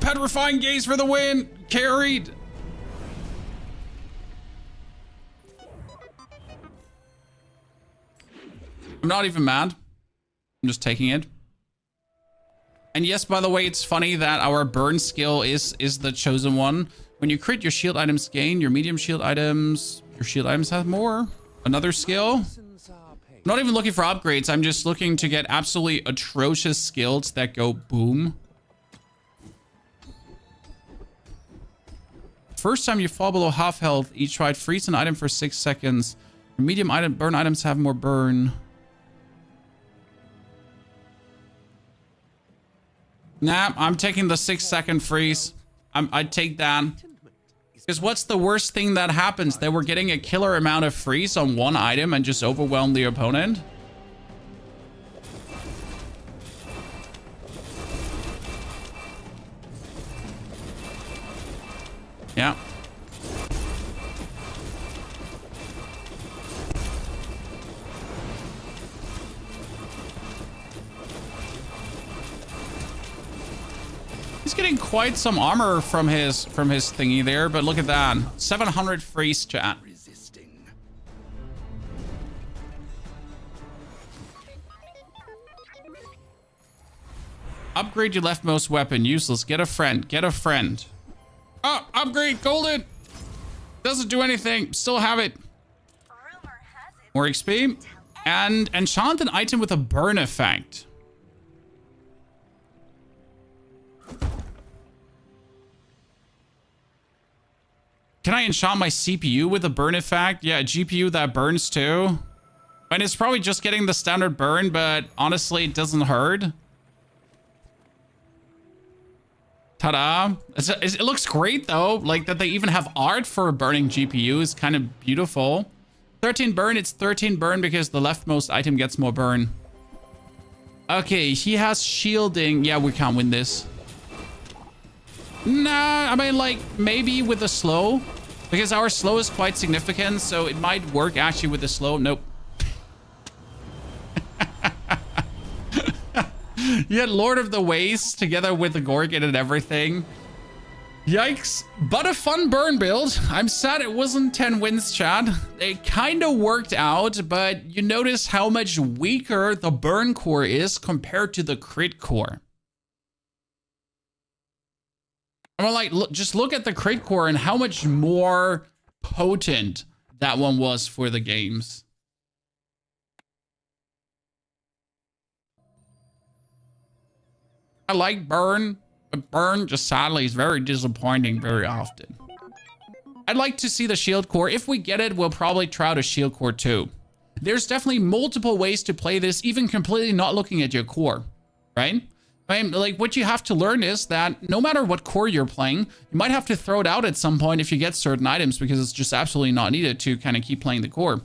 petrifying gaze for the win. Carried. I'm not even mad. I'm just taking it. And yes, by the way, it's funny that our burn skill is the chosen one. When you crit, your shield items gain. Your medium shield items, your shield items have more. Another skill. I'm not even looking for upgrades. I'm just looking to get absolutely atrocious skills that go boom. First time you fall below half health, each fight freeze an item for 6 seconds. Your medium item burn items have more burn. Nah, I'm taking the 6 second freeze. I'd take that. Because what's the worst thing that happens? That we're getting a killer amount of freeze on one item and just overwhelm the opponent? Yeah. He's getting quite some armor from his thingy there, but look at that. 700 freeze, chat. Upgrade your leftmost weapon. Useless. Get a friend. Get a friend. Oh, upgrade. Golden. Doesn't do anything. Still have it. More XP. And enchant an item with a burn effect. Can I enchant my CPU with a burn effect? Yeah, a GPU that burns too. And it's probably just getting the standard burn, but honestly, it doesn't hurt. Ta-da. It looks great though. Like that they even have art for a burning GPU is kind of beautiful. 13 burn, it's 13 burn because the leftmost item gets more burn. Okay, he has shielding. Yeah, we can't win this. Nah, I mean, like, maybe with the slow. Because our slow is quite significant, so it might work actually with the slow. Nope. You had Lord of the Waste together with the Gorgon and everything. Yikes. But a fun burn build. I'm sad it wasn't 10 wins, Chad. It kind of worked out, but you notice how much weaker the burn core is compared to the crit core. I'm like, look, just look at the crit core and how much more potent that one was for the games. I like burn, but burn just sadly is very disappointing very often. I'd like to see the shield core. If we get it, we'll probably try out a shield core too. There's definitely multiple ways to play this, even completely not looking at your core, right? I mean, like, what you have to learn is that no matter what core you're playing, you might have to throw it out at some point if you get certain items because it's just absolutely not needed to kind of keep playing the core.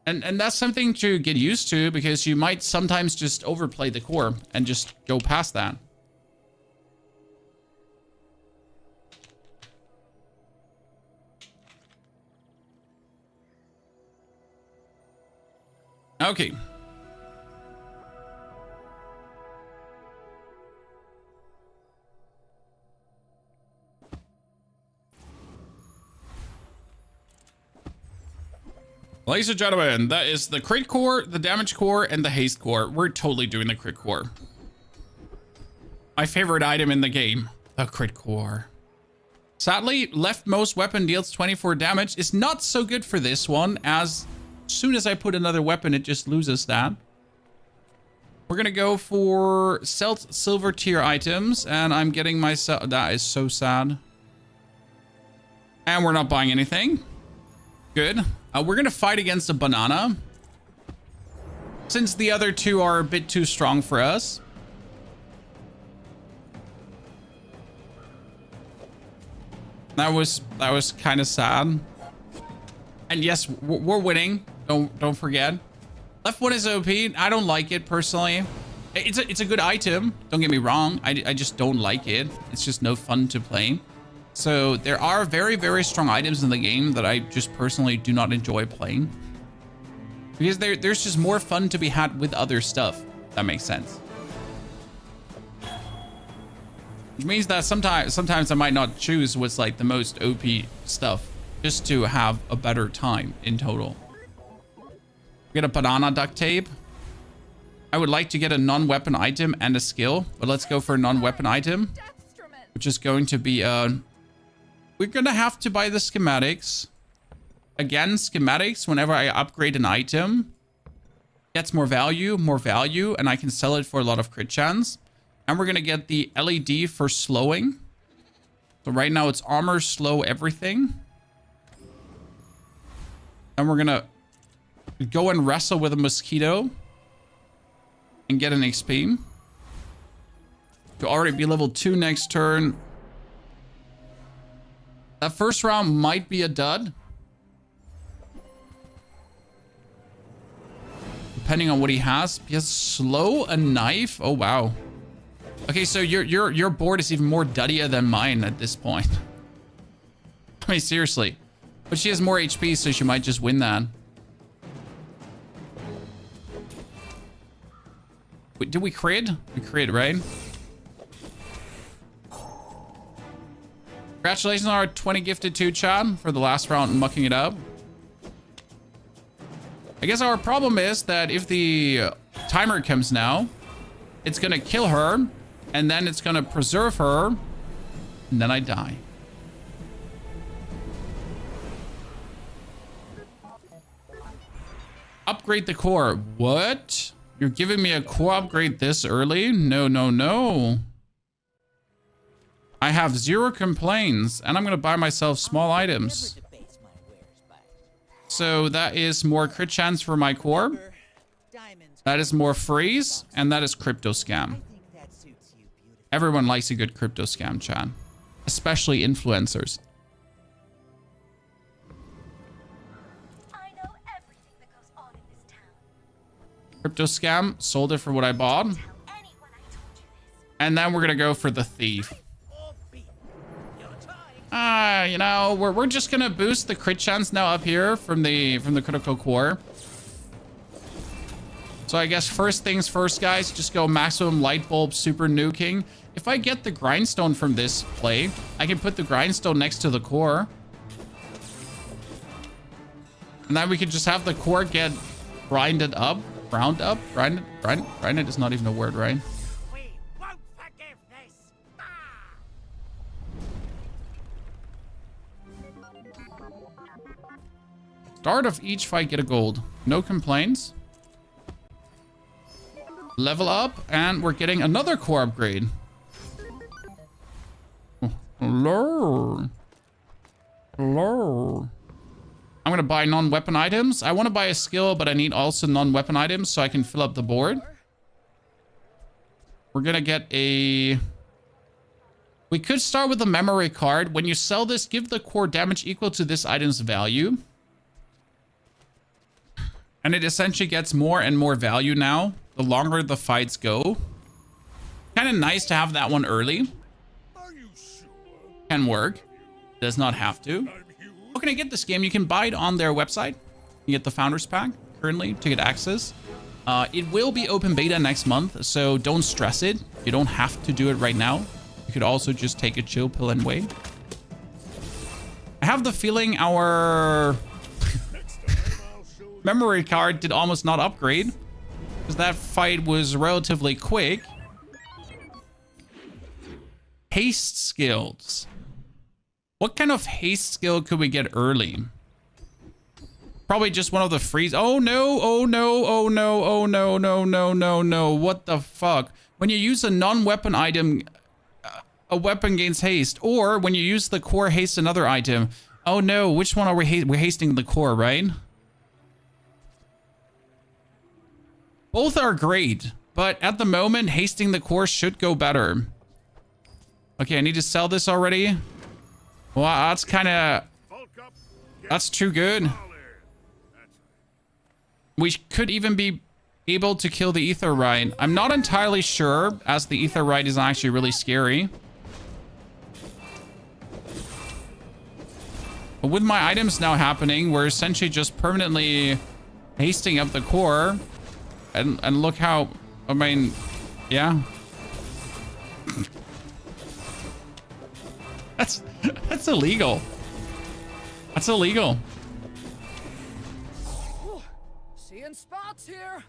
And that's something to get used to because you might sometimes just overplay the core and just go past that. Okay. Ladies and gentlemen, that is the crit core, the damage core, and the haste core. We're totally doing the crit core. My favorite item in the game, the crit core. Sadly, leftmost weapon deals 24 damage. Is not so good for this one, as soon as I put another weapon, it just loses that. We're gonna go for silver tier items, and I'm getting myself... That is so sad. And we're not buying anything. Good. We're gonna fight against a banana, since the other two are a bit too strong for us. That was kind of sad. And yes, we're winning. Don't forget. Left one is OP. I don't like it personally. It's a good item. Don't get me wrong. I just don't like it. It's just no fun to play. So there are very, very strong items in the game that I just personally do not enjoy playing. Because there's just more fun to be had with other stuff. If that makes sense. Which means that sometimes I might not choose what's like the most OP stuff. Just to have a better time in total. Get a banana duct tape. I would like to get a non-weapon item and a skill. But let's go for a non-weapon item. Which is going to be we're gonna have to buy the schematics. Again, schematics, whenever I upgrade an item, gets more value, and I can sell it for a lot of crit chance. And we're gonna get the LED for slowing. So right now it's armor, slow, everything. And we're gonna go and wrestle with a mosquito and get an XP. To already be level 2 next turn. That first round might be a dud. Depending on what he has. He has slow, a knife. Oh, wow. Okay, so your board is even more duddier than mine at this point. I mean, seriously. But she has more HP, so she might just win that. Wait, did we crit? We crit, right? Congratulations on our 20 gifted too, Chad, for the last round mucking it up. I guess our problem is that if the timer comes now, it's going to kill her, and then it's going to preserve her, and then I die. Upgrade the core. What? You're giving me a core upgrade this early? No, no, no. I have 0 complaints, and I'm going to buy myself small items. So that is more crit chance for my core. That is more freeze, and that is crypto scam. Everyone likes a good crypto scam, Chan. Especially influencers. I know everything that goes on in this town. Crypto scam, sold it for what I bought. Tell anyone I told you this. And then we're going to go for the thief. You know, we're just gonna boost the crit chance now up here from the critical core. So I guess first things first, guys, just go maximum light bulb super nuking. If I get the grindstone from this play, I can put the grindstone next to the core. And then we could just have the core get grinded up, ground up, grinded is not even a word, right? We won't forgive this. Start of each fight, get a gold. No complaints. Level up, and we're getting another core upgrade. Hello. Hello. I'm gonna buy non-weapon items. I want to buy a skill, but I need also non-weapon items so I can fill up the board. We're gonna get a... We could start with a memory card. When you sell this, give the core damage equal to this item's value. And it essentially gets more and more value now, the longer the fights go. Kind of nice to have that one early. Are you sure? Can work. Does not have to. I'm huge. How can I get this game? You can buy it on their website. You get the Founders Pack currently to get access. It will be open beta next month, so don't stress it. You don't have to do it right now. You could also just take a chill pill and wait. I have the feeling our memory card did almost not upgrade, because that fight was relatively quick. Haste skills. What kind of haste skill could we get early? Probably just one of the freeze. Oh no, oh no, oh no, oh no, no, no, no, no. What the fuck? When you use a non-weapon item, a weapon gains haste. Or when you use the core haste another item. Oh no, which one are we we're hasting the core, right? Both are great, but at the moment, hasting the core should go better. Okay, I need to sell this already. Well, that's kind of... That's too good. We could even be able to kill the Ether Ride. I'm not entirely sure, as the Ether Ride is actually really scary. But with my items now happening, we're essentially just permanently hasting up the core. And look how... I mean, yeah. That's illegal. That's illegal. Seeing spots here.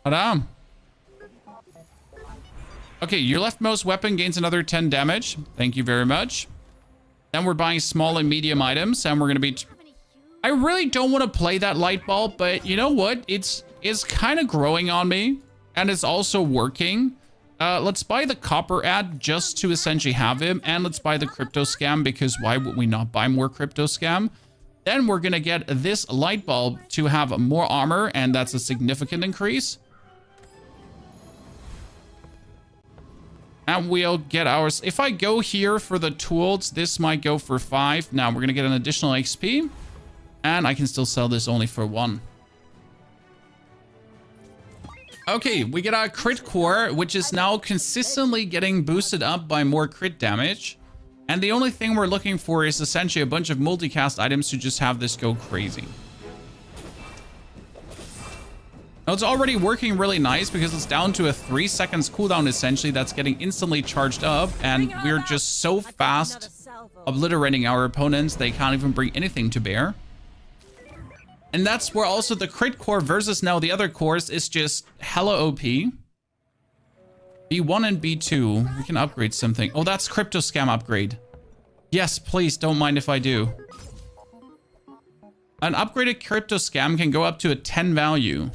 Ta-da. Okay, your leftmost weapon gains another 10 damage. Thank you very much. Then we're buying small and medium items, and we're going to be... I really don't want to play that light bulb, but you know what? It's kind of growing on me, and it's also working. Let's buy the copper ad just to essentially have him, and let's buy the crypto scam, because why would we not buy more crypto scam? Then we're gonna get this light bulb to have more armor, and that's a significant increase. And we'll get ours. If I go here for the tools, this might go for 5. Now we're gonna get an additional XP, and I can still sell this only for 1. Okay, we get our crit core, which is now consistently getting boosted up by more crit damage. And the only thing we're looking for is essentially a bunch of multicast items to just have this go crazy. Now, it's already working really nice because it's down to a 3 seconds cooldown, essentially, that's getting instantly charged up. And we're just so fast obliterating our opponents, they can't even bring anything to bear. And that's where also the crit core versus now the other cores is just hella OP. B1 and B2. We can upgrade something. Oh, that's crypto scam upgrade. Yes, please don't mind if I do. An upgraded crypto scam can go up to a 10 value.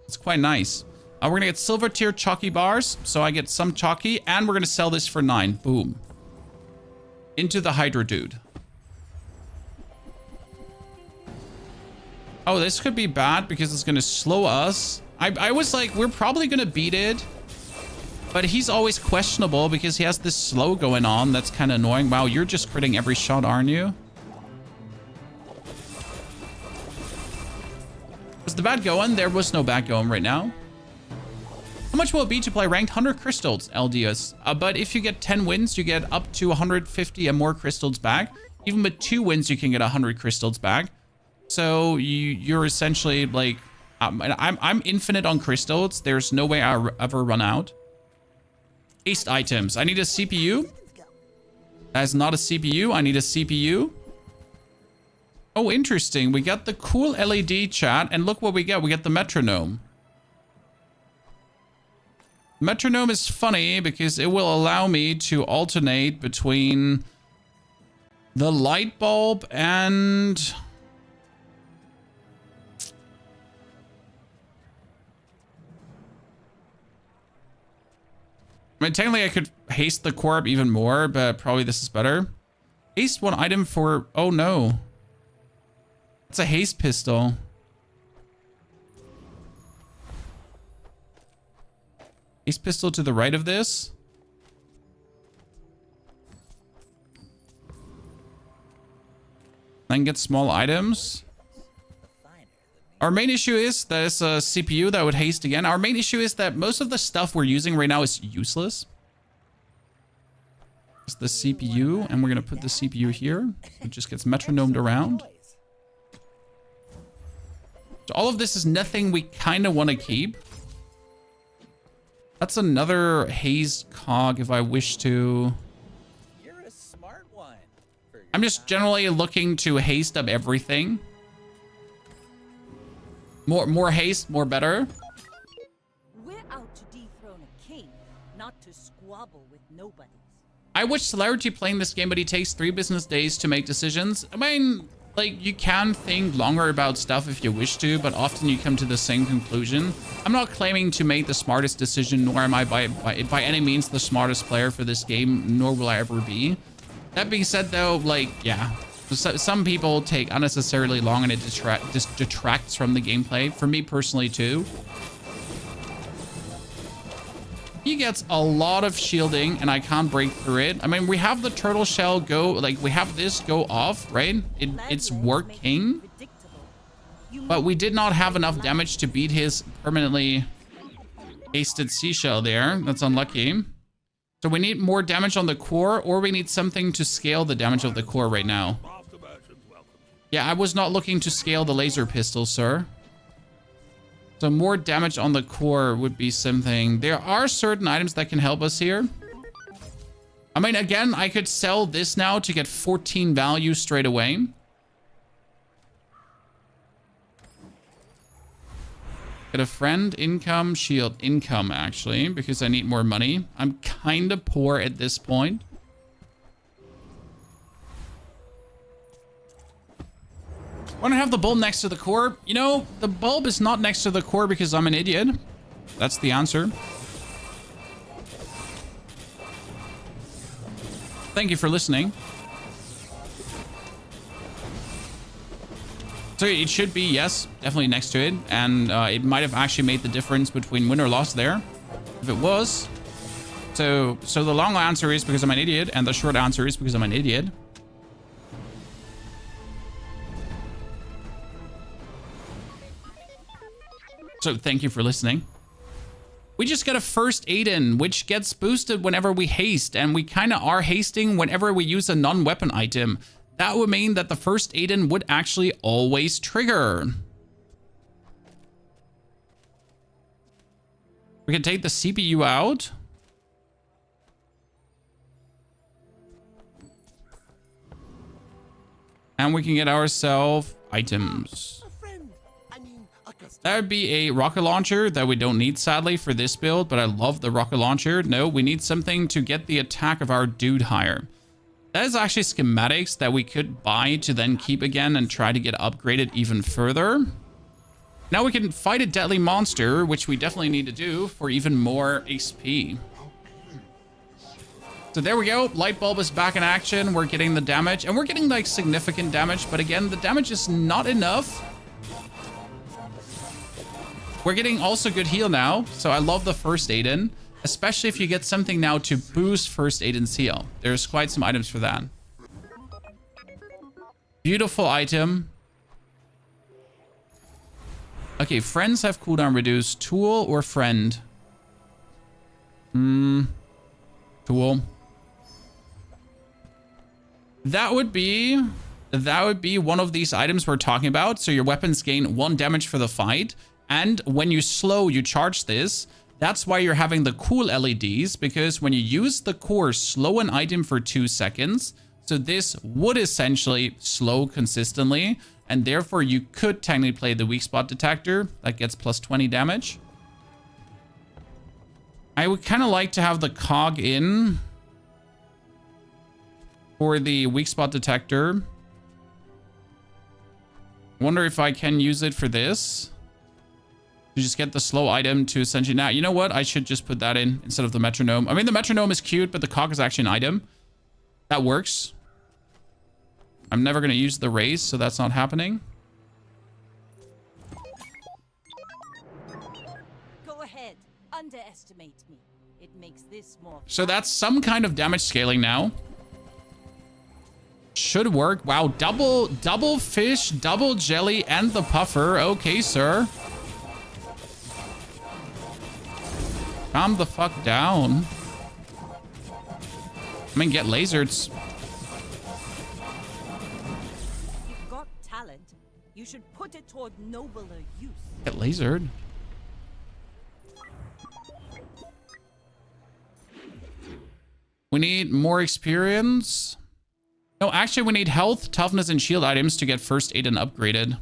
It's quite nice. We're gonna get silver tier chalky bars, so I get some chalky, and we're gonna sell this for 9. Boom. Into the Hydra dude. Oh, this could be bad because it's gonna slow us. I was like, we're probably gonna beat it, but he's always questionable because he has this slow going on. That's kind of annoying. Wow, you're just critting every shot, aren't you? Was the bat going? There was no bat going right now. How much will it be to play ranked? 100 crystals, LDS. But if you get 10 wins, you get up to 150 and more crystals back. Even with 2 wins, you can get 100 crystals back. So you're essentially like, I'm infinite on crystals. There's no way I'll ever run out. Haste items. I need a CPU. That's not a CPU. I need a CPU. Oh, interesting. We got the cool LED chat, and look what we get. We get the metronome. Metronome is funny because it will allow me to alternate between the light bulb and... I mean, technically I could haste the corp even more, but probably this is better. Haste 1 item for... Oh, no. It's a haste pistol. Haste pistol to the right of this. Then get small items. Our main issue is that it's a CPU that would haste again. Our main issue is that most of the stuff we're using right now is useless. It's the CPU, and we're going to put the CPU here. It just gets metronomed around. So all of this is nothing we kind of want to keep. That's another hazed cog if I wish to. You're a smart one. I'm just generally looking to haste up everything. More haste, more better. We're out to dethrone a king, not to squabble with nobodies. I wish Celerity playing this game, but he takes 3 business days to make decisions. I mean, like, you can think longer about stuff if you wish to, but often you come to the same conclusion. I'm not claiming to make the smartest decision, nor am I by any means the smartest player for this game, nor will I ever be. That being said, though, like, yeah. Some people take unnecessarily long and it just detracts from the gameplay. For me personally, too. He gets a lot of shielding and I can't break through it. I mean, we have the turtle shell go, like, we have this go off, right? It's working. But we did not have enough damage to beat his permanently hasted seashell there. That's unlucky. So we need more damage on the core, or we need something to scale the damage of the core right now. Yeah, I was not looking to scale the laser pistol, sir. So more damage on the core would be something. There are certain items that can help us here. I mean, again, I could sell this now to get 14 value straight away. Get a friend, income, shield, income, actually, because I need more money. I'm kind of poor at this point. Want to have the bulb next to the core? You know, the bulb is not next to the core because I'm an idiot. That's the answer. Thank you for listening. So it should be, yes, definitely next to it. And it might have actually made the difference between win or loss there. If it was. So the long answer is because I'm an idiot. And the short answer is because I'm an idiot. So thank you for listening. We just got a first aid in, which gets boosted whenever we haste. And we kind of are hasting whenever we use a non-weapon item. That would mean that the first aid in would actually always trigger. We can take the CPU out. And we can get ourselves items. That would be a rocket launcher that we don't need, sadly, for this build. But I love the rocket launcher. No, we need something to get the attack of our dude higher. That is actually schematics that we could buy to then keep again and try to get upgraded even further. Now we can fight a deadly monster, which we definitely need to do for even more XP. So there we go. Light bulb is back in action. We're getting the damage, and we're getting like significant damage. But again, the damage is not enough. We're getting also good heal now. So I love the first aid in. Especially if you get something now to boost first aid and heal. There's quite some items for that. Beautiful item. Okay, friends have cooldown reduced. Tool or friend? Tool. That would be one of these items we're talking about. So your weapons gain 1 damage for the fight. And when you slow, you charge this. That's why you're having the cool LEDs, because when you use the core, slow an item for 2 seconds. So this would essentially slow consistently. And therefore you could technically play the weak spot detector. That gets plus 20 damage. I would kind of like to have the cog in for the weak spot detector. Wonder if I can use it for this. To just get the slow item to essentially... Now, you know what? I should just put that in instead of the metronome. I mean, the metronome is cute, but the cog is actually an item. That works. I'm never going to use the raise, so that's not happening. Go ahead. Underestimate me. It makes this more... So that's some kind of damage scaling now. Should work. Wow, double fish, double jelly, and the puffer. Okay, sir. Calm the fuck down. I mean, get lasered. You've got talent. You should put it toward nobler use. Get lasered. We need more experience. No, actually, we need health, toughness, and shield items to get first aid and upgraded.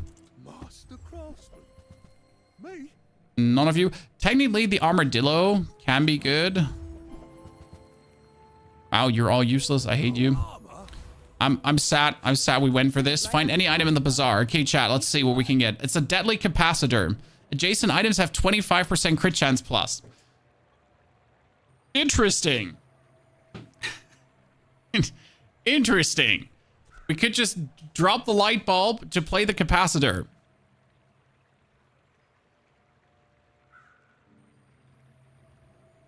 Master craftsman. Me? None of you. Technically, the armadillo can be good. Wow, you're all useless. I hate you. I'm sad. I'm sad we went for this. Find any item in the bazaar. Okay, chat. Let's see what we can get. It's a deadly capacitor. Adjacent items have 25% crit chance plus. Interesting. Interesting. We could just drop the light bulb to play the capacitor.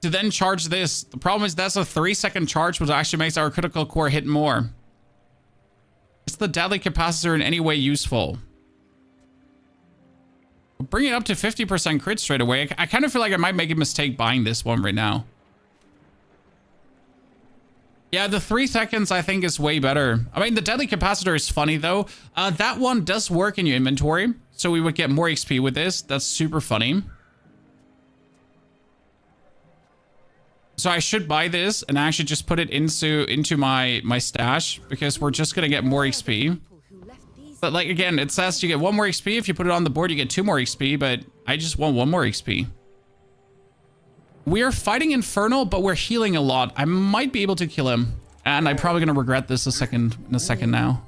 To then charge this. The problem is that's a 3-second charge, which actually makes our critical core hit more. Is the deadly capacitor in any way useful? We'll bring it up to 50% crit straight away. I kind of feel like I might make a mistake buying this one right now. Yeah, the 3 seconds I think is way better. I mean, the deadly capacitor is funny though. That one does work in your inventory. So we would get more XP with this. That's super funny. So I should buy this and actually just put it into my stash because we're just going to get more XP. But like, again, it says you get 1 more XP. If you put it on the board, you get 2 more XP, but I just want 1 more XP. We are fighting Infernal, but we're healing a lot. I might be able to kill him. And I'm probably going to regret this in a second now.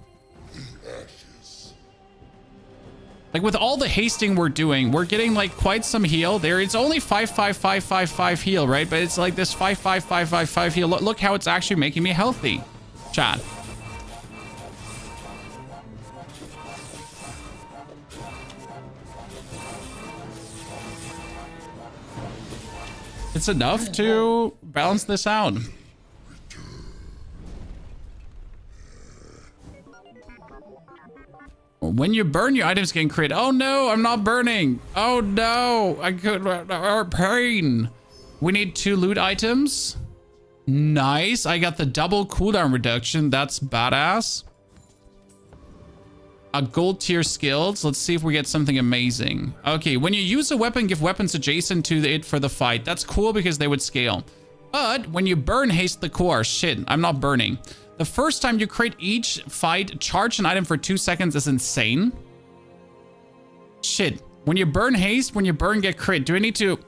Like with all the hasting we're doing, we're getting like quite some heal there. It's only 55555 heal, right? But it's like this 55555 heal. Look how it's actually making me healthy. Chat. It's enough to balance this out. When you burn, your items gain crit. Oh no, I'm not burning. Oh no, I could pain. We need 2 loot items. Nice. I got the double cooldown reduction. That's badass. A gold tier skills. Let's see if we get something amazing. Okay, when you use a weapon, give weapons adjacent to it for the fight. That's cool because they would scale. But when you burn, haste the core. Shit, I'm not burning. The first time you crit each fight, charge an item for 2 seconds is insane. Shit. When you burn haste, when you burn get crit. Do I need to...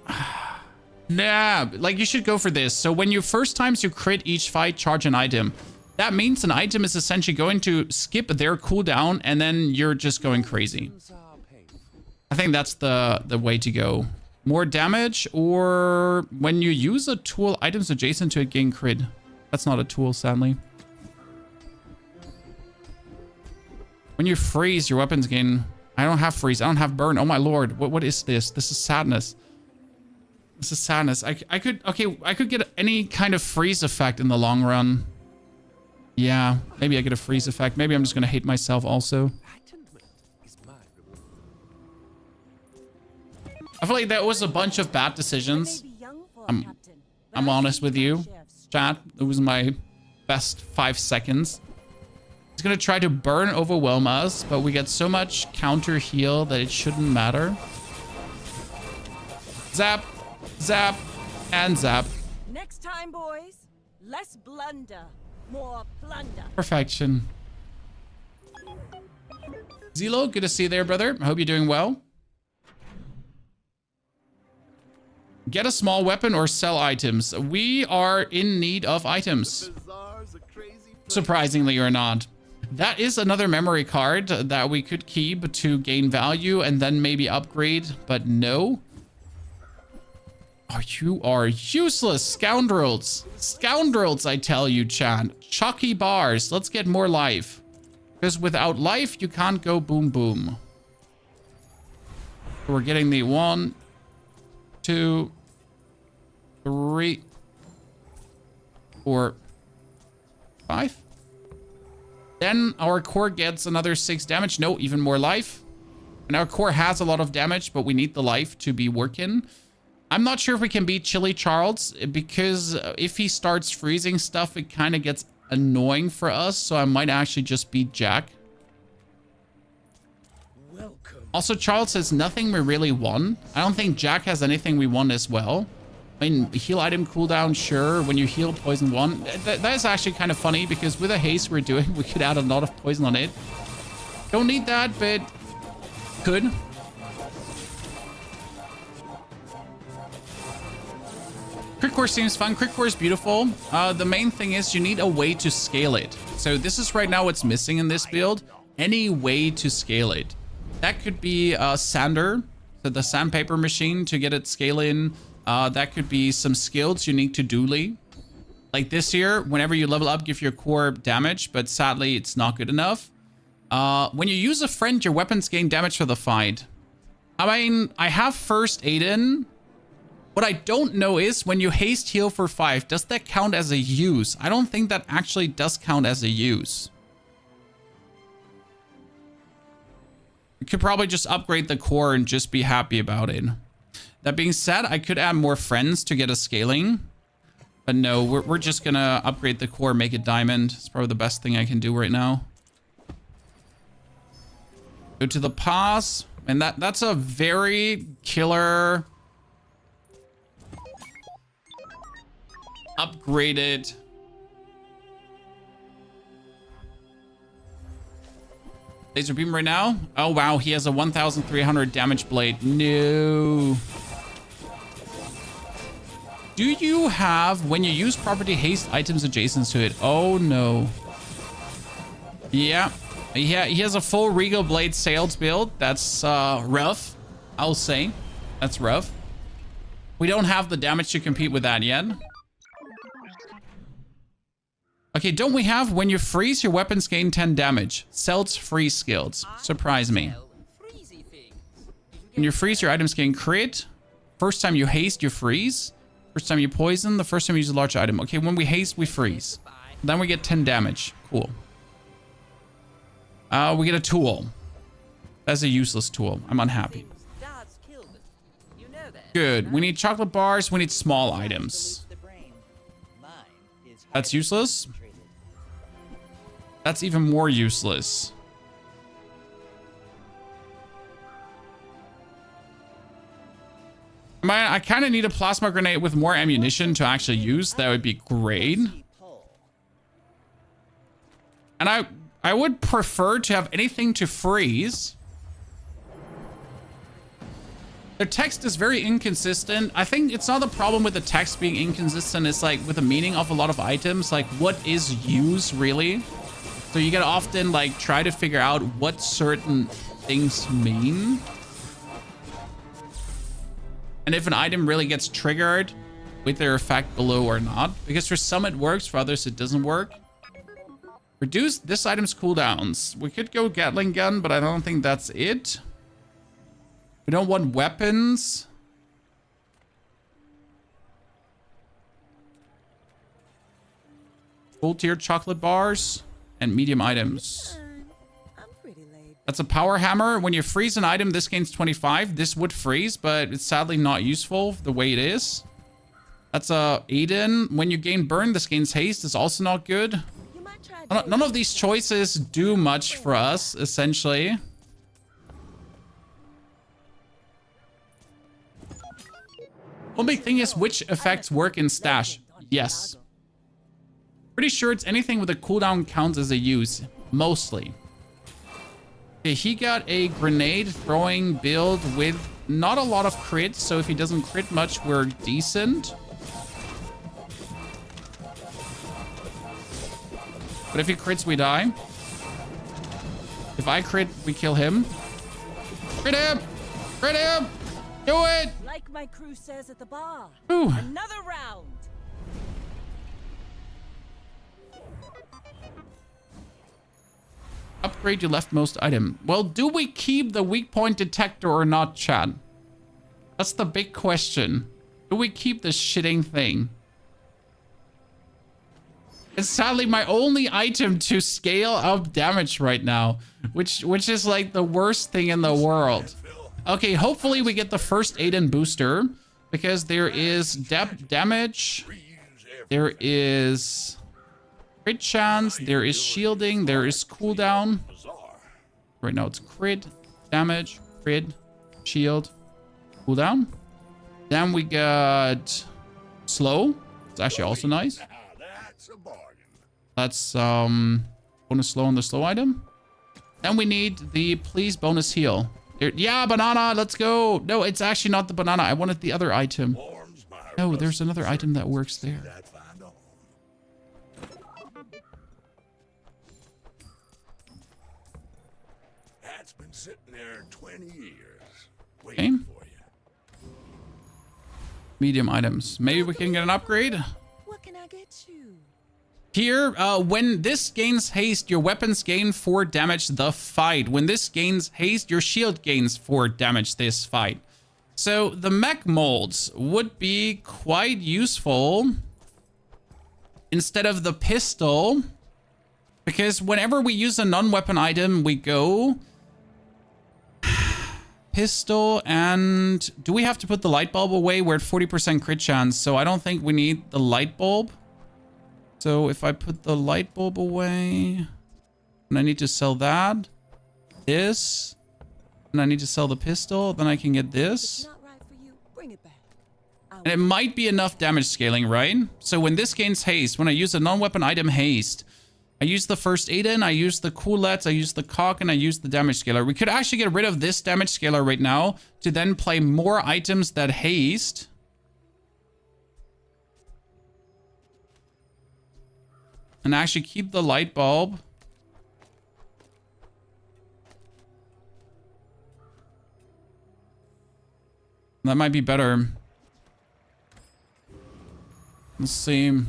Nah, like you should go for this. So when you first times you crit each fight, charge an item. That means an item is essentially going to skip their cooldown and then you're just going crazy. I think that's the way to go. More damage, or when you use a tool, items adjacent to it gain crit. That's not a tool, sadly. When you freeze, your weapons gain... I don't have freeze. I don't have burn. Oh my lord. What is this? This is sadness. This is sadness. I could get any kind of freeze effect in the long run. Yeah, maybe I get a freeze effect. Maybe I'm just gonna hate myself also. I feel like that was a bunch of bad decisions. I'm honest with you, chat. It was my best 5 seconds. He's gonna try to burn overwhelm us, but we get so much counter heal that it shouldn't matter. Zap, zap, and zap. Next time, boys, less blunder, more plunder. Perfection. Zelo, good to see you there, brother. I hope you're doing well. Get a small weapon or sell items. We are in need of items. Surprisingly or not. That is another memory card that we could keep to gain value and then maybe upgrade, but no. Oh, you are useless, scoundrels. Scoundrels, I tell you, chat. Chalky bars. Let's get more life. Because without life, you can't go boom boom. We're getting the 1, 2, 3, 4, 5. Then our core gets another 6 damage. No, even more life. And our core has a lot of damage, but we need the life to be working. I'm not sure if we can beat Chili Charles, because if he starts freezing stuff, it kind of gets annoying for us. So I might actually just beat Jack. Welcome. Also, Charles has nothing we really won. I don't think Jack has anything we won as well. I mean, heal item cooldown, sure. When you heal poison 1, that is actually kind of funny, because with the haste we're doing, we could add a lot of poison on it. Don't need that, but could. Crit core seems fun. Crit core is beautiful. The main thing is you need a way to scale it. So this is right now what's missing in this build. Any way to scale it. That could be sander, so the sandpaper machine to get it scaling. That could be some skills unique to Dooley. Like this here, whenever you level up, give your core damage, but sadly it's not good enough. When you use a friend, your weapons gain damage for the fight. I mean, I have first aid in. What I don't know is when you haste heal for 5, does that count as a use? I don't think that actually does count as a use. You could probably just upgrade the core and just be happy about it. That being said, I could add more friends to get a scaling. But no, we're just gonna upgrade the core, make it diamond. It's probably the best thing I can do right now. Go to the pass. And that's a very killer... upgraded... laser beam right now. Oh, wow. He has a 1,300 damage blade. No. Do you have, when you use property, haste items adjacent to it? Oh, no. Yeah. He has a full Regal Blade Sails build. That's rough. I'll say. That's rough. We don't have the damage to compete with that yet. Okay, don't we have when you freeze, your weapons gain 10 damage? Cells freeze skills. Surprise me. When you freeze, your items gain crit. First time you haste, you freeze. First time you poison, the first time you use a large item. Okay, when we haste, we freeze. Then we get 10 damage. Cool. We get a tool. That's a useless tool. I'm unhappy. Good. We need chocolate bars. We need small items. That's useless. That's even more useless. I kind of need a plasma grenade with more ammunition to actually use. That would be great. And I would prefer to have anything to freeze. Their text is very inconsistent. I think it's not the problem with the text being inconsistent. It's like with the meaning of a lot of items, like what is use really? So you gotta often like try to figure out what certain things mean. And if an item really gets triggered with their effect below or not. Because for some it works, for others it doesn't work. Reduce this item's cooldowns. We could go Gatling gun, but I don't think that's it. We don't want weapons. Full tier chocolate bars and medium items. That's a power hammer. When you freeze an item, this gains 25. This would freeze, but it's sadly not useful the way it is. That's a Aiden. When you gain burn, this gains haste. It's also not good. You might try None of these choices do much for us, essentially. One big thing is which effects work in stash. Yes. Pretty sure it's anything with a cooldown counts as a use. Mostly. Okay, he got a grenade throwing build with not a lot of crits, so if he doesn't crit much, we're decent. But if he crits, we die. If I crit, we kill him. Crit him! Crit him! Do it! Like my crew says at the bar. Ooh. Another round. Upgrade your leftmost item. Well, do we keep the weak point detector or not, Chad? That's the big question. Do we keep this shitting thing? It's sadly my only item to scale up damage right now, which is like the worst thing in the world. Okay, hopefully we get the first Aiden booster because there is damage, there is crit chance, there is shielding, there is cooldown. Right now it's crit, damage, crit, shield, cooldown. Then we got slow. It's actually also nice. That's bonus slow on the slow item. Then we need the please bonus heal. Yeah, banana, let's go. No, it's actually not the banana. I wanted the other item. No, there's another item that works there. That's been sitting there 20 years. Okay. Waiting for you. Medium items. Maybe we can get an upgrade. What can I get you? Here, when this gains haste, your weapons gain 4 damage the fight. When this gains haste, your shield gains 4 damage this fight. So the mech molds would be quite useful instead of the pistol. Because whenever we use a non-weapon item, we go pistol and... Do we have to put the light bulb away? We're at 40% crit chance, so I don't think we need the light bulb. So if I put the light bulb away, and I need to sell that, this, and I need to sell the pistol, then I can get this. Not right for you. Bring it back. And it might be enough damage scaling, right? So when this gains haste, when I use a non-weapon item haste, I use the first aid in, I use the coolets, I use the cock, and I use the damage scaler. We could actually get rid of this damage scaler right now to then play more items that haste. And actually keep the light bulb. That might be better. Let's see.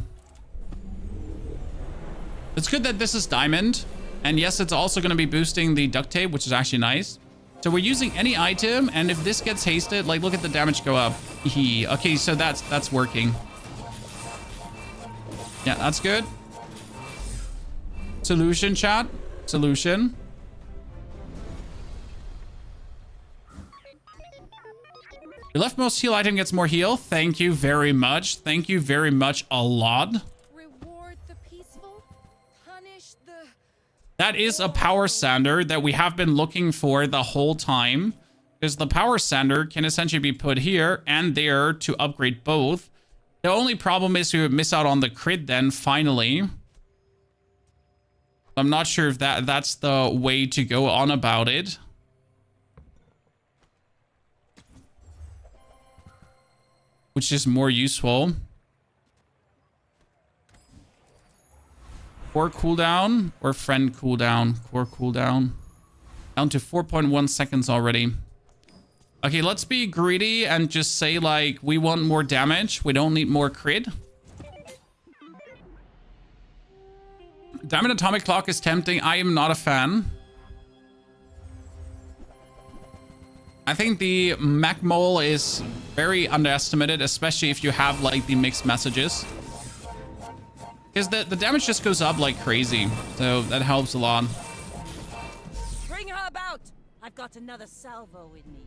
It's good that this is diamond. And yes, it's also going to be boosting the duct tape, which is actually nice. So we're using any item. And if this gets hasted, like, look at the damage go up. Okay, so that's working. Yeah, that's good. Solution, chat. Solution. Your leftmost heal item gets more heal. Thank you very much. Thank you very much a lot. Reward the peaceful, punish the... That is a power sander that we have been looking for the whole time. Because the power sander can essentially be put here and there to upgrade both. The only problem is we would miss out on the crit then, finally. I'm not sure if that's the way to go on about it. Which is more useful. Core cooldown or friend cooldown? Core cooldown. Down to 4.1 seconds already. Okay, let's be greedy and just say, like, we want more damage. We don't need more crit. Diamond Atomic Clock is tempting. I am not a fan. I think the Mac Mole is very underestimated, especially if you have, like, the mixed messages. Because the damage just goes up like crazy. So that helps a lot. Bring her about. I've got another salvo in me.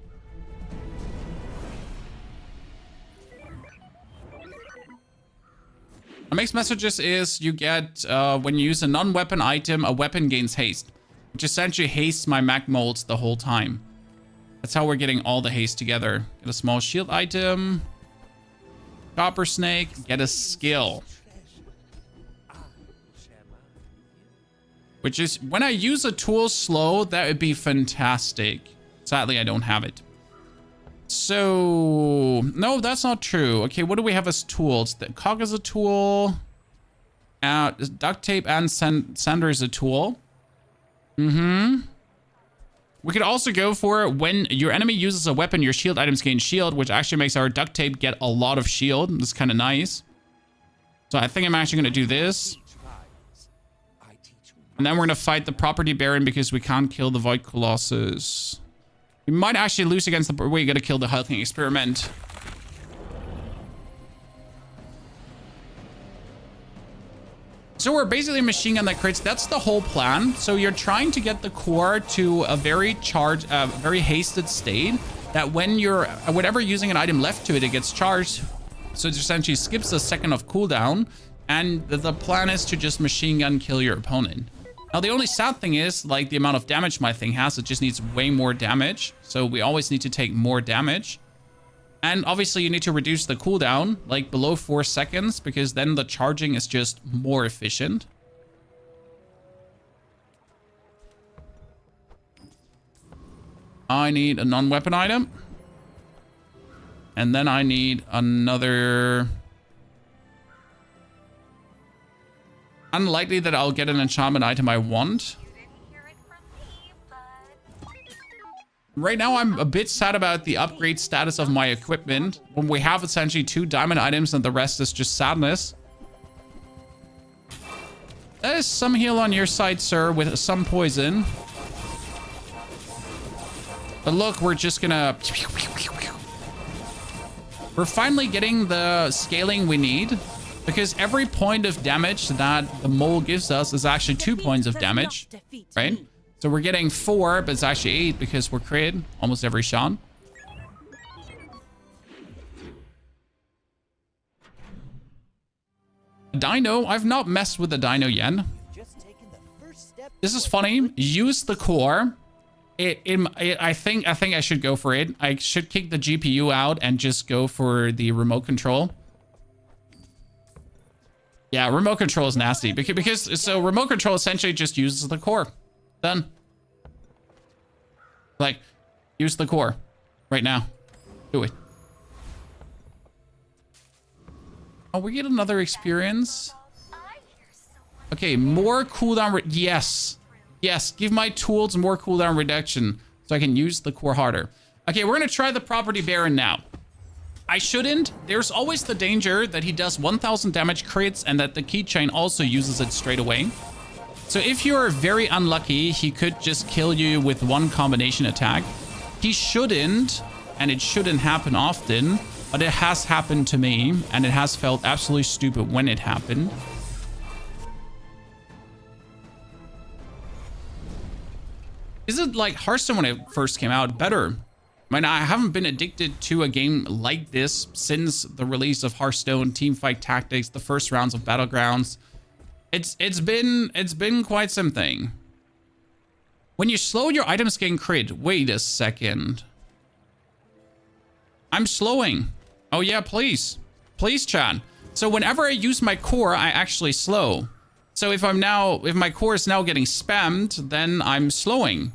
Mixed messages is you get, when you use a non-weapon item, a weapon gains haste, which essentially hastes my mag molds the whole time. That's how we're getting all the haste together. Get a small shield item. Copper snake. Get a skill. Which is, when I use a tool slow, that would be fantastic. Sadly, I don't have it. So, no, that's not true. Okay, what do we have as tools? The cog is a tool. Duct tape and sander is a tool. We could also go for when your enemy uses a weapon, your shield items gain shield, which actually makes our duct tape get a lot of shield. That's kind of nice. So I think I'm actually going to do this. And then we're going to fight the property baron because we can't kill the void colossus. We might actually lose against the... We got to kill the hulking experiment. So we're basically a machine gun that crits. That's the whole plan. So you're trying to get the core to a very charged, very hasted state that when you're, whatever using an item left to it, it gets charged. So it essentially skips a second of cooldown. And the plan is to just machine gun kill your opponent. Now, the only sad thing is, like, the amount of damage my thing has, it just needs way more damage. So we always need to take more damage. And obviously, you need to reduce the cooldown, like, below 4 seconds, because then the charging is just more efficient. I need a non-weapon item. And then I need another... Unlikely that I'll get an enchantment item I want. Right now, I'm a bit sad about the upgrade status of my equipment. When we have essentially 2 diamond items and the rest is just sadness. There is some heal on your side, sir, with some poison. But look, we're just gonna... We're finally getting the scaling we need. Because every point of damage that the mole gives us is actually 2 points of damage, right? So we're getting 4, but it's actually 8 because we're crit almost every shot. Dino, I've not messed with the dino yet. This is funny. Use the core. I think I should go for it. I should kick the GPU out and just go for the remote control. Yeah, remote control is nasty because so remote control essentially just uses the core. Done. Like, use the core right now. Do it. Oh, we get another experience. Okay, more cooldown. Yes. Yes, give my tools more cooldown reduction so I can use the core harder. Okay, we're going to try the property baron now. I shouldn't. There's always the danger that he does 1000 damage crits and that the keychain also uses it straight away. So if you're very unlucky, he could just kill you with one combination attack. He shouldn't, and it shouldn't happen often, but it has happened to me, and it has felt absolutely stupid when it happened. Is it like Hearthstone when it first came out better? I mean, I haven't been addicted to a game like this since the release of Hearthstone, Teamfight Tactics, the first rounds of Battlegrounds. It's been quite something. When you slow your items gain crit, wait a second. I'm slowing. Oh yeah, please. Please, Chan. So whenever I use my core, I actually slow. So if my core is now getting spammed, then I'm slowing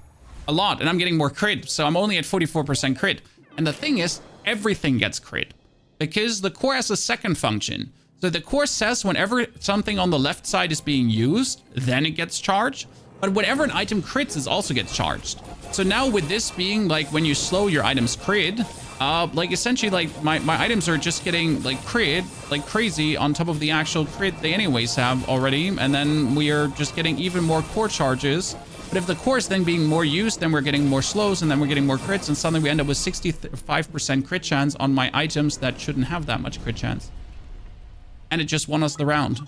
a lot and I'm getting more crit. So I'm only at 44% crit. And the thing is, everything gets crit because the core has a second function. So the core says whenever something on the left side is being used, then it gets charged. But whenever an item crits, it also gets charged. So now with this being like when you slow your items crit, like essentially like my items are just getting like crit like crazy on top of the actual crit they anyways have already. And then we are just getting even more core charges. But if the core is then being more used, then we're getting more slows and then we're getting more crits. And suddenly we end up with 65% crit chance on my items that shouldn't have that much crit chance. And it just won us the round.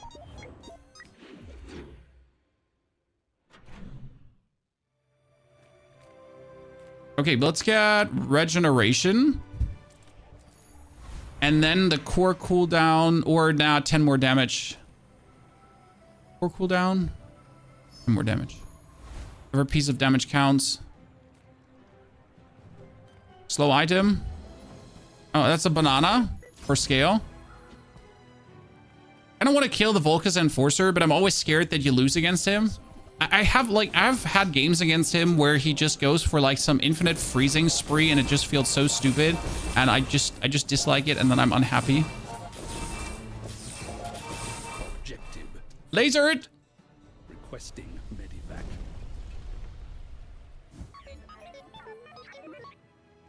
Okay, let's get regeneration. And then the core cooldown, or now 10 more damage. Core cooldown, 10 more damage. Every piece of damage counts. Slow item. Oh, that's a banana for scale. I don't want to kill the Volca's Enforcer, but I'm always scared that you lose against him. I've had games against him where he just goes for like some infinite freezing spree and it just feels so stupid. And I just dislike it and then I'm unhappy. Objective. Laser it! Requesting medivac.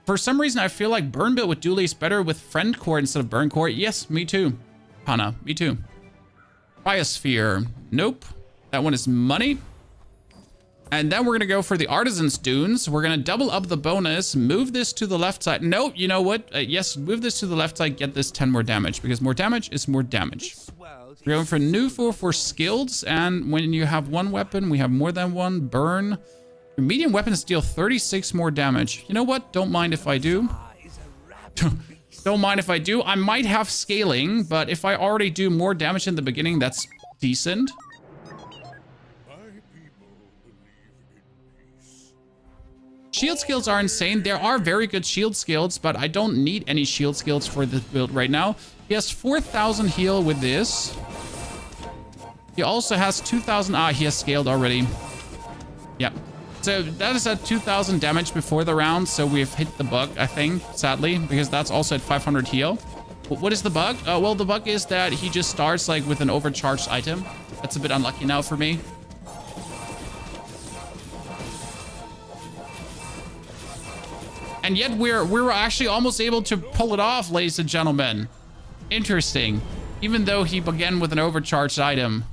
For some reason, I feel like burn build with Dooley is better with friend core instead of burn core. Yes, me too. Pana, me too. Biosphere. Nope. That one is money. And then we're going to go for the Artisan's Dunes. We're going to double up the bonus. Move this to the left side. No, you know what? Yes, move this to the left side. Get this 10 more damage. Because more damage is more damage. We're going for new for skills. And when you have one weapon, we have more than one. Burn. Your medium weapons deal 36 more damage. You know what? Don't mind if I do. Don't mind if I do. I might have scaling, but if I already do more damage in the beginning, that's decent. Shield skills are insane. There are very good shield skills, but I don't need any shield skills for this build right now. He has 4,000 heal with this. He also has 2,000. Ah, he has scaled already. Yep. So that is at 2,000 damage before the round. So we've hit the bug, I think, sadly, because that's also at 500 heal. What is the bug? Well, the bug is that he just starts like with an overcharged item. That's a bit unlucky now for me. And yet we were actually almost able to pull it off, ladies and gentlemen. Interesting. Even though he began with an overcharged item.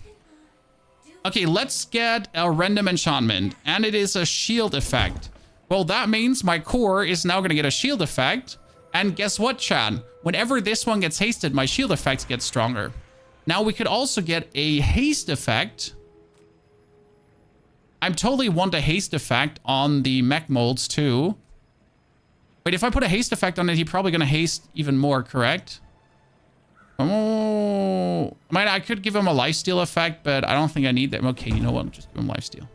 Okay, let's get a random enchantment. And it is a shield effect. Well, that means my core is now going to get a shield effect. And guess what, Chad? Whenever this one gets hasted, my shield effects get stronger. Now we could also get a haste effect. I totally want a haste effect on the mech molds too. Wait, if I put a haste effect on it, he's probably going to haste even more, correct? Oh, I could give him a lifesteal effect, but I don't think I need that. Okay, you know what? Just give him lifesteal.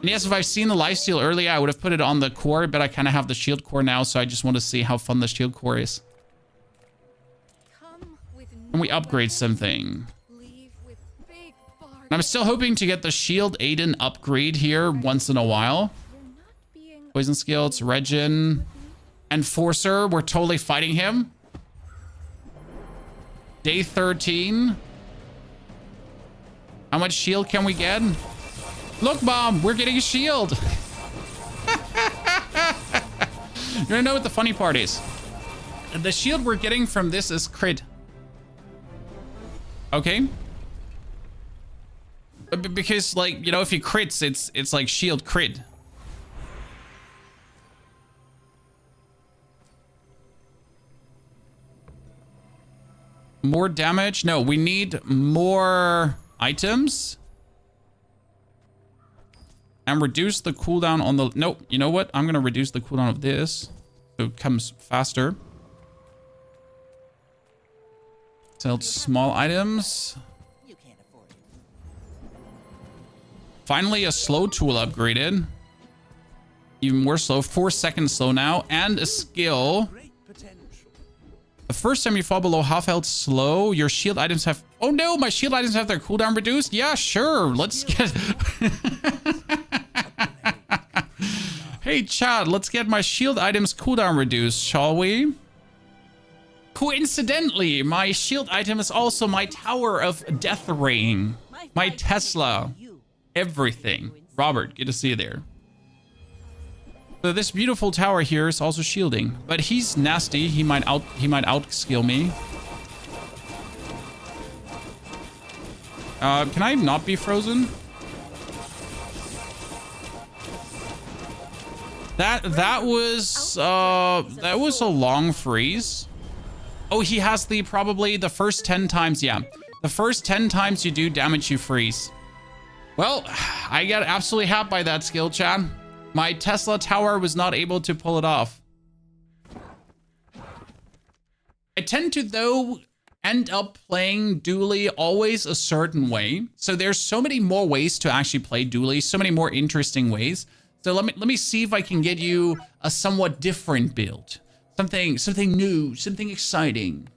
And yes, if I've seen the lifesteal earlier, I would have put it on the core, but I kind of have the shield core now, so I just want to see how fun the shield core is. Can we upgrade something? And I'm still hoping to get the Shield Aiden upgrade here once in a while. Poison skills, Regen, Enforcer. We're totally fighting him. Day 13. How much shield can we get? Look, Mom, we're getting a shield. You wanna know what the funny part is? The shield we're getting from this is crit. Okay. Because, like, you know, if he crits, it's like shield crit. More damage? No, we need more items. And reduce the cooldown on the... Nope, you know what? I'm going to reduce the cooldown of this. So it comes faster. Sell small items. Finally, a slow tool upgraded. Even more slow. 4 seconds slow now. And a skill. The first time you fall below half health slow, your shield items have... Oh no, my shield items have their cooldown reduced? Yeah, sure. Let's get... Hey, Chad, let's get my shield items cooldown reduced, shall we? Coincidentally, my shield item is also my Tower of Death Ring. My Tesla. Everything. Robert, good to see you there. So this beautiful tower here is also shielding, but he's nasty. He might outskill me. Can I not be frozen? That was a long freeze. Oh, he has probably the first 10 times. Yeah, the first 10 times you do damage, you freeze. Well, I got absolutely happy by that skill, Chad. My Tesla tower was not able to pull it off. I tend to, though, end up playing Dooley always a certain way. So there's so many more ways to actually play Dooley, so many more interesting ways. So let me see if I can get you a somewhat different build. Something new, something exciting.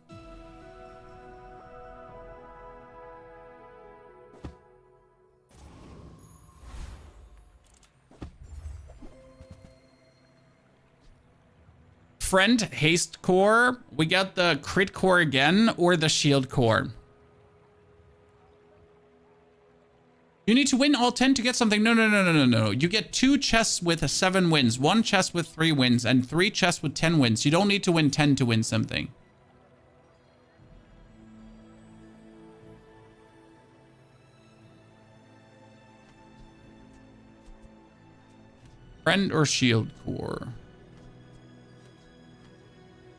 Friend haste core. We got the crit core again or the shield core. You need to win all 10 to get something. No. You get 2 chests with 7 wins, 1 chest with 3 wins, and 3 chests with 10 wins. You don't need to win 10 to win something. Friend or shield core.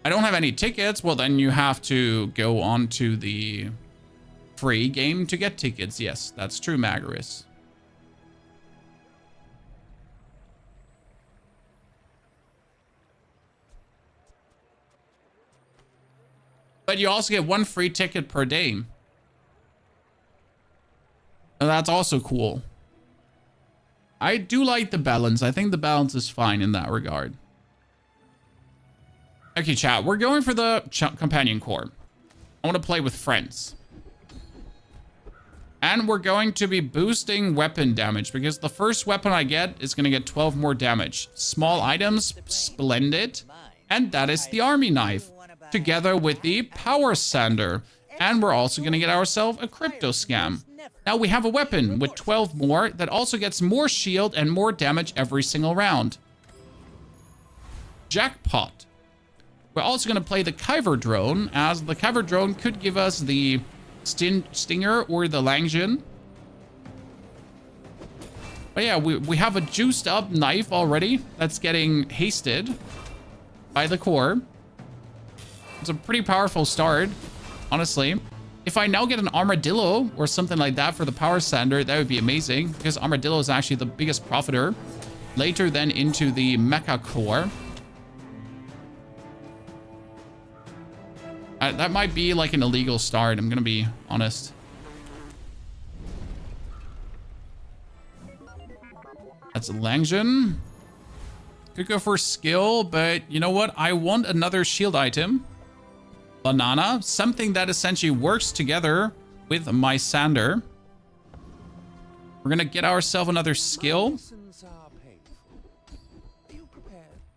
I don't have any tickets. Well, then you have to go on to the free game to get tickets. Yes, that's true, Magaris. But you also get 1 free ticket per day. And that's also cool. I do like the balance. I think the balance is fine in that regard. Okay, chat, we're going for the companion core. I want to play with friends. And we're going to be boosting weapon damage because the first weapon I get is going to get 12 more damage. Small items, splendid. And that is the army knife, together with the power sander. And we're also going to get ourselves a crypto scam. Now we have a weapon with 12 more that also gets more shield and more damage every single round. Jackpot. We're also going to play the Kyver drone, as the Kyver drone could give us the Stinger or the Langjin. But yeah, we have a juiced up knife already that's getting hasted by the core. It's a pretty powerful start, honestly. If I now get an armadillo or something like that for the power sander, that would be amazing, because armadillo is actually the biggest profiter. Later then into the mecha core. That might be like an illegal start, I'm gonna be honest. That's a Langjin. Could go for skill, but you know what? I want another shield item. Banana, something that essentially works together with my sander. We're gonna get ourselves another skill.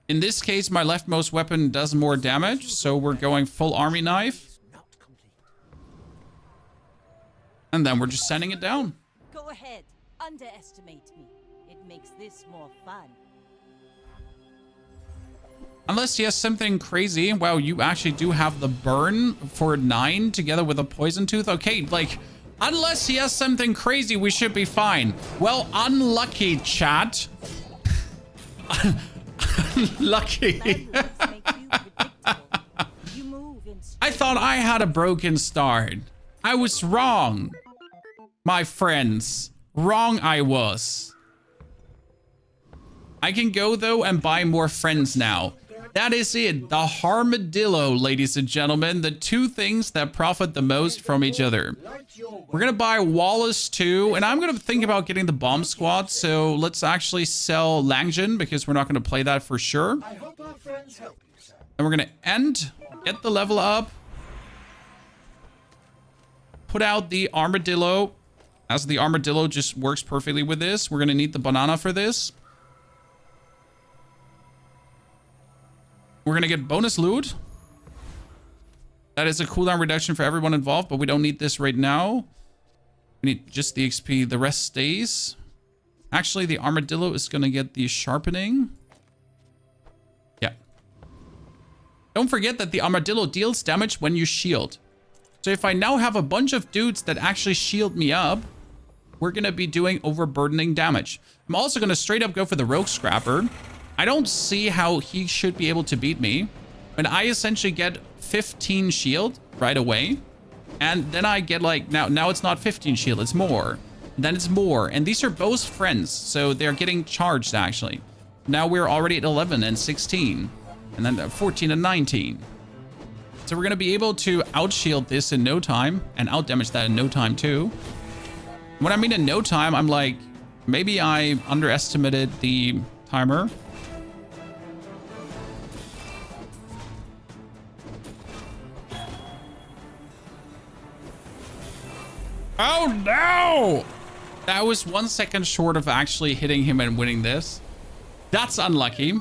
In this case, my leftmost weapon does more damage, so we're going full army knife. And then we're just sending it down. Go ahead, underestimate me. It makes this more fun. Unless he has something crazy. Wow, you actually do have the burn for 9 together with a poison tooth. Okay, like, unless he has something crazy, we should be fine. Well, unlucky, chat. Lucky. I thought I had a broken start. I was wrong. My friends. Wrong I was. I can go though and buy more friends now. That is it. The Armadillo, ladies and gentlemen. The 2 things that profit the most from each other. We're going to buy Wallace too. And I'm going to think about getting the bomb squad. So let's actually sell Langjin because we're not going to play that for sure. I hope our friends help you, sir. And we're going to end. Get the level up. Put out the Armadillo. As the Armadillo just works perfectly with this. We're going to need the banana for this. We're going to get bonus loot. That is a cooldown reduction for everyone involved, but we don't need this right now. We need just the XP. The rest stays. Actually, the Armadillo is going to get the sharpening. Yeah. Don't forget that the Armadillo deals damage when you shield. So if I now have a bunch of dudes that actually shield me up, we're going to be doing overburdening damage. I'm also going to straight up go for the Rogue Scrapper. I don't see how he should be able to beat me. And I essentially get 15 shield right away. And then I get like, now it's not 15 shield, it's more. And then it's more. And these are both friends, so they're getting charged actually. Now we're already at 11 and 16. And then 14 and 19. So we're going to be able to outshield this in no time. And outdamage that in no time too. When I mean in no time, I'm like, maybe I underestimated the timer. Oh no! That was 1 second short of actually hitting him and winning this. That's unlucky.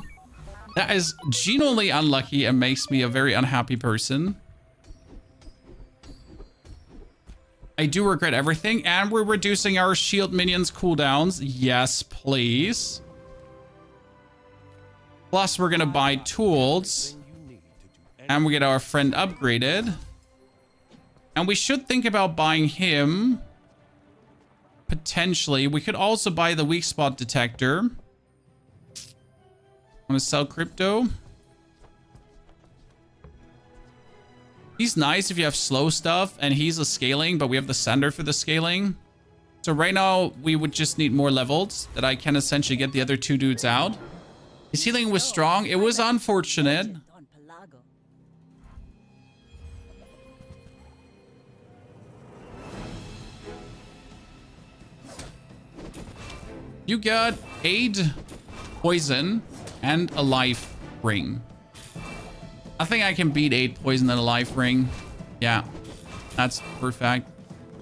That is genuinely unlucky and makes me a very unhappy person. I do regret everything, and we're reducing our shield minions cooldowns. Yes, please. Plus, we're gonna buy tools. And we get our friend upgraded. And we should think about buying him. Potentially. We could also buy the weak spot detector. Want to sell crypto? He's nice if you have slow stuff, and he's a scaling, but we have the sender for the scaling. So right now, we would just need more levels that I can essentially get the other two dudes out. His healing was strong. It was unfortunate. You got 8 poison and a life ring. I think I can beat 8 poison and a life ring. Yeah, that's perfect.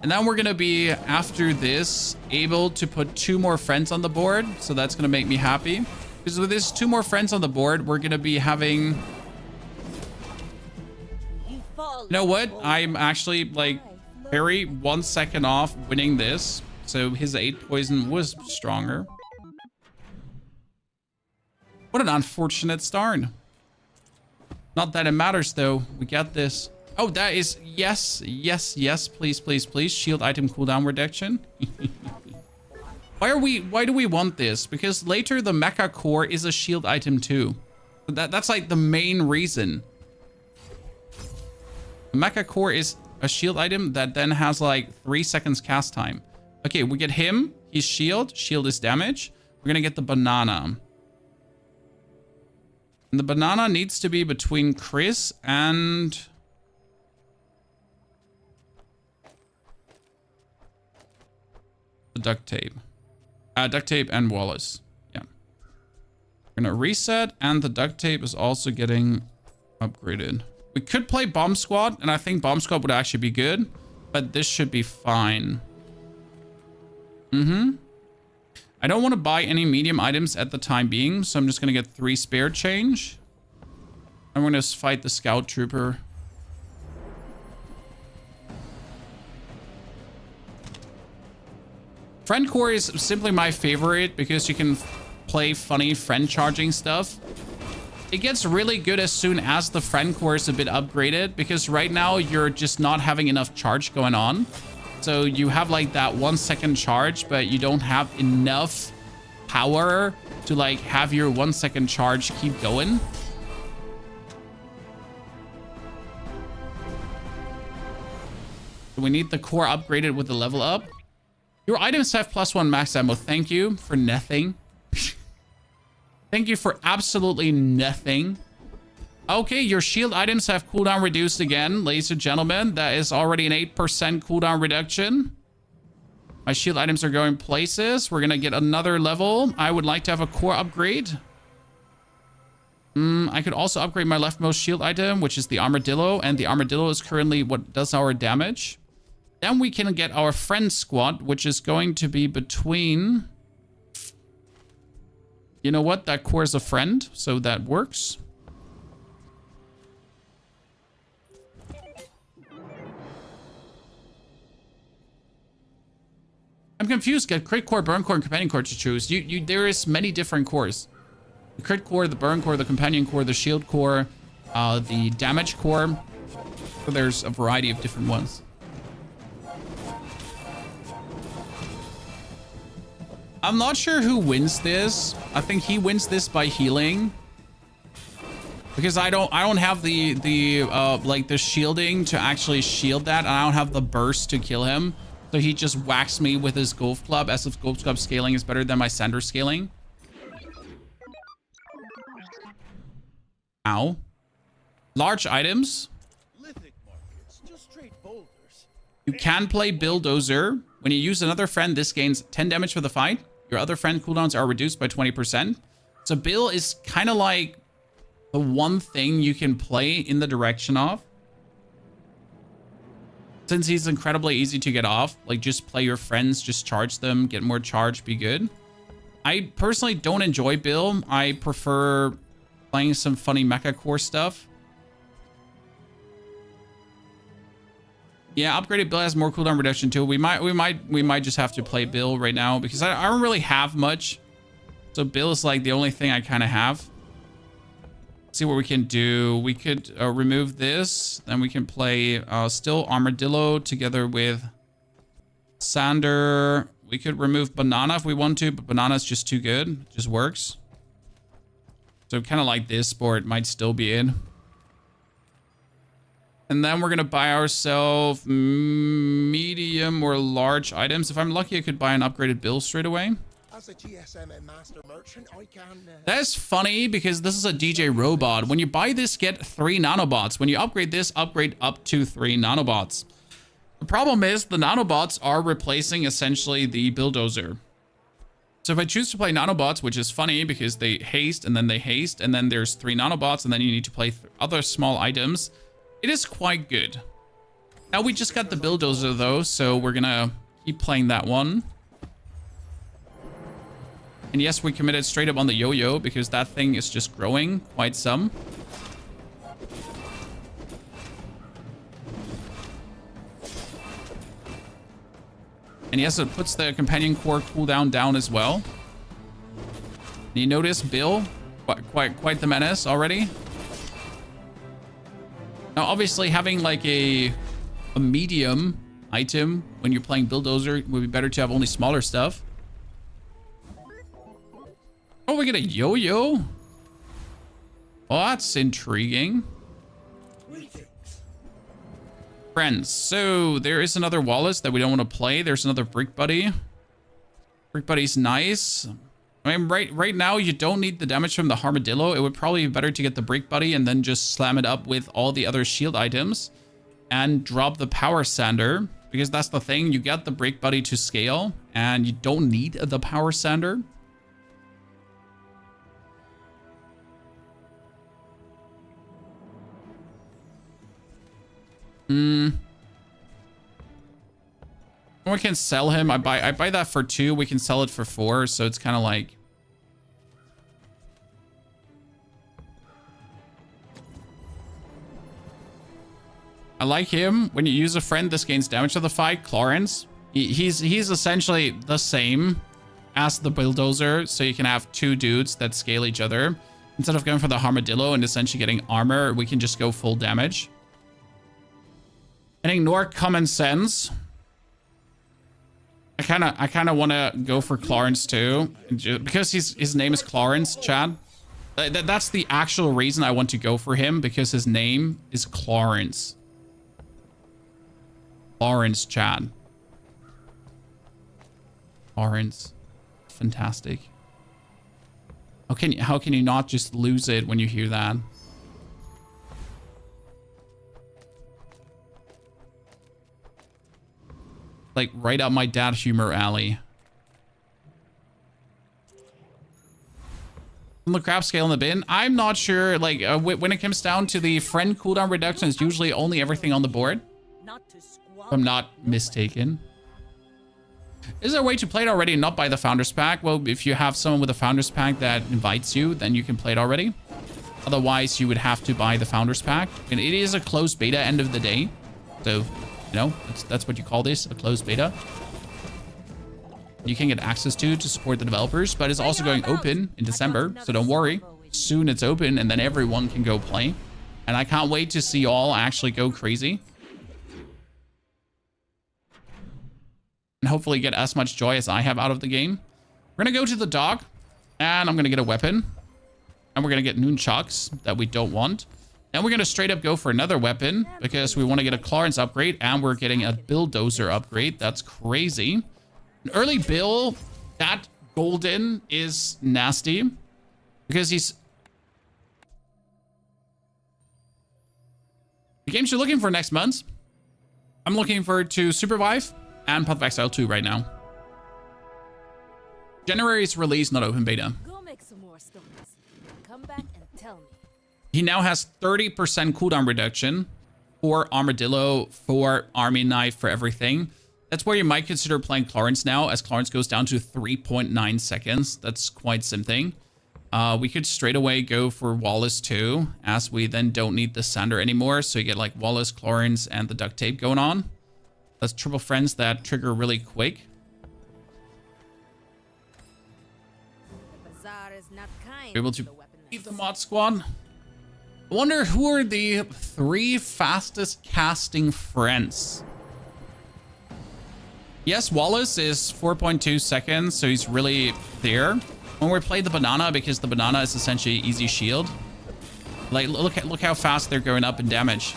And then we're going to be, after this, able to put 2 more friends on the board. So that's going to make me happy. Because with this 2 more friends on the board, we're going to be having... You know what? I'm actually, like, very 1 second off winning this. So his 8 poison was stronger. What an unfortunate start. Not that it matters, though. We got this. Oh, that is... Yes, yes, yes. Please, please, please. Shield item cooldown reduction. Why do we want this? Because later the mecha core is a shield item too. That's like the main reason. The mecha core is a shield item that then has like 3 seconds cast time. Okay, we get him. He's shield. Shield is damage. We're gonna get the banana. And the banana needs to be between Chris and... the duct tape. Duct tape and Wallace. Yeah. We're gonna reset, and the duct tape is also getting upgraded. We could play Bomb Squad, and I think Bomb Squad would actually be good, but this should be fine. I don't want to buy any medium items at the time being, so I'm just gonna get 3 spare change. I'm gonna fight the scout trooper. Friend core is simply my favorite because you can play funny friend charging stuff. It gets really good as soon as the friend core is a bit upgraded, because right now you're just not having enough charge going on. So you have like that 1 second charge, but you don't have enough power to like have your 1 second charge keep going. So we need the core upgraded with the level up. Your items have +1 max ammo. Thank you for nothing. Thank you for absolutely nothing. Okay, your shield items have cooldown reduced again, ladies and gentlemen. That is already an 8% cooldown reduction. My shield items are going places. We're gonna get another level. I would like to have a core upgrade. I could also upgrade my leftmost shield item, which is the armadillo, and the armadillo is currently what does our damage. Then we can get our friend squad, which is going to be between... You know what? That core is a friend, so that works. I'm confused. Get crit core, burn core, and companion core to choose. There is many different cores. The crit core, the burn core, the companion core, the shield core, the damage core. So there's a variety of different ones. I'm not sure who wins this. I think he wins this by healing. Because I don't have the shielding to actually shield that, and I don't have the burst to kill him. So he just whacks me with his golf club as if golf club scaling is better than my sender scaling. Ow. Large items. Lithic markets, just straight boulders. You can play Bulldozer. When you use another friend, this gains 10 damage for the fight. Your other friend cooldowns are reduced by 20%. So Bill is kind of like the one thing you can play in the direction of. Since he's incredibly easy to get off, like just play your friends, just charge them, get more charge, be good. I personally don't enjoy Bill. I prefer playing some funny mecha core stuff. Yeah, upgraded Bill has more cooldown reduction too. We might just have to play Bill right now because I don't really have much. So Bill is like the only thing I kind of have. Let's see what we can do. We could remove this. Then we can play still Armadillo together with Sander. We could remove Banana if we want to, but Banana is just too good. It just works. So kind of like this sport might still be in. And then we're going to buy ourselves medium or large items. If I'm lucky, I could buy an upgraded Bill straight away. As a GSM and master merchant, I can... That's funny because this is a DJ robot. When you buy this, get 3 nanobots. When you upgrade this, upgrade up to 3 nanobots. The problem is the nanobots are replacing essentially the bulldozer. So if I choose to play nanobots, which is funny because they haste and then they haste and then there's 3 nanobots and then you need to play other small items, it is quite good. Now we just got the bulldozer though, so we're gonna keep playing that one. And yes, we committed straight up on the yo-yo because that thing is just growing quite some. And yes, it puts the companion core cooldown down as well. And you notice Bill, quite the menace already. Now, obviously, having like a medium item when you're playing Bulldozer would be better to have only smaller stuff. Oh, we get a yo-yo? Oh, that's intriguing. Friends, so there is another Wallace that we don't want to play. There's another Brick Buddy. Brick Buddy's nice. I mean, right now, you don't need the damage from the Armadillo. It would probably be better to get the Brick Buddy and then just slam it up with all the other shield items and drop the Power Sander. Because that's the thing, you get the Brick Buddy to scale and you don't need the Power Sander. We can sell him. I buy that for 2. We can sell it for 4. So it's kind of like... I like him. When you use a friend, this gains damage to the fight. Clarence. He's essentially the same as the Bulldozer. So you can have 2 dudes that scale each other. Instead of going for the Armadillo and essentially getting armor, we can just go full damage. And ignore common sense. I kind of want to go for Clarence too, because his name is Clarence, Chad. That's the actual reason I want to go for him, because his name is Clarence. Clarence, Chad. Clarence, fantastic. How can you not just lose it when you hear that? Like right up my dad humor alley. The crap scale in the bin. I'm not sure. Like when it comes down to the friend cooldown reduction, it's usually only everything on the board. If I'm not mistaken. Is there a way to play it already and not buy the Founders Pack? Well, if you have someone with a Founders Pack that invites you, then you can play it already. Otherwise, you would have to buy the Founders Pack. And it is a closed beta end of the day. So... you know, that's what you call this, a closed beta. You can get access to support the developers, but it's also going open in December, so don't worry. Soon it's open, and then everyone can go play. And I can't wait to see y'all actually go crazy. And hopefully get as much joy as I have out of the game. We're going to go to the dock, and I'm going to get a weapon. And we're going to get nunchucks that we don't want. And we're going to straight up go for another weapon because we want to get a Clarence upgrade and we're getting a Bulldozer upgrade. That's crazy. An early Bill, that golden is nasty because he's... The games you're looking for next month. I'm looking forward to Supervive and Path of Exile 2 right now. January's release, not open beta. Go make some more stones. Come back and tell me. He now has 30% cooldown reduction for Armadillo, for Army Knife, for everything. That's where you might consider playing Clarence now, as Clarence goes down to 3.9 seconds. That's quite something. We could straight away go for Wallace too, as we then don't need the Sander anymore. So you get like Wallace, Clarence, and the duct tape going on. That's triple friends that trigger really quick. The Bazaar is not kind Able to to the weaponless. beat the mod squad. I wonder who are the 3 fastest casting friends. Yes, Wallace is 4.2 seconds, so he's really there. When we play the banana, because the banana is essentially easy shield. Like, look how fast they're going up in damage.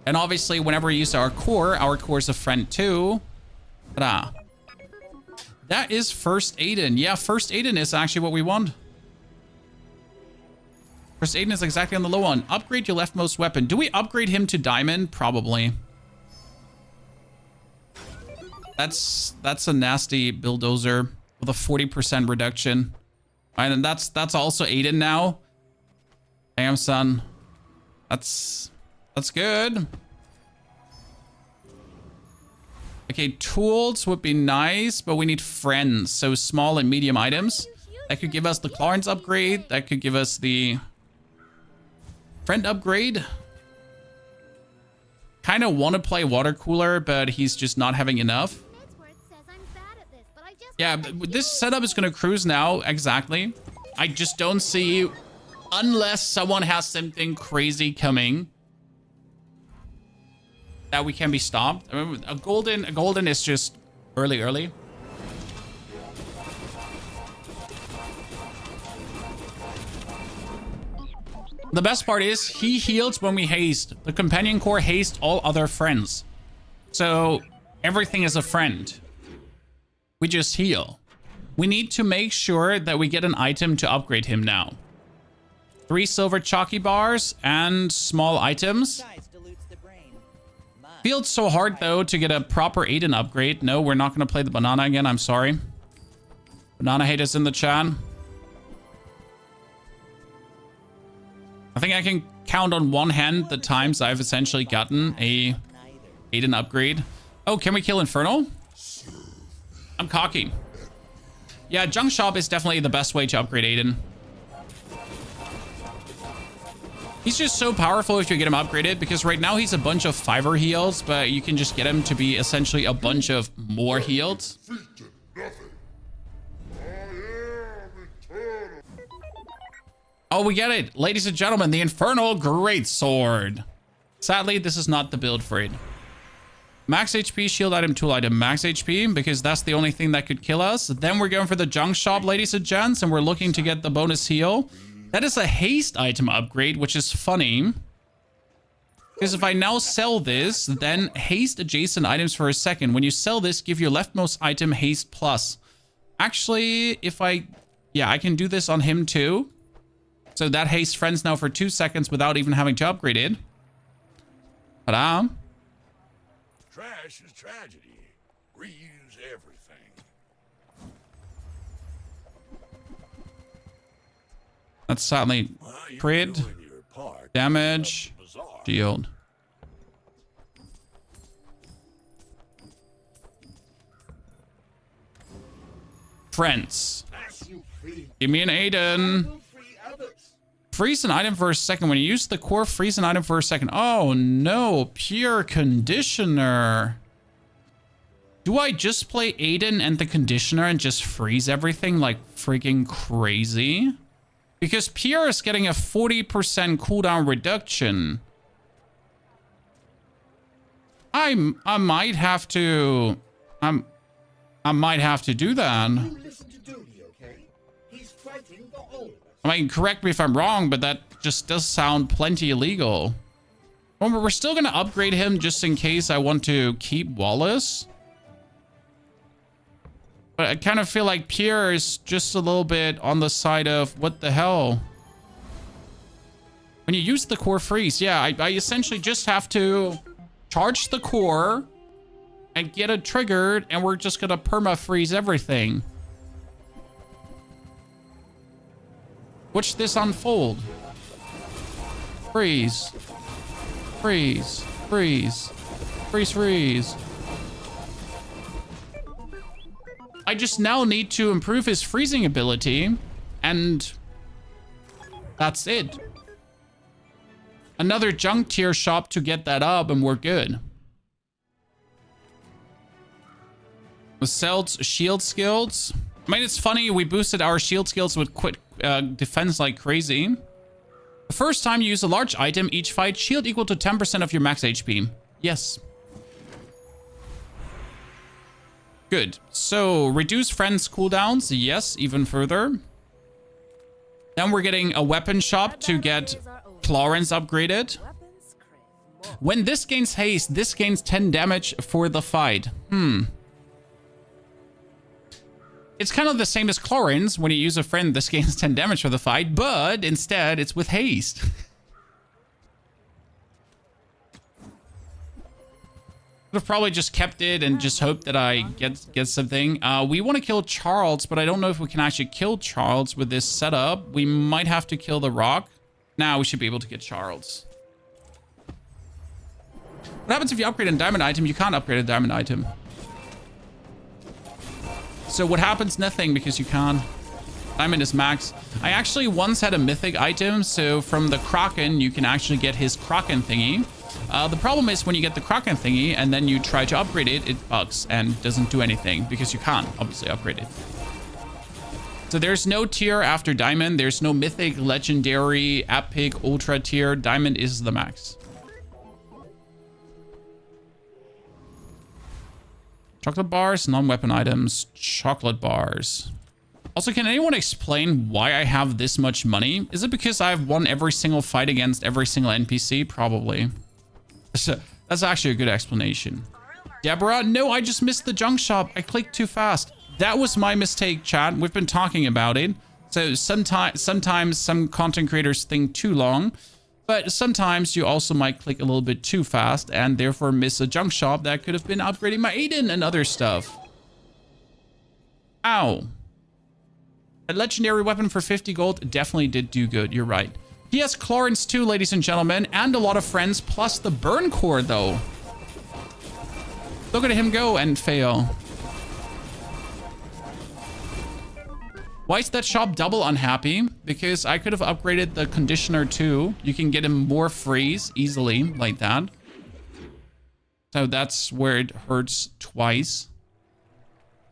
And obviously, whenever we use our core is a friend too. Ta-da. That is First Aiden. Yeah, First Aiden is actually what we want. First Aiden is exactly on the low one. Upgrade your leftmost weapon. Do we upgrade him to diamond? Probably. That's a nasty bulldozer with a 40% reduction. And that's also Aiden now. Damn, son. That's good. Okay, tools would be nice, but we need friends. So small and medium items. That could give us the Clarence upgrade. That could give us the friend upgrade. Kind of want to play water cooler, but he's just not having enough. Yeah, this setup is going to cruise now. Exactly. I just don't see, unless someone has something crazy coming, that we can be stopped. I mean, a golden is just early. The best part is he heals when we haste. The companion core haste all other friends. So everything is a friend. We just heal. We need to make sure that we get an item to upgrade him now. 3 silver chalky bars and small items. Feels so hard though to get a proper Aiden upgrade. No, we're not going to play the banana again. I'm sorry. Banana haters in the chat. I think I can count on one hand the times I've essentially gotten a Aiden upgrade. Oh, can we kill Inferno? I'm cocky. Yeah, Junk Shop is definitely the best way to upgrade Aiden. He's just so powerful if you get him upgraded, because right now he's a bunch of 5er heals, but you can just get him to be essentially a bunch of more heals. Oh, we get it. Ladies and gentlemen, the Infernal Greatsword. Sadly, this is not the build for it. Max HP, shield item, tool item, max HP, because that's the only thing that could kill us. Then we're going for the Junk Shop, ladies and gents, and we're looking to get the bonus heal. That is a haste item upgrade, which is funny. Because if I now sell this, then haste adjacent items for a second. When you sell this, give your leftmost item haste plus. Actually, if yeah, I can do this on him too. So that haste friends now for 2 seconds without even having to upgrade it. Ta-da. Trash is tragedy. Reuse everything. That's sadly crit, damage, shield. Friends. Give me an Aiden. Freeze an item for a second. When you use the core, freeze an item for a second. Oh no, pure conditioner. Do I just play Aiden and the conditioner and just freeze everything like freaking crazy? Because pure is getting a 40% cooldown reduction. I might have to I might have to do that. You listen to Dooley, okay? He's fighting for all of us. I mean, correct me if I'm wrong, but that just does sound plenty illegal. Remember, we're still going to upgrade him just in case I want to keep Wallace. But I kind of feel like Pierre is just a little bit on the side of what the hell. When you use the core freeze, yeah, I essentially just have to charge the core and get it triggered, and we're just gonna perma-freeze everything. Watch this unfold. Freeze. Freeze. Freeze. Freeze, freeze. I just now need to improve his freezing ability, and that's it. Another junk tier shop to get that up, and we're good. The Celt's shield skills. I mean, it's funny, we boosted our shield skills with quick defense like crazy. The first time you use a large item, each fight, shield equal to 10% of your max HP. Yes. Good. So, reduce friends' cooldowns. Yes, even further. Then we're getting a weapon shop to get Clarence upgraded. When this gains haste, this gains 10 damage for the fight. It's kind of the same as Clarence. When you use a friend, this gains 10 damage for the fight, but instead it's with haste. Would have probably just kept it and just hoped that I get something. We want to kill Charles, but I don't know if we can actually kill Charles with this setup. We might have to kill the rock. Now we should be able to get Charles. What happens if you upgrade a diamond item? You can't upgrade a diamond item. So what happens? Nothing, because you can't. Diamond is max. I actually once had a mythic item, so from the Kraken, you can actually get his Kraken thingy. The problem is when you get the Kraken thingy and then you try to upgrade it, it bugs and doesn't do anything because you can't obviously upgrade it. So there's no tier after Diamond. There's no mythic, legendary, epic, ultra tier. Diamond is the max. Chocolate bars, non-weapon items, chocolate bars. Also, can anyone explain why I have this much money? Is it because I've won every single fight against every single NPC? Probably. So, that's actually a good explanation. Deborah, no, I just missed the junk shop. I clicked too fast. That was my mistake, chat. We've been talking about it. So sometimes some content creators think too long, but sometimes you also might click a little bit too fast and therefore miss a junk shop that could have been upgrading my Aiden and other stuff. Ow. A legendary weapon for 50 gold definitely did do good. You're right. He has Clarence too, ladies and gentlemen, and a lot of friends, plus the burn core, though. Look at him go and fail. Why is that shop double unhappy? Because I could have upgraded the conditioner too. You can get him more freeze easily like that. So that's where it hurts twice.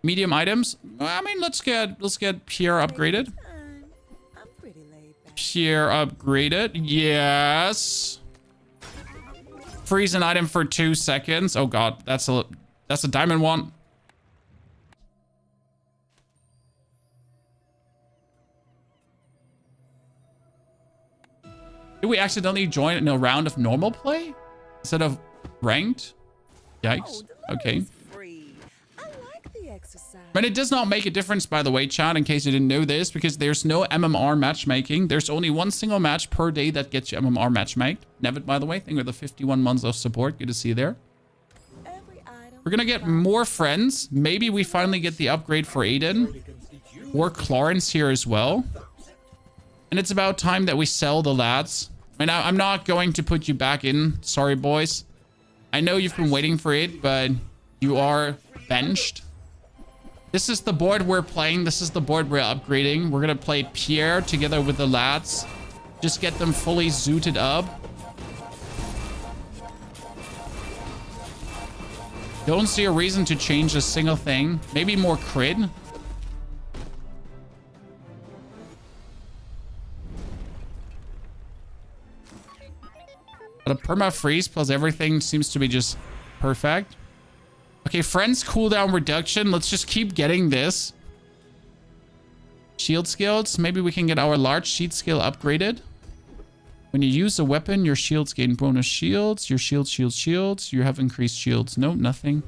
Medium items. I mean, let's get Pierre upgraded. Pierre upgraded. Yes. Freeze an item for 2 seconds. Oh god, that's a diamond one. Did we accidentally join in a round of normal play instead of ranked? Yikes. Okay. But it does not make a difference, by the way, chat, in case you didn't know this, because there's no MMR matchmaking. There's only one single match per day that gets you MMR matchmaked. Nevid, by the way, thank you for the 51 months of support. Good to see you there. We're gonna get more friends. Maybe we finally get the upgrade for Aiden or Clarence here as well. And it's about time that we sell the lads. And I'm not going to put you back in. Sorry, boys. I know you've been waiting for it, but you are benched. This is the board we're playing. This is the board we're upgrading. We're going to play Pierre together with the lads. Just get them fully zooted up. Don't see a reason to change a single thing. Maybe more crit. But a perma freeze plus everything seems to be just perfect. Okay, friends cooldown reduction. Let's just keep getting this. Shield skills. Maybe we can get our large sheet skill upgraded. When you use a weapon, your shields gain bonus shields. Your shields. You have increased shields. No, nothing.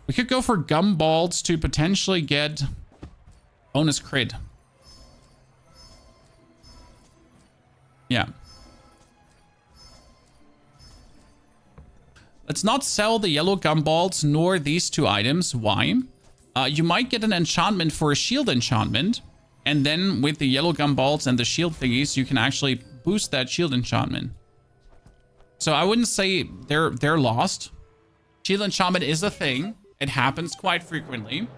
We could go for gumballs to potentially get bonus crit. Yeah. Let's not sell the yellow gumballs nor these 2 items. Why? You might get an enchantment for a shield enchantment. And then with the yellow gumballs and the shield thingies, you can actually boost that shield enchantment. So I wouldn't say they're lost. Shield enchantment is a thing. It happens quite frequently.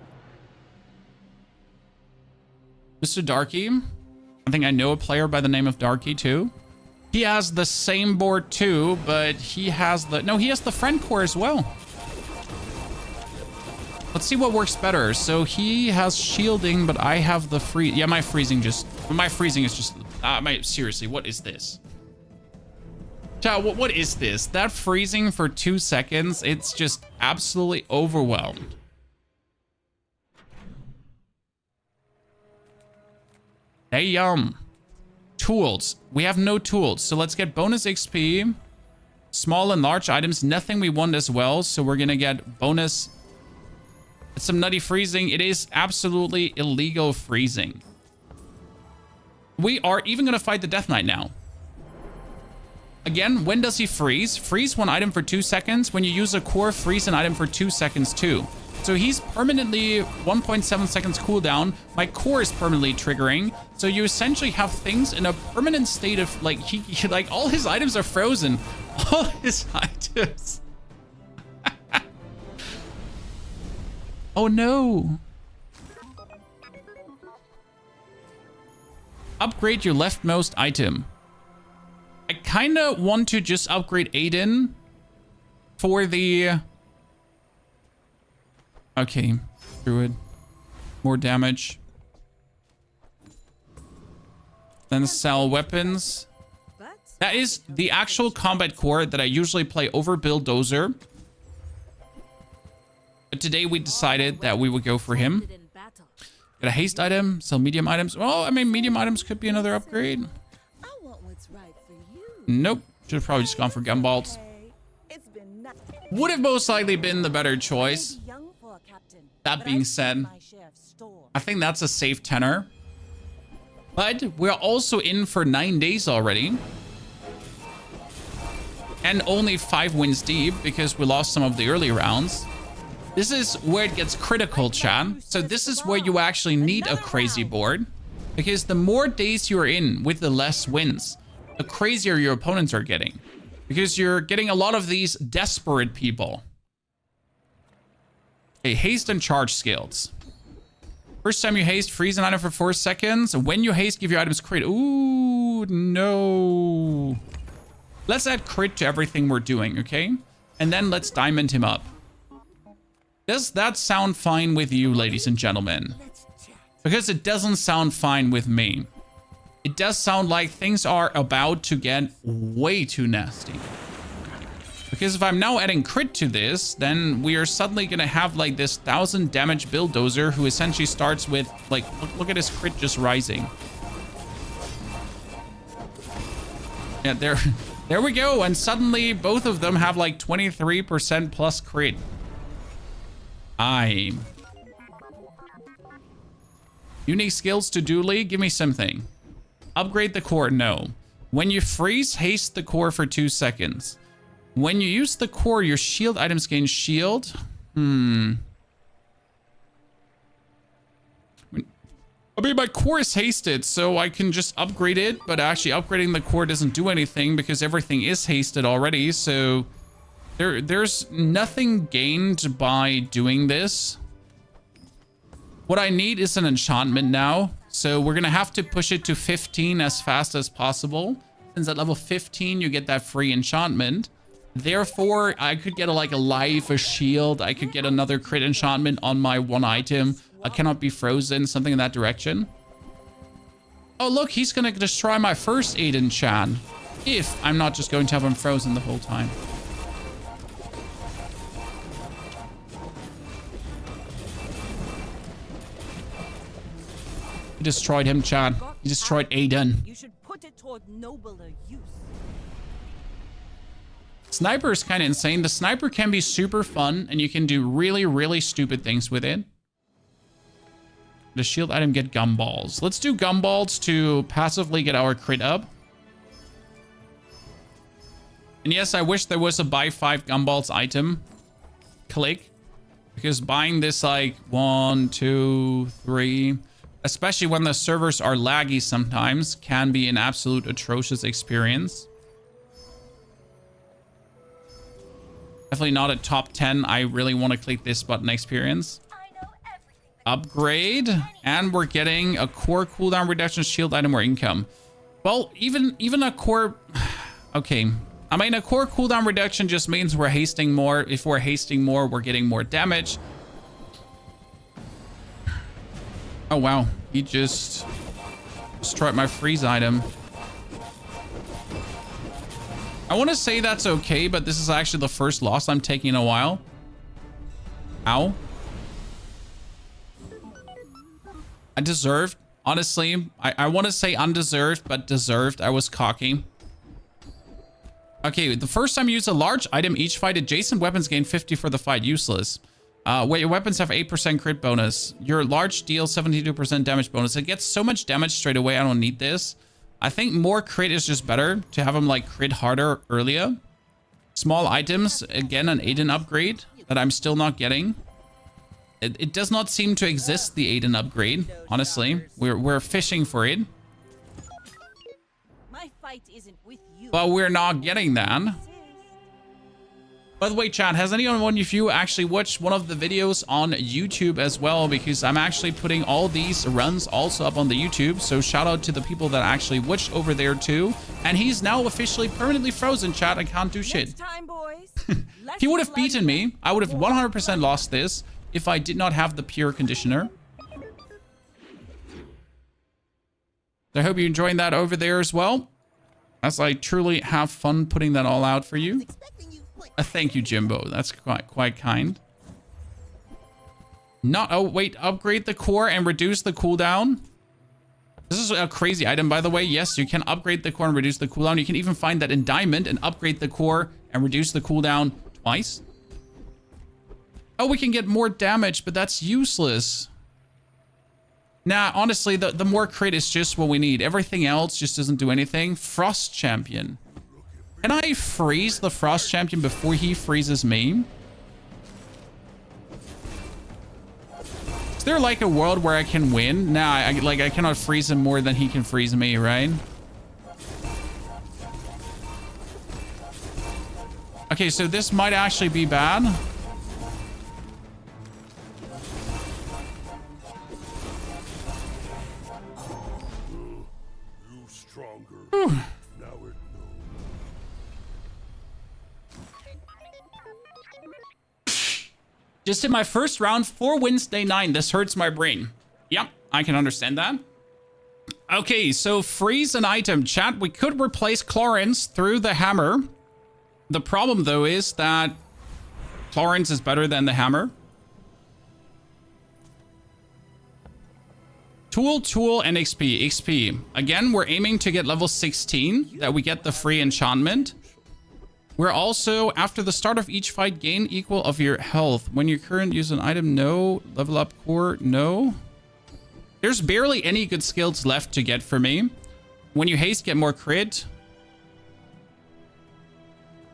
Mr. Darky. I think I know a player by the name of Darky too. He has the same board too, but he has the... No, he has the friend core as well. Let's see what works better. So he has shielding, but I have the free... Yeah, my freezing is just... seriously, what is this? Chat, what is this? That freezing for 2 seconds, it's just absolutely overwhelmed. Hey, tools. We have no tools, so let's get bonus XP. Small and large items, nothing we want as well, so we're gonna get bonus... It's some nutty freezing. It is absolutely illegal freezing. We are even gonna fight the Death Knight now. Again, when does he freeze? Freeze 1 item for 2 seconds. When you use a core, freeze an item for 2 seconds too. So he's permanently 1.7 seconds cooldown. My core is permanently triggering. So you essentially have things in a permanent state of like, like all his items are frozen. All his items. Oh no. Upgrade your leftmost item. I kind of want to just upgrade Aiden for the... Okay, Druid. More damage. Then sell weapons. That is the actual combat core that I usually play over Bulldozer. But today we decided that we would go for him. Get a haste item, sell medium items. Well, I mean, medium items could be another upgrade. Nope. Should have probably just gone for gumballs. Would have most likely been the better choice. That being said, I think that's a safe tenor. But we're also in for 9 days already. And only 5 wins deep because we lost some of the early rounds. This is where it gets critical, chat. So this is where you actually need a crazy board. Because the more days you're in with the less wins, the crazier your opponents are getting. Because you're getting a lot of these desperate people. Okay, haste and charge skills. First time you haste, freeze an item for 4 seconds. When you haste, give your items crit. Ooh, no. Let's add crit to everything we're doing, okay? And then let's diamond him up. Does that sound fine with you, ladies and gentlemen? Because it doesn't sound fine with me. It does sound like things are about to get way too nasty. Because if I'm now adding crit to this, then we are suddenly going to have like this 1000 damage Bulldozer who essentially starts with like, look at his crit just rising. Yeah, there we go. And suddenly both of them have like 23% plus crit. Unique skills to Dooley. Give me something. Upgrade the core. No. When you freeze, haste the core for 2 seconds. When you use the core, your shield items gain shield. I mean, my core is hasted, so I can just upgrade it. But actually, upgrading the core doesn't do anything because everything is hasted already. So there's nothing gained by doing this. What I need is an enchantment now. So we're going to have to push it to 15 as fast as possible. Since at level 15, you get that free enchantment. Therefore, I could get a life, a shield. I could get another crit enchantment on my 1 item. I cannot be frozen, something in that direction. Oh, look, he's going to destroy my first Aiden Chan. If I'm not just going to have him frozen the whole time. He destroyed him, Chan. He destroyed Aiden. You should put it toward nobler use. Sniper is kind of insane. The sniper can be super fun, and you can do really, really stupid things with it. The shield item get gumballs. Let's do gumballs to passively get our crit up. And yes, I wish there was a buy 5 gumballs item. Click. Because buying this like 1, 2, 3, especially when the servers are laggy sometimes, can be an absolute atrocious experience. Definitely not a top 10. I really want to click this button experience. Upgrade. And we're getting a core cooldown reduction, shield item, or income. Well, even a core... Okay. I mean, a core cooldown reduction just means we're hasting more. If we're hasting more, we're getting more damage. Oh, wow. He just destroyed my freeze item. I want to say that's okay, but this is actually the first loss I'm taking in a while. Ow. I deserved. Honestly, I want to say undeserved, but deserved. I was cocky. Okay, the first time you use a large item each fight, adjacent weapons gain 50 for the fight. Useless. Wait, your weapons have 8% crit bonus. Your large deals 72% damage bonus. It gets so much damage straight away. I don't need this. I think more crit is just better to have them like crit harder earlier. Small items, again, an Aiden upgrade that I'm still not getting. It does not seem to exist, the Aiden upgrade. Honestly, we're fishing for it. My fight isn't with you. But we're not getting that. By the way, chat, has anyone of you actually watched one of the videos on YouTube as well? Because I'm actually putting all these runs also up on the YouTube. So shout out to the people that actually watched over there too. And he's now officially permanently frozen, chat. I can't do shit. Time, boys. He would have beaten me. I would have 100% lost this if I did not have the pure conditioner. I hope you're enjoying that over there as well, as I truly have fun putting that all out for you. Thank you, Jimbo. That's quite kind. Oh, wait. Upgrade the core and reduce the cooldown. This is a crazy item, by the way. Yes, you can upgrade the core and reduce the cooldown. You can even find that in Diamond and upgrade the core and reduce the cooldown twice. Oh, we can get more damage, but that's useless. Nah, honestly, the more crit is just what we need. Everything else just doesn't do anything. Frost Champion. Can I freeze the Frost Champion before he freezes me? Is there like a world where I can win? Nah, I cannot freeze him more than he can freeze me, right? Okay, so this might actually be bad. You stronger. Whew. Now it knows. Just in my first round, 4 wins, day 9. This hurts my brain. Yep, I can understand that. Okay, so freeze an item. Chat, we could replace Clarence through the hammer. The problem, though, is that Clarence is better than the hammer. Tool, and XP. XP. Again, we're aiming to get level 16, that we get the free enchantment. We're also, after the start of each fight, gain equal of your health. When you current use an item, no. Level up core, no. There's barely any good skills left to get for me. When you haste, get more crit.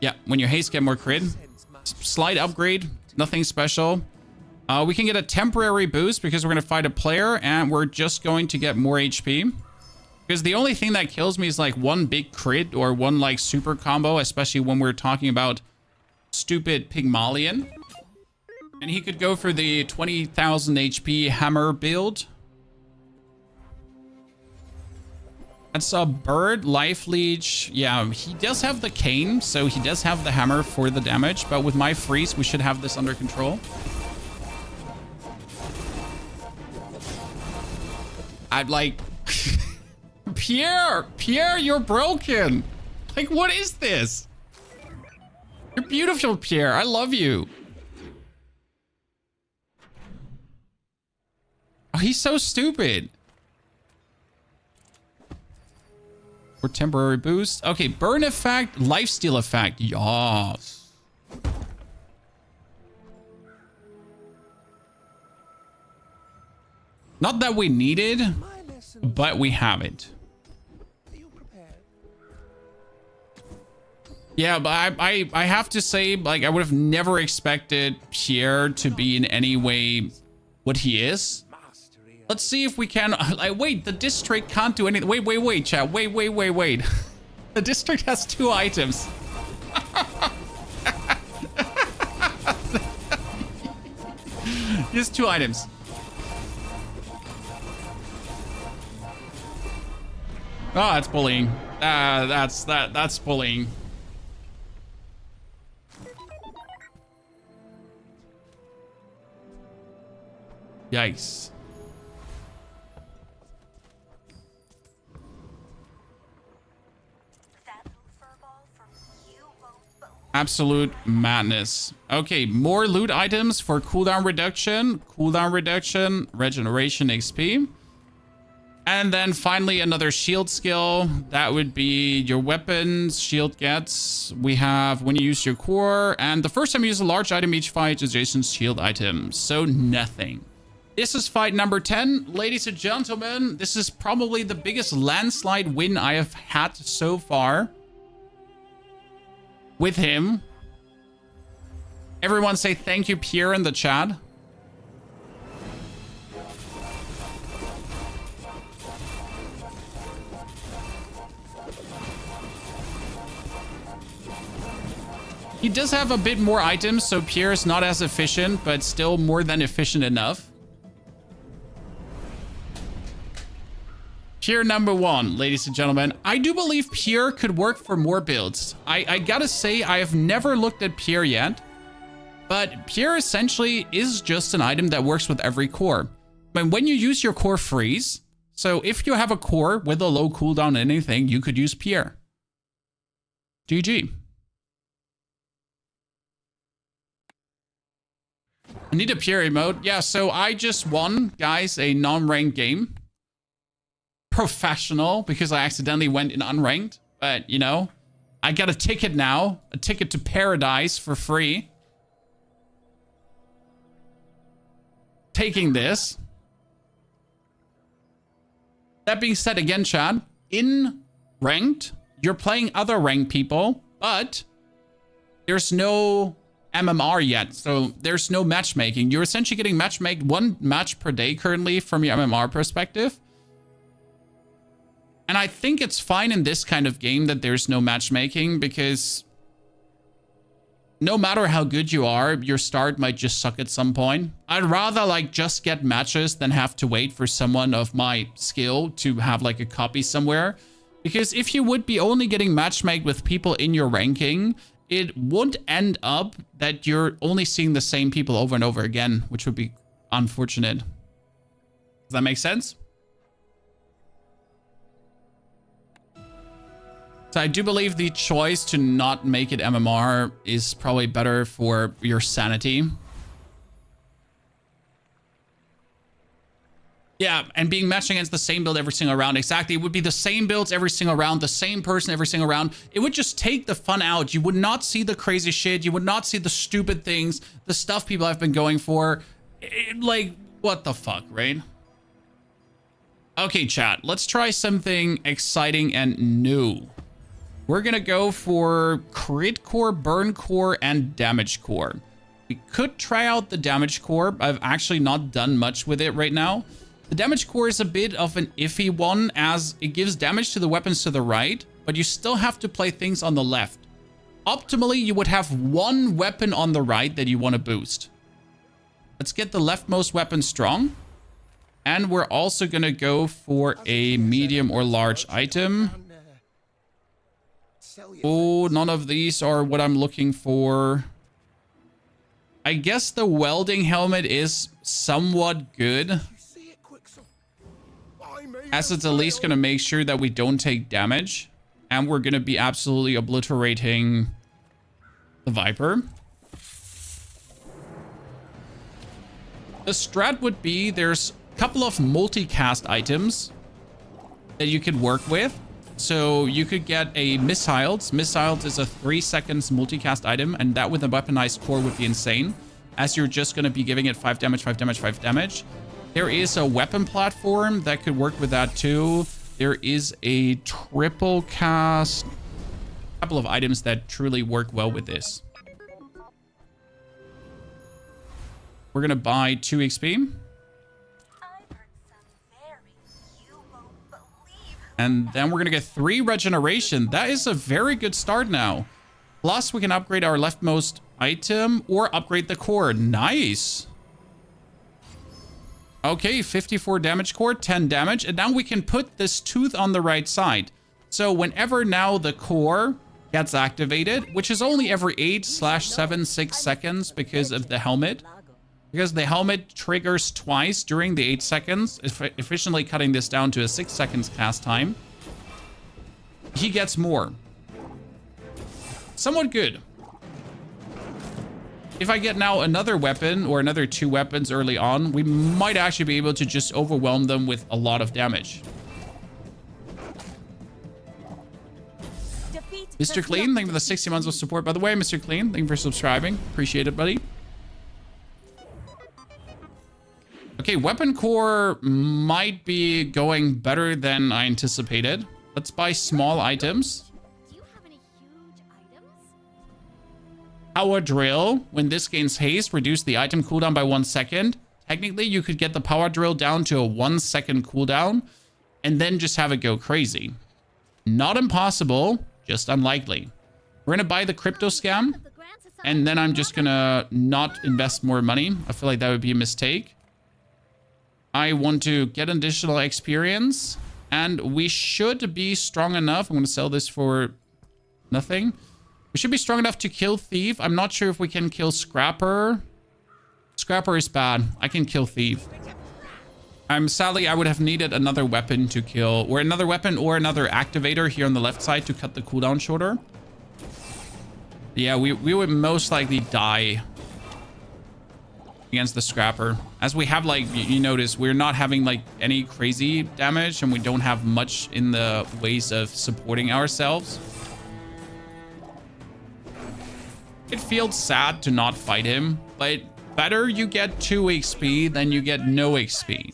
Yeah, when you haste, get more crit. Slight upgrade, nothing special. We can get a temporary boost because we're going to fight a player and we're just going to get more HP. Because the only thing that kills me is like one big crit or one like super combo, especially when we're talking about stupid Pygmalion. And he could go for the 20,000 HP hammer build. That's a bird, life leech. Yeah, he does have the cane, so he does have the hammer for the damage. But with my freeze, we should have this under control. I'm like... Pierre, you're broken. Like, what is this? You're beautiful, Pierre. I love you. Oh, he's so stupid. Or temporary boost. Okay, burn effect, lifesteal effect. Yes. Not that we need it, but we have it. Yeah, but I have to say, like, I would have never expected Pierre to be in any way what he is. Let's see if we can. Like, wait, the district can't do anything. Wait, chat. Wait. The district has 2 items. He has 2 items. Oh, that's bullying. That's bullying. Yikes. Absolute madness. Okay, more loot items for cooldown reduction, regeneration XP. And then finally another shield skill. That would be your weapons, shield gets. We have when you use your core, and the first time you use a large item each fight, adjacent shield items. So nothing. This is fight number 10. Ladies and gentlemen, this is probably the biggest landslide win I have had so far with him. Everyone say thank you, Pierre, in the chat. He does have a bit more items, so Pierre is not as efficient, but still more than efficient enough. Pierre number 1, ladies and gentlemen. I do believe Pierre could work for more builds. I gotta say, I have never looked at Pierre yet, but Pierre essentially is just an item that works with every core. I mean, when you use your core freeze, so if you have a core with a low cooldown on anything, you could use Pierre. GG. I need a Pierre emote. Yeah, so I just won, guys, a non-ranked game. Professional, because I accidentally went in unranked. But, you know, I got a ticket now. A ticket to paradise for free. Taking this. That being said, again, Chad, in ranked, you're playing other ranked people, but there's no MMR yet, so there's no matchmaking. You're essentially getting matchmade 1 match per day currently from your MMR perspective. And I think it's fine in this kind of game that there's no matchmaking, because no matter how good you are, your start might just suck at some point. I'd rather like just get matches than have to wait for someone of my skill to have like a copy somewhere. Because if you would be only getting matchmade with people in your ranking, it would end up that you're only seeing the same people over and over again, which would be unfortunate. Does that make sense? So I do believe the choice to not make it MMR is probably better for your sanity. Yeah, and being matched against the same build every single round. Exactly. It would be the same builds every single round, the same person every single round. It would just take the fun out. You would not see the crazy shit. You would not see the stupid things, the stuff people have been going for. Like, what the fuck, right? Okay, chat. Let's try something exciting and new. We're going to go for crit core, burn core, and damage core. We could try out the damage core. I've actually not done much with it right now. The damage core is a bit of an iffy one, as it gives damage to the weapons to the right, but you still have to play things on the left. Optimally, you would have 1 weapon on the right that you want to boost. Let's get the leftmost weapon strong. And we're also going to go for a medium or large item. Oh, none of these are what I'm looking for. I guess the welding helmet is somewhat good, as it's at least going to make sure that we don't take damage. And we're going to be absolutely obliterating the Viper. The strat would be there's a couple of multicast items that you could work with. So you could get a missiles. Missiles is a 3 seconds multicast item, and that with a weaponized core would be insane, as you're just going to be giving it 5 damage, 5 damage, 5 damage. There is a weapon platform that could work with that too. There is a triple cast, a couple of items that truly work well with this. We're going to buy 2 XP. And then we're going to get 3 regeneration. That is a very good start now. Plus, we can upgrade our leftmost item or upgrade the core. Nice. Okay, 54 damage core, 10 damage. And now we can put this tooth on the right side. So whenever now the core gets activated, which is only every 8/7/6 seconds because of the helmet. Because the helmet triggers twice during the 8 seconds, efficiently cutting this down to a 6 seconds cast time. He gets more. Somewhat good. If I get now another weapon or another 2 weapons early on, we might actually be able to just overwhelm them with a lot of damage. Mr. Clean, thank you for the 60 months of support. By the way, Mr. Clean, thank you for subscribing. Appreciate it, buddy. Okay, weapon core might be going better than I anticipated. Let's buy small items. Do you have any huge items? Power drill. When this gains haste, reduce the item cooldown by 1 second. Technically, you could get the power drill down to a 1 second cooldown and then just have it go crazy. Not impossible, just unlikely. We're going to buy the crypto scam, and then I'm just going to not invest more money. I feel like that would be a mistake. I want to get additional experience, and we should be strong enough. I'm going to sell this for nothing. We should be strong enough to kill Thief. I'm not sure if we can kill Scrapper. Scrapper is bad. I can kill Thief. Sadly, I would have needed another weapon to kill, or another weapon or another activator here on the left side to cut the cooldown shorter. Yeah, we would most likely die against the Scrapper. As we have, like, you notice, we're not having like any crazy damage, and we don't have much in the ways of supporting ourselves. It feels sad to not fight him, but better you get 2 XP than you get no XP.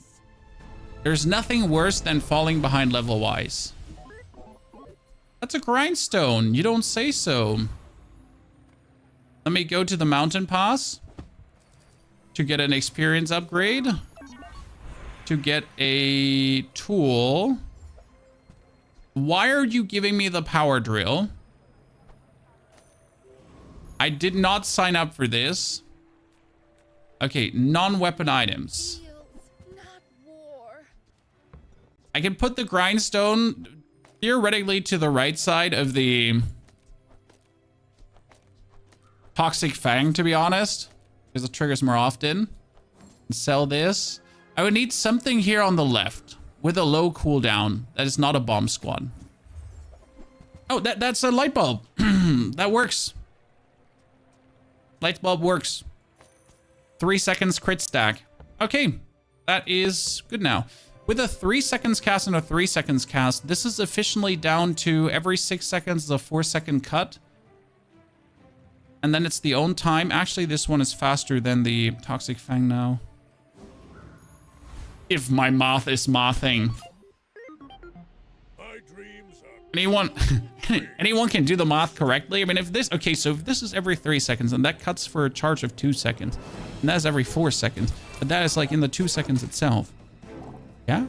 There's nothing worse than falling behind level-wise. That's a grindstone. You don't say so. Let me go to the mountain pass to get an experience upgrade, to get a tool. Why are you giving me the power drill? I did not sign up for this. Okay, non-weapon items. I can put the grindstone theoretically to the right side of the Toxic Fang, to be honest, because it triggers more often. Sell this. I would need something here on the left with a low cooldown that is not a bomb squad. Oh, that's a light bulb. That works. Light bulb works. 3 seconds crit stack. Okay, that is good now. With a 3 seconds cast and a 3 seconds cast, this is efficiently down to every 6 seconds is a 4 second cut. And then it's the own time. Actually, this one is faster than the Toxic Fang now. If my math is mathing. Anyone can do the math correctly. I mean, if this, okay, so if this is every 3 seconds, and that cuts for a charge of 2 seconds, and that's every 4 seconds, but that is like in the 2 seconds itself. Yeah?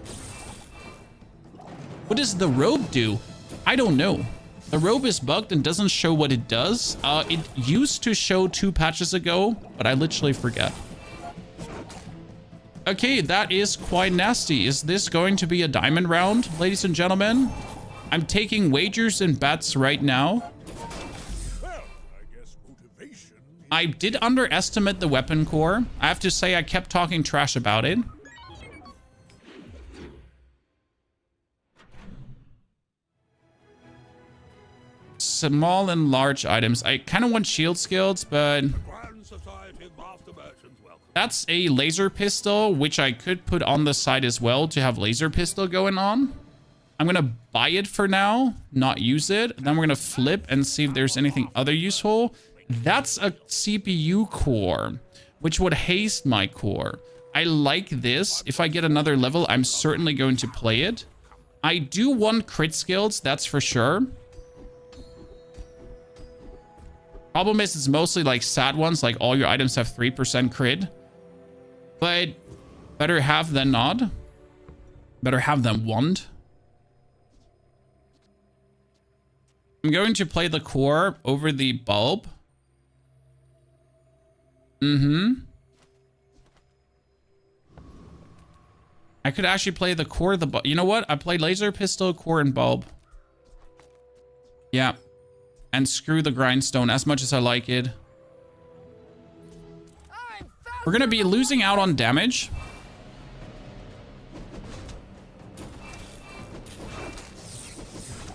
What does the robe do? I don't know. The robe is bugged and doesn't show what it does. It used to show 2 patches ago, but I literally forget. Okay, that is quite nasty. Is this going to be a diamond round, ladies and gentlemen? I'm taking wagers and bets right now. Well, I guess motivation. I did underestimate the weapon core. I have to say I kept talking trash about it. Small and large items. I kind of want shield skills, but that's a laser pistol, which I could put on the side as well to have laser pistol going on. I'm going to buy it for now, not use it. Then we're going to flip and see if there's anything other useful. That's a CPU core, which would haste my core. I like this. If I get another level, I'm certainly going to play it. I do want crit skills, that's for sure. Problem is, it's mostly like sad ones, like all your items have 3% crit. But better have than not. Better have than want. I'm going to play the core over the bulb. I could actually play the core, the bulb. You know what? I play laser, pistol, core, and bulb. Yeah. And screw the grindstone as much as I like it. We're going to be losing out on damage.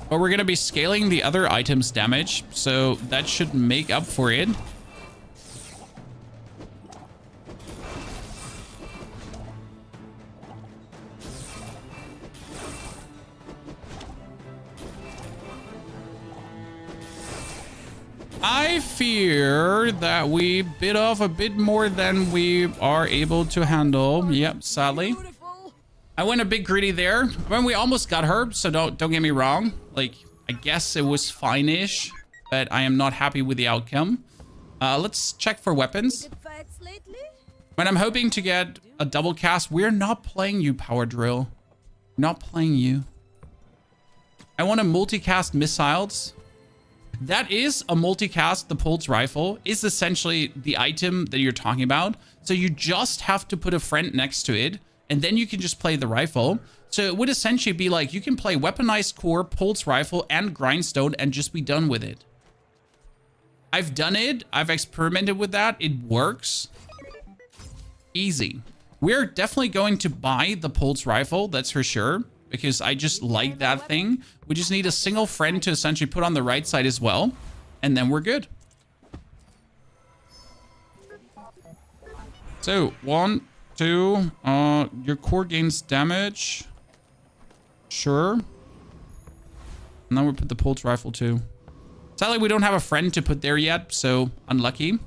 But we're going to be scaling the other items' damage. So that should make up for it. I fear that we bit off a bit more than we are able to handle. Yep, sadly. I went a bit greedy there. I mean, we almost got her, so don't get me wrong. Like, I guess it was fine-ish, but I am not happy with the outcome. Let's check for weapons. When I'm hoping to get a double cast, we're not playing you, Power Drill. Not playing you. I want to multicast missiles. That is a multicast. The pulse rifle is essentially the item that you're talking about. So you just have to put a friend next to it, and then you can just play the rifle. So it would essentially be like you can play weaponized core, pulse rifle, and grindstone and just be done with it. I've done it. I've experimented with that. It works. Easy. We're definitely going to buy the pulse rifle. That's for sure. Because I just like that thing. We just need a single friend to essentially put on the right side as well. And then we're good. So, 1, 2. Your core gains damage. Sure. And then we'll put the pulse rifle too. Sadly, we don't have a friend to put there yet. So, unlucky.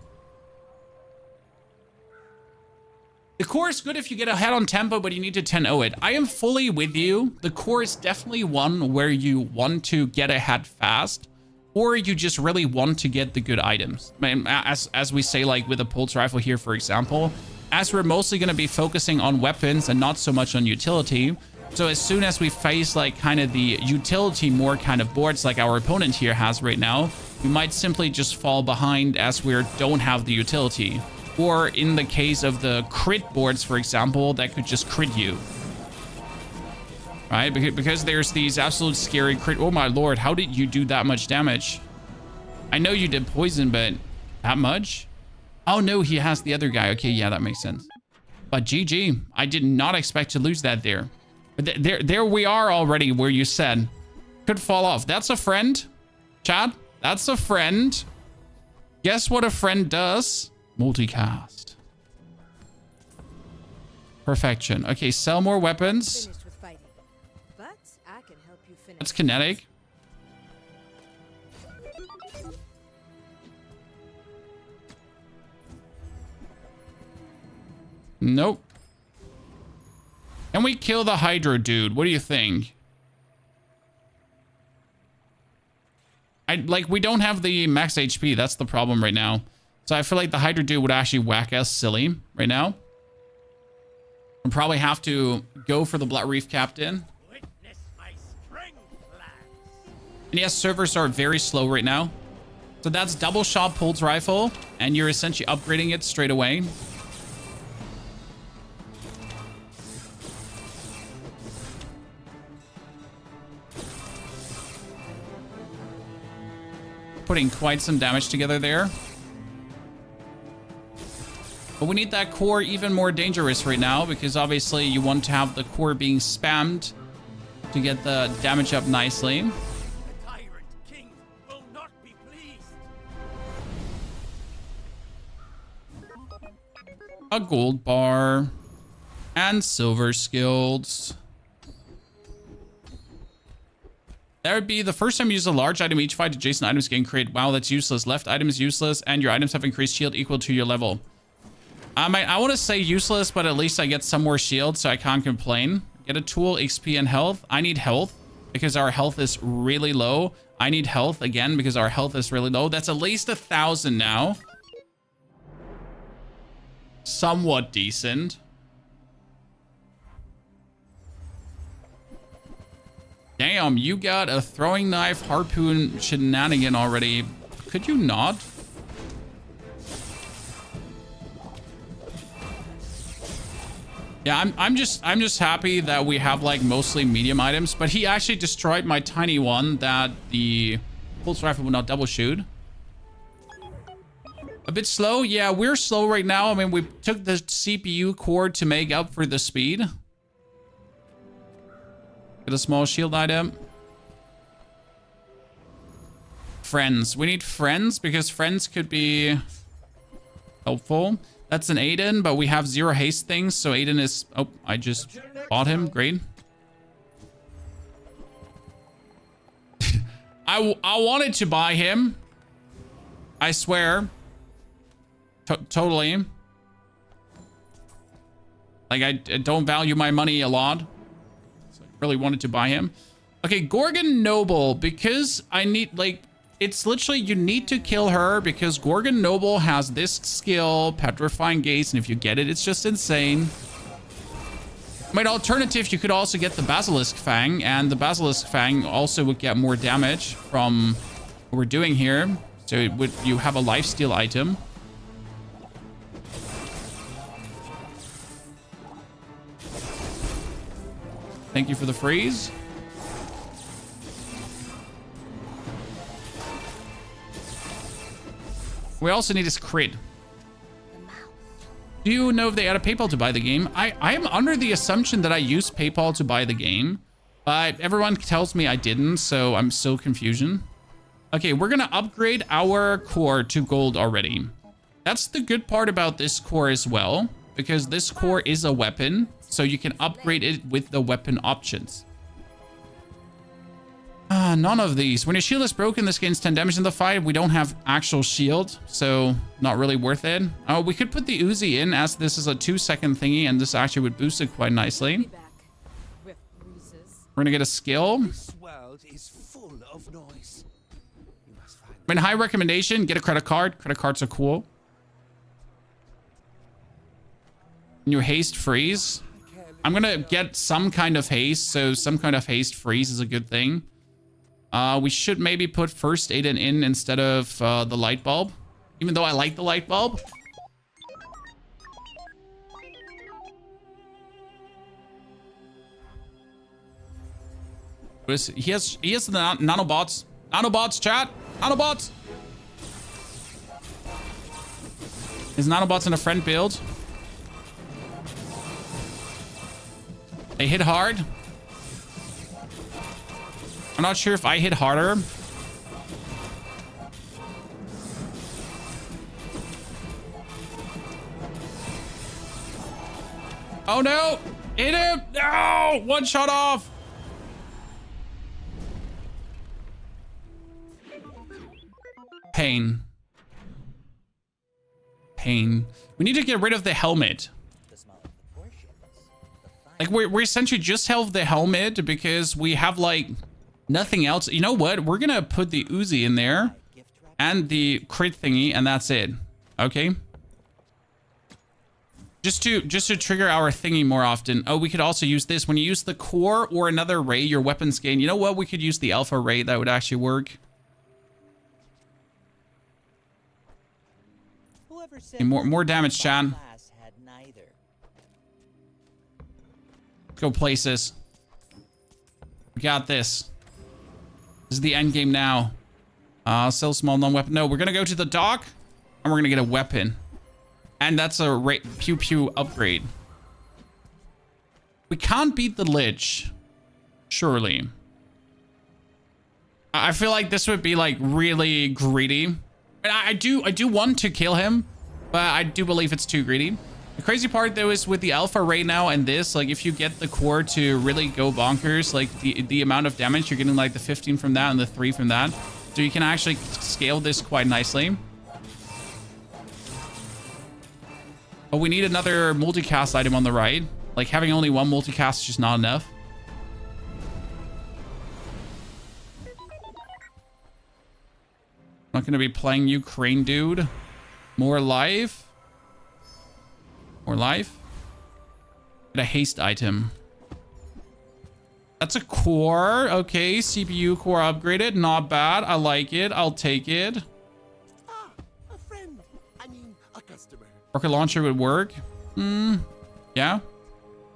The core is good if you get ahead on tempo, but you need to 10-0 it. I am fully with you. The core is definitely one where you want to get ahead fast, or you just really want to get the good items. I mean, as we say, like with a pulse rifle here, for example, as we're mostly going to be focusing on weapons and not so much on utility. So as soon as we face like kind of the utility more kind of boards like our opponent here has right now, we might simply just fall behind as we don't have the utility. Or in the case of the crit boards, for example, that could just crit you. Right? Because there's these absolute scary crit. Oh my lord, how did you do that much damage? I know you did poison, but that much? Oh no, he has the other guy. Okay, yeah, that makes sense. But GG, I did not expect to lose that there. But there we are already where you said. Could fall off. That's a friend. Chad, that's a friend. Guess what a friend does? Multicast. Perfection. Okay, sell more weapons. That's kinetic. Nope. Can we kill the Hydro dude? What do you think? We don't have the max HP. That's the problem right now. So I feel like the Hydra dude would actually whack us silly right now. We'll probably have to go for the Blood Reef Captain. And yes, servers are very slow right now. So that's double shot pulse rifle, and you're essentially upgrading it straight away. Putting quite some damage together there. But we need that core even more dangerous right now, because obviously you want to have the core being spammed to get the damage up nicely. The tyrant king will not be pleased. A gold bar and silver skills. That would be the first time you use a large item each fight. Adjacent items gain crit. Wow, that's useless. Left item is useless, and your items have increased shield equal to your level. I want to say useless, but at least I get some more shield, so I can't complain. Get a tool, XP, and health. I need health because our health is really low. I need health again because our health is really low. That's at least 1,000 now. Somewhat decent. Damn, you got a throwing knife harpoon shenanigan already. Could you not? Yeah, I'm just happy that we have like mostly medium items, but he actually destroyed my tiny one that the pulse rifle would not double shoot. A bit slow. Yeah, we're slow right now. I mean, we took the CPU core to make up for the speed. Get a small shield item. Friends. We need friends because friends could be helpful. That's an Aiden, but we have 0 haste things, so Aiden is... Oh, I just bought him. Great. I wanted to buy him. I swear. Totally. Like, I don't value my money a lot. So I really wanted to buy him. Okay, Gorgon Noble, because I need, like... It's literally, you need to kill her because Gorgon Noble has this skill, Petrifying Gaze, and if you get it, it's just insane. I mean, alternative, you could also get the Basilisk Fang, and the Basilisk Fang also would get more damage from what we're doing here. So it would, you have a lifesteal item. Thank you for the freeze. We also need his crit. Do you know if they added PayPal to buy the game? I am under the assumption that I used PayPal to buy the game, but everyone tells me I didn't, so I'm still confusion. Okay, we're gonna upgrade our core to gold already. That's the good part about this core as well, because this core is a weapon, so you can upgrade it with the weapon options. None of these. When your shield is broken, this gains 10 damage in the fight. We don't have actual shield, so not really worth it. Oh, we could put the Uzi in as this is a 2-second thingy, and this actually would boost it quite nicely. We're gonna get a skill. This world is full of noise. You must find I mean, high recommendation, get a credit card. Credit cards are cool. New haste freeze. I'm gonna get some kind of haste, so some kind of haste freeze is a good thing. We should maybe put first Aiden in instead of the light bulb, even though I like the light bulb. He has the nanobots. Nanobots, chat. Nanobots. His nanobots in a friend build. They hit hard. I'm not sure if I hit harder. Oh no! Hit him! No! One shot off! Pain. Pain. We need to get rid of the helmet. Like, we essentially just have the helmet because we have, like, nothing else. You know what? We're gonna put the Uzi in there and the crit thingy, and that's it. Okay? Just to trigger our thingy more often. Oh, we could also use this. When you use the core or another ray, your weapons gain. You know what? We could use the alpha ray. That would actually work. Okay, more damage, Chan. Go places. We got this. This is the end game now. Sell small non-weapon. No, we're gonna go to the dock and we're gonna get a weapon. And that's a pew pew upgrade. We can't beat the Lich. Surely. I feel like this would be like really greedy. And I do want to kill him, but I do believe it's too greedy. The crazy part though is with the alpha right now and this, like if you get the core to really go bonkers, like the amount of damage, you're getting like the 15 from that and the 3 from that. So you can actually scale this quite nicely. But we need another multicast item on the right. Like having only one multicast is just not enough. Not going to be playing Ukraine, dude. More life. More life. Get a haste item. That's a core. Okay, CPU core upgraded. Not bad. I like it. I'll take it. Ah, a friend. I mean, a customer. Rocket launcher would work. Yeah.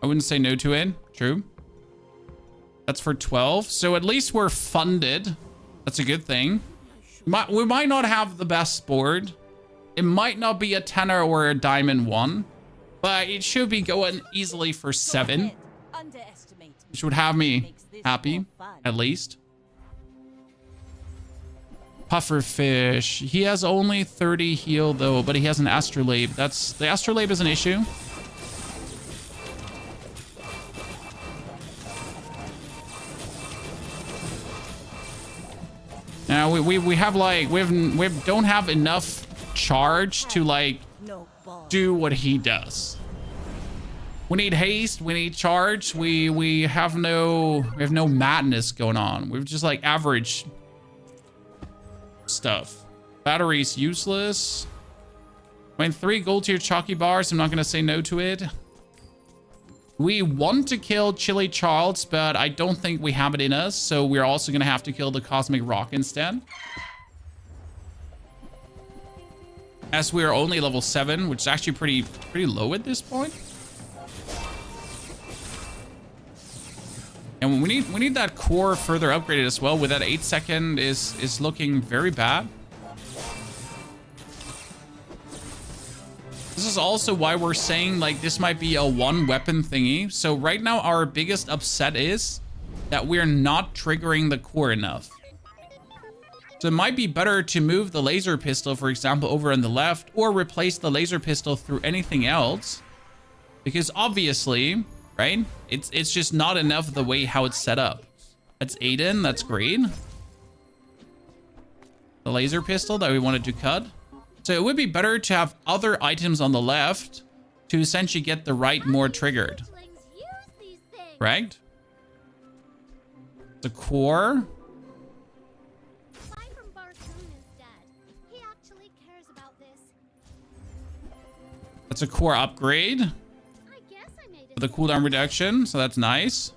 I wouldn't say no to it. True. That's for 12. So at least we're funded. That's a good thing. We might not have the best board. It might not be a 10er or a diamond 1. But it should be going easily for 7. Which would have me happy, at least. Pufferfish. He has only 30 heal, though, but he has an astrolabe. The astrolabe is an issue. Now, we have, like, we don't have enough charge to, like, do what he does. We need haste, we need charge, we have no madness going on. We've just like average stuff. Battery's useless. I mean, 3 gold tier chalky bars, I'm not gonna say no to it. We want to kill Chili Charles, but I don't think we have it in us, so we're also gonna have to kill the Cosmic Rock instead. As we are only level 7, which is actually pretty low at this point. And we need that core further upgraded as well. With that 8 second is looking very bad. This is also why we're saying like this might be a 1 weapon thingy. So right now our biggest upset is that we're not triggering the core enough. So it might be better to move the laser pistol, for example, over on the left, or replace the laser pistol through anything else. Because obviously, right, it's just not enough the way how it's set up. That's Aiden, that's great. The laser pistol that we wanted to cut. So it would be better to have other items on the left to essentially get the right more triggered. Right? The core. That's a core upgrade. With a cooldown reduction, so that's nice.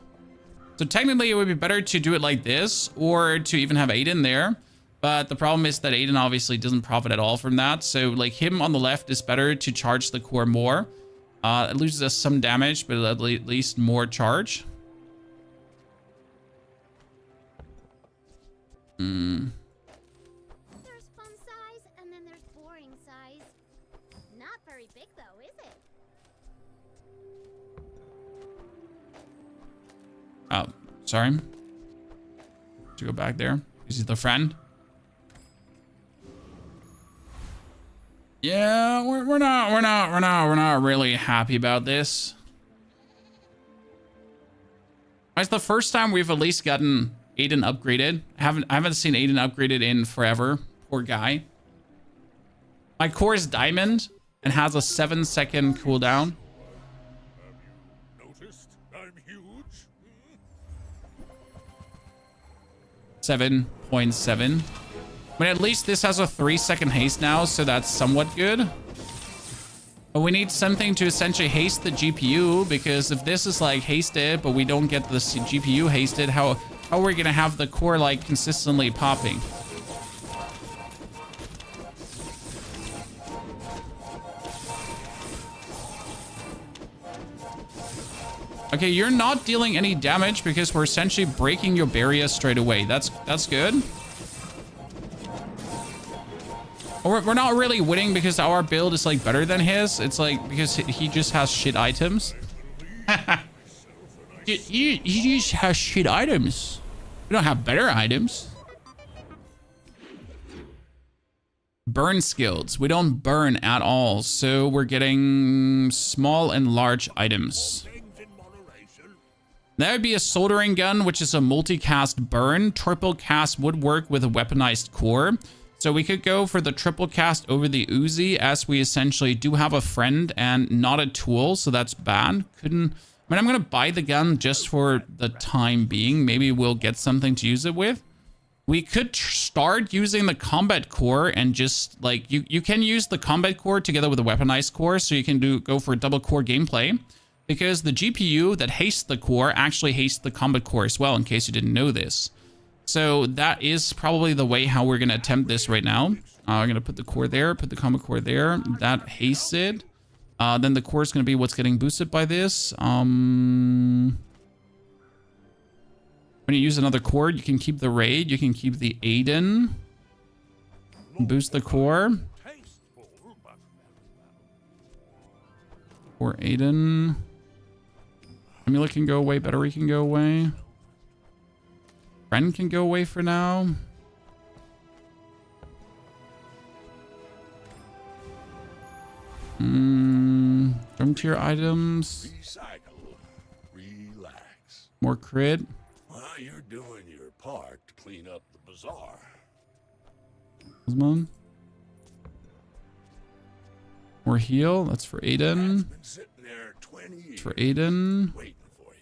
So technically it would be better to do it like this, or to even have Aiden there. But the problem is that Aiden obviously doesn't profit at all from that. So like him on the left is better to charge the core more. It loses us some damage, but at least more charge. There's fun size, and then there's boring size. Not very big though, is it? Oh, sorry. To go back there. Is he the friend? Yeah, we're not really happy about this. It's the first time we've at least gotten Aiden upgraded. I haven't seen Aiden upgraded in forever. Poor guy. My core is diamond and has a 7-second cooldown. Noticed I'm huge? 7.7. I mean, at least this has a 3-second haste now, so that's somewhat good. But we need something to essentially haste the GPU, because if this is like hasted, but we don't get the GPU hasted, how are we gonna have the core like consistently popping? Okay, you're not dealing any damage because we're essentially breaking your barrier straight away. That's good. We're not really winning because our build is like better than his. It's like because he just has shit items. he just has shit items. We don't have better items. burn skills. We don't burn at all. So we're getting small and large items. That would be a soldering gun, which is a multicast burn. Triple cast would work with a weaponized core. So we could go for the triple cast over the Uzi, as we essentially do have a friend and not a tool. So that's bad. I'm going to buy the gun just for the time being. Maybe we'll get something to use it with. We could start using the combat core and just like you can use the combat core together with a weaponized core. So you can go for a double core gameplay, because the GPU that hastes the core actually hastes the combat core as well, in case you didn't know this. So that is probably the way how we're going to attempt this right now. I'm going to put the core there, put the combat core there. That hastes it. Then the core is going to be what's getting boosted by this. When you use another core, you can keep the raid. You can keep the Aiden. Boost the core. Or Aiden. Amulet can go away. Battery can go away. Friend can go away for now. Drum tier items. Recycle. Relax. More crit. Well, you're doing your part to clean up the bazaar. Osmond. More heal. That's for Aiden. Been sitting there 20 years For Aiden. waiting for you.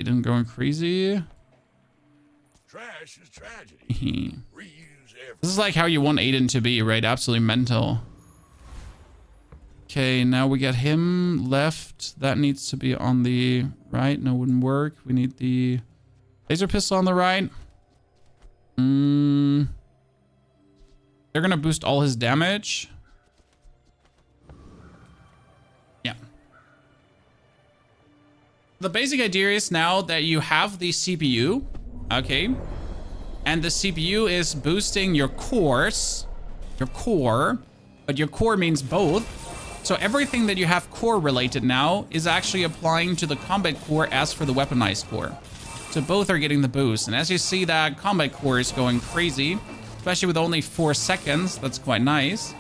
Aiden going crazy. Trash is tragedy. Reuse everything. This is like how you want Aiden to be, right? Absolutely mental. Okay, now we get him left. That needs to be on the right. No, wouldn't work. We need the laser pistol on the right. They're gonna boost all his damage. Yeah. The basic idea is now that you have the CPU, okay? And the CPU is boosting your cores, but your core means both. So everything that you have core related now is actually applying to the combat core as for the weaponized core. So both are getting the boost. And as you see, that combat core is going crazy, especially with only 4 seconds. That's quite nice.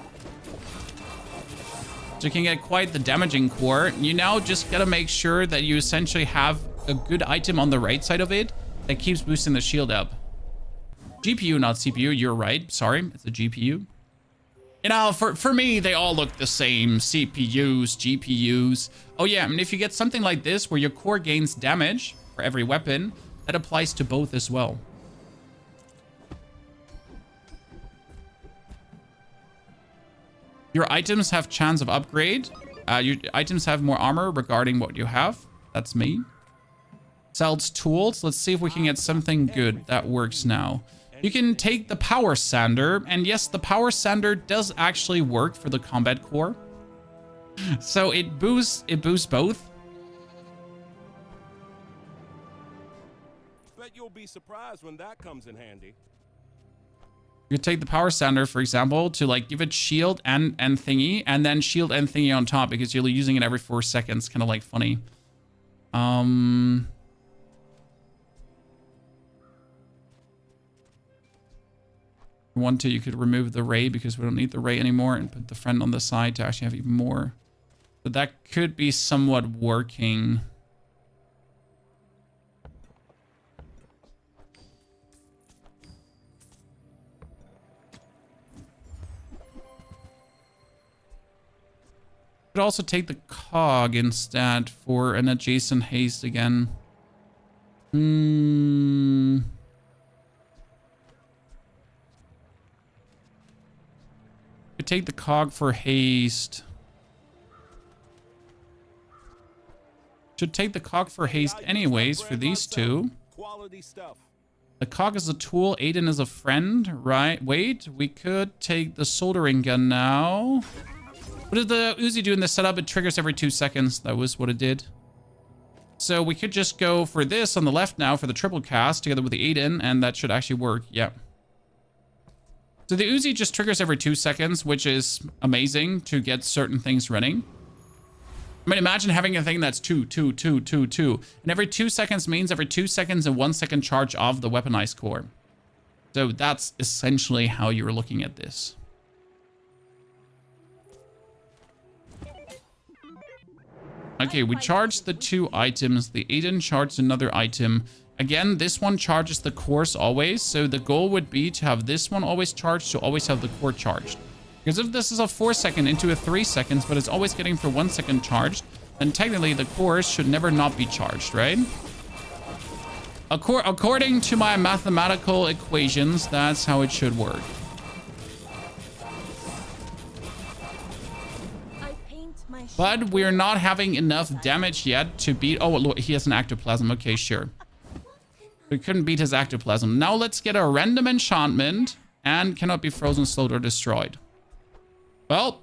So you can get quite the damaging core. You now just gotta make sure that you essentially have a good item on the right side of it that keeps boosting the shield up. GPU, not CPU. You're right. Sorry, it's a GPU. You know, for me, they all look the same. CPUs, GPUs. Oh yeah, I mean, if you get something like this where your core gains damage for every weapon, that applies to both as well. Your items have chance of upgrade. Your items have more armor regarding what you have. That's me. Sells tools. Let's see if we can get something good that works now. You can take the power sander, and yes, the power sander does actually work for the combat core. So it boosts both. Bet you'll be surprised when that comes in handy. You could take the power sander, for example, to like give it shield and thingy, and then shield and thingy on top, because you're using it every 4 seconds. Kind of like funny. If you want to, you could remove the ray, because we don't need the ray anymore, and put the friend on the side to actually have even more. So that could be somewhat working. Could also take the cog instead for an adjacent haste again. Could take the cog for haste. Should take the cog for haste anyways for these two. Quality stuff. The cog is a tool, Aiden is a friend, right? Wait, we could take the soldering gun now. What did the Uzi do in the setup? It triggers every 2 seconds. That was what it did. So we could just go for this on the left now for the triple cast together with the Aiden, and that should actually work. Yeah. So the Uzi just triggers every 2 seconds, which is amazing to get certain things running. I mean, imagine having a thing that's 2, 2, 2, 2, 2. And every 2 seconds means every 2 seconds and 1 second charge of the weaponized core. So that's essentially how you're looking at this. Okay, we charged the 2 items. The Aiden charged another item. Again, this one charges the cores always. So the goal would be to have this one always charged, to always have the core charged. Because if this is a 4 second into a 3 seconds, but it's always getting for 1 second charged, then technically the cores should never not be charged, right? According to my mathematical equations, that's how it should work. But we're not having enough damage yet to beat... Oh, look, he has an ectoplasm. Okay, sure. We couldn't beat his ectoplasm. Now let's get a random enchantment and cannot be frozen, slowed, or destroyed. Well...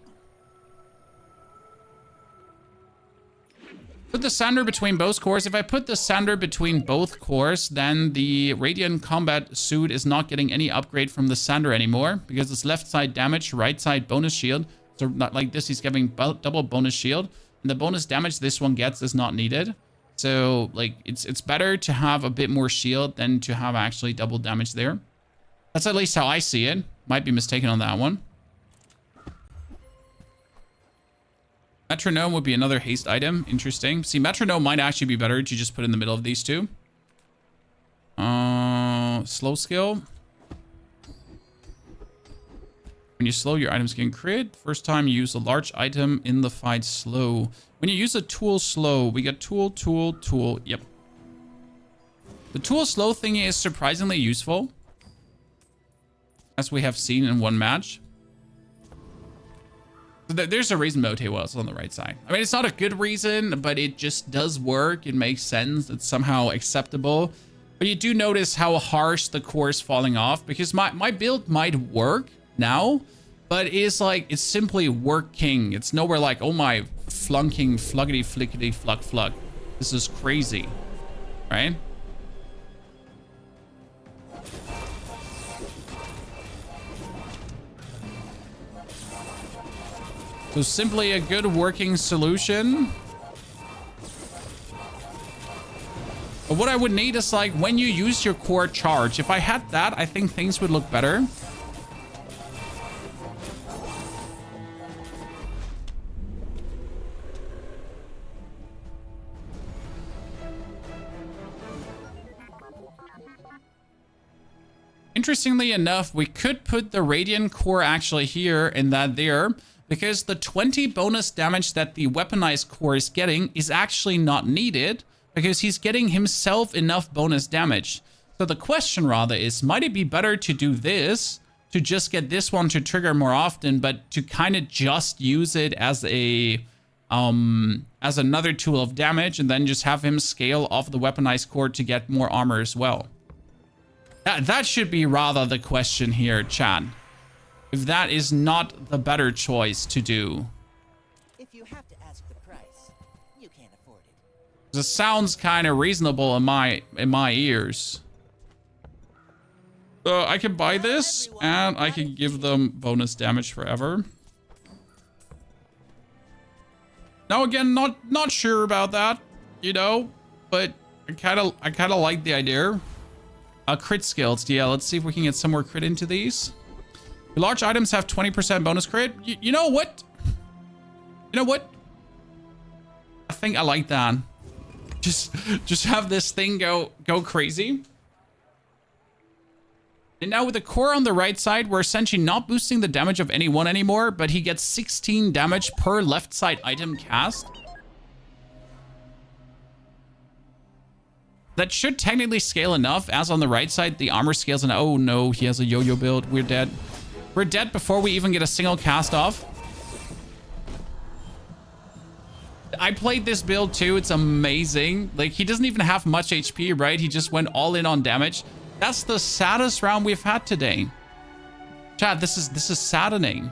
Put the sander between both cores. If I put the sander between both cores, then the Radiant Combat Suit is not getting any upgrade from the sander anymore because it's left side damage, right side bonus shield. So not like this, he's giving double bonus shield. And the bonus damage this one gets is not needed. So like it's better to have a bit more shield than to have actually double damage there. That's at least how I see it. Might be mistaken on that one. Metronome would be another haste item. Interesting. See, Metronome might actually be better to just put in the middle of these two. Slow skill. When you slow, your items can crit. First time you use a large item in the fight slow. When you use a tool slow, we get tool, tool, tool. Yep. The tool slow thingy is surprisingly useful, as we have seen in one match. There's a reason Mote was on the right side. I mean, it's not a good reason, but it just does work. It makes sense. It's somehow acceptable. But you do notice how harsh the core is falling off, because my build might work now, but it's like, it's simply working. It's nowhere like, oh my, flunking, fluggity, flickety, fluck, fluck. This is crazy, right? So simply a good working solution. But what I would need is like when you use your core charge. If I had that, I think things would look better. Interestingly enough, we could put the Radiant Core actually here and that there, because the 20 bonus damage that the weaponized core is getting is actually not needed, because he's getting himself enough bonus damage. So the question rather is, might it be better to do this, to just get this one to trigger more often, but to kind of just use it as a as another tool of damage, and then just have him scale off the weaponized core to get more armor as well? That should be rather the question here, chat. If that is not the better choice to do. If you have to ask the price, you can't afford it. This sounds kind of reasonable in my ears. I can buy this, and I can give them bonus damage forever. Now again, not sure about that, you know, but I kind of like the idea. Crit skills, yeah. Let's see if we can get some more crit into these. The large items have 20% bonus crit. You know what? You know what? I think I like that. Just have this thing go crazy. And now with the core on the right side, we're essentially not boosting the damage of anyone anymore, but he gets 16 damage per left side item cast. That should technically scale enough, as on the right side, the armor scales, and oh no, he has a yo-yo build. We're dead. We're dead before we even get a single cast off. I played this build too. It's amazing. Like, he doesn't even have much HP, right? He just went all in on damage. That's the saddest round we've had today. Chat, this is saddening.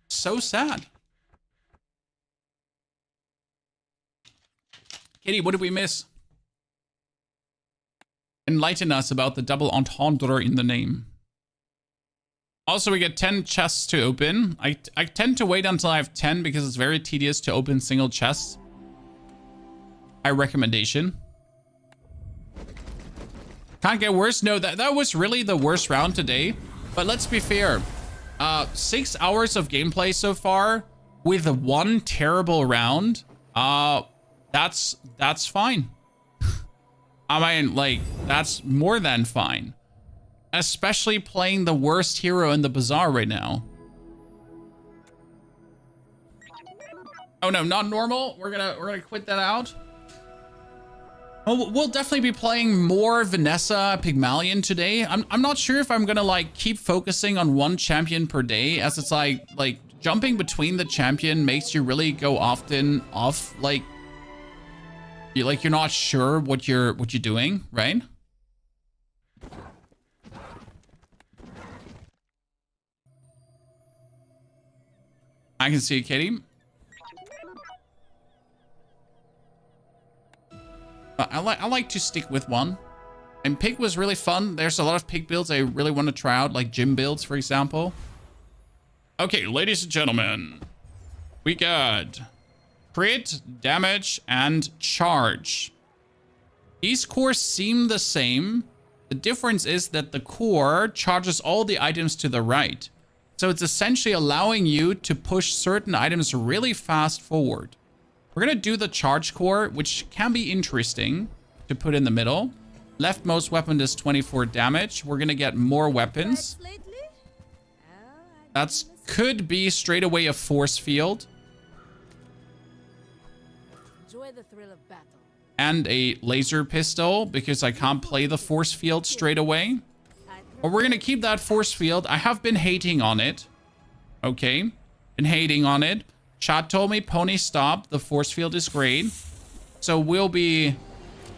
So sad. Kitty, what did we miss? Enlighten us about the double entendre in the name. Also, we get 10 chests to open. I tend to wait until I have 10 because it's very tedious to open single chests. My recommendation. Can't get worse. No, that was really the worst round today. But let's be fair. 6 hours of gameplay so far with one terrible round. That's fine. I mean, like, that's more than fine. Especially playing the worst hero in the Bazaar right now. Oh no, not normal. We're gonna quit that out. Oh, we'll definitely be playing more Vanessa Pygmalion today. I'm not sure if I'm gonna like keep focusing on one champion per day, as it's like jumping between the champion makes you really go often off, like you're not sure what you're doing, right? I can see it, Katie. I like to stick with one. And pig was really fun. There's a lot of pig builds I really want to try out, like gym builds, for example. Okay, ladies and gentlemen, we got crit, damage, and charge. These cores seem the same. The difference is that the core charges all the items to the right. So it's essentially allowing you to push certain items really fast forward. We're going to do the charge core, which can be interesting to put in the middle. Leftmost weapon does 24 damage. We're going to get more weapons. That could be straight away a force field. Enjoy the thrill of battle. And a laser pistol, because I can't play the force field straight away. But we're going to keep that force field. I have been hating on it. Okay. Been hating on it. Chat told me, Pony, stop. The force field is great. So we'll be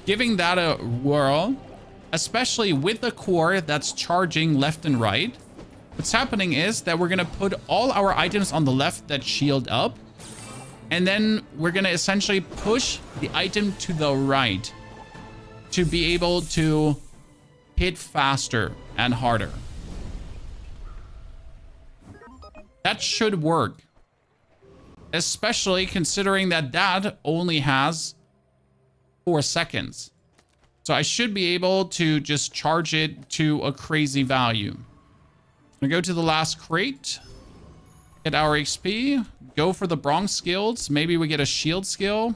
giving that a whirl, especially with the core that's charging left and right. What's happening is that we're going to put all our items on the left that shield up. And then we're going to essentially push the item to the right to be able to hit faster and harder. That should work. Especially considering that that only has 4 seconds. So I should be able to just charge it to a crazy value. I'm gonna go to the last crate. Get our XP. Go for the bronze skills. Maybe we get a shield skill.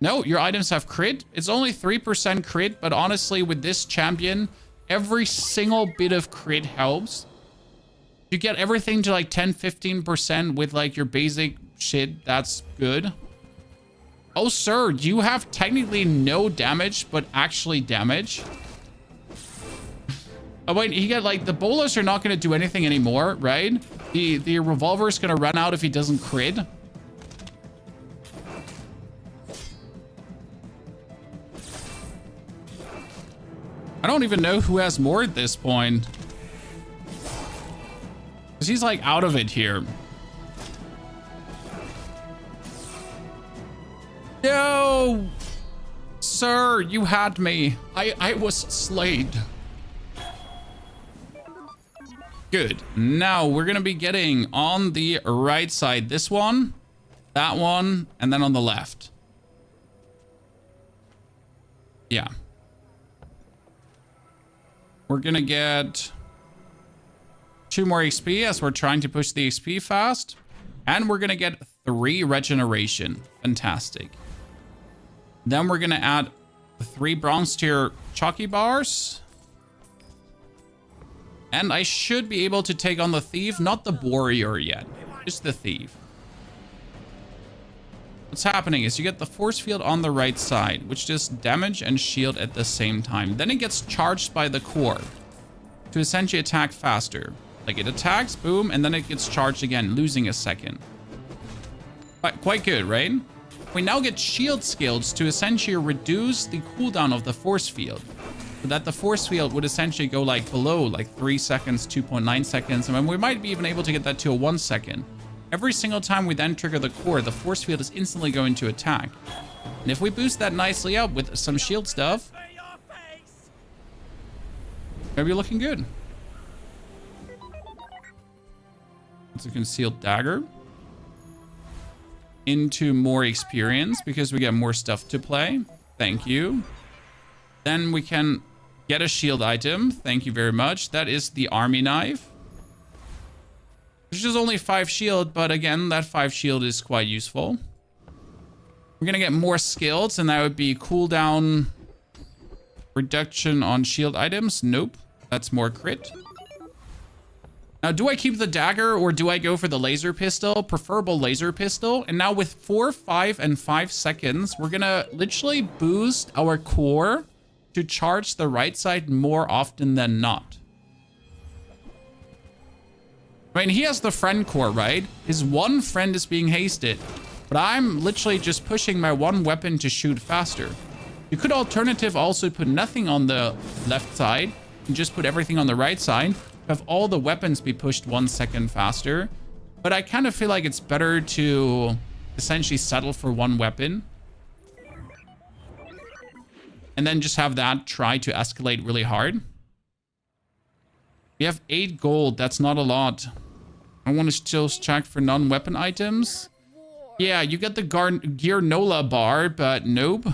No, your items have crit. It's only 3% crit, but honestly, with this champion, every single bit of crit helps. You get everything to like 10-15% with like your basic shit. That's good. Oh, sir, you have technically no damage, but actually damage. Oh, wait, he got like the bolas are not going to do anything anymore, right? The revolver is going to run out if he doesn't crit. I don't even know who has more at this point. Because he's like out of it here. No! Sir, you had me. I was slayed. Good. Now we're going to be getting on the right side this one, that one, and then on the left. Yeah. We're going to get 2 more XP as we're trying to push the XP fast. And we're going to get 3 regeneration. Fantastic. Then we're going to add 3 bronze tier chalky bars. And I should be able to take on the thief, not the warrior yet, just the thief. What's happening is you get the force field on the right side, which does damage and shield at the same time. Then it gets charged by the core to essentially attack faster. Like it attacks, boom, and then it gets charged again, losing a second. But quite good, right? We now get shield skills to essentially reduce the cooldown of the force field. So that the force field would essentially go like below like 3 seconds, 2.9 seconds. And we might be even able to get that to a 1 second. Every single time we then trigger the core, the force field is instantly going to attack. And if we boost that nicely up with some shield stuff, maybe looking good. It's a concealed dagger. Into more experience because we get more stuff to play. Thank you. Then we can get a shield item. Thank you very much. That is the army knife. Which is only 5 shield, but again, that 5 shield is quite useful. We're gonna get more skills, and that would be cooldown reduction on shield items. Nope. That's more crit. Now, do I keep the dagger or do I go for the laser pistol? Preferable laser pistol. And now with 4, 5, and 5 seconds, we're gonna literally boost our core to charge the right side more often than not. I mean, he has the friend core, right? His one friend is being hasted. But I'm literally just pushing my one weapon to shoot faster. You could alternative also put nothing on the left side and just put everything on the right side. Have all the weapons be pushed 1 second faster. But I kind of feel like it's better to essentially settle for one weapon. And then just have that try to escalate really hard. We have 8 gold. That's not a lot. I want to still check for non-weapon items. Yeah, you get the Gear Nola bar, but nope.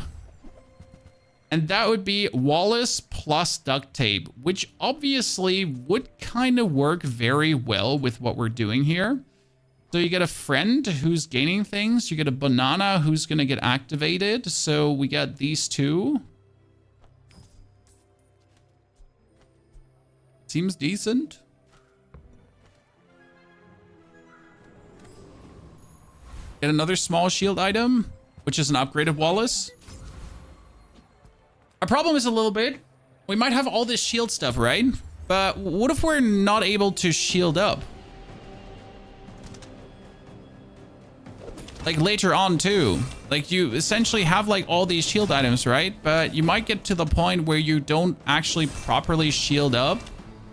And that would be Wallace plus duct tape, which obviously would kind of work very well with what we're doing here. So you get a friend who's gaining things. You get a banana who's going to get activated. So we get these 2. Seems decent. Get another small shield item, which is an upgraded Wallace. Our problem is a little bit, we might have all this shield stuff, right? But what if we're not able to shield up? Like later on too. Like you essentially have like all these shield items, right? But you might get to the point where you don't actually properly shield up.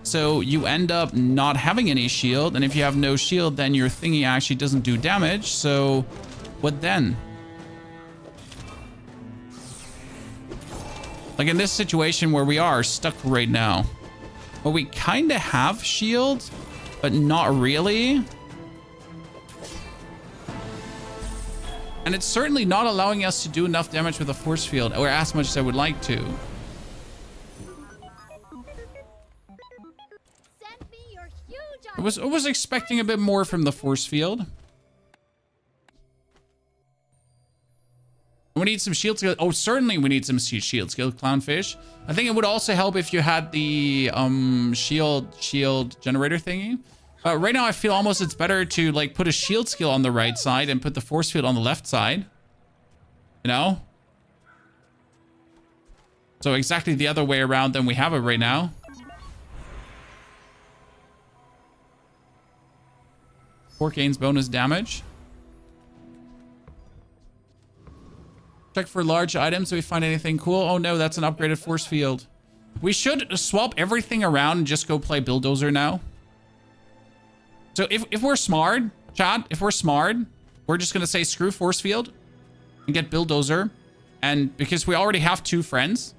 So you end up not having any shield. And if you have no shield, then your thingy actually doesn't do damage. So what then? Like in this situation where we are stuck right now. Well, we kind of have shield, but not really. And it's certainly not allowing us to do enough damage with a force field, or as much as I would like to. I was expecting a bit more from the force field. We need some shield skill. Oh, certainly we need some shield skill, clownfish. I think it would also help if you had the shield generator thingy. Right now I feel almost it's better to like put a shield skill on the right side and put the force field on the left side. You know? So exactly the other way around than we have it right now. Fort gains bonus damage. Check for large items. Do we find anything cool? Oh no, that's an upgraded force field. We should swap everything around and just go play Bulldozer now. So if we're smart, chat, if we're smart, we're just going to say screw force field and get Bulldozer. And because we already have 2 friends.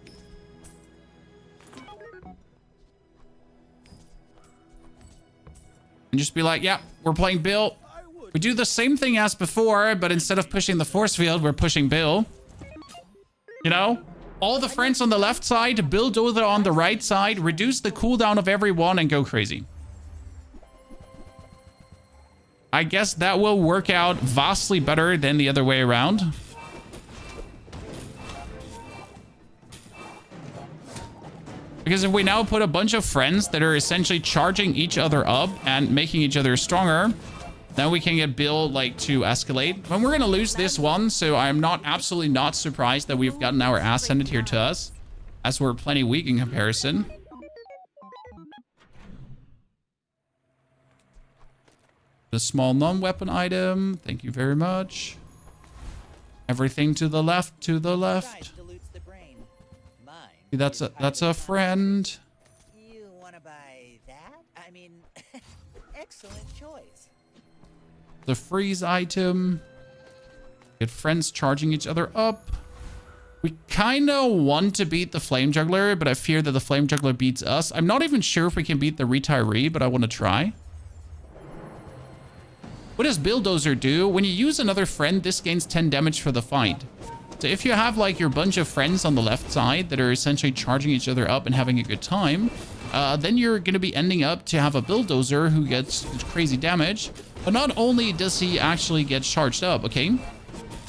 And just be like, yeah, we're playing Bill. We do the same thing as before, but instead of pushing the force field, we're pushing Bill. You know? All the friends on the left side, Bulldozer on the right side, reduce the cooldown of everyone and go crazy. I guess that will work out vastly better than the other way around. Because if we now put a bunch of friends that are essentially charging each other up and making each other stronger, then we can get Bill like to escalate. But we're going to lose this one, so I'm not absolutely not surprised that we've gotten our ass handed here to us, as we're plenty weak in comparison. The small non-weapon item. Thank you very much. Everything to the left, to the left. That's a friend. You want to buy that? I mean, excellent choice. The freeze item. Get friends charging each other up. We kind of want to beat the flame juggler, but I fear that the flame juggler beats us. I'm not even sure if we can beat the retiree, but I want to try. What does Bulldozer do? When you use another friend, this gains 10 damage for the fight. So if you have like your bunch of friends on the left side that are essentially charging each other up and having a good time, then you're going to be ending up to have a bulldozer who gets crazy damage. But not only does he actually get charged up, okay?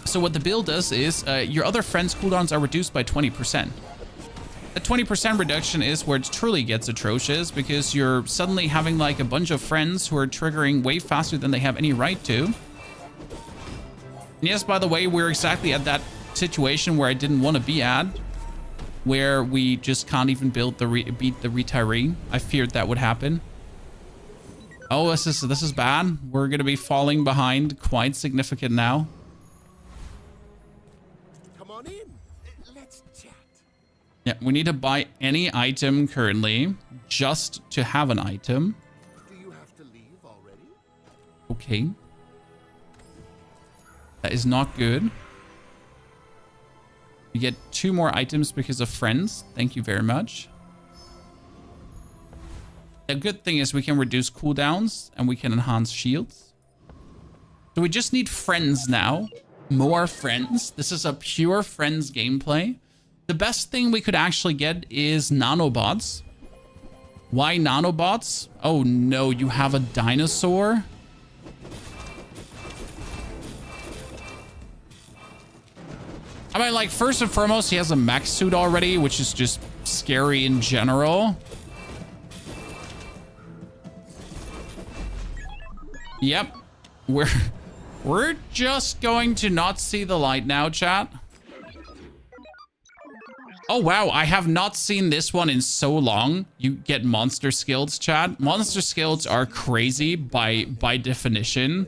So what the build does is your other friends' cooldowns are reduced by 20%. The 20% reduction is where it truly gets atrocious, because you're suddenly having like a bunch of friends who are triggering way faster than they have any right to. And yes, by the way, we're exactly at that situation where I didn't want to be at, where we just can't even beat the retiree. I feared that would happen. Oh, this is bad. We're going to be falling behind quite significant now. Come on in. Let's chat. Yeah, we need to buy any item currently just to have an item. Do you have to leave already? Okay. That is not good. You get 2 more items because of friends. Thank you very much. The good thing is we can reduce cooldowns and we can enhance shields. So we just need friends now. More friends. This is a pure friends gameplay. The best thing we could actually get is nanobots. Why nanobots? Oh no, you have a dinosaur? I mean, like, first and foremost, he has a mech suit already, which is just scary in general. Yep. We're just going to not see the light now, chat. Oh, wow. I have not seen this one in so long. You get monster skills, chat. Monster skills are crazy by definition.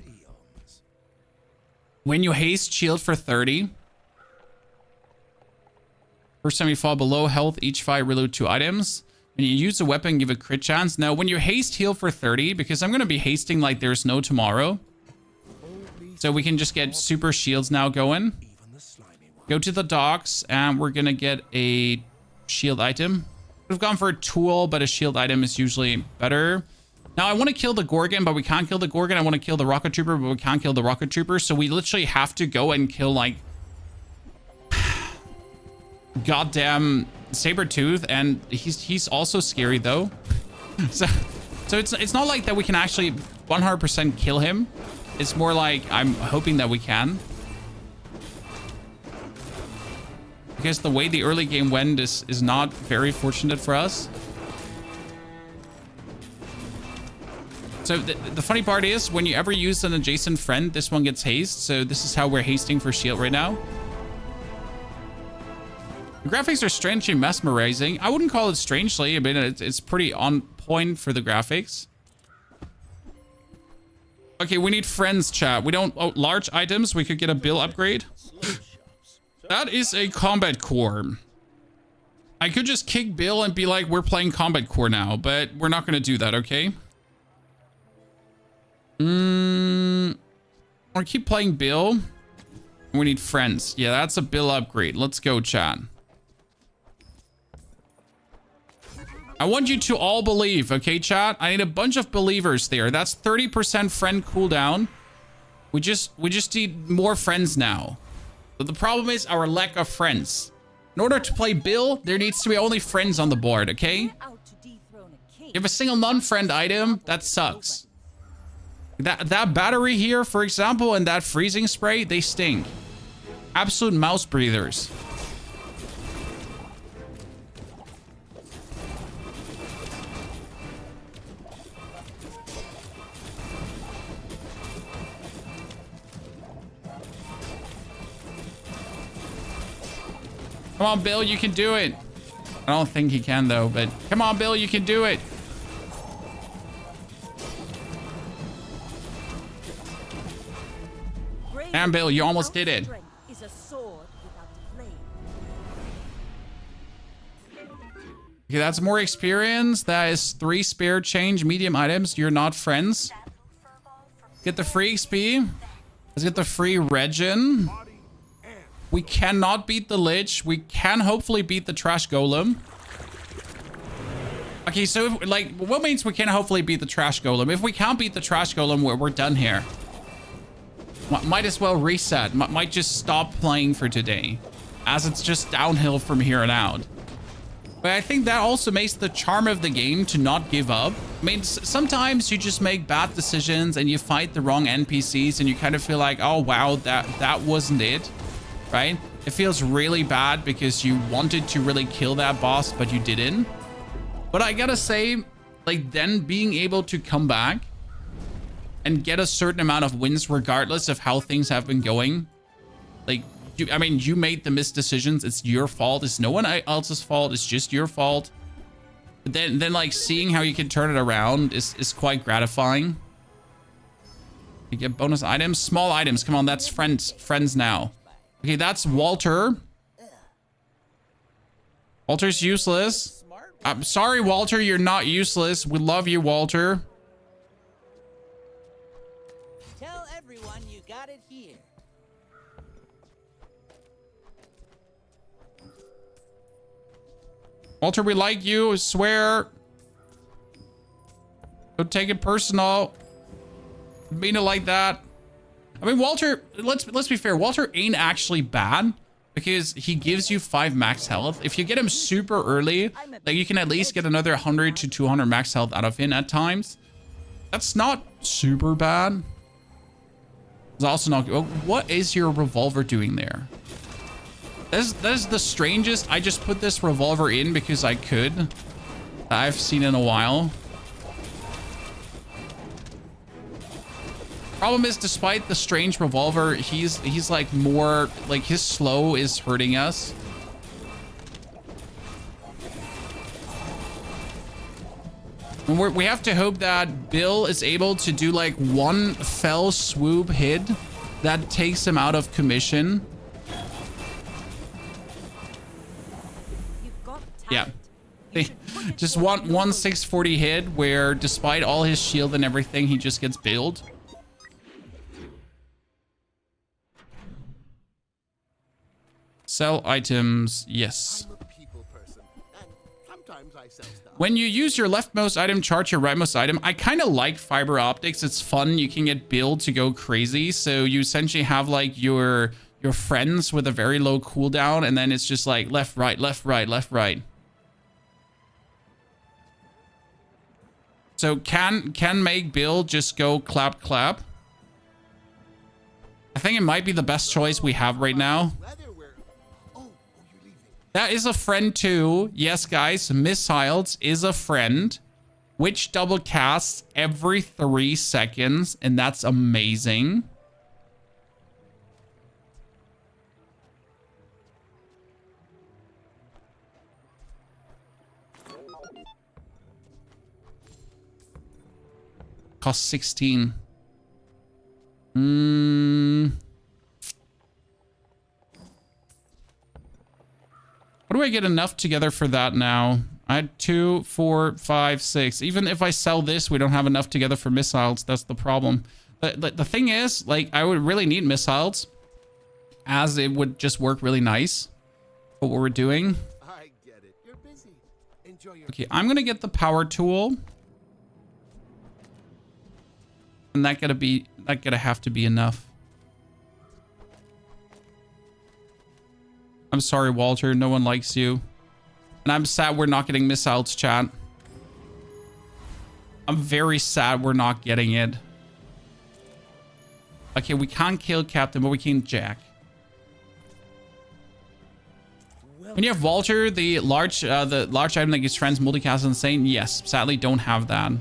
When you haste shield for 30... First time you fall below health, each fight reload 2 items. When you use a weapon, give a crit chance. Now, when you haste heal for 30, because I'm going to be hasting like there's no tomorrow. So we can just get super shields now going. Go to the docks, and we're going to get a shield item. We've gone for a tool, but a shield item is usually better. Now, I want to kill the Gorgon, but we can't kill the Gorgon. I want to kill the Rocket Trooper, but we can't kill the Rocket Trooper. So we literally have to go and kill like... goddamn Sabretooth, and he's also scary though. so it's not like that we can actually 100% kill him. It's more like I'm hoping that we can, because the way the early game went is not very fortunate for us. So the funny part is, when you ever use an adjacent friend, this one gets haste. So this is how we're hasting for shield right now. The graphics are strangely mesmerizing. I wouldn't call it strangely. I mean, it's pretty on point for the graphics. Okay, we need friends, chat. We don't... Oh, large items. We could get a bill upgrade. That is a combat core. I could just kick Bill and be like, we're playing combat core now, but we're not going to do that, okay? I'll keep playing Bill. We need friends. Yeah, that's a Bill upgrade. Let's go, chat. I want you to all believe, okay, chat? I need a bunch of believers there. That's 30% friend cooldown. We just need more friends now. But the problem is our lack of friends. In order to play Bill, there needs to be only friends on the board, okay? You have a single non-friend item, that sucks. That battery here, for example, and that freezing spray, they stink. Absolute mouse breathers. Come on, Bill, you can do it. I don't think he can, though, but come on, Bill, you can do it. Damn, Bill, you almost did it. Okay, that's more experience. That is 3 spare change medium items. You're not friends. Get the free XP. Let's get the free regen. We cannot beat the Lich. We can hopefully beat the Trash Golem. Okay, so if, like, what means we can hopefully beat the Trash Golem? If we can't beat the Trash Golem, we're done here. Might as well reset. Might just stop playing for today, as it's just downhill from here on out. But I think that also makes the charm of the game to not give up. I mean, sometimes you just make bad decisions and you fight the wrong NPCs and you kind of feel like, oh wow, that wasn't it, right? It feels really bad because you wanted to really kill that boss, but you didn't. But I gotta say, like, then being able to come back and get a certain amount of wins regardless of how things have been going. Like, I mean, you made the missed decisions. It's your fault. It's no one else's fault. It's just your fault. But then like, seeing how you can turn it around is quite gratifying. You get bonus items. Small items. Come on, that's friends now. Okay, that's Walter. Walter's useless. I'm sorry, Walter, you're not useless. We love you, Walter. Tell everyone you got it here. Walter, we like you, I swear. Don't take it personal. Didn't mean it like that. I mean, Walter, let's be fair. Walter ain't actually bad because he gives you 5 max health. If you get him super early, like, you can at least get another 100 to 200 max health out of him at times. That's not super bad. It's also not. What is your revolver doing there? That is the strangest. I just put this revolver in because I could. I've seen in a while. Problem is, despite the strange revolver, he's like more like, his slow is hurting us. And we have to hope that Bill is able to do like one fell swoop hit that takes him out of commission. Yeah. Just one 640 hit where despite all his shield and everything, he just gets billed. Sell items. Yes. I'm a people person, and sometimes I sell stuff. When you use your leftmost item, charge your rightmost item. I kind of like fiber optics. It's fun. You can get billed to go crazy. So you essentially have like your friends with a very low cooldown, and then it's just like left, right, left, right, left, right. So can make Bill just go clap, clap. I think it might be the best choice we have right now. That is a friend too. Yes, guys, Missiles is a friend, which double casts every 3 seconds, and that's amazing. Cost 16. What do I get enough together for that now? I had 2, 4, 5, 6. Even if I sell this, we don't have enough together for missiles. That's the problem. The thing is, like, I would really need missiles, as it would just work really nice for what we're doing. I get it. You're busy. Enjoy your. Okay, I'm gonna get the power tool. And that gotta have to be enough. I'm sorry, Walter. No one likes you. And I'm sad we're not getting missiles, chat. I'm very sad we're not getting it. Okay, we can't kill Captain, but we can Jack. When you have Walter, the large item that gives friends multicast insane. Yes, sadly don't have that.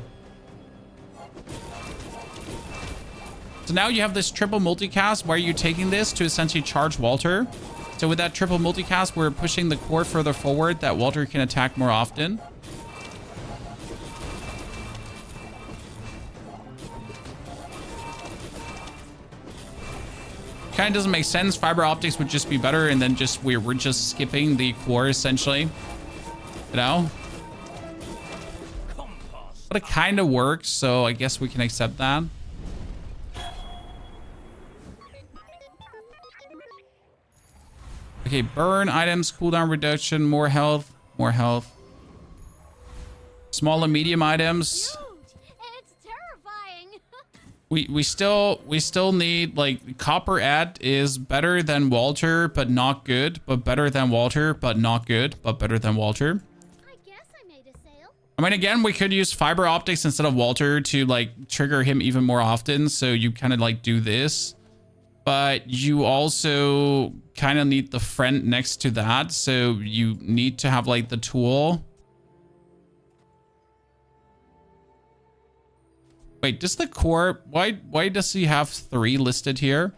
So now you have this triple multicast where you're taking this to essentially charge Walter. So with that triple multicast, we're pushing the core further forward that Walter can attack more often. Kind of doesn't make sense. Fiber optics would just be better, and then just we're just skipping the core essentially. You know? But it kind of works, so I guess we can accept that. Okay, burn items, cooldown reduction, more health, more health. Small and medium items. Huge. It's terrifying. We still need, like, Copper Ed is better than Walter, but not good, but better than Walter, but not good, but better than Walter. I guess I made a sale. I mean, again, we could use fiber optics instead of Walter to, like, trigger him even more often. So you kind of, like, do this. But you also kind of need the friend next to that. So you need to have, like, the tool. Wait, does the core... Why does he have 3 listed here?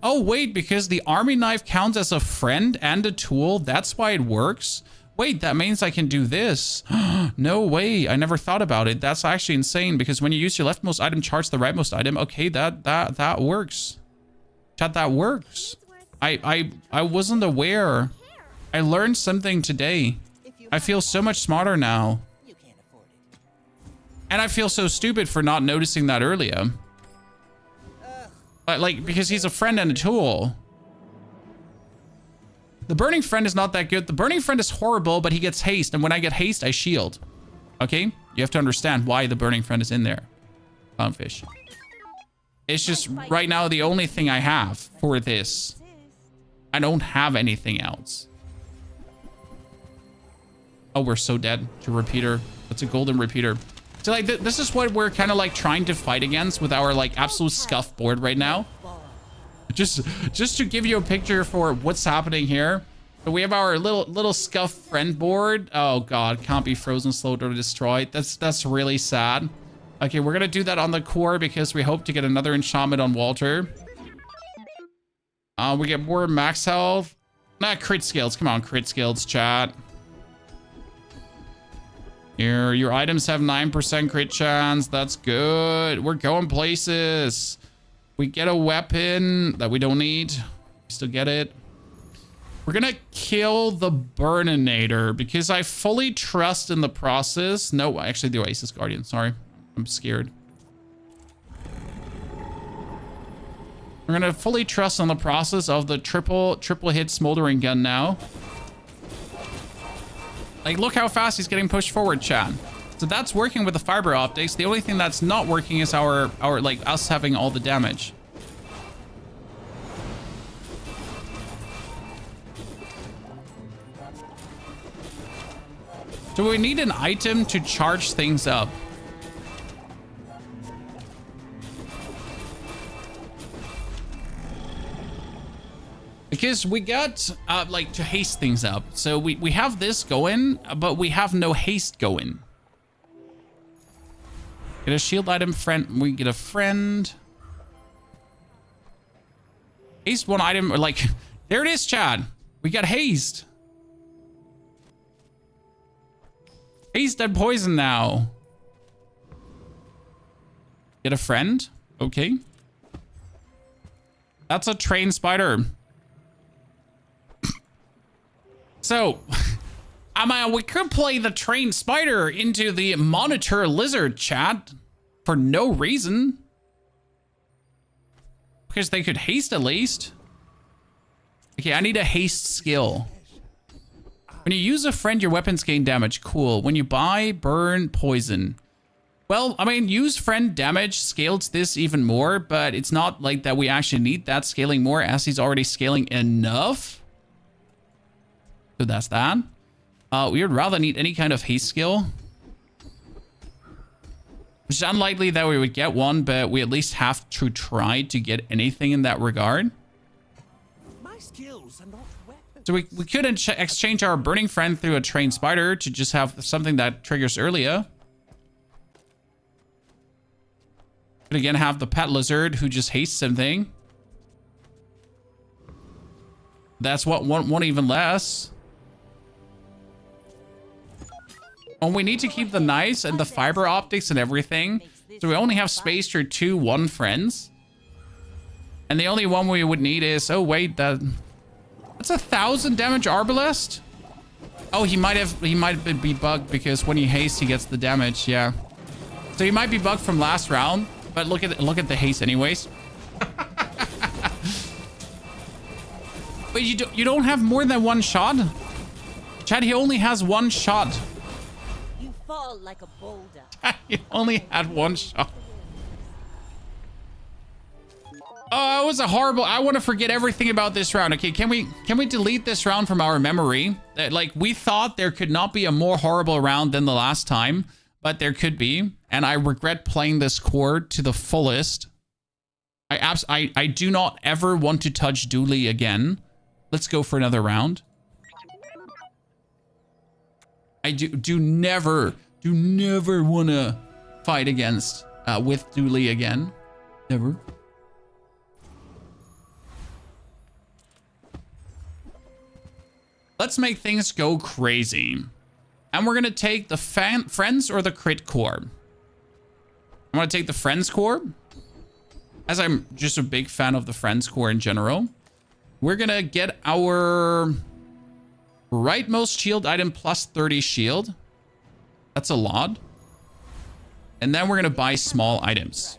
Oh, wait, because the army knife counts as a friend and a tool. That's why it works. Wait, that means I can do this. No way. I never thought about it. That's actually insane because when you use your leftmost item, charge the rightmost item. Okay, that works. Chat, that works. I wasn't aware. I learned something today. I feel so much smarter now. And I feel so stupid for not noticing that earlier. But, like, because he's a friend and a tool. The burning friend is not that good. The burning friend is horrible, but he gets haste. And when I get haste, I shield. Okay? You have to understand why the burning friend is in there. Clownfish. It's just right now the only thing I have for this. I don't have anything else. Oh, we're so dead to repeater. That's a golden repeater. So, like, this is what we're kind of, like, trying to fight against with our, like, absolute scuff board right now. Just to give you a picture for what's happening here. So we have our little scuff friend board. Oh, God. Can't be frozen, slowed, or destroyed. That's really sad. Okay, we're going to do that on the core because we hope to get another enchantment on Walter. We get more max health. Nah, crit skills. Come on, crit skills, chat. Your items have 9% crit chance. That's good. We're going places. We get a weapon that we don't need. We still get it. We're going to kill the Burninator because I fully trust in the process. No, actually the Oasis Guardian. Sorry. I'm scared. We're going to fully trust on the process of the triple hit smoldering gun now. Like, look how fast he's getting pushed forward, chat. So that's working with the fiber optics. The only thing that's not working is our like, us having all the damage. So we need an item to charge things up. Because we got, like, to haste things up. So we have this going, but we have no haste going. Get a shield item friend. We get a friend. Haste one item, or like, there it is, Chad. We got haste. Haste and poison now. Get a friend. Okay. That's a train spider. So, we could play the train spider into the monitor lizard, chat, for no reason. Because they could haste at least. Okay, I need a haste skill. When you use a friend, your weapons gain damage. Cool. When you buy, burn, poison. Well, I mean, use friend damage scales this even more, but it's not like that we actually need that scaling more as he's already scaling enough. So that's that. We would rather need any kind of haste skill. Which is unlikely that we would get one, but we at least have to try to get anything in that regard. My skills are not weapons. So we could exchange our burning friend through a trained spider to just have something that triggers earlier. Could again have the pet lizard who just hastes something. That's what one even less. And we need to keep the knives and the fiber optics and everything. So we only have space for 1 friends. And the only one we would need is... Oh, wait. That's 1,000 damage Arbalest? Oh, he might be bugged because when he hastes, he gets the damage. Yeah. So he might be bugged from last round. But look at the haste anyways. But you don't have more than 1 shot? Chad, he only has 1 shot. You fall like a boulder. He only had 1 shot. Oh, it was a horrible... I want to forget everything about this round. Okay, can we delete this round from our memory? Like, we thought there could not be a more horrible round than the last time, but there could be. And I regret playing this core to the fullest. I do not ever want to touch Dooley again. Let's go for another round. I do never want to fight against with Dooley again. Never. Let's make things go crazy. And we're going to take the friends or the crit core. I'm going to take the friends core, as I'm just a big fan of the friends core in general. We're going to get our rightmost shield item plus 30 shield. That's a lot. And then we're going to buy small items.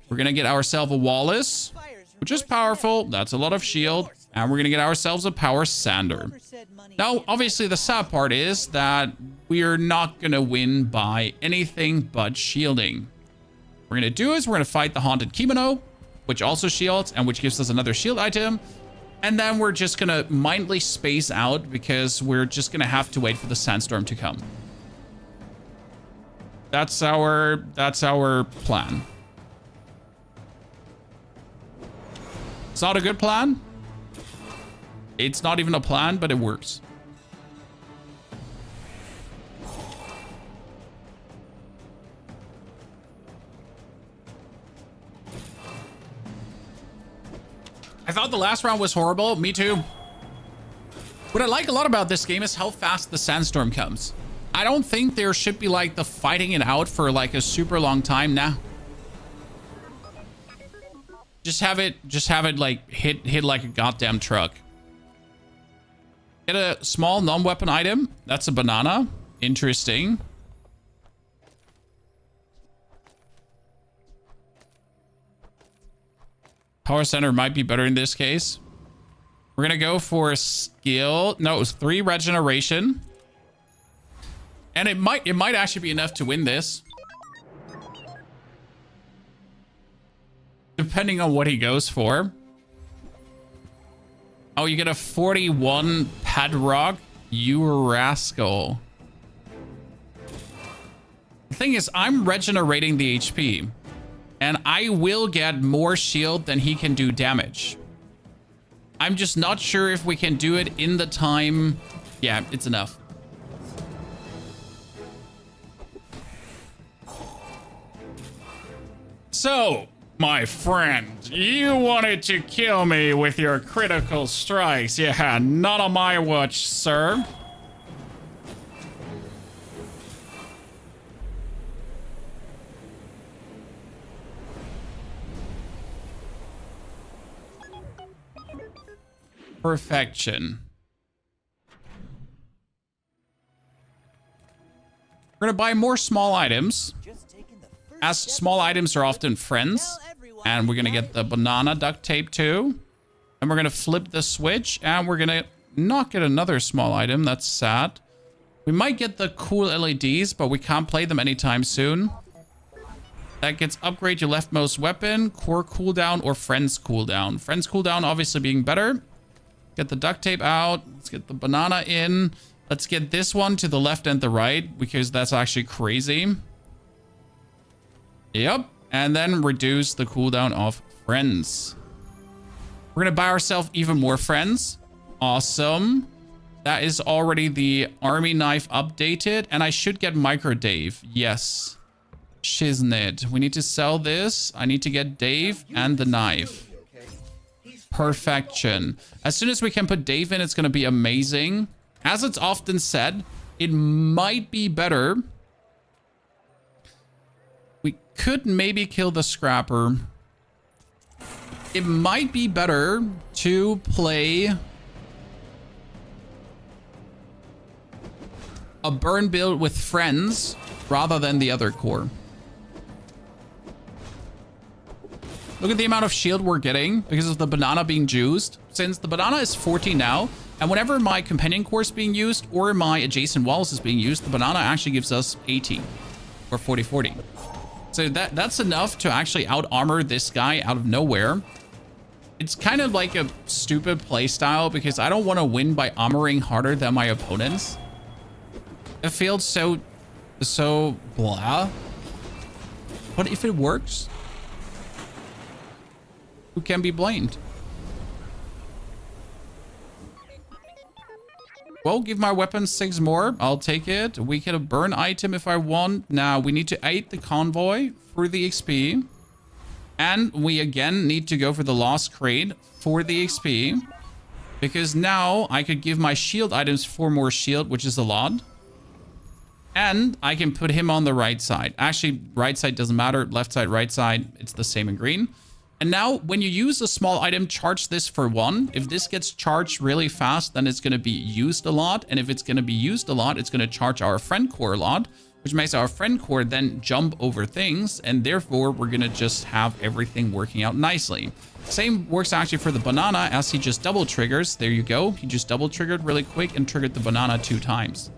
We're going to get ourselves a Wallace, which is powerful. That's a lot of shield. And we're going to get ourselves a power sander. Now, obviously, the sad part is that we're not going to win by anything but shielding. What we're going to do is we're going to fight the haunted kimono, which also shields and which gives us another shield item. And then we're just going to mindly space out because we're just going to have to wait for the sandstorm to come. That's our plan. It's not a good plan. It's not even a plan, but it works. I thought the last round was horrible. Me too. What I like a lot about this game is how fast the sandstorm comes. I don't think there should be like the fighting it out for like a super long time now. Just have it like hit like a goddamn truck. Get a small non-weapon item. That's a banana. Interesting. Power center might be better in this case. We're going to go for skill. No, it was 3 regeneration. And it might actually be enough to win this. Depending on what he goes for. Oh, you get a 41 padrock? You rascal. The thing is, I'm regenerating the HP. And I will get more shield than he can do damage. I'm just not sure if we can do it in the time. Yeah, it's enough. So, my friend, you wanted to kill me with your critical strikes. Yeah, not on my watch, sir. Perfection. We're going to buy more small items, as small items are often friends. And we're going to get the banana duct tape too. And we're going to flip the switch. And we're going to not get another small item. That's sad. We might get the cool LEDs, but we can't play them anytime soon. That gets upgrade your leftmost weapon, core cooldown, or friends cooldown. Friends cooldown obviously being better. Get the duct tape out. Let's get the banana in. Let's get this one to the left and the right, because that's actually crazy. Yep. And then reduce the cooldown of friends. We're going to buy ourselves even more friends. Awesome. That is already the army knife updated. And I should get micro Dave. Yes. Shiznit. We need to sell this. I need to get Dave and the knife. Perfection. As soon as we can put Dave in, it's going to be amazing. As it's often said, it might be better. We could maybe kill the scrapper. It might be better to play a burn build with friends rather than the other core. Look at the amount of shield we're getting because of the banana being juiced. Since the banana is 40 now, and whenever my companion core is being used or my adjacent walls is being used, the banana actually gives us 80 or 40-40. So that's enough to actually out-armor this guy out of nowhere. It's kind of like a stupid playstyle because I don't want to win by armoring harder than my opponents. It feels so blah. But if it works, who can be blamed? Well, give my weapons 6 more. I'll take it. We get a burn item if I want. Now, we need to aid the convoy for the XP. And we again need to go for the lost crate for the XP. Because now I could give my shield items 4 more shield, which is a lot. And I can put him on the right side. Actually, right side doesn't matter. Left side, right side, it's the same in green. And now when you use a small item, charge this for 1. If this gets charged really fast, then it's going to be used a lot. And if it's going to be used a lot, it's going to charge our friend core a lot, which makes our friend core then jump over things. And therefore, we're going to just have everything working out nicely. Same works actually for the banana as he just double triggers. There you go. He just double triggered really quick and triggered the banana 2 times.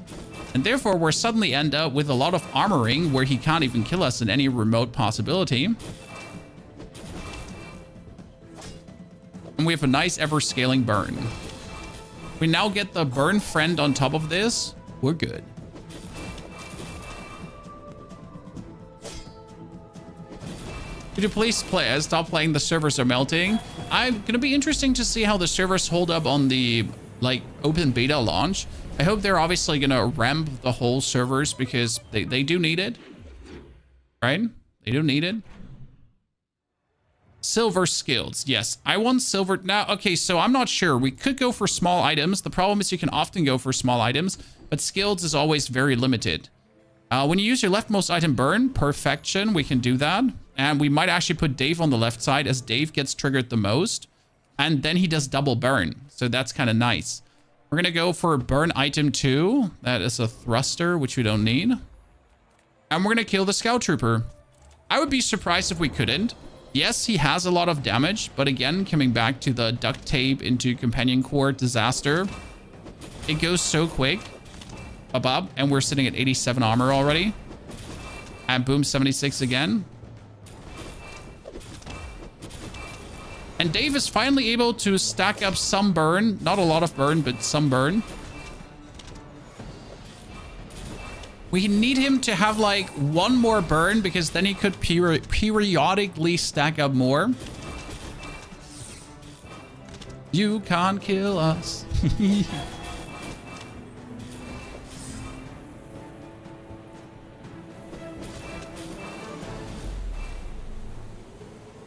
And therefore, we're suddenly end up with a lot of armoring where he can't even kill us in any remote possibility. And we have a nice ever-scaling burn. We now get the burn friend on top of this. We're good. Could you please stop playing The Servers Are Melting? I'm going to be interesting to see how the servers hold up on the open beta launch. I hope they're obviously going to ramp the whole servers because they do need it. Right? They do need it. Silver skills. Yes, I want silver. Now, okay, so I'm not sure. We could go for small items. The problem is you can often go for small items, but skills is always very limited. When you use your leftmost item burn, perfection, we can do that. And we might actually put Dave on the left side as Dave gets triggered the most. And then he does double burn. So that's kind of nice. We're going to go for burn item 2. That is a thruster, which we don't need. And we're going to kill the scout trooper. I would be surprised if we couldn't. Yes, he has a lot of damage, but again, coming back to the duct tape into companion core disaster, it goes so quick. Above, and we're sitting at 87 armor already. And boom, 76 again. And Dave is finally able to stack up some burn. Not a lot of burn, but some burn. We need him to have like 1 more burn because then he could periodically stack up more. You can't kill us.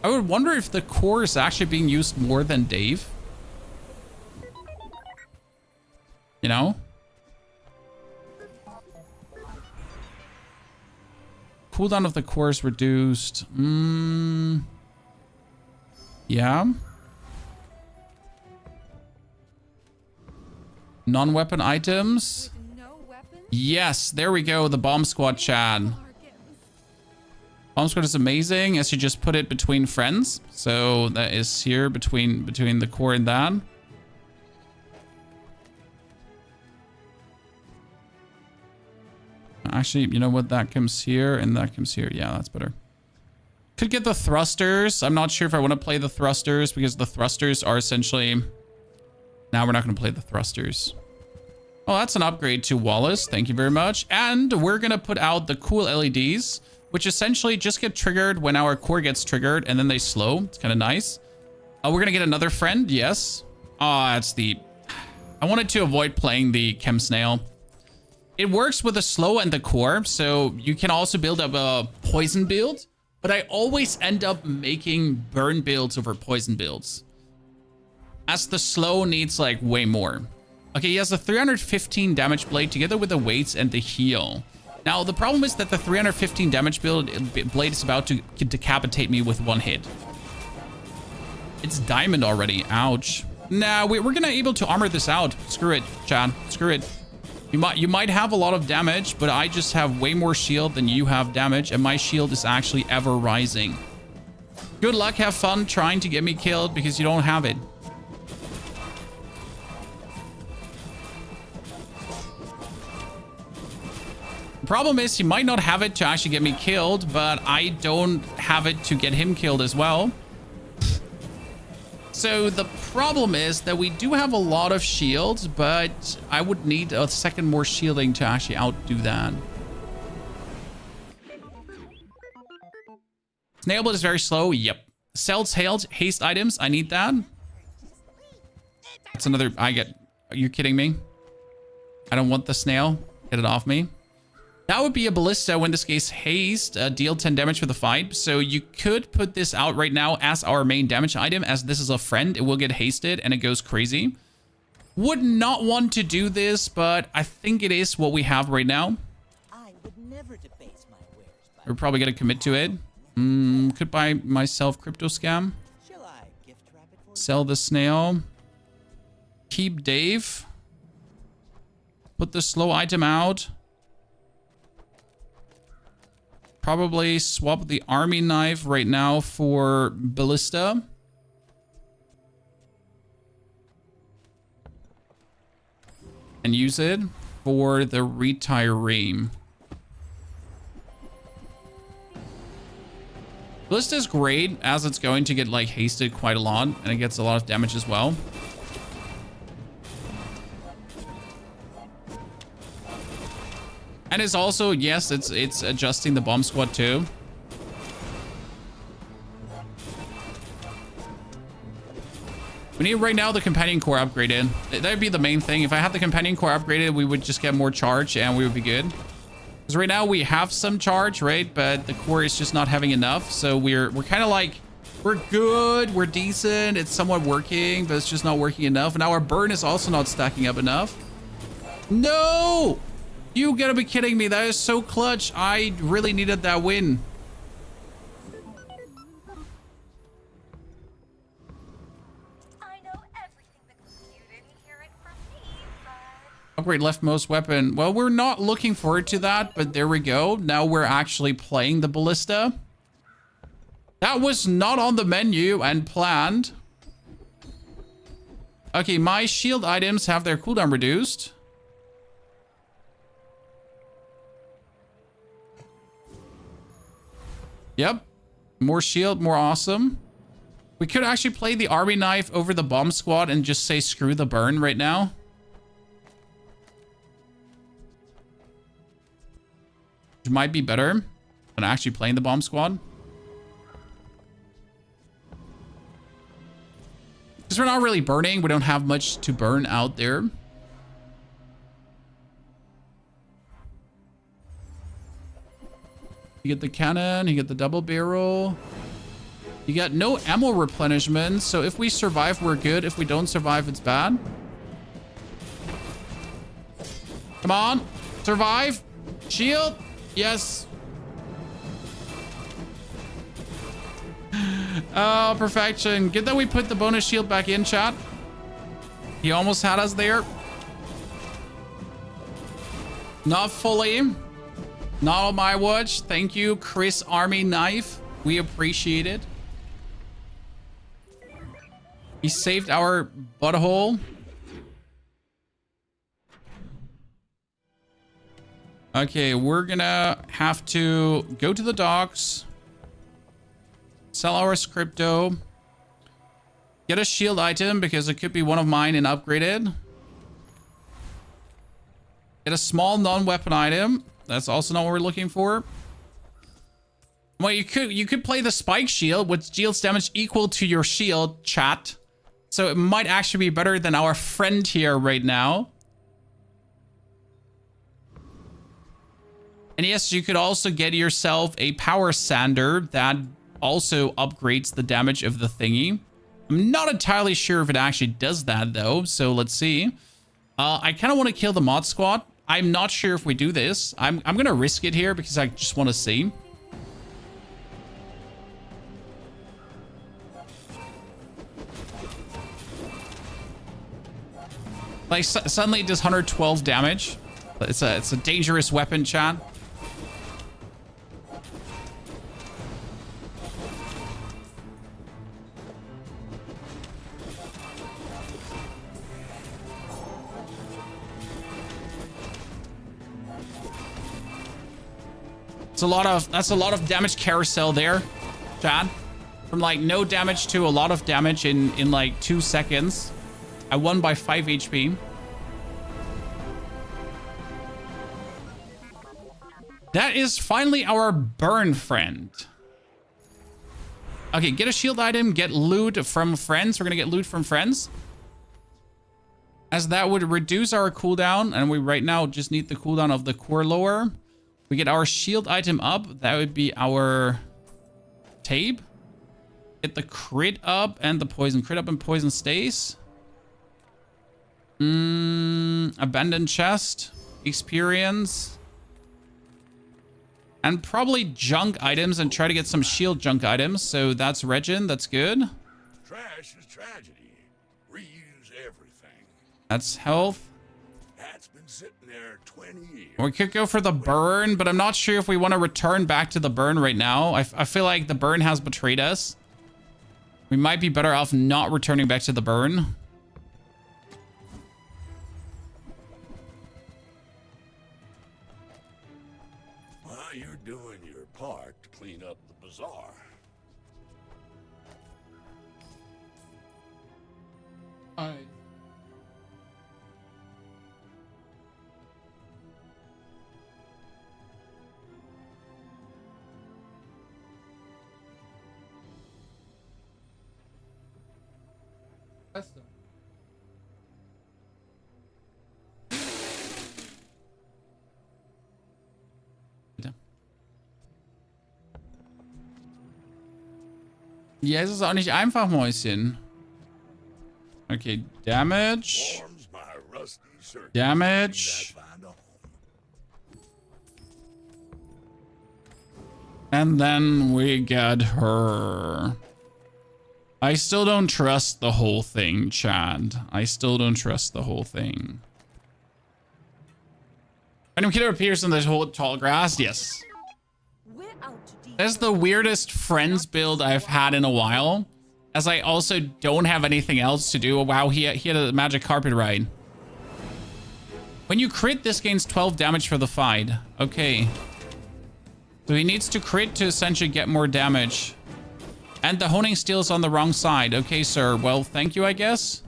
I would wonder if the core is actually being used more than Dave. You know? Cooldown of the core is reduced. Yeah. Non-weapon items. Yes, there we go. The bomb squad, Chad. Bomb squad is amazing as you just put it between friends. So that is here between the core and that. Actually, you know what? That comes here and that comes here. Yeah, that's better. Could get the thrusters. I'm not sure if I want to play the thrusters because the thrusters are essentially... Now we're not going to play the thrusters. Oh, that's an upgrade to Wallace. Thank you very much. And we're going to put out the cool LEDs, which essentially just get triggered when our core gets triggered and then they slow. It's kind of nice. We're going to get another friend. Yes. That's the... I wanted to avoid playing the Chem Snail. It works with the slow and the core, so you can also build up a poison build, but I always end up making burn builds over poison builds, as the slow needs like way more. Okay, he has a 315 damage blade together with the weights and the heal. Now, the problem is that the 315 damage blade is about to decapitate me with 1 hit. It's diamond already. Ouch. Nah, we're gonna able to armor this out. Screw it, Chad. Screw it. You might have a lot of damage, but I just have way more shield than you have damage, and my shield is actually ever rising. Good luck, have fun trying to get me killed because you don't have it. Problem is, he might not have it to actually get me killed, but I don't have it to get him killed as well. So the problem is that we do have a lot of shields, but I would need a second more shielding to actually outdo that. Snailblade is very slow. Yep. Sells haste items. I need that. That's another... Are you kidding me? I don't want the snail. Get it off me. That would be a ballista, in this case haste, deal 10 damage for the fight. So you could put this out right now as our main damage item, as this is a friend. It will get hasted and it goes crazy. Would not want to do this, but I think it is what we have right now. I would never debase my wares, but We're probably going to commit to it. Could buy myself crypto scam. shall I gift wrap it for you? Sell the snail. Keep Dave. Put the slow item out. Probably swap the army knife right now for ballista. And use it for the retireme. Ballista is great as it's going to get like hasted quite a lot, and it gets a lot of damage as well. And it's also, yes, it's adjusting the bomb squad too. We need right now the companion core upgraded. That would be the main thing. If I had the companion core upgraded, we would just get more charge and we would be good. Because right now we have some charge, right? But the core is just not having enough. So we're kind of like, we're good, we're decent, it's somewhat working, but it's just not working enough. And now our burn is also not stacking up enough. No! You gotta be kidding me. That is so clutch. I really needed that win. I know everything that you didn't hear it from me, but Upgrade leftmost weapon. Well, we're not looking forward to that, but there we go. Now we're actually playing the ballista. That was not on the menu and planned. Okay, my shield items have their cooldown reduced. Yep. More shield, more awesome. We could actually play the army knife over the bomb squad and just say screw the burn right now. Which might be better than actually playing the bomb squad. Because we're not really burning. We don't have much to burn out there. You get the cannon, you get the double barrel. You got no ammo replenishment, so if we survive, we're good. If we don't survive, it's bad. Come on, survive. Shield, yes. Oh, perfection. Good that we put the bonus shield back in, chat. He almost had us there. Not fully. Not on my watch. Thank you, Chris Army Knife. We appreciate it. He saved our butthole. Okay, we're gonna have to go to the docks. Sell our crypto. Get a shield item because it could be one of mine and upgraded. Get a small non-weapon item. That's also not what we're looking for. Well, you could play the spike shield, which deals damage equal to your shield, chat. So it might actually be better than our friend here right now. And yes, you could also get yourself a power sander that also upgrades the damage of the thingy. I'm not entirely sure if it actually does that though. So let's see. I kind of want to kill the mod squad. I'm not sure if we do this. I'm going to risk it here because I just want to see. Like suddenly it does 112 damage. It's a dangerous weapon, chat. That's a lot of damage carousel there, Chad. From like no damage to a lot of damage in like 2 seconds. I won by 5 HP. That is finally our burn friend. Okay, get a shield item, get loot from friends. We're gonna get loot from friends, as that would reduce our cooldown, and we right now just need the cooldown of the core lower. We get our shield item up. That would be our tape. Get the crit up and the poison. Crit up and poison stays. Abandoned chest. Experience. And probably junk items and try to get some shield junk items. So that's Regin. That's good. Trash is tragedy. Reuse everything. That's health. That's been sitting there 20 years. We could go for the burn, but I'm not sure if we want to return back to the burn right now. I feel like the burn has betrayed us. We might be better off not returning back to the burn. Well, you're doing your part to clean up the bazaar. Ja, es ist auch nicht einfach, Mäuschen. Okay, Damage. Warms my rusty circuit. Damage. Find a home. And then we get her. I still don't trust the whole thing, Chad. I still don't trust the whole thing. Random killer appears in this whole tall grass. Yes. That's the weirdest friends build I've had in a while, as I also don't have anything else to do. Wow, he had a magic carpet ride. When you crit, this gains 12 damage for the fight. Okay. So he needs to crit to essentially get more damage. And the honing steel is on the wrong side. Okay, sir. Well, thank you, I guess.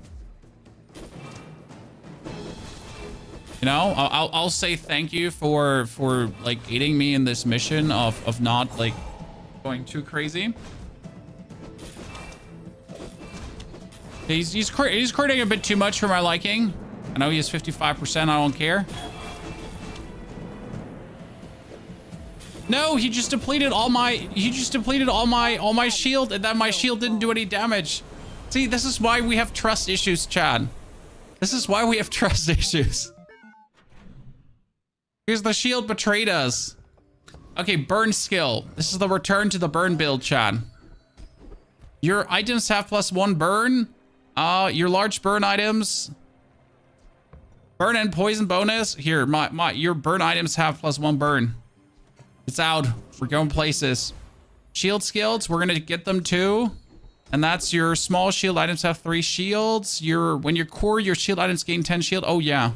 You know, I'll say thank you for like aiding me in this mission of not like going too crazy. He's critting a bit too much for my liking. I know he has 55%. I don't care. No, he just depleted all my shield, and then my shield didn't do any damage. See, this is why we have trust issues, Chad. This is why we have trust issues. Because the shield betrayed us. Okay, burn skill. This is the return to the burn build, Chad. Your items have +1 burn. Your large burn items. Burn and poison bonus. Here, your burn items have +1 burn. It's out. We're going places. Shield skills, we're gonna get them too. And that's your small shield items have 3 shields. When you're core, your shield items gain 10 shield. Oh yeah.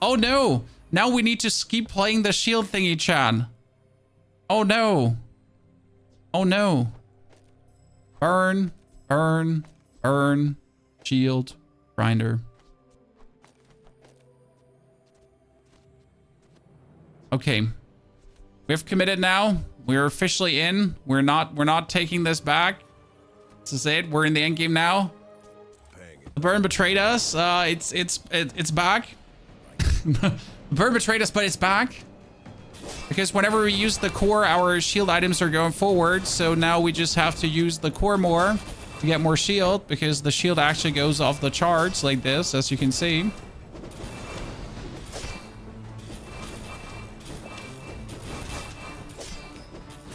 Oh no. Now we need to keep playing the shield thingy, Chad. Oh no. Oh no. Burn, burn, burn, shield, grinder. Okay. We've committed now. We're officially in. We're not taking this back. This is it. We're in the end game now. The burn betrayed us. It's back. The burn betrayed us, but it's back. Because whenever we use the core, our shield items are going forward. So now we just have to use the core more to get more shield, because the shield actually goes off the charts like this, as you can see.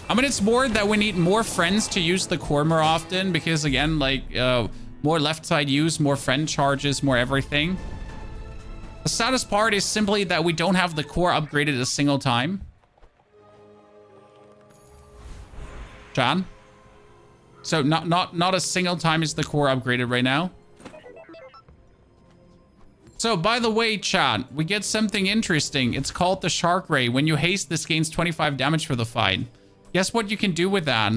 I mean, it's more that we need more friends to use the core more often, because again, like, more left side use, more friend charges, more everything. The saddest part is simply that we don't have the core upgraded a single time. John? So not a single time is the core upgraded right now. So, by the way, chat, we get something interesting. It's called the Shark Ray. When you haste, this gains 25 damage for the fight. Guess what you can do with that?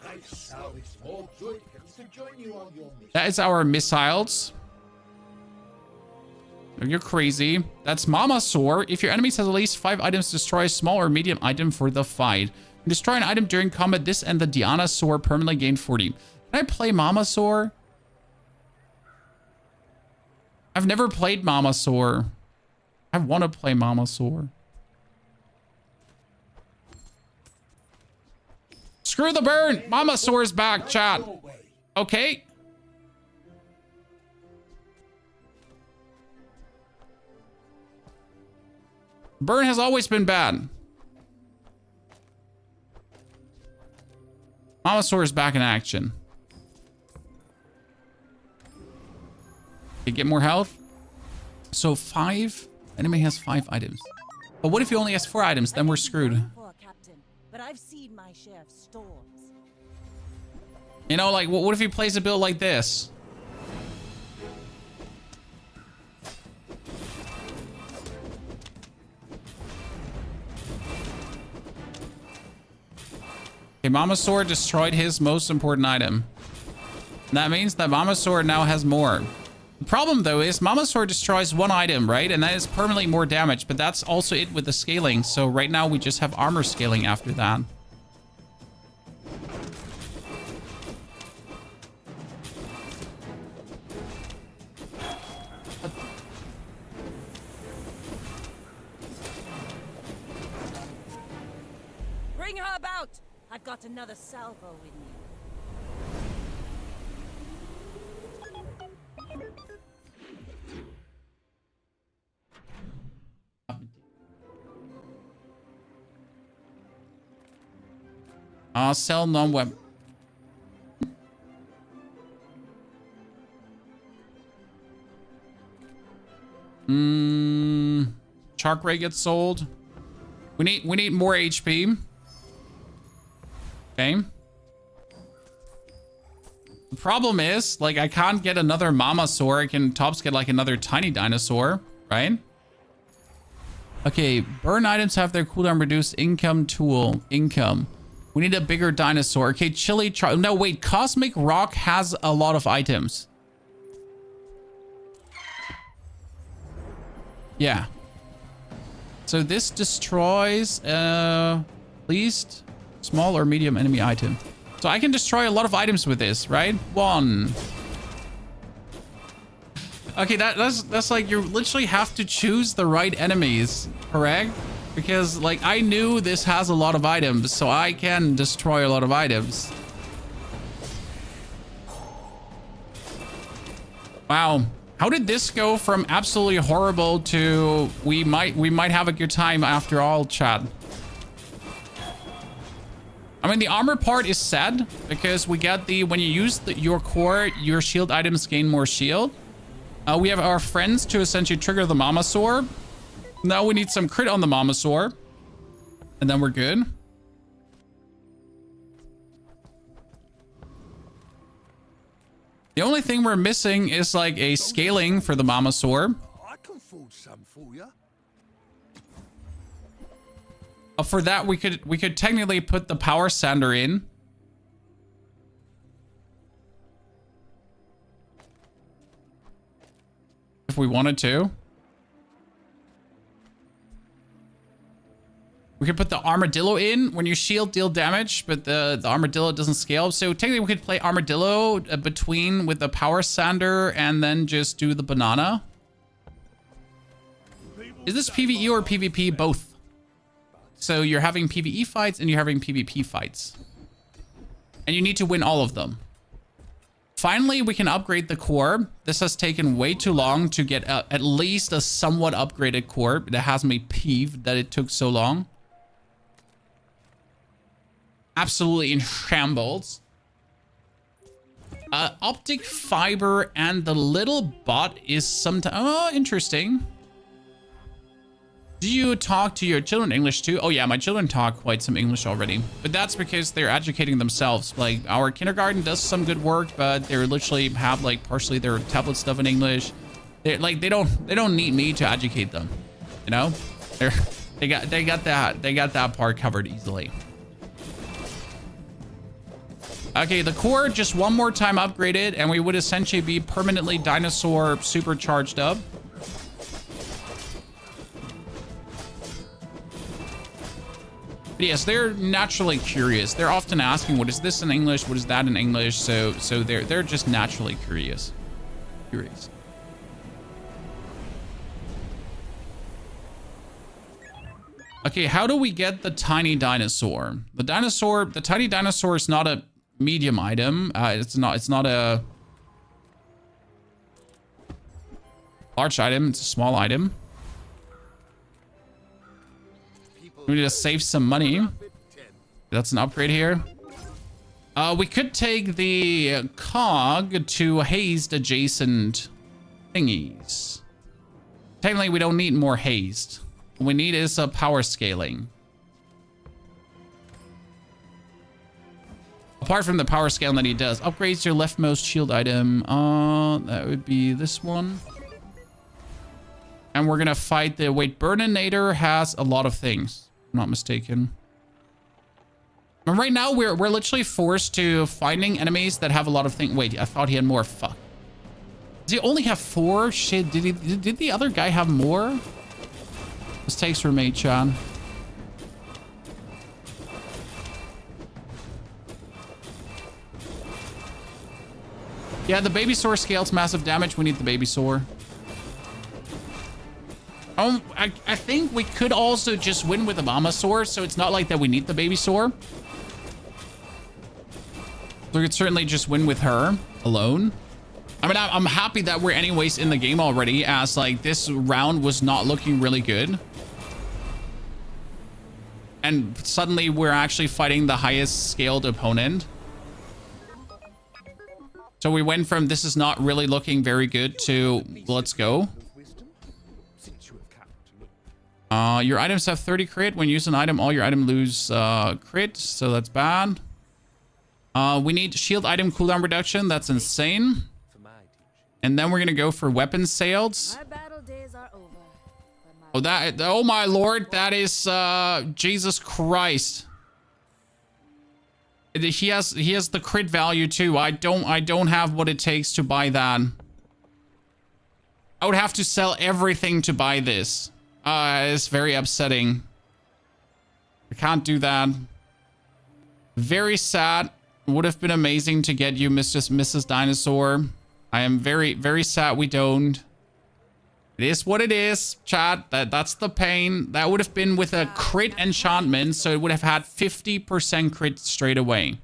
I salvaged more Druidicans to join you on your mission. That is our missiles. You're crazy. That's Mama Sore. If your enemies has at least 5 items, destroy a small or medium item for the fight. Destroy an item during combat. This and the Diana Sore permanently gain 40. Can I play Mama Sore? I've never played Mama Sore. I want to play Mama Sore. Screw the burn. Mama Sore's back, chat. Okay. Burn has always been bad. Mama Sore is back in action. Okay, get more health. So 5. Enemy has 5 items. But what if he only has 4 items? Then we're screwed. Captain, but I've seen my share of storms. You know, like, what if he plays a build like this? Okay, Mama Sword destroyed his most important item. That means that Mama Sword now has more. The problem, though, is Mama Sword destroys 1 item, right? And that is permanently more damage, but that's also it with the scaling. So right now we just have armor scaling after that. Bring her about! I've got another salvo in you. Sell non-web. Shark Ray gets sold. We need more HP. Okay. The problem is, like, I can't get another Mamasaur. I can tops get like another tiny dinosaur, right? Okay, burn items have their cooldown reduced. Income tool. Income. We need a bigger dinosaur. Okay, chili. No, wait. Cosmic Rock has a lot of items. Yeah. So this destroys at least small or medium enemy item. So I can destroy a lot of items with this, right? 1. Okay, that's like you literally have to choose the right enemies, correct? Because, like, I knew this has a lot of items, so I can destroy a lot of items. Wow. How did this go from absolutely horrible to we might have a good time after all, chat? I mean, the armor part is sad because we get the, when you use your core, your shield items gain more shield. We have our friends to essentially trigger the Mamasaur. Now we need some crit on the Mamasaur. And then we're good. The only thing we're missing is like a scaling for the Mamasaur. I can forge some for you. For that, we could technically put the power sander in. If we wanted to. We could put the armadillo in. When you shield, deal damage, but the armadillo doesn't scale. So technically we could play armadillo between with the power sander and then just do the banana. Is this PvE or PvP? Both. So you're having PvE fights and you're having PvP fights. And you need to win all of them. Finally, we can upgrade the core. This has taken way too long to get at least a somewhat upgraded core. That has me peeved that it took so long. Absolutely in shambles. Optic fiber and the little bot is sometimes... Oh, interesting. Do you talk to your children English too? Oh yeah, my children talk quite some English already, but that's because they're educating themselves. Like our kindergarten does some good work, but they're literally have like partially their tablet stuff in English. They don't need me to educate them, you know? They got that part covered easily. Okay, the core just one more time upgraded, and we would essentially be permanently dinosaur supercharged up. But yes, they're naturally curious. They're often asking, what is this in English? What is that in English? So they're just naturally curious. Okay, how do we get the tiny dinosaur? The tiny dinosaur is not a medium item. It's not a large item. It's a small item. We need to save some money. That's an upgrade here. We could take the cog to hazed adjacent thingies. Technically, we don't need more hazed. What we need is a power scaling. Apart from the power scaling that he does, upgrades your leftmost shield item. That would be this one. And we're gonna fight the Burninator has a lot of things. I'm not mistaken. And right now we're literally forced to finding enemies that have a lot of things. Wait, I thought he had more. Fuck. Does he only have 4? Shit, did the other guy have more? Mistakes were made, Chan. Yeah, the Babysaur scales massive damage. We need the Babysaur. I think we could also just win with the Mamasaur, so it's not like that we need the Babysaur. We could certainly just win with her alone. I mean, I'm happy that we're anyways in the game already, as like this round was not looking really good. And suddenly we're actually fighting the highest scaled opponent. So we went from this is not really looking very good to let's go. Your items have 30 crit. When you use an item, all your items lose crit, so that's bad. We need shield item cooldown reduction. That's insane. And then we're gonna go for weapon sales. My battle days are over. Oh my lord, that is Jesus Christ. He has the crit value too. I don't have what it takes to buy that. I would have to sell everything to buy this. It's very upsetting. I can't do that. Very sad. Would have been amazing to get you Mrs. Dinosaur. I am very, very sad we don't. It is what it is, chat. That's the pain. That would have been with a crit enchantment, so it would have had 50% crit straight away.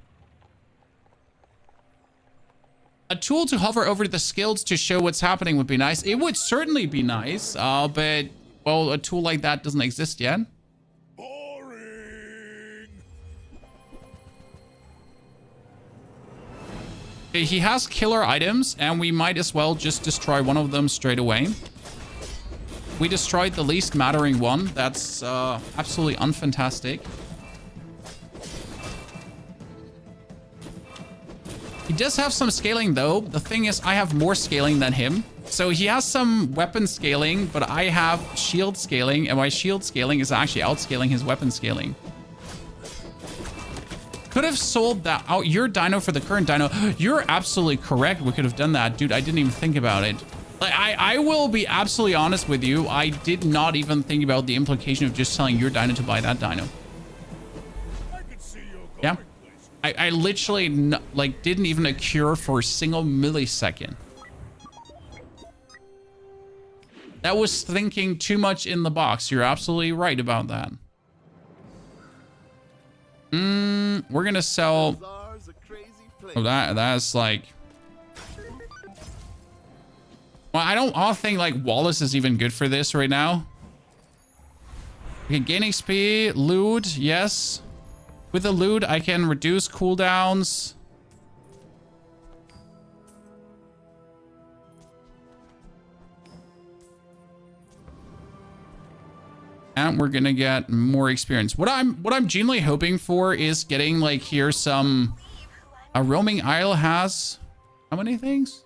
A tool to hover over the skills to show what's happening would be nice. It would certainly be nice, but, well, a tool like that doesn't exist yet. Okay, he has killer items, and we might as well just destroy one of them straight away. We destroyed the least mattering one. That's absolutely unfantastic. He does have some scaling, though. The thing is, I have more scaling than him. So he has some weapon scaling, but I have shield scaling, and my shield scaling is actually outscaling his weapon scaling. Could have sold that out your dino for the current dino. You're absolutely correct. We could have done that. Dude, I didn't even think about it. Like, I will be absolutely honest with you. I did not even think about the implication of just selling your dino to buy that dino. Yeah. I literally, like, didn't even occur for a single millisecond. That was thinking too much in the box. You're absolutely right about that. We're gonna sell. Oh, that's like. Well, I don't think like Wallace is even good for this right now. We can gain XP, loot, yes. With the loot, I can reduce cooldowns. And we're gonna get more experience. What I'm genuinely hoping for is getting like here some... A roaming isle has... How many things?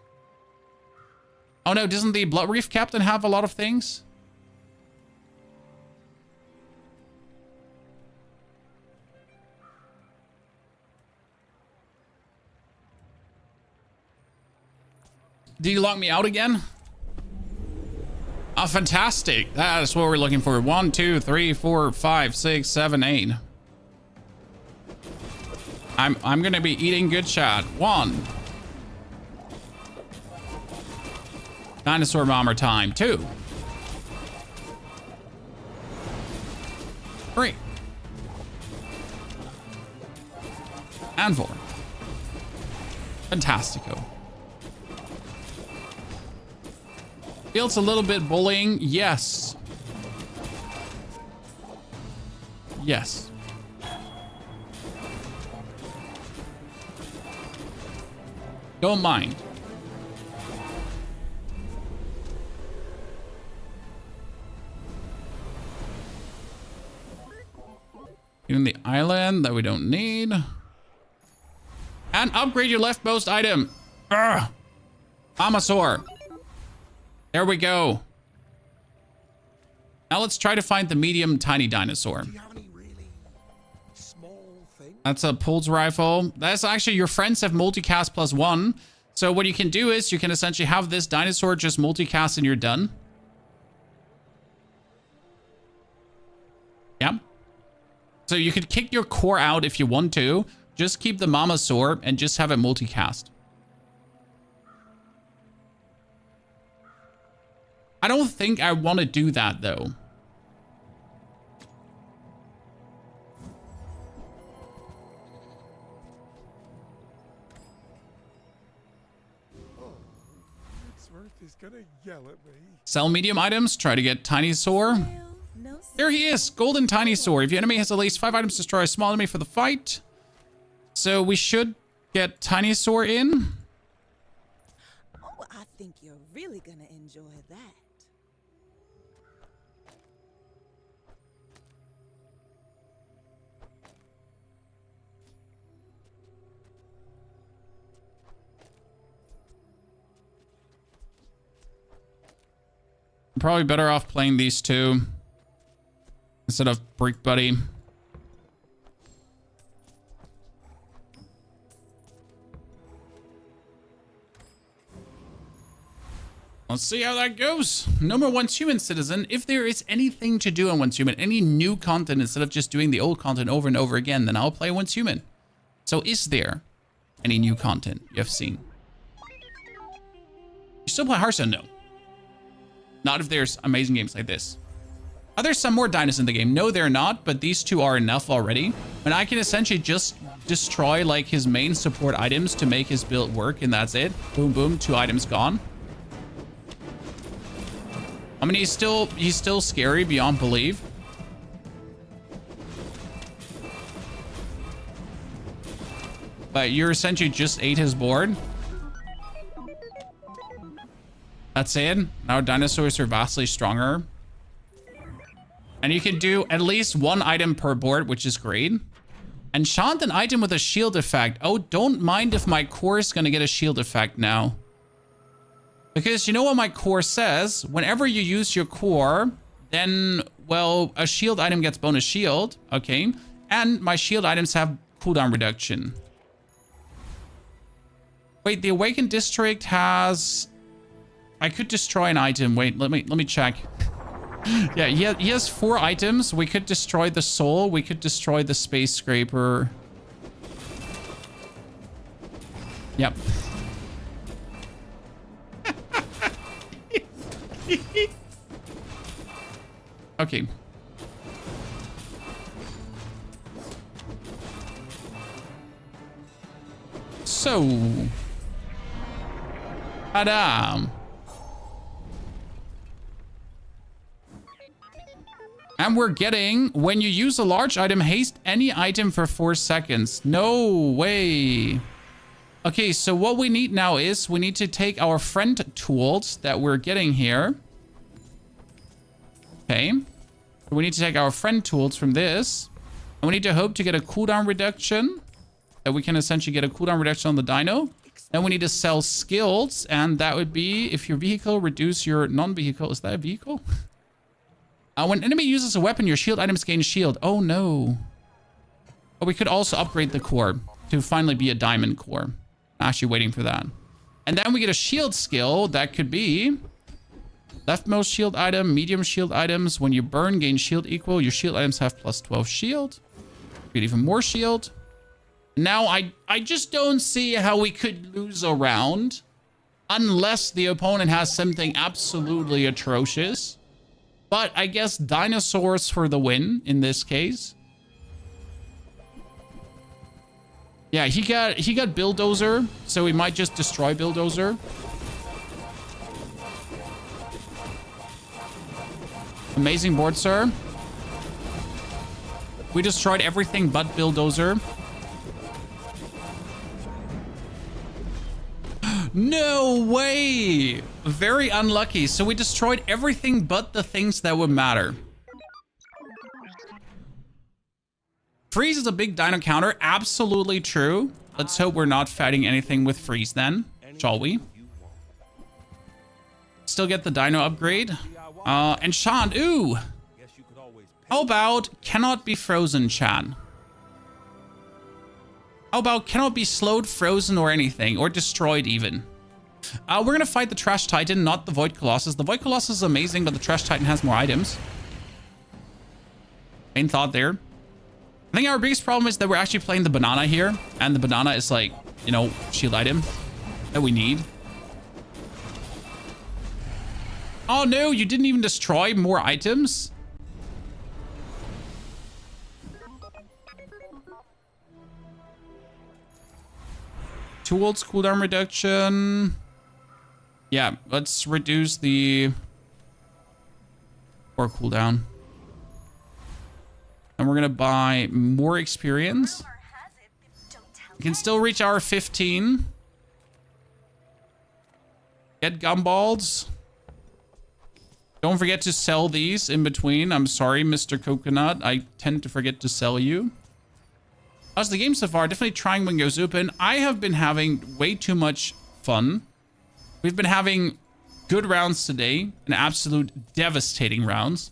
Oh no, doesn't the Blood Reef Captain have a lot of things? Did you lock me out again? Oh, fantastic. That's what we're looking for. 1, 2, 3, 4, 5, 6, 7, 8. I'm gonna be eating good chat. 1. Dinosaur bomber time. 2. 3. And 4. Fantastico. Feels a little bit bullying. Yes. Yes. Don't mind. Even the island that we don't need. And upgrade your leftmost item. Urgh. Amasaur. There we go. Now let's try to find the medium tiny dinosaur. Do you have any really small things? That's a pulse rifle. That's actually, your friends have multicast +1. So what you can do is you can essentially have this dinosaur just multicast and you're done. Yeah. So you could kick your core out if you want to. Just keep the Mamasaur and just have it multicast. I don't think I want to do that, though. Is gonna yell at me. Sell medium items. Try to get Tiny Soar. There he is. Golden Tiny Soar. If your enemy has at least 5 items, destroy a small enemy for the fight. So we should get Tiny Soar in. Oh, I think you're really gonna enjoy that. I'm probably better off playing these two instead of Brick Buddy. Let's see how that goes. No more Once Human Citizen. If there is anything to do on Once Human, any new content instead of just doing the old content over and over again, then I'll play Once Human. So is there any new content you have seen? You still play Hearthstone? No. Not if there's amazing games like this. Are there some more dinos in the game? No, they're not, but these two are enough already. And I can essentially just destroy like his main support items to make his build work, and that's it. Boom, boom, 2 items gone. I mean, he's still scary beyond belief. But you're essentially just ate his board. That's it. Now dinosaurs are vastly stronger. And you can do at least 1 item per board, which is great. Enchant an item with a shield effect. Oh, don't mind if my core is going to get a shield effect now. Because you know what my core says? Whenever you use your core, then, well, a shield item gets bonus shield. Okay. And my shield items have cooldown reduction. Wait, the Awakened District has... I could destroy an item. Wait, let me check. Yeah, he has 4 items. We could destroy the soul. We could destroy the space scraper. Yep. Okay. So. Ta-da. And we're getting, when you use a large item, haste any item for 4 seconds. No way. Okay, so what we need now is we need to take our friend tools that we're getting here. Okay. We need to take our friend tools from this. And we need to hope to get a cooldown reduction. That we can essentially get a cooldown reduction on the dino. Then we need to sell skills. And that would be if your vehicle reduce your non-vehicle. Is that a vehicle? When enemy uses a weapon, your shield items gain shield. Oh no. But we could also upgrade the core to finally be a diamond core. I'm actually waiting for that. And then we get a shield skill that could be leftmost shield item, medium shield items. When you burn, gain shield equal. Your shield items have plus 12 shield. Get even more shield. Now, I just don't see how we could lose a round unless the opponent has something absolutely atrocious. But I guess dinosaurs for the win in this case. Yeah, he got Bulldozer, so we might just destroy Bulldozer. Amazing board, sir. We destroyed everything but Bulldozer. No way! Very unlucky. So we destroyed everything but the things that would matter. Freeze is a big dino counter. Absolutely true. Let's hope we're not fighting anything with freeze then. Shall we? Still get the dino upgrade. Enchant. Ooh. How about cannot be frozen, Chan? How about cannot be slowed, frozen, or anything? Or destroyed even? We're going to fight the Trash Titan, not the Void Colossus. The Void Colossus is amazing, but the Trash Titan has more items. Main thought there. I think our biggest problem is that we're actually playing the banana here. And the banana is like, you know, shield item that we need. Oh no, you didn't even destroy more items? Tools, cooldown reduction. Yeah, let's reduce the core cooldown. And we're gonna buy more experience. We can still reach our 15. Get gumballs. Don't forget to sell these in between. I'm sorry, Mr. Coconut. I tend to forget to sell you. How's the game so far? Definitely trying when goes open. I have been having way too much fun. We've been having good rounds today. And absolute devastating rounds.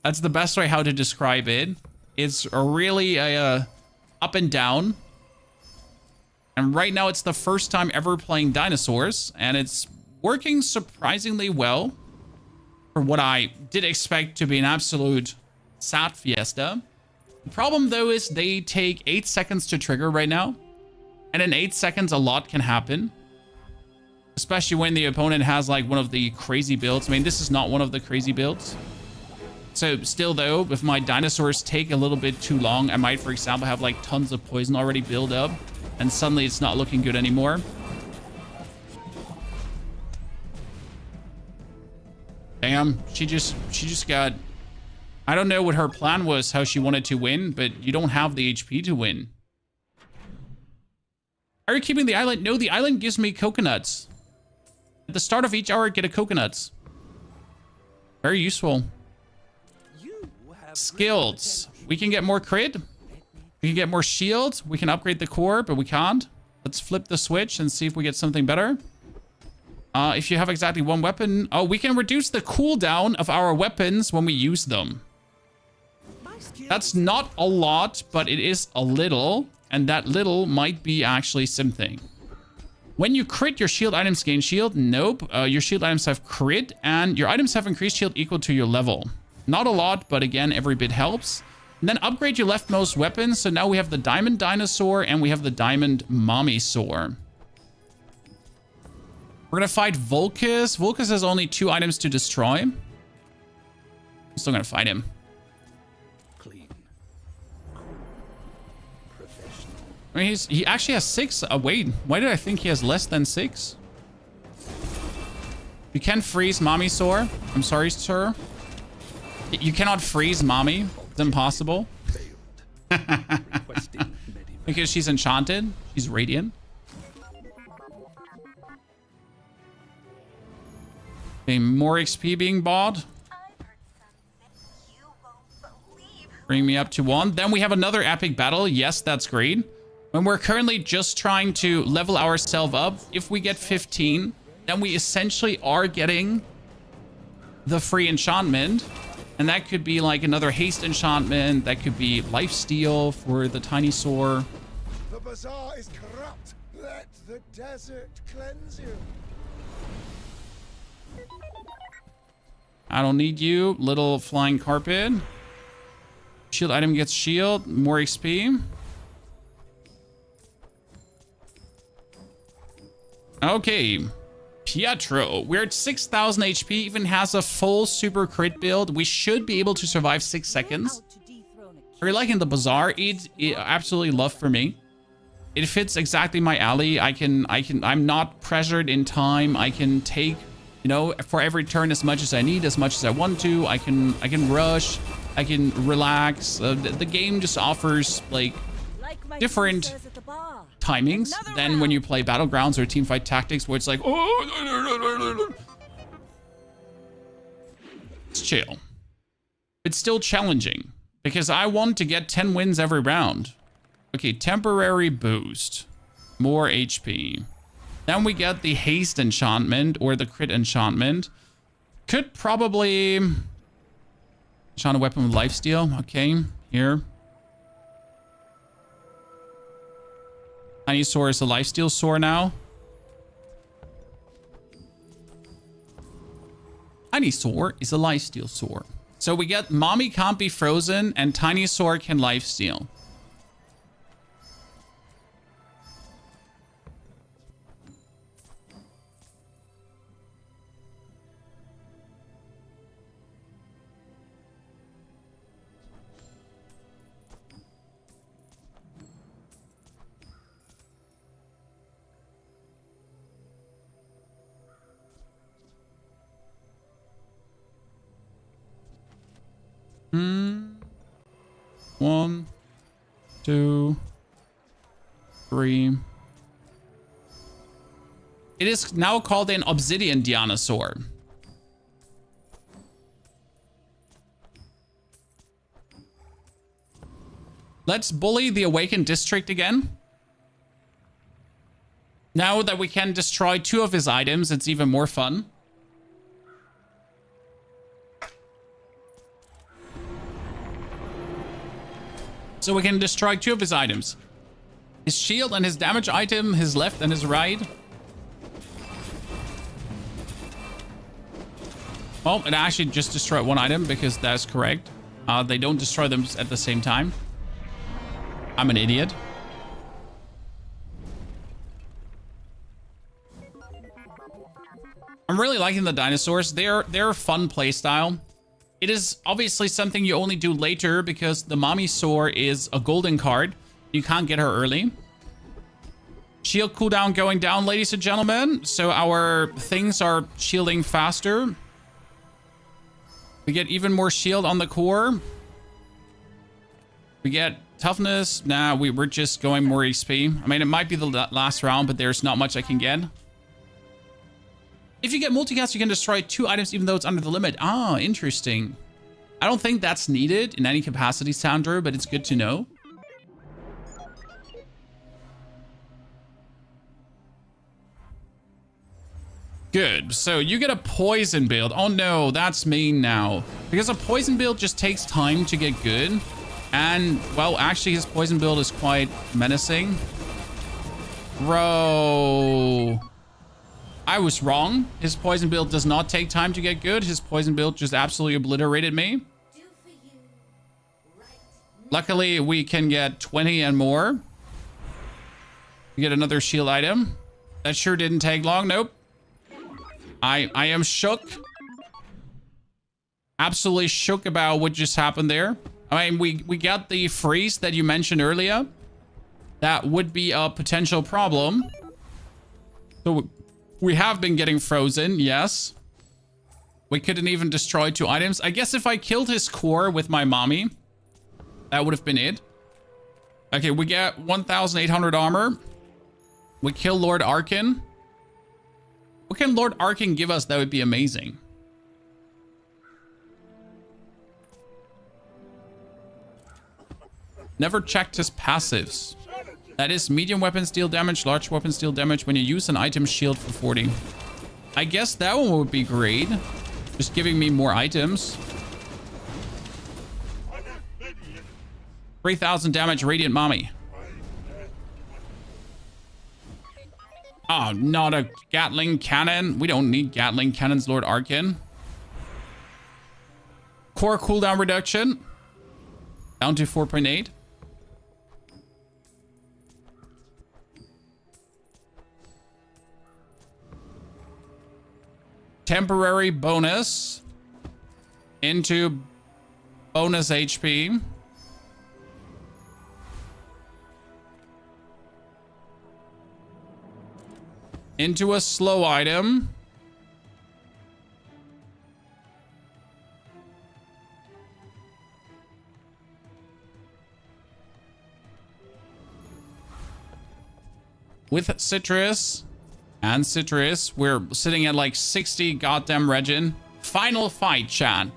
That's the best way how to describe it. It's really a up and down. And right now it's the first time ever playing dinosaurs. And it's working surprisingly well. For what I did expect to be an absolute sad fiesta. The problem, though, is they take 8 seconds to trigger right now. And in 8 seconds, a lot can happen. Especially when the opponent has, like, one of the crazy builds. I mean, this is not one of the crazy builds. So, still, though, if my dinosaurs take a little bit too long, I might, for example, have, like, tons of poison already build up. And suddenly it's not looking good anymore. Damn, she just got... I don't know what her plan was, how she wanted to win, but you don't have the HP to win. Are you keeping the island? No, the island gives me coconuts. At the start of each hour, get a coconuts. Very useful. Skills. We can get more crit. We can get more shield. We can upgrade the core, but we can't. Let's flip the switch and see if we get something better. If you have exactly one weapon... Oh, we can reduce the cooldown of our weapons when we use them. That's not a lot, but it is a little. And that little might be actually something. When you crit, your shield items gain shield. Nope. Your shield items have crit. And your items have increased shield equal to your level. Not a lot, but again, every bit helps. And then upgrade your leftmost weapons. So now we have the diamond dinosaur and we have the diamond mommysaur. We're going to fight Volcus. Volcus has only 2 items to destroy. I'm still going to fight him. Clean. Cool. Professional. I mean, he actually has 6. Wait, why did I think he has less than 6? You can freeze Mommysaur. I'm sorry, sir. You cannot freeze Mommy. It's impossible. Because she's enchanted. She's radiant. Okay, more XP being bought. Bring me up to 1. Then we have another epic battle. Yes, that's great. When we're currently just trying to level ourselves up, if we get 15, then we essentially are getting the free enchantment. And that could be like another haste enchantment. That could be lifesteal for the tiny sore. The Bazaar is corrupt. Let the desert cleanse you. I don't need you. Little flying carpet. Shield item gets shield. More XP. Okay. Pietro. We're at 6,000 HP. Even has a full super crit build. We should be able to survive 6 seconds. We're liking the Bazaar. It absolutely love for me. It fits exactly my alley. I'm not pressured in time. I can take, you know, for every turn as much as I need, as much as I want to. I can rush. I can relax. The game just offers like different timings than when you play Battlegrounds or Teamfight Tactics, where it's like, oh, it's chill. It's still challenging because I want to get 10 wins every round. Okay, temporary boost, more HP. Then we get the haste enchantment or the crit enchantment. Could probably enchant a weapon with lifesteal. Okay, here. Tiny Sword is a lifesteal sword now. Tiny Sword is a lifesteal sword. So we get Mommy can't be frozen and Tiny Sword can lifesteal. One, 2, 3. It is now called an obsidian Diana sword. Let's bully the Awakened District again. Now that we can destroy 2 of his items, it's even more fun. So we can destroy 2 of his items. His shield and his damage item, his left and his right. Oh, it actually just destroyed 1 item because that's correct. They don't destroy them at the same time. I'm an idiot. I'm really liking the dinosaurs. They're a fun playstyle. It is obviously something you only do later because the Mommy Sword is a golden card. You can't get her early. Shield cooldown going down, ladies and gentlemen. So our things are shielding faster. We get even more shield on the core. We get toughness. Nah, we're just going more XP. I mean, it might be the last round, but there's not much I can get. If you get multicast, you can destroy 2 items even though it's under the limit. Ah, interesting. I don't think that's needed in any capacity, Sandro, but it's good to know. Good. So you get a poison build. Oh no, that's mean now. Because a poison build just takes time to get good. And, well, actually his poison build is quite menacing. Bro. I was wrong. His poison build does not take time to get good. His poison build just absolutely obliterated me. Luckily, we can get 20 and more. We get another shield item. That sure didn't take long. Nope. I am shook. Absolutely shook about what just happened there. I mean, we got the freeze that you mentioned earlier. That would be a potential problem. So we have been getting frozen, yes. We couldn't even destroy 2 items. I guess if I killed his core with my mommy, that would have been it. Okay, we get 1,800 armor. We kill Lord Arkin. What can Lord Arkin give us? That would be amazing. Never checked his passives. That is medium weapons deal damage, large weapons deal damage when you use an item shield for 40. I guess that one would be great. Just giving me more items. 3,000 damage, Radiant Mommy. Oh, not a Gatling cannon. We don't need Gatling cannons, Lord Arkin. Core cooldown reduction. Down to 4.8. Temporary bonus into bonus HP. Into a slow item. With citrus and citrus, we're sitting at like 60 goddamn regen. Final fight, chat.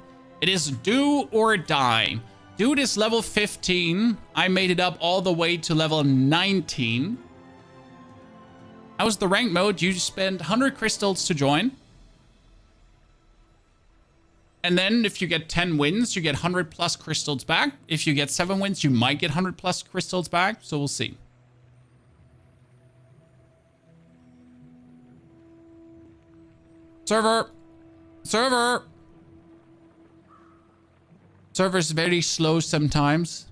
It is do or die. Dude is level 15. I made it up all the way to level 19. How's the rank mode? You spend 100 crystals to join. And then if you get 10 wins, you get 100 plus crystals back. If you get 7 wins, you might get 100 plus crystals back. So we'll see. Server. Server's very slow sometimes.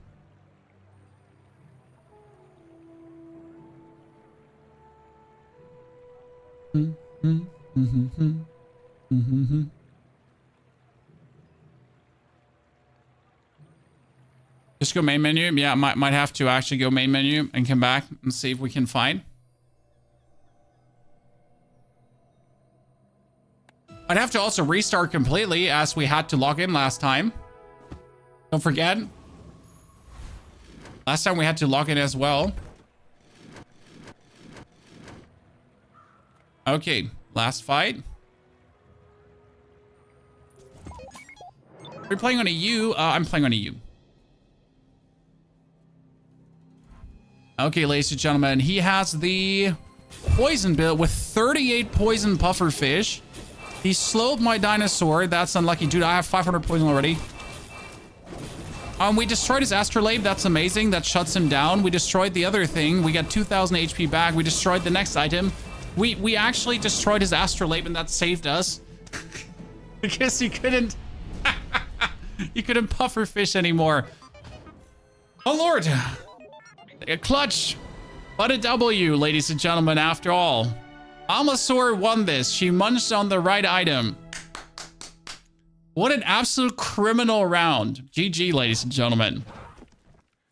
Just go main menu. Yeah, might have to actually go main menu and come back and see if we can find. I'd have to also restart completely as we had to log in last time. Don't forget. Last time we had to log in as well. Okay, last fight. We're playing on a U. I'm playing on a U. Okay, ladies and gentlemen, he has the poison build with 38 poison pufferfish. He slowed my dinosaur. That's unlucky. Dude, I have 500 poison already. We destroyed his astrolabe. That's amazing. That shuts him down. We destroyed the other thing. We got 2,000 HP back. We destroyed the next item. We actually destroyed his astrolabe and that saved us. Because he couldn't... he couldn't pufferfish anymore. Oh, Lord. A clutch. But a W, ladies and gentlemen, after all. Almasaur won this. She munched on the right item. What an absolute criminal round. GG, ladies and gentlemen.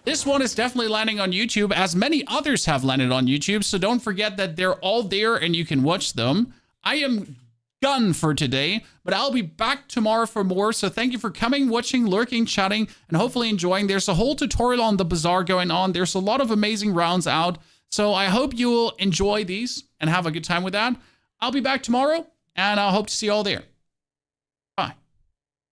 This one is definitely landing on YouTube, as many others have landed on YouTube, so don't forget that they're all there and you can watch them. I am done for today, but I'll be back tomorrow for more, so thank you for coming, watching, lurking, chatting, and hopefully enjoying. There's a whole tutorial on the Bazaar going on. There's a lot of amazing rounds out, so I hope you will enjoy these and have a good time with that. I'll be back tomorrow, and I hope to see you all there.